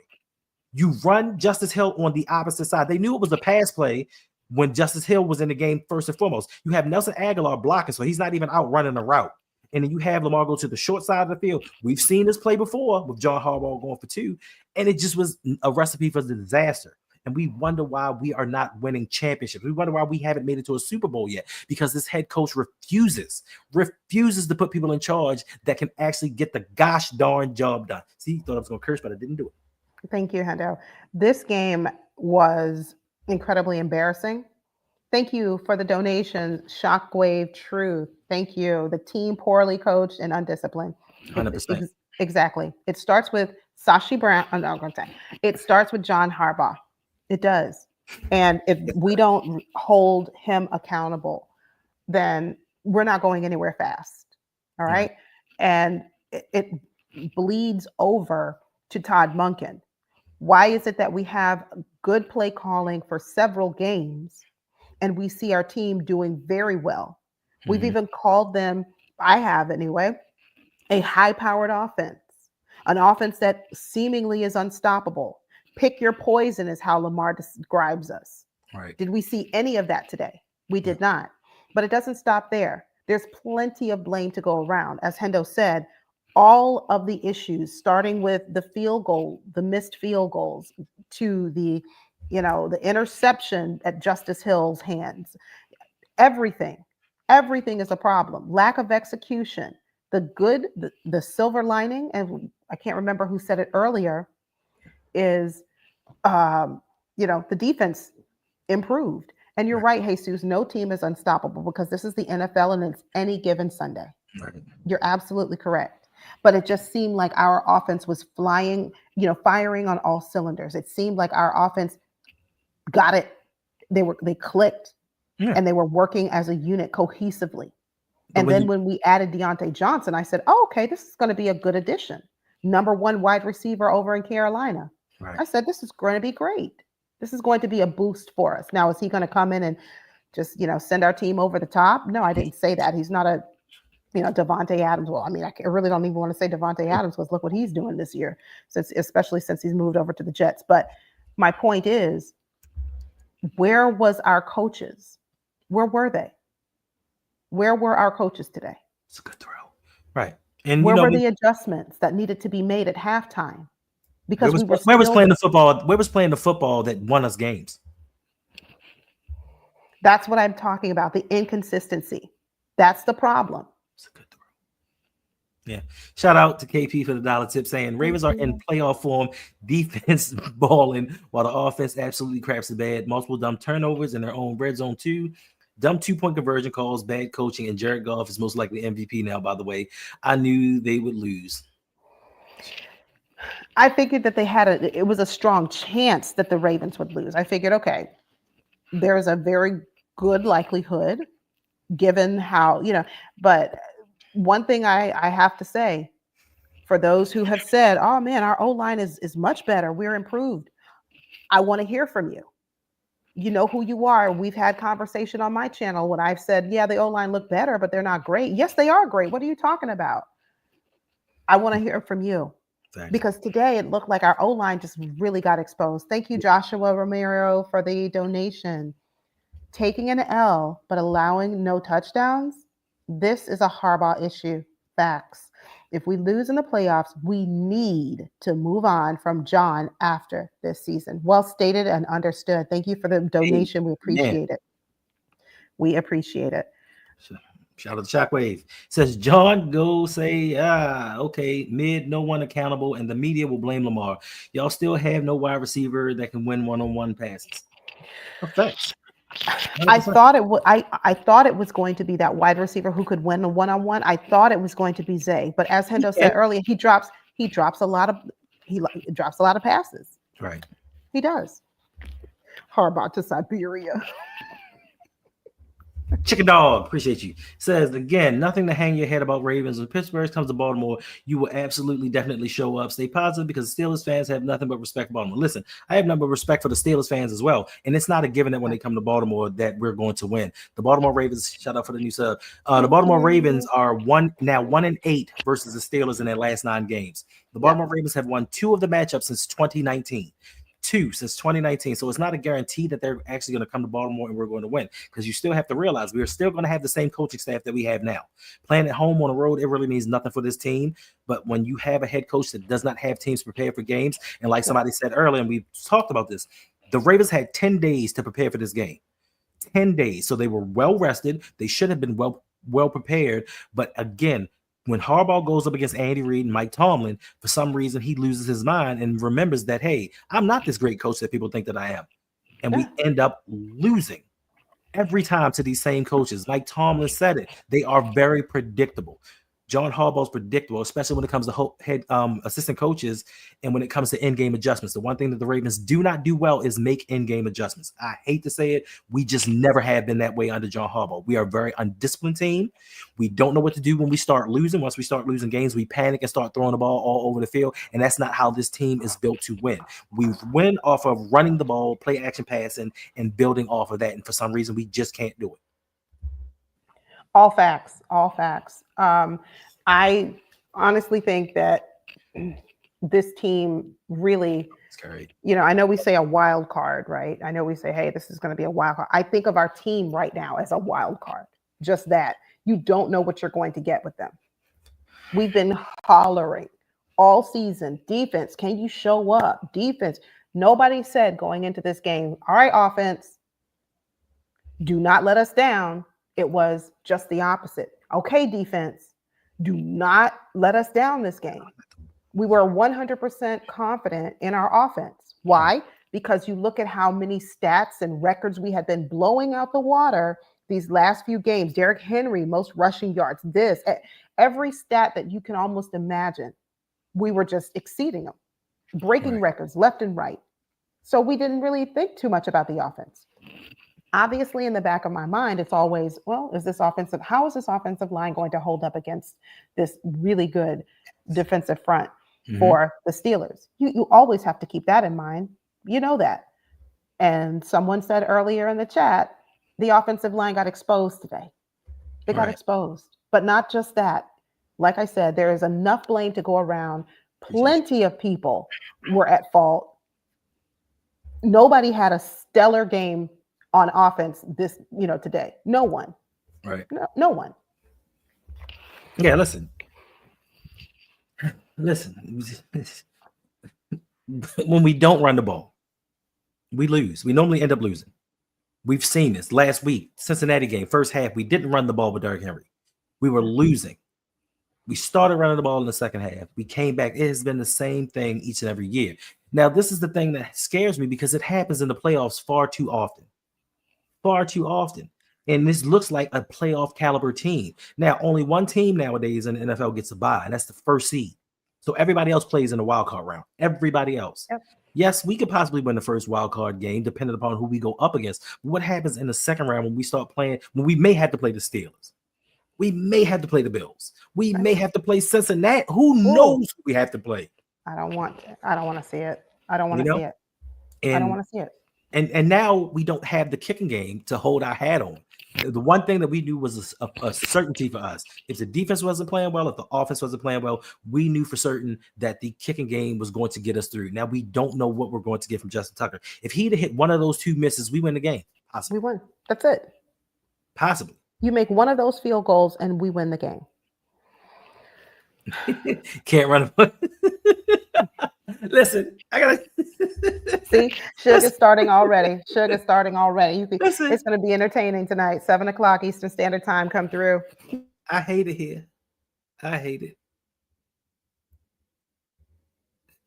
Speaker 1: You run Justice Hill on the opposite side. They knew it was a pass play when Justice Hill was in the game first and foremost. You have Nelson Aguilar blocking, so he's not even out running a route. and then you have Lamar go to the short side of the field. We've seen this play before with John Harbaugh going for 2, and it just was a recipe for disaster. And we wonder why we are not winning championships. We wonder why we haven't made it to a Super Bowl yet, because this head coach refuses to put people in charge that can actually get the gosh darn job done. See, thought I was going to curse, but I didn't do it.
Speaker 2: Thank you, Hendo. This game was incredibly embarrassing. Thank you for the donation, Shockwave Truth. Thank you. The team poorly coached and undisciplined.
Speaker 1: 100%.
Speaker 2: Exactly. It starts with Sashi Brown. Oh, no, I'm going to say it starts with John Harbaugh. It does. And if we don't hold him accountable, then we're not going anywhere fast. All right. And it bleeds over to Todd Monken. Why is it that we have good play calling for several games and we see our team doing very well? We've even called them, I have anyway, a high-powered offense, an offense that seemingly is unstoppable. Pick your poison is how Lamar describes us.
Speaker 1: Right.
Speaker 2: Did we see any of that today? We did not. But it doesn't stop there. There's plenty of blame to go around. As Hendo said, all of the issues, starting with the field goal, the missed field goals, to the interception at Justice Hill's hands, everything is a problem. Lack of execution. The silver lining, and I can't remember who said it earlier, is the defense improved. And you're right, Jesus, no team is unstoppable because this is the NFL and it's any given Sunday.
Speaker 1: Right. You're
Speaker 2: absolutely correct. But it just seemed like our offense was firing on all cylinders. It seemed like our offense got it. They clicked and they were working as a unit cohesively. And then when we added Deontay Johnson, I said, oh, okay, this is going to be a good addition. Number 1 wide receiver over in Carolina. Right. I said, this is going to be great. This is going to be a boost for us. Now, is he going to come in and just, send our team over the top? No, I didn't say that. He's not a, Devontae Adams. Well, I mean, I really don't even want to say Devontae Adams because look what he's doing this year, especially since he's moved over to the Jets. But my point is, where was our coaches? Where were they? Where were our coaches today?
Speaker 1: It's a good throw. Right. And
Speaker 2: where were the adjustments that needed to be made at halftime? Because
Speaker 1: where was playing the football? Where was playing the football that won us games?
Speaker 2: That's what I'm talking about. The inconsistency. That's the problem.
Speaker 1: It's a good throw. Yeah. Shout out to KP for the dollar tip saying Ravens are in playoff form, defense balling while the offense absolutely craps the bed. Multiple dumb turnovers in their own red zone too. Dumb 2-point conversion calls, bad coaching, and Jared Goff is most likely MVP now, by the way. I knew they would lose.
Speaker 2: I figured that it was a strong chance that the Ravens would lose. I figured, okay, there's a very good likelihood given how, but one thing I have to say for those who have said, oh man, our O-line is much better. We're improved. I want to hear from you. You know who you are. We've had conversation on my channel when I've said, yeah, the O-line look better, but they're not great. Yes, they are great. What are you talking about? I want to hear from you. Thanks. Because today it looked like our O-line just really got exposed. Thank you, Joshua Romero, for the donation. Taking an L, but allowing no touchdowns. This is a Harbaugh issue. Facts. If we lose in the playoffs, we need to move on from John after this season. Well stated and understood. Thank you for the donation. We appreciate it. We appreciate it.
Speaker 1: Shout out to Shockwave. Says John, go say, okay, mid, no one accountable, and the media will blame Lamar. Y'all still have no wide receiver that can win one-on-one passes. Thanks.
Speaker 2: I thought it was going to be that wide receiver who could win a one-on-one. I thought it was going to be Zay, but as Hendo said earlier, he drops a lot of passes.
Speaker 1: Right.
Speaker 2: He does. Harbaugh to Siberia.
Speaker 1: Chicken Dog, appreciate you. Says again, nothing to hang your head about Ravens. When Pittsburgh comes to Baltimore, you will absolutely definitely show up. Stay positive because Steelers fans have nothing but respect for Baltimore. Listen, I have nothing but respect for the Steelers fans as well. And it's not a given that when they come to Baltimore that we're going to win. The Baltimore Ravens, shout out for the new sub. The Baltimore Ravens are 1-8 versus the Steelers in their last 9 games. The Baltimore Ravens have won 2 of the matchups since 2019. 2 since 2019. So it's not a guarantee that they're actually going to come to Baltimore and we're going to win, because you still have to realize we are still going to have the same coaching staff that we have now. Playing at home on the road, it really means nothing for this team. But when you have a head coach that does not have teams prepared for games, and like somebody said earlier, and we talked about this, the Ravens had 10 days to prepare for this game. 10 days. So they were well rested. They should have been well prepared. But again, when Harbaugh goes up against Andy Reid and Mike Tomlin, for some reason he loses his mind and remembers that, hey, I'm not this great coach that people think that I am. And we end up losing every time to these same coaches. Mike Tomlin said it. They are very predictable. John Harbaugh's predictable, especially when it comes to head assistant coaches and when it comes to in-game adjustments. The one thing that the Ravens do not do well is make in-game adjustments. I hate to say it. We just never have been that way under John Harbaugh. We are a very undisciplined team. We don't know what to do when we start losing. Once we start losing games, we panic and start throwing the ball all over the field, and that's not how this team is built to win. We win off of running the ball, play action passing, and building off of that, and for some reason, we just can't do it.
Speaker 2: All facts, all facts. I honestly think that this team really, I know we say a wild card, right? I know we say, hey, this is going to be a wild card. I think of our team right now as a wild card. Just that. You don't know what you're going to get with them. We've been hollering all season. Defense, can you show up? Defense. Nobody said going into this game, all right, offense, do not let us down. It was just the opposite. Okay, defense, do not let us down this game. We were 100% confident in our offense. Why? Because you look at how many stats and records we had been blowing out the water these last few games. Derrick Henry, most rushing yards, every stat that you can almost imagine, we were just exceeding them, breaking records left and right. So we didn't really think too much about the offense. Obviously, in the back of my mind, it's always, well, how is this offensive line going to hold up against this really good defensive front for the Steelers? You always have to keep that in mind. You know that. And someone said earlier in the chat, the offensive line got exposed today. They got exposed. But not just that. Like I said, there is enough blame to go around. Plenty of people were at fault. Nobody had a stellar game on offense today. No one.
Speaker 1: Right.
Speaker 2: No one.
Speaker 1: Yeah, listen. When we don't run the ball, we lose. We normally end up losing. We've seen this last week, Cincinnati game, first half, we didn't run the ball with Derrick Henry. We were losing. We started running the ball in the second half. We came back. It has been the same thing each and every year. Now, this is the thing that scares me because it happens in the playoffs far too often. And this looks like a playoff caliber team. Now, only one team nowadays in the NFL gets a bye, and that's the first seed. So everybody else plays in the wild card round. Everybody else. Yep. Yes, we could possibly win the first wild card game, depending upon who we go up against. But what happens in the second round when we start playing, when we may have to play the Steelers? We may have to play the Bills. We may have to play Cincinnati. Who knows who we have to play?
Speaker 2: I don't want to see it. I don't want to see it. I don't want to see it.
Speaker 1: And now we don't have the kicking game to hold our hat on. The one thing that we knew was a certainty for us. If the defense wasn't playing well, if the offense wasn't playing well, we knew for certain that the kicking game was going to get us through. Now we don't know what we're going to get from Justin Tucker. If he'd have hit one of those two misses, we win the game. Possibly.
Speaker 2: We win. That's it.
Speaker 1: Possibly.
Speaker 2: You make one of those field goals and we win the game.
Speaker 1: Can't run a Listen, I gotta
Speaker 2: see Sugar's starting already. It's going to be entertaining tonight. 7:00 Eastern Standard Time. Come through.
Speaker 1: I hate it here. I hate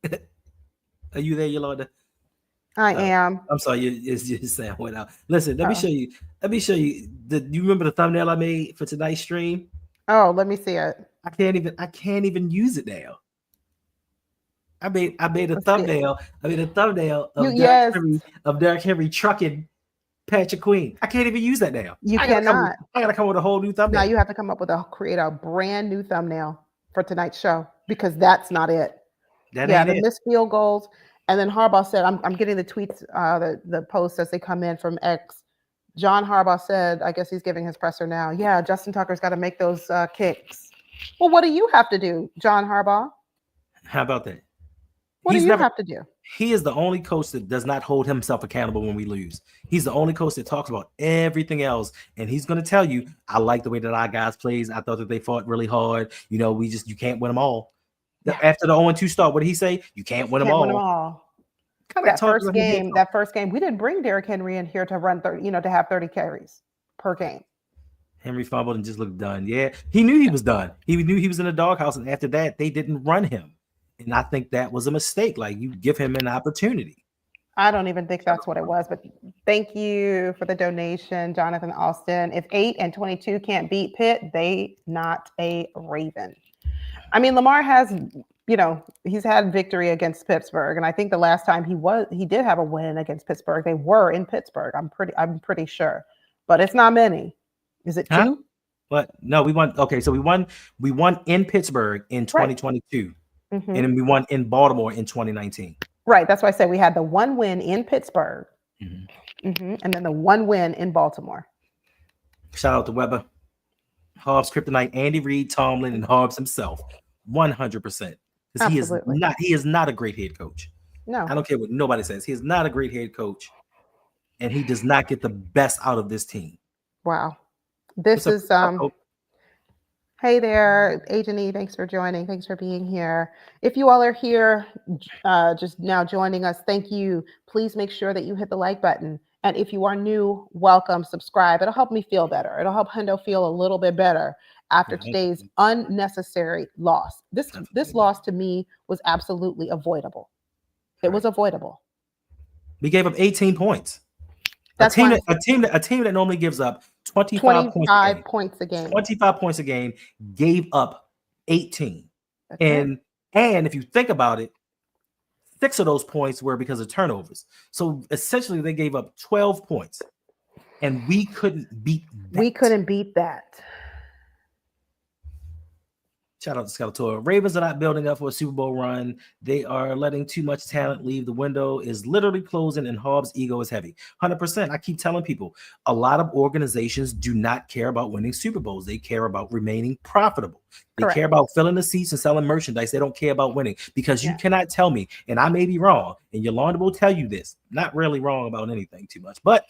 Speaker 1: it. Are you there, Yolanda?
Speaker 2: I am.
Speaker 1: I'm sorry, your sound went out. Listen, let me show you. You remember the thumbnail I made for tonight's stream?
Speaker 2: Oh, let me see it.
Speaker 1: I can't even use it now. I made a thumbnail. I made a thumbnail of Derrick Henry trucking Patrick Queen. I can't even use that now.
Speaker 2: I gotta
Speaker 1: come with a whole new thumbnail.
Speaker 2: Now you have to come up with create a brand new thumbnail for tonight's show because that's not it. The missed field goals. And then Harbaugh said, I'm getting the tweets, the posts as they come in from X. John Harbaugh said, I guess he's giving his presser now. Yeah, Justin Tucker's got to make those kicks. Well, what do you have to do, John Harbaugh?
Speaker 1: How about that?
Speaker 2: What do you have to do?
Speaker 1: He is the only coach that does not hold himself accountable when we lose. He's the only coach that talks about everything else, and he's going to tell you, "I like the way that our guys plays. I thought that they fought really hard. You can't win them all."
Speaker 2: Yeah.
Speaker 1: After the 0-2 start, what did he say? You can't win them all.
Speaker 2: Win them all.
Speaker 1: Kind of
Speaker 2: That first game, we didn't bring Derrick Henry in here to run 30, to have 30 carries per game.
Speaker 1: Henry fumbled and just looked done. Yeah, he knew he was done. He knew he was in the doghouse, and after that, they didn't run him. And I think that was a mistake. Like, you give him an opportunity.
Speaker 2: I don't even think that's what it was, but thank you for the donation, Jonathan Austin. If 8 and 22 can't beat Pitt, they not a Raven. I mean, Lamar has, he's had victory against Pittsburgh, and I think the last time he did have a win against Pittsburgh. They were in Pittsburgh. I'm pretty sure, but it's not many. Is it 2?
Speaker 1: Huh? But no, we won. Okay, so we won in Pittsburgh in 2022.
Speaker 2: Mm-hmm.
Speaker 1: And then we won in Baltimore in 2019.
Speaker 2: Right. That's why I said we had the one win in Pittsburgh, and then the one win in Baltimore.
Speaker 1: Shout out to Weber, Hobbs, Kryptonite, Andy Reid, Tomlin, and Hobbs himself, 100%. Because he is not a great head coach.
Speaker 2: No,
Speaker 1: I don't care what nobody says. He is not a great head coach, and he does not get the best out of this team.
Speaker 2: Wow. This is Hey there, Agent E. Thanks for joining. Thanks for being here. If you all are here just now joining us, thank you. Please make sure that you hit the like button. And if you are new, welcome, subscribe. It'll help me feel better. It'll help Hendo feel a little bit better after today's unnecessary loss. This loss to me was absolutely avoidable. It was avoidable. We
Speaker 1: gave up 18 points. A team that normally gives up 25
Speaker 2: points a game.
Speaker 1: 25 points a game gave up 18. And if you think about it, 6 of those points were because of turnovers. So essentially they gave up 12 points. And we couldn't beat that. Shout out to Scalator. Ravens are not building up for a Super Bowl run. They are letting too much talent leave. The window is literally closing, and Hobbs' ego is heavy. 100%. I keep telling people, a lot of organizations do not care about winning Super Bowls. They care about remaining profitable. They care about filling the seats and selling merchandise. They don't care about winning, because you cannot tell me, and I may be wrong, and Yolanda will tell you this. Not really wrong about anything too much, but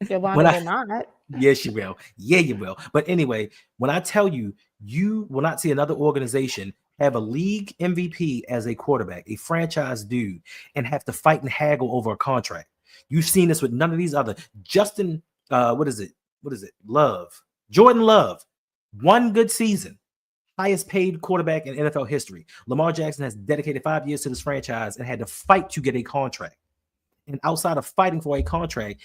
Speaker 2: Yolanda will not.
Speaker 1: Yes, you will. Yeah, you will. But anyway, when I tell you, you will not see another organization have a league MVP as a quarterback, a franchise dude, and have to fight and haggle over a contract. You've seen this with none of these other. Justin, Jordan Love, one good season, highest paid quarterback in NFL history. Lamar Jackson has dedicated 5 years to this franchise and had to fight to get a contract. And outside of fighting for a contract,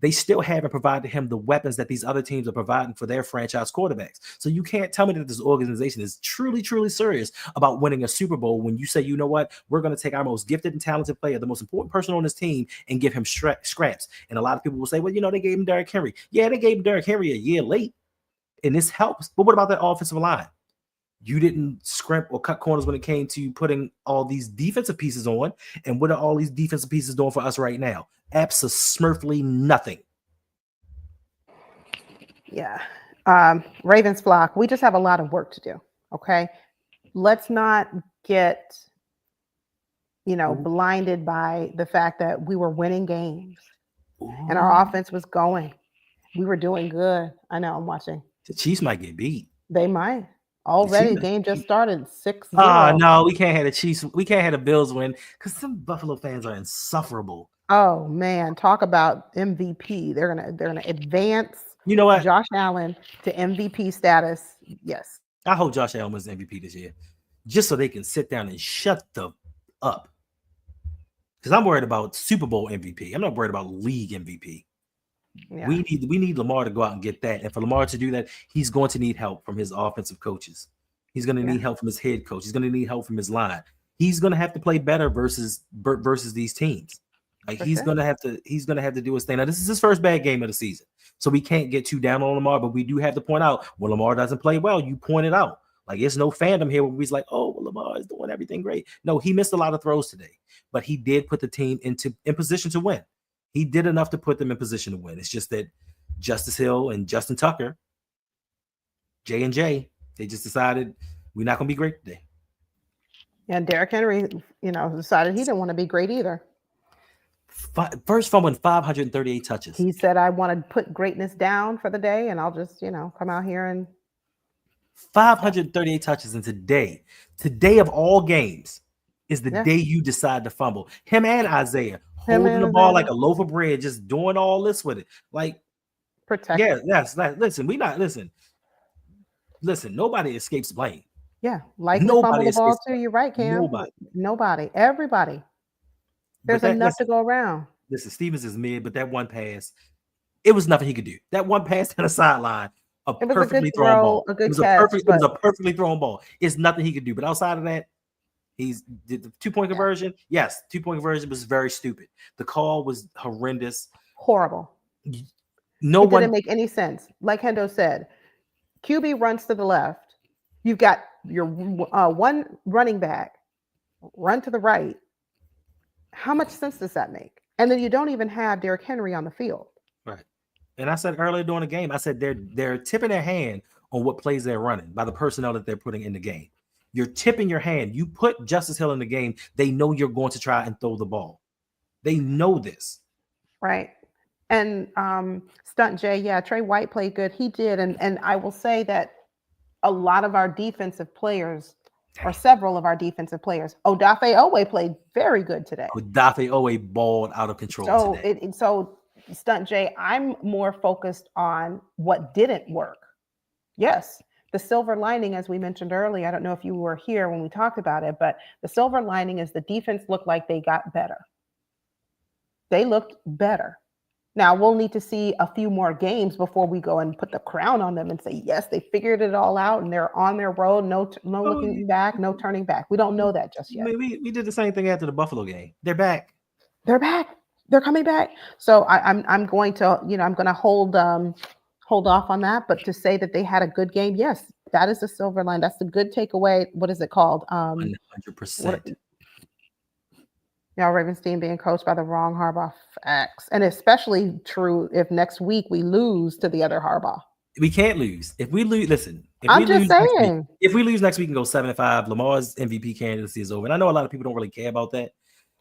Speaker 1: they still haven't provided him the weapons that these other teams are providing for their franchise quarterbacks. So you can't tell me that this organization is truly, truly serious about winning a Super Bowl when you say, you know what, we're going to take our most gifted and talented player, the most important person on this team, and give him scraps. And a lot of people will say, well, they gave him Derrick Henry. Yeah, they gave him Derrick Henry a year late, and this helps. But what about that offensive line? You didn't scrimp or cut corners when it came to putting all these defensive pieces on. And what are all these defensive pieces doing for us right now? Absolutely nothing.
Speaker 2: Yeah. Ravens flock, we just have a lot of work to do. Okay. Let's not get, blinded by the fact that we were winning games and our offense was going. We were doing good. I know, I'm watching.
Speaker 1: The Chiefs might get beat.
Speaker 2: They might. Already, the game just started 6-0.
Speaker 1: No, we can't have the Chiefs. We can't have the Bills win because some Buffalo fans are insufferable.
Speaker 2: Oh man, talk about MVP. They're gonna advance.
Speaker 1: You know what?
Speaker 2: Josh Allen to MVP status. Yes.
Speaker 1: I hope Josh Allen was MVP this year, just so they can sit down and shut up. Because I'm worried about Super Bowl MVP. I'm not worried about league MVP. Yeah. We need Lamar to go out and get that. And for Lamar to do that, he's going to need help from his offensive coaches. He's going to need help from his head coach. He's going to need help from his line. He's going to have to play better versus these teams. Like he's going to have to do his thing. Now, this is his first bad game of the season. So we can't get too down on Lamar, but we do have to point out when Lamar doesn't play well, you point it out. Like it's no fandom here where he's like, oh, well, Lamar is doing everything great. No, he missed a lot of throws today, but he did put the team in position to win. He did enough to put them in position to win. It's just that Justice Hill and Justin Tucker, J&J, they just decided we're not going to be great today.
Speaker 2: And Derrick Henry, decided he didn't want to be great either.
Speaker 1: First fumble in 538 touches.
Speaker 2: He said, I want to put greatness down for the day, and I'll just, come out here and
Speaker 1: 538 touches. And today of all games, is the
Speaker 2: Yeah.
Speaker 1: day you decide to fumble. Him and Isaiah holding the ball like a loaf of bread, just doing all this with it. Like,
Speaker 2: protect.
Speaker 1: yeah, yes. Listen, nobody escapes blame.
Speaker 2: Yeah, likely
Speaker 1: Nobody
Speaker 2: fumble the ball
Speaker 1: escapes
Speaker 2: too. You're right, Cam. Nobody. Everybody. There's enough to go around.
Speaker 1: Listen, Stevens is mid, but that one pass, it was nothing he could do. That one pass to the sideline,
Speaker 2: It was
Speaker 1: perfectly
Speaker 2: a good
Speaker 1: thrown
Speaker 2: throw,
Speaker 1: ball.
Speaker 2: a good
Speaker 1: It was
Speaker 2: catch.
Speaker 1: it was a perfectly thrown ball. It's nothing he could do. But outside of that, he's did the 2-point conversion. Yes, 2-point conversion was very stupid. The call was horrendous.
Speaker 2: Horrible.
Speaker 1: No
Speaker 2: It
Speaker 1: one
Speaker 2: didn't make any sense. Like Hendo said, QB runs to the left. You've got your one running back run to the right. How much sense does that make? And then you don't even have Derrick Henry on the field.
Speaker 1: Right. And I said earlier during the game, I said they're tipping their hand on what plays they're running by the personnel that they're putting in the game. You're tipping your hand. You put Justice Hill in the game, they know you're going to try and throw the ball. They know this.
Speaker 2: Right. And Stunt J, yeah, Trey White played good. He did. And I will say that a lot of our defensive players, or several of our defensive players, Odafe Owe played very good today.
Speaker 1: Odafe Owe balled out of control today.
Speaker 2: So Stunt J, I'm more focused on what didn't work. Yes, the silver lining, as we mentioned earlier, I don't know if you were here when we talked about it, but the silver lining is the defense looked like they got better. They looked better. Now, we'll need to see a few more games before we go and put the crown on them and say, yes, they figured it all out and they're on their road. No looking back, no turning back. We don't know that just yet.
Speaker 1: We did the same thing after the Buffalo game. They're back.
Speaker 2: They're back. They're coming back. So I'm going to, I'm going to hold off on that. But to say that they had a good game, yes, that is the silver line. That's the good takeaway. What is it called?
Speaker 1: 100%.
Speaker 2: Ravenstein being coached by the wrong Harbaugh. Facts. And especially true if next week we lose to the other Harbaugh.
Speaker 1: We can't lose. If we lose, listen. If we lose next week and go 7-5, Lamar's MVP candidacy is over. And I know a lot of people don't really care about that.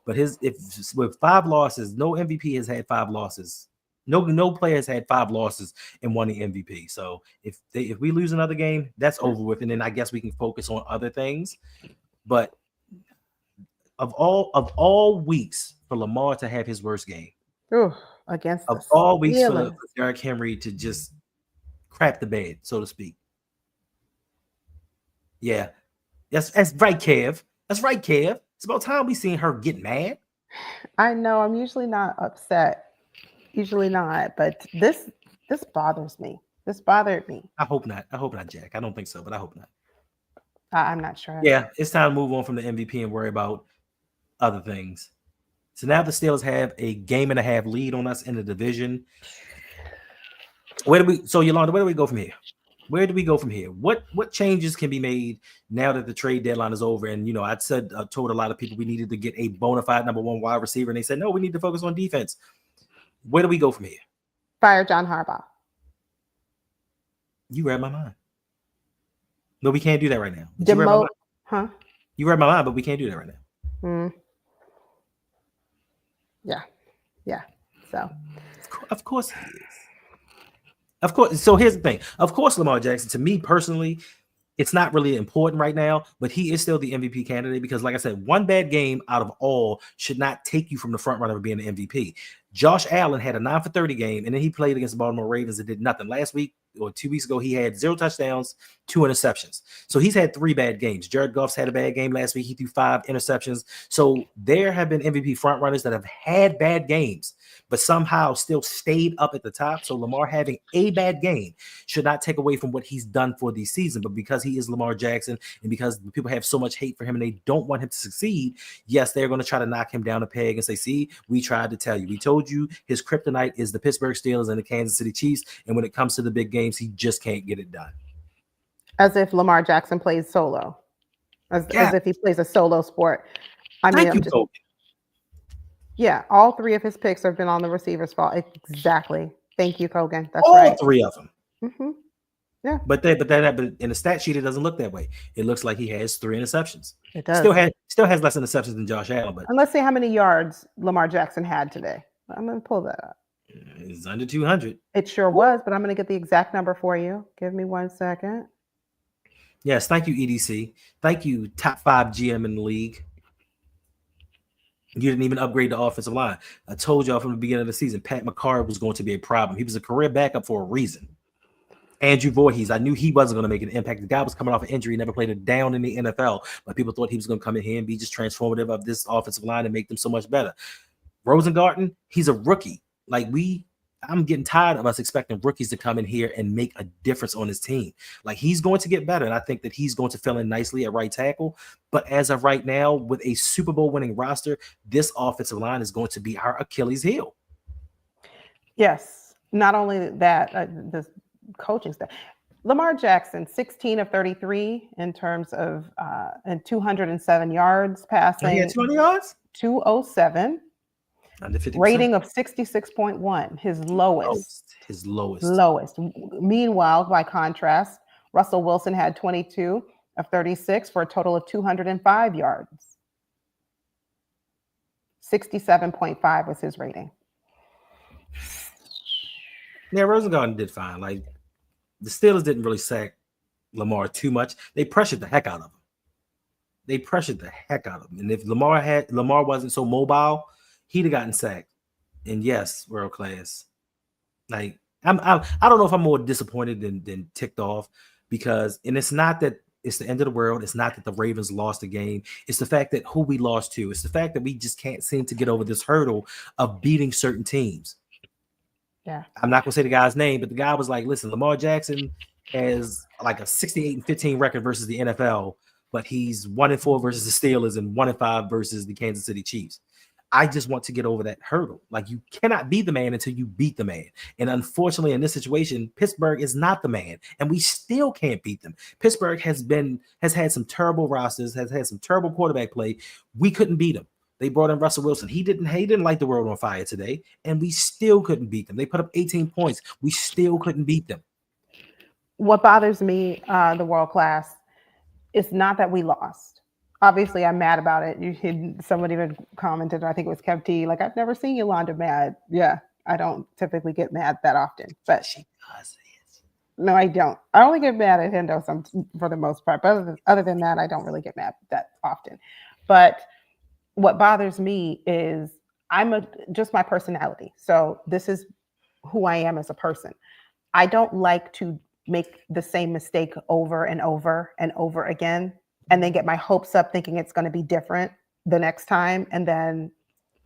Speaker 1: But with 5 losses, no MVP has had 5 losses. No player has had 5 losses and won the MVP. So if we lose another game, that's over with. And then I guess we can focus on other things. But of all weeks for Lamar to have his worst game,
Speaker 2: against
Speaker 1: of all weeks for Derrick Henry to just crap the bed, so to speak. Yeah, that's right, Kev. That's right, Kev. It's about time we seen her get mad.
Speaker 2: I know. I'm usually not upset. Usually not, but this bothers me. This bothered me.
Speaker 1: I hope not. Jack. I don't think so, but I hope not.
Speaker 2: I'm not sure.
Speaker 1: Yeah, it's time to move on from the MVP and worry about other things. So now the Steelers have a 1.5 game lead on us in the division. Yolanda, where do we go from here? Where do we go from here? What changes can be made now that the trade deadline is over? And I told a lot of people we needed to get a bona fide number 1 wide receiver, and they said no, we need to focus on defense. Where do we go from here?
Speaker 2: Fire John Harbaugh.
Speaker 1: You read my mind. No, we can't do that right now. You read my mind, but we can't do that right now.
Speaker 2: Yeah. So,
Speaker 1: of course he is. Of course. So here's the thing. Of course, Lamar Jackson, to me personally, it's not really important right now, but he is still the MVP candidate because, like I said, 1 bad game out of all should not take you from the front runner of being the MVP. Josh Allen had a 9 for 30 game, and then he played against the Baltimore Ravens and did nothing. Last week or 2 weeks ago, he had 0 touchdowns, 2 interceptions. So he's had 3 bad games. Jared Goff's had a bad game last week. He threw 5 interceptions. So there have been MVP front runners that have had bad games, but somehow still stayed up at the top. So Lamar having a bad game should not take away from what he's done for the season. But because he is Lamar Jackson and because people have so much hate for him and they don't want him to succeed, yes, they're going to try to knock him down a peg and say, see, we tried to tell you. We told you his kryptonite is the Pittsburgh Steelers and the Kansas City Chiefs. And when it comes to the big games, he just can't get it done.
Speaker 2: As if Lamar Jackson plays solo. As if he plays a solo sport. Yeah, all 3 of his picks have been on the receiver's fault. Exactly. Thank you, Kogan. That's right.
Speaker 1: All 3 of them.
Speaker 2: Mm-hmm. Yeah.
Speaker 1: But but in the stat sheet, it doesn't look that way. It looks like he has 3 interceptions.
Speaker 2: It does.
Speaker 1: Still has less interceptions than Josh Allen, but
Speaker 2: And let's see how many yards Lamar Jackson had today. I'm going to pull that up.
Speaker 1: it's under 200.
Speaker 2: It sure was, but I'm going to get the exact number for you. Give me 1 second.
Speaker 1: Yes, thank you, EDC. Thank you, top 5 GM in the league. You didn't even upgrade the offensive line. I told y'all from the beginning of the season, Pat McCarr was going to be a problem. He was a career backup for a reason. Andrew Voorhees, I knew he wasn't going to make an impact. The guy was coming off an injury, never played a down in the NFL, but people thought he was going to come in here and be just transformative of this offensive line and make them so much better. Rosengarten, he's a rookie. I'm getting tired of us expecting rookies to come in here and make a difference on his team. Like, he's going to get better, and I think that he's going to fill in nicely at right tackle. But as of right now, with a Super Bowl winning roster, this offensive line is going to be our Achilles heel.
Speaker 2: Yes. Not only that, the coaching staff. Lamar Jackson, 16 of 33 in terms of and 207 yards passing.
Speaker 1: He had 200 yards?
Speaker 2: 207.
Speaker 1: Under 50%.
Speaker 2: Rating of 66.1, his lowest.
Speaker 1: His lowest.
Speaker 2: Lowest. Meanwhile, by contrast, Russell Wilson had 22 of 36 for a total of 205 yards. 67.5 was his rating.
Speaker 1: Yeah, Rosengarten did fine. Like, the Steelers didn't really sack Lamar too much. They pressured the heck out of him. And if Lamar wasn't so mobile, he'd have gotten sacked. And yes, world class. Like, I don't know if I'm more disappointed than ticked off, because, and it's not that it's the end of the world. It's not that the Ravens lost the game. It's the fact that who we lost to. It's the fact that we just can't seem to get over this hurdle of beating certain teams.
Speaker 2: Yeah.
Speaker 1: I'm not going to say the guy's name, but the guy was like, listen, Lamar Jackson has like a 68-15 record versus the NFL, but he's 1-4 versus the Steelers and 1-5 versus the Kansas City Chiefs. I just want to get over that hurdle. Like, you cannot be the man until you beat the man. And unfortunately, in this situation, Pittsburgh is not the man, and we still can't beat them. Pittsburgh has had some terrible rosters, has had some terrible quarterback play. We couldn't beat them. They brought in Russell Wilson. He didn't light the world on fire today, and we still couldn't beat them. They put up 18 points. We still couldn't beat them.
Speaker 2: What bothers me, the world class, is not that we lost. Obviously, I'm mad about it. Somebody even commented, I think it was Kev T, like, I've never seen Yolanda mad. Yeah, I don't typically get mad that often, but
Speaker 1: She does it.
Speaker 2: No, I don't. I only get mad at Hendo for the most part, but other than that, I don't really get mad that often. But what bothers me is just my personality. So this is who I am as a person. I don't like to make the same mistake over and over and over again, and then get my hopes up thinking it's going to be different the next time, and then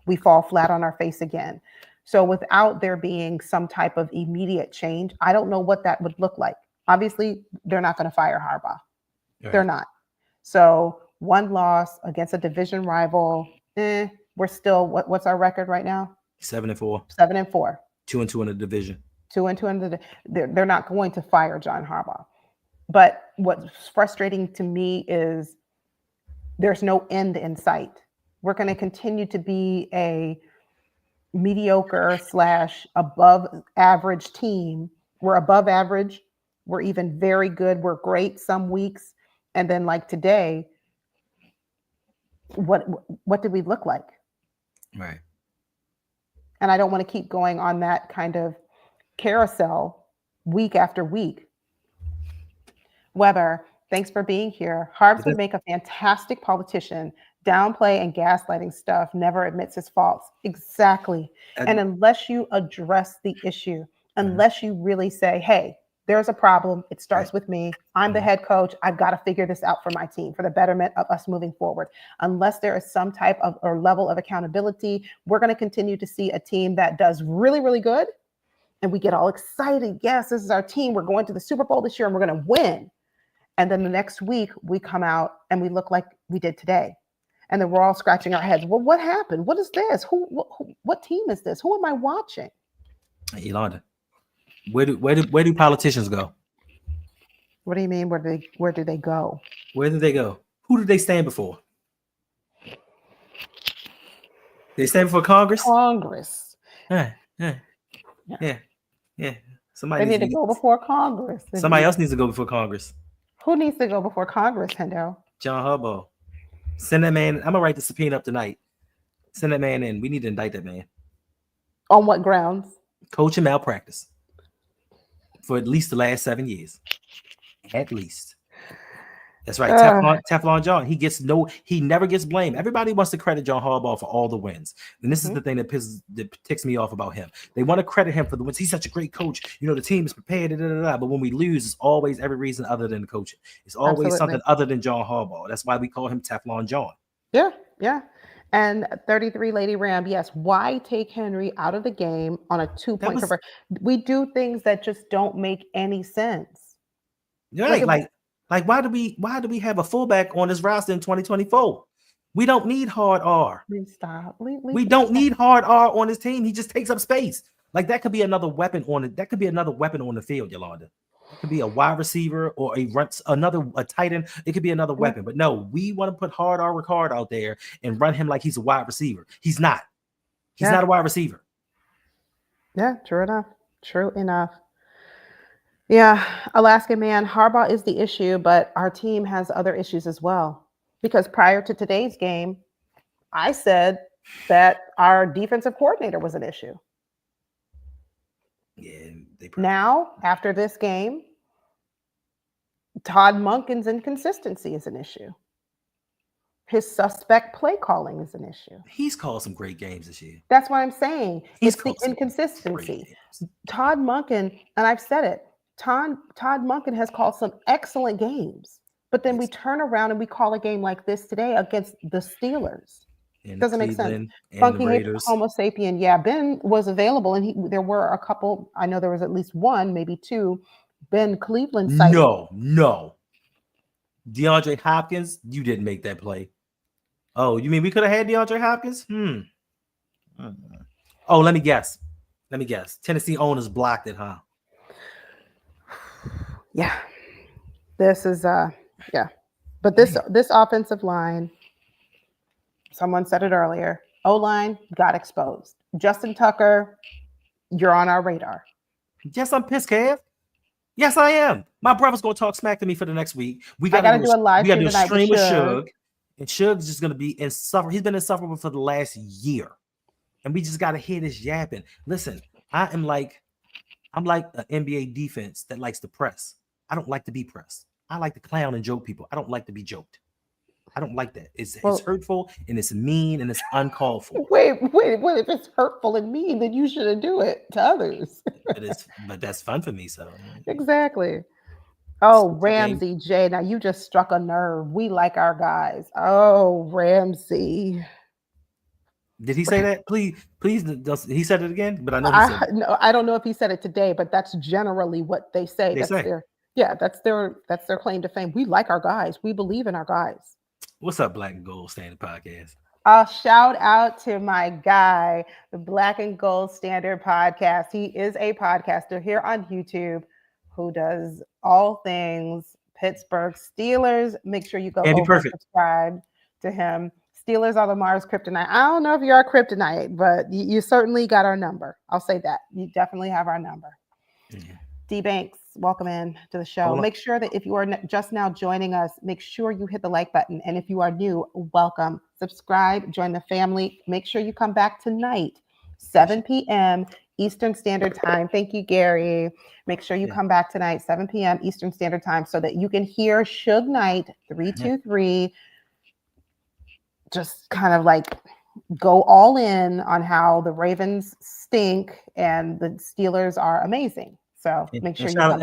Speaker 2: we fall flat on our face again. So without there being some type of immediate change, I don't know what that would look like. Obviously, they're not going to fire Harbaugh.
Speaker 1: Right.
Speaker 2: They're not. So one loss against a division rival, we're still, what's our record right now?
Speaker 1: 7-4.
Speaker 2: 7-4.
Speaker 1: 2-2 in the division.
Speaker 2: 2-2 they're not going to fire John Harbaugh. But what's frustrating to me is there's no end in sight. We're going to continue to be a mediocre / above average team. We're above average. We're even very good. We're great some weeks. And then, like today, what did we look like?
Speaker 1: Right.
Speaker 2: And I don't want to keep going on that kind of carousel week after week. Weber, thanks for being here. Harbs would make a fantastic politician. Downplay and gaslighting stuff, never admits his faults. Exactly. And unless you address the issue, unless you really say, hey, there's a problem. It starts with me. I'm the head coach. I've got to figure this out for my team, for the betterment of us moving forward. Unless there is some type of or level of accountability, we're going to continue to see a team that does really, really good. And we get all excited. Yes, this is our team. We're going to the Super Bowl this year and we're going to win. And then the next week we come out and we look like we did today. And then we're all scratching our heads. Well, what happened? What is this? What team is this? Who am I watching?
Speaker 1: Yolanda, where do politicians go?
Speaker 2: What do you mean? Where do they go?
Speaker 1: Where do they go? Who do they stand before? They stand before Congress?
Speaker 2: Congress.
Speaker 1: Yeah.
Speaker 2: They need to go before Congress.
Speaker 1: Somebody else needs to go before Congress.
Speaker 2: Who needs to go before Congress, Hendo?
Speaker 1: John Harbaugh. Send that man. I'm gonna write the subpoena up tonight. Send that man in. We need to indict that man.
Speaker 2: On what grounds?
Speaker 1: Coaching malpractice for at least the last 7 years. At least. That's right. Teflon John. He never gets blamed. Everybody wants to credit John Harbaugh for all the wins. And this is the thing that ticks me off about him. They want to credit him for the wins. He's such a great coach. The team is prepared. But when we lose, it's always every reason other than the coaching. It's always something other than John Harbaugh. That's why we call him Teflon John.
Speaker 2: Yeah, yeah. And 33 Lady Ram, yes. Why take Henry out of the game on a 2-point conversion? We do things that just don't make any sense.
Speaker 1: Right, like why do we have a fullback on this roster in 2024? We don't need hard R.
Speaker 2: Please stop.
Speaker 1: We don't need hard R on this team. He just takes up space. Like that could be another weapon on it. That could be another weapon on the field, Yolanda. It could be a wide receiver or a tight end. It could be another weapon. But no, we want to put hard R Ricard out there and run him like he's a wide receiver. He's not. He's not a wide receiver.
Speaker 2: Yeah, true enough. True enough. Yeah, Alaskan man, Harbaugh is the issue, but our team has other issues as well. Because prior to today's game, I said that our defensive coordinator was an issue.
Speaker 1: Yeah.
Speaker 2: Now, after this game, Todd Monken's inconsistency is an issue. His suspect play calling is an issue.
Speaker 1: He's called some great games this year.
Speaker 2: That's what I'm saying. It's the inconsistency. Todd Monken, and I've said it, Todd Monken has called some excellent games, but then we turn around and we call a game like this today against the Steelers.
Speaker 1: And
Speaker 2: doesn't make sense.
Speaker 1: Funky
Speaker 2: Homo sapien. Yeah, Ben was available, and there were a couple. I know there was at least one, maybe two. Ben Cleveland.
Speaker 1: No. DeAndre Hopkins, you didn't make that play. Oh, you mean we could have had DeAndre Hopkins? Oh, let me guess. Tennessee owners blocked it, huh?
Speaker 2: Yeah. This is But this offensive line. Someone said it earlier. O-line got exposed. Justin Tucker, you're on our radar.
Speaker 1: Yes, I'm pissed, Kev. Yes, I am. My brother's gonna talk smack to me for the next week.
Speaker 2: I gotta do a live stream tonight with
Speaker 1: Suge. And Suge's just gonna be insufferable. He's been insufferable for the last year. And we just gotta hear this yapping. Listen, I'm like an NBA defense that likes to press. I don't like to be pressed. I like to clown and joke people. I don't like to be joked. I don't like that. It's hurtful and it's mean and it's uncalled for.
Speaker 2: Wait. If it's hurtful and mean, then you shouldn't do it to others.
Speaker 1: but that's fun for me. So
Speaker 2: exactly. Oh, Ramsey J. Now you just struck a nerve. We like our guys. Oh, Ramsey.
Speaker 1: Did he say that? Please. He said it again, but I know he said it.
Speaker 2: No, I don't know if he said it today, but that's generally what they say. That's their claim to fame. We like our guys. We believe in our guys.
Speaker 1: What's up, Black and Gold Standard Podcast?
Speaker 2: Shout out to my guy, the Black and Gold Standard Podcast. He is a podcaster here on YouTube who does all things Pittsburgh Steelers. Make sure you go over and subscribe to him. Steelers are Lamar's kryptonite. I don't know if you're our kryptonite, but you certainly got our number. I'll say that. You definitely have our number. Yeah. D Banks, welcome in to the show. Make sure that if you are just now joining us, make sure you hit the like button. And if you are new, welcome. Subscribe, join the family. Make sure you come back tonight, 7 p.m. Eastern Standard Time. Thank you, Gary. Make sure you come back tonight, 7 p.m. Eastern Standard Time, so that you can hear Suge Knight 323 just kind of like go all in on how the Ravens stink and the Steelers are amazing. So make sure
Speaker 1: shout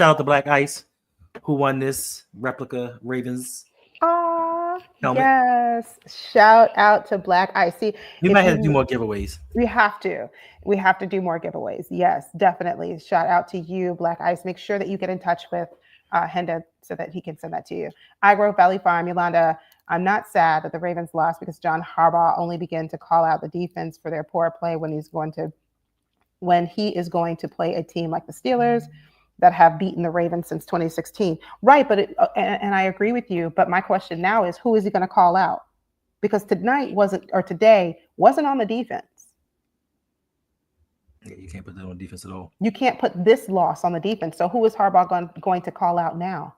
Speaker 1: out to Black Ice, who won this replica Ravens helmet.
Speaker 2: Yes. Shout out to Black Ice. See,
Speaker 1: we might have to do more giveaways.
Speaker 2: We have to do more giveaways. Yes, definitely. Shout out to you, Black Ice. Make sure that you get in touch with Hendo so that he can send that to you. iGrove Valley Farm, Yolanda. I'm not sad that the Ravens lost because John Harbaugh only began to call out the defense for their poor play when he is going to play a team like the Steelers that have beaten the Ravens since 2016. Right, but and I agree with you, but my question now is, who is he going to call out? Because today wasn't on the defense.
Speaker 1: Yeah, you can't put that on defense at all.
Speaker 2: You can't put this loss on the defense. So who is Harbaugh going to call out now?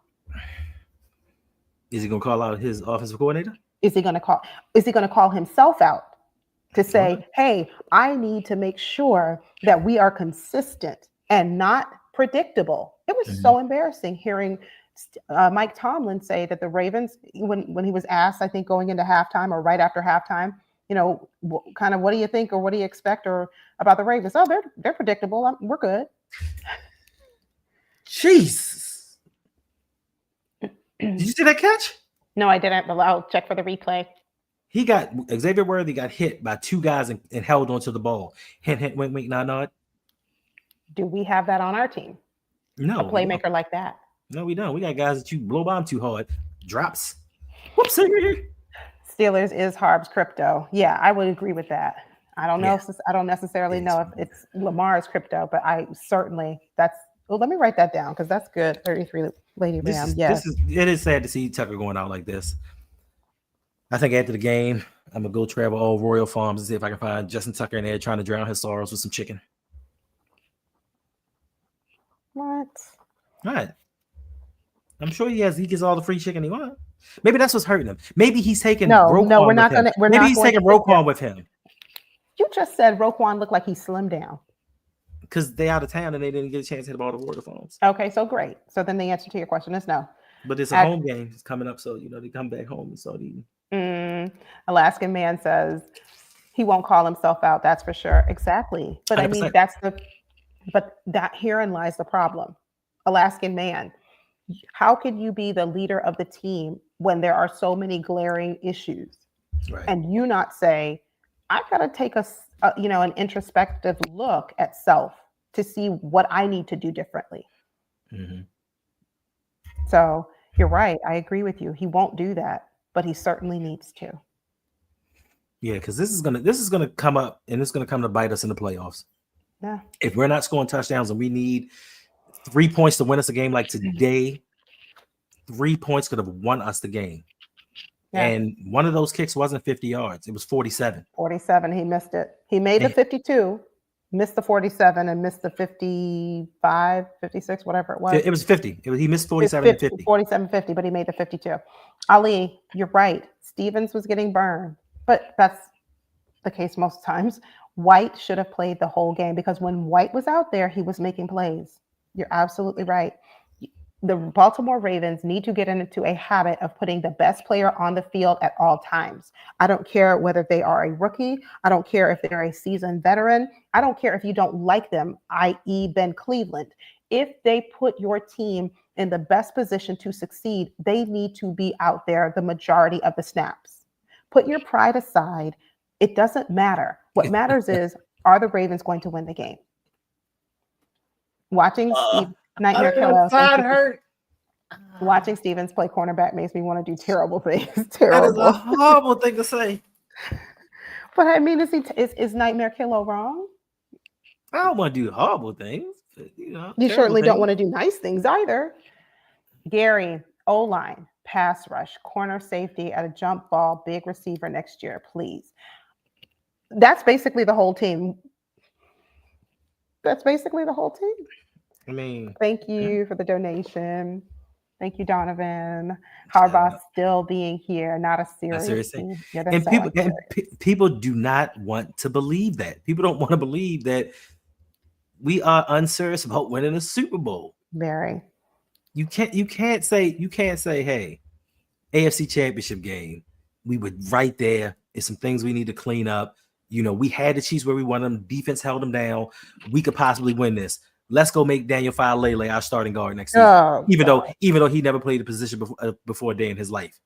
Speaker 1: Is he going to call out his offensive coordinator?
Speaker 2: Is he going to call himself out to say, hey, I need to make sure that we are consistent and not predictable? It was so embarrassing hearing Mike Tomlin say that the Ravens, when he was asked, I think going into halftime or right after halftime, kind of what do you think or what do you expect or about the Ravens? Oh, they're predictable. We're good.
Speaker 1: Jesus. Did you see that catch?
Speaker 2: No, I didn't, but I'll check for the replay.
Speaker 1: Xavier Worthy got hit by two guys and held onto the ball. Hint, wink, wink, nod, nod.
Speaker 2: Do we have that on our team?
Speaker 1: No.
Speaker 2: A playmaker like that?
Speaker 1: No, we don't. We got guys that you blow by them too hard. Drops. Whoops.
Speaker 2: Steelers is Harb's crypto. Yeah, I would agree with that. I don't know. I don't necessarily know if it's Lamar's crypto, but I certainly let me write that down because that's good. 33 Lady Ram. Yes.
Speaker 1: It is sad to see Tucker going out like this. I think after the game, I'm gonna go travel all Royal Farms and see if I can find Justin Tucker in there trying to drown his sorrows with some chicken.
Speaker 2: What?
Speaker 1: All right. I'm sure he gets all the free chicken he wants. Maybe that's what's hurting him. Maybe he's taking Roquan.
Speaker 2: No, we're not gonna.
Speaker 1: Maybe he's taking Roquan with him.
Speaker 2: You just said Roquan looked like he slimmed down.
Speaker 1: Because they out of town and they didn't get a chance to hit the ball to Royal Farms.
Speaker 2: Okay, so great. So then the answer to your question is no.
Speaker 1: But it's a home game. It's coming up, so they come back home and start eating.
Speaker 2: Alaskan Man says he won't call himself out. That's for sure. Exactly. But 100%. I mean, that herein lies the problem. Alaskan Man, how can you be the leader of the team when there are so many glaring issues, right? And you not say, I've got to take an introspective look at self to see what I need to do differently. Mm-hmm. So you're right. I agree with you. He won't do that, but he certainly needs to.
Speaker 1: Yeah, because this is gonna come up and it's gonna come to bite us in the playoffs.
Speaker 2: Yeah. If
Speaker 1: we're not scoring touchdowns and we need 3 points to win us a game like today, 3 points could have won us the game. Yeah. And one of those kicks wasn't 50 yards. It was 47.
Speaker 2: 47. He missed it. He made the 52, missed the 47, and missed the 55, 56, whatever it was.
Speaker 1: It was 50. He missed 47 and 50.
Speaker 2: 47, 50, but he made the 52. Ali, you're right. Stevens was getting burned, but that's the case most times. White should have played the whole game because when White was out there, he was making plays. You're absolutely right. The Baltimore Ravens need to get into a habit of putting the best player on the field at all times. I don't care whether they are a rookie. I don't care if they're a seasoned veteran. I don't care if you don't like them, i.e. Ben Cleveland. If they put your team in the best position to succeed, they need to be out there the majority of the snaps. Put your pride aside. It doesn't matter. What matters is, are the Ravens going to win the game? Watching Nightmare Killer. Watching Stevens play cornerback makes me want to do terrible things. Terrible.
Speaker 1: That is a horrible thing to say.
Speaker 2: But I mean, is Nightmare Killer wrong?
Speaker 1: I don't want to do horrible things.
Speaker 2: You certainly don't want to do nice things either. Gary, O-line, pass rush, corner safety at a jump ball, big receiver next year, please. That's basically the whole team. I mean, thank you for the donation. Thank you, Donovan. Harbaugh still being here, not a serious thing.
Speaker 1: Yeah, and people do not want to believe that. People don't want to believe that we are unserious about winning a Super Bowl.
Speaker 2: Very.
Speaker 1: You can't say, hey, AFC Championship game, we were right there. It's some things we need to clean up. We had the Chiefs where we won them. Defense held them down. We could possibly win this. Let's go make Daniel Falele our starting guard next season. Even though he never played a position before a day in his life.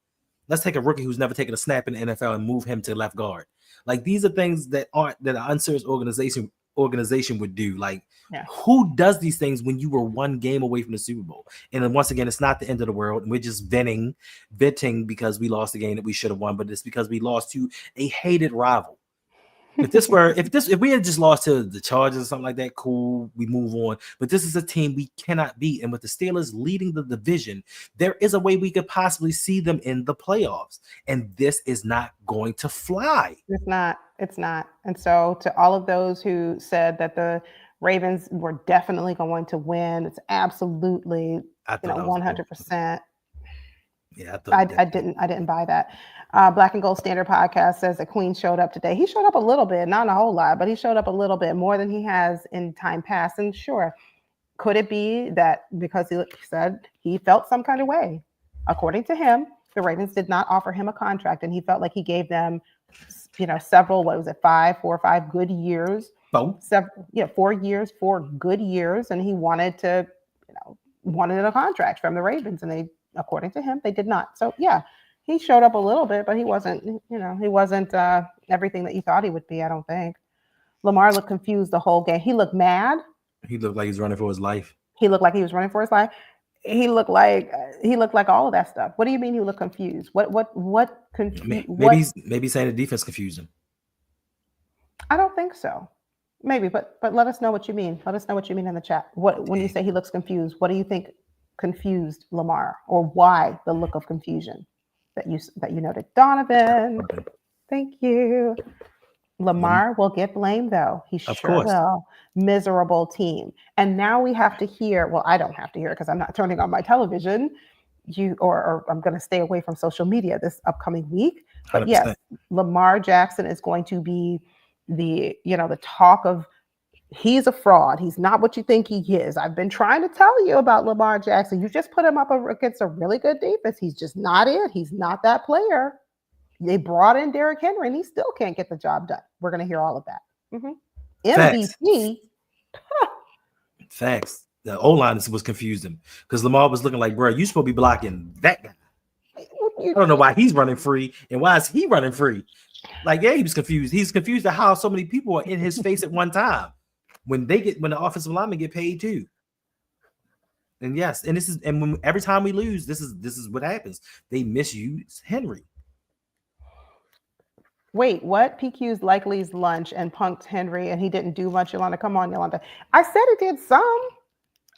Speaker 1: Let's take a rookie who's never taken a snap in the NFL and move him to left guard. Like, these are things that an unserious organization would do. Like, who does these things when you were one game away from the Super Bowl? And then once again, it's not the end of the world, and we're just venting because we lost the game that we should have won, but it's because we lost to a hated rival. If we had just lost to the Chargers or something like that, cool, we move on. But this is a team we cannot beat, and with the Steelers leading the division, there is a way we could possibly see them in the playoffs, and this is not going to fly.
Speaker 2: It's not. And so to all of those who said that the Ravens were definitely going to win, it's absolutely 100%.
Speaker 1: Yeah,
Speaker 2: I didn't buy that. Black and Gold Standard Podcast says that Queen showed up today. He showed up a little bit, not a whole lot, but he showed up a little bit more than he has in time past. And sure, could it be that because he said he felt some kind of way? According to him, the Ravens did not offer him a contract, and he felt like he gave them, several. What was it? 4 or 5 good years. 4 years, 4 good years, and he wanted a contract from the Ravens, and they, according to him, they did not. So yeah, he showed up a little bit, but he wasn't everything that you thought he would be. I don't think. Lamar looked confused the whole game. He looked mad.
Speaker 1: He looked like he's running for his life.
Speaker 2: He looked like he was running for his life. He looked like all of that stuff. What do you mean he looked confused? What confused?
Speaker 1: Maybe saying the defense confused him.
Speaker 2: I don't think so. Maybe, but let us know what you mean. Let us know what you mean in the chat. When you say he looks confused, what do you think confused Lamar, or why the look of confusion that you noted? Donovan, thank you. Lamar will get blamed though. He sure will. Miserable team. And now we have to hear. Well, I don't have to hear it because I'm not turning on my television. Or I'm going to stay away from social media this upcoming week. But 100%. Yes, Lamar Jackson is going to be the talk of. He's a fraud. He's not what you think he is. I've been trying to tell you about Lamar Jackson. You just put him up against a really good defense. He's just not it. He's not that player. They brought in Derrick Henry, and he still can't get the job done. We're going to hear all of that. MVP.
Speaker 1: Facts. The O-line was confusing because Lamar was looking like, bro, you supposed to be blocking that guy. I don't know why he's running free, and why is he running free? Like, yeah, he was confused. He's confused at how so many people are in his face at one time. When the offensive linemen get paid too. And yes, and every time we lose, this is what happens. They misuse Henry.
Speaker 2: Wait, what? PQ's likely's lunch and punked Henry, and he didn't do much. Yolanda, come on, Yolanda. I said it did some.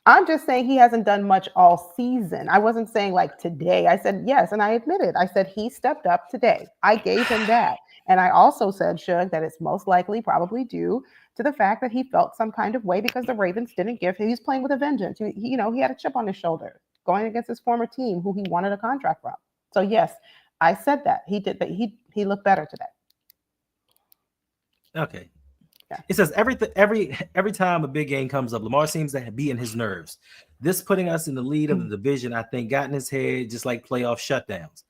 Speaker 2: I'm just saying he hasn't done much all season. I wasn't saying like today. I said yes, and I admitted. I said he stepped up today. I gave him that. And I also said, Shug, that it's most likely probably due to the fact that he felt some kind of way because the Ravens didn't give him. He's playing with a vengeance. He had a chip on his shoulder going against his former team who he wanted a contract from. So yes, I said that. He did, but he looked better today.
Speaker 1: Okay. Yeah. It says every time a big game comes up, Lamar seems to be in his nerves. This putting us in the lead of the division, I think, got in his head just like playoff shutdowns.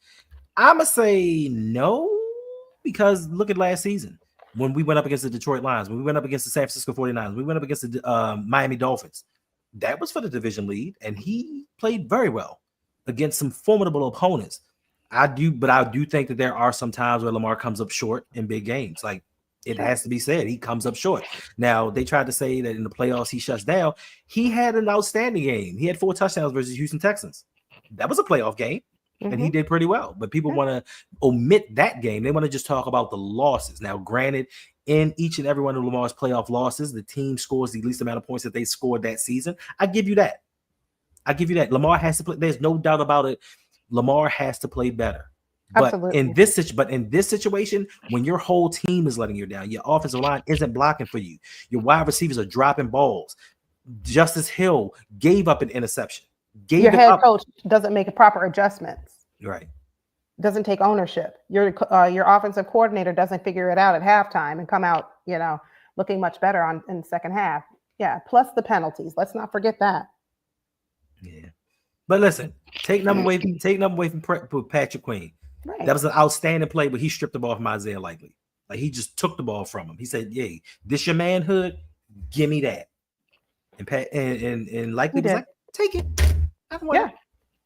Speaker 1: I'ma say no, because look at last season when we went up against the Detroit Lions, when we went up against the San Francisco 49ers, we went up against the Miami Dolphins. That was for the division lead, and he played very well against some formidable opponents. I do think that there are some times where Lamar comes up short in big games. Like, it has to be said, he comes up short. Now, they tried to say that in the playoffs he shuts down. He had an outstanding game. He had 4 touchdowns versus Houston Texans. That was a playoff game, and he did pretty well. But people want to omit that game. They want to just talk about the losses. Now, granted, in each and every one of Lamar's playoff losses, the team scores the least amount of points that they scored that season. I give you that. Lamar has to play. There's no doubt about it. Lamar has to play better. But in this situation, when your whole team is letting you down, your offensive line isn't blocking for you, your wide receivers are dropping balls. Justice Hill gave up an interception.
Speaker 2: Your head coach doesn't make proper adjustments.
Speaker 1: Right.
Speaker 2: Doesn't take ownership. Your offensive coordinator doesn't figure it out at halftime and come out, looking much better in the second half. Yeah. Plus the penalties. Let's not forget that.
Speaker 1: Yeah. But listen, take number away from Patrick Queen. Right. That was an outstanding play, but he stripped the ball from Isaiah Likely. Like, he just took the ball from him. He said, "Yay, this your manhood? Give me that." And Likely was like, "Take it."
Speaker 2: Yeah,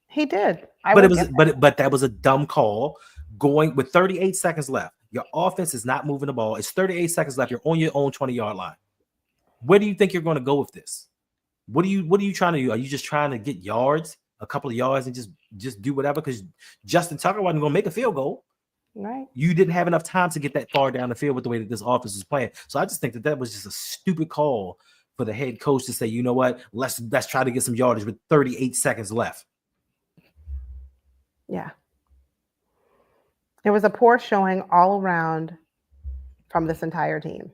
Speaker 2: he did.
Speaker 1: But that was a dumb call. Going with 38 seconds left, your offense is not moving the ball. It's 38 seconds left. You're on your own 20-yard line. Where do you think you're going to go with this? What are you trying to do? Are you just trying to get yards? A couple of yards and just do whatever, because Justin Tucker wasn't going to make a field goal.
Speaker 2: Right.
Speaker 1: You didn't have enough time to get that far down the field with the way that this offense was playing. So I just think that was just a stupid call for the head coach to say, you know what, let's try to get some yardage with 38 seconds left.
Speaker 2: Yeah. It was a poor showing all around from this entire team.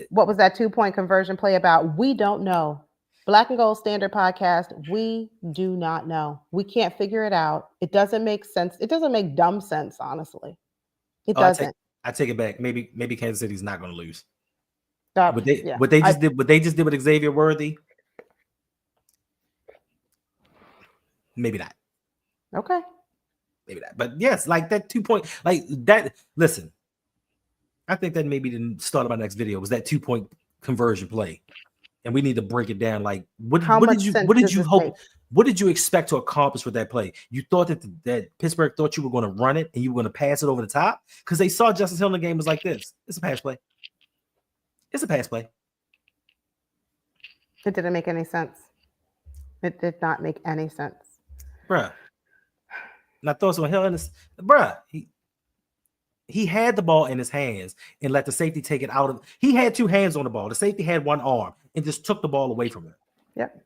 Speaker 2: What was that 2-point conversion play about? We don't know. Black and Gold Standard Podcast, we do not know. We can't figure it out. It doesn't make sense. It doesn't make dumb sense, honestly. It doesn't.
Speaker 1: I take it back. Maybe Kansas City's not going to lose.
Speaker 2: What
Speaker 1: they just did with Xavier Worthy. Maybe not.
Speaker 2: Okay.
Speaker 1: Maybe not. But yes, like that 2-point, like that. Listen, I think that maybe the start of my next video was that 2-point conversion play. And we need to break it down. Like, what did you hope? What did you expect to accomplish with that play? You thought that Pittsburgh thought you were going to run it and you were going to pass it over the top? Because they saw Justice Hill in the game was like this. It's a pass play. It's a pass play.
Speaker 2: It didn't make any sense. It did not make any sense.
Speaker 1: Bruh. And I thought so Hill in this. Bruh. He had the ball in his hands and let the safety take it out of. He had 2 hands on the ball. The safety had 1 arm and just took the ball away from him.
Speaker 2: Yep.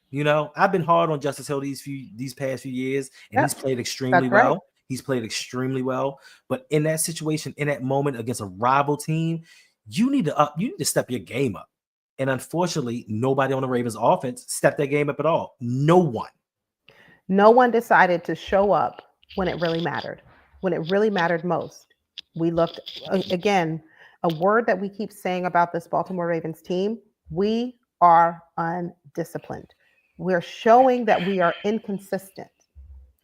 Speaker 1: You know, I've been hard on Justice Hill these past few years, and he's played extremely well. Right. He's played extremely well. But in that situation, in that moment against a rival team, you need to step your game up. And unfortunately, nobody on the Ravens offense stepped their game up at all. No one.
Speaker 2: No one decided to show up when it really mattered. When it really mattered most. We looked, again, a word that we keep saying about this Baltimore Ravens team, we are undisciplined. We're showing that we are inconsistent.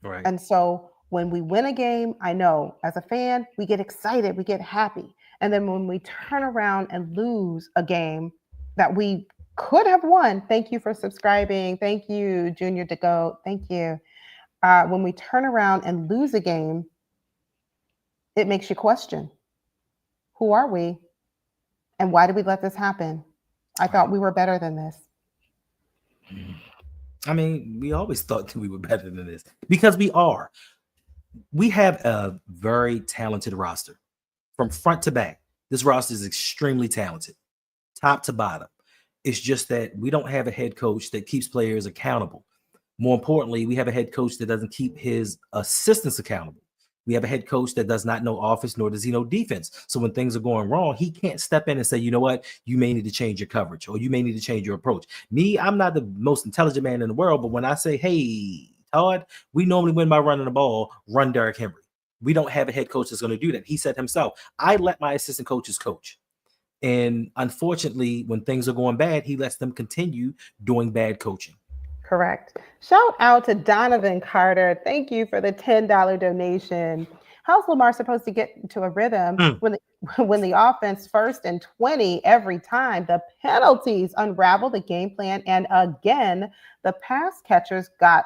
Speaker 1: Right.
Speaker 2: And so when we win a game, I know as a fan, we get excited, we get happy. And then when we turn around and lose a game that we could have won, thank you for subscribing. Thank you, Junior to Go. Thank you. When we turn around and lose a game, it makes you question, who are we? And why did we let this happen? I thought we were better than this.
Speaker 1: I mean, we always thought we were better than this because we are. We have a very talented roster from front to back. This roster is extremely talented, top to bottom. It's just that we don't have a head coach that keeps players accountable. More importantly, we have a head coach that doesn't keep his assistants accountable. We have a head coach that does not know offense, nor does he know defense. So when things are going wrong, he can't step in and say, you know what, you may need to change your coverage or you may need to change your approach. Me, I'm not the most intelligent man in the world, but when I say, hey, Todd, we normally win by running the ball, run Derrick Henry. We don't have a head coach that's going to do that. He said himself, I let my assistant coaches coach. And unfortunately, when things are going bad, he lets them continue doing bad coaching.
Speaker 2: Correct. Shout out to Donovan Carter. Thank you for the $10 donation. How's Lamar supposed to get into a rhythm when the offense 1st and 20 every time? The penalties unravel the game plan. And again, the pass catchers got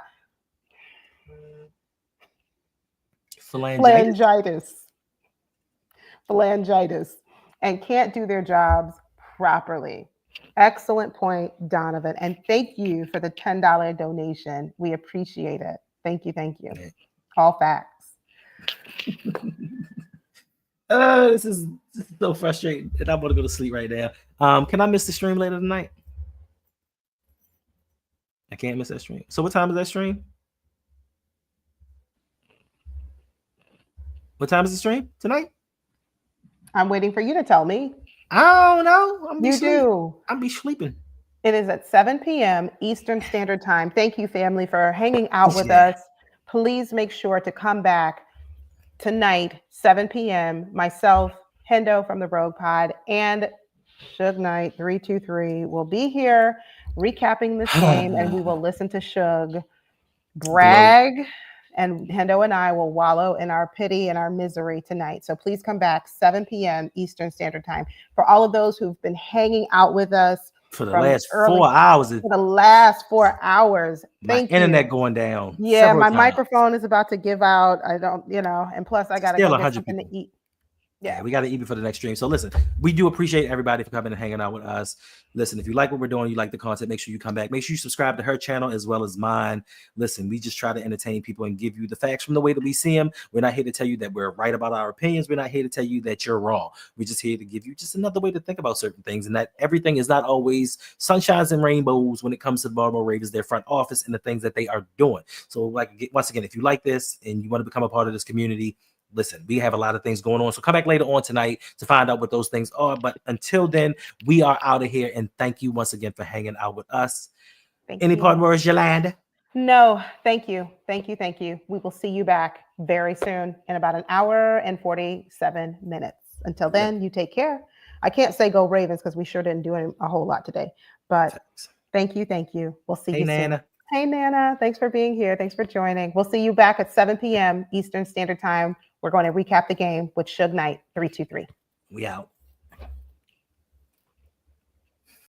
Speaker 2: phalangitis and can't do their jobs properly. Excellent point, Donovan. And thank you for the $10 donation. We appreciate it. Thank you. Thank you. All facts.
Speaker 1: This is so frustrating. And I want to go to sleep right now. Can I miss the stream later tonight? I can't miss that stream. So what time is that stream? What time is the stream tonight?
Speaker 2: I'm waiting for you to tell me.
Speaker 1: I don't know. I'll be sleeping.
Speaker 2: It is at 7 p.m. Eastern Standard Time. Thank you, family, for hanging out with us. Please make sure to come back tonight, 7 p.m. Myself, Hendo from the RouG Pod, and Suge Knight 323 will be here recapping this game, and we will listen to Suge brag. And Hendo and I will wallow in our pity and our misery tonight. So please come back 7 p.m. Eastern Standard Time. For all of those who've been hanging out with us
Speaker 1: for the last 4 hours.
Speaker 2: For the last 4 hours. Thank you.
Speaker 1: Internet going down.
Speaker 2: Yeah, my microphone is about to give out. I don't, and plus I got to go get something to eat.
Speaker 1: Yeah, we got to eat before the next stream. So listen, we do appreciate everybody for coming and hanging out with us. Listen, if you like what we're doing, you like the content, make sure you come back. Make sure you subscribe to her channel as well as mine. Listen, we just try to entertain people and give you the facts from the way that we see them. We're not here to tell you that we're right about our opinions. We're not here to tell you that you're wrong. We're just here to give you just another way to think about certain things, and that everything is not always sunshines and rainbows when it comes to the Baltimore Ravens, their front office, and the things that they are doing. So, like, once again, if you like this and you want to become a part of this community, listen, we have a lot of things going on. So come back later on tonight to find out what those things are. But until then, we are out of here. And thank you once again for hanging out with us. Any part words, Yolanda?
Speaker 2: No, thank you. Thank you. Thank you. We will see you back very soon in about an hour and 47 minutes. Until then, you take care. I can't say go Ravens because we sure didn't do a whole lot today. But thank you. Thank you. We'll see you
Speaker 1: Nana.
Speaker 2: soon. Hey, Nana. Thanks for being here. Thanks for joining. We'll see you back at 7 p.m. Eastern Standard Time. We're going to recap the game with Suge Knight 323.
Speaker 1: We out.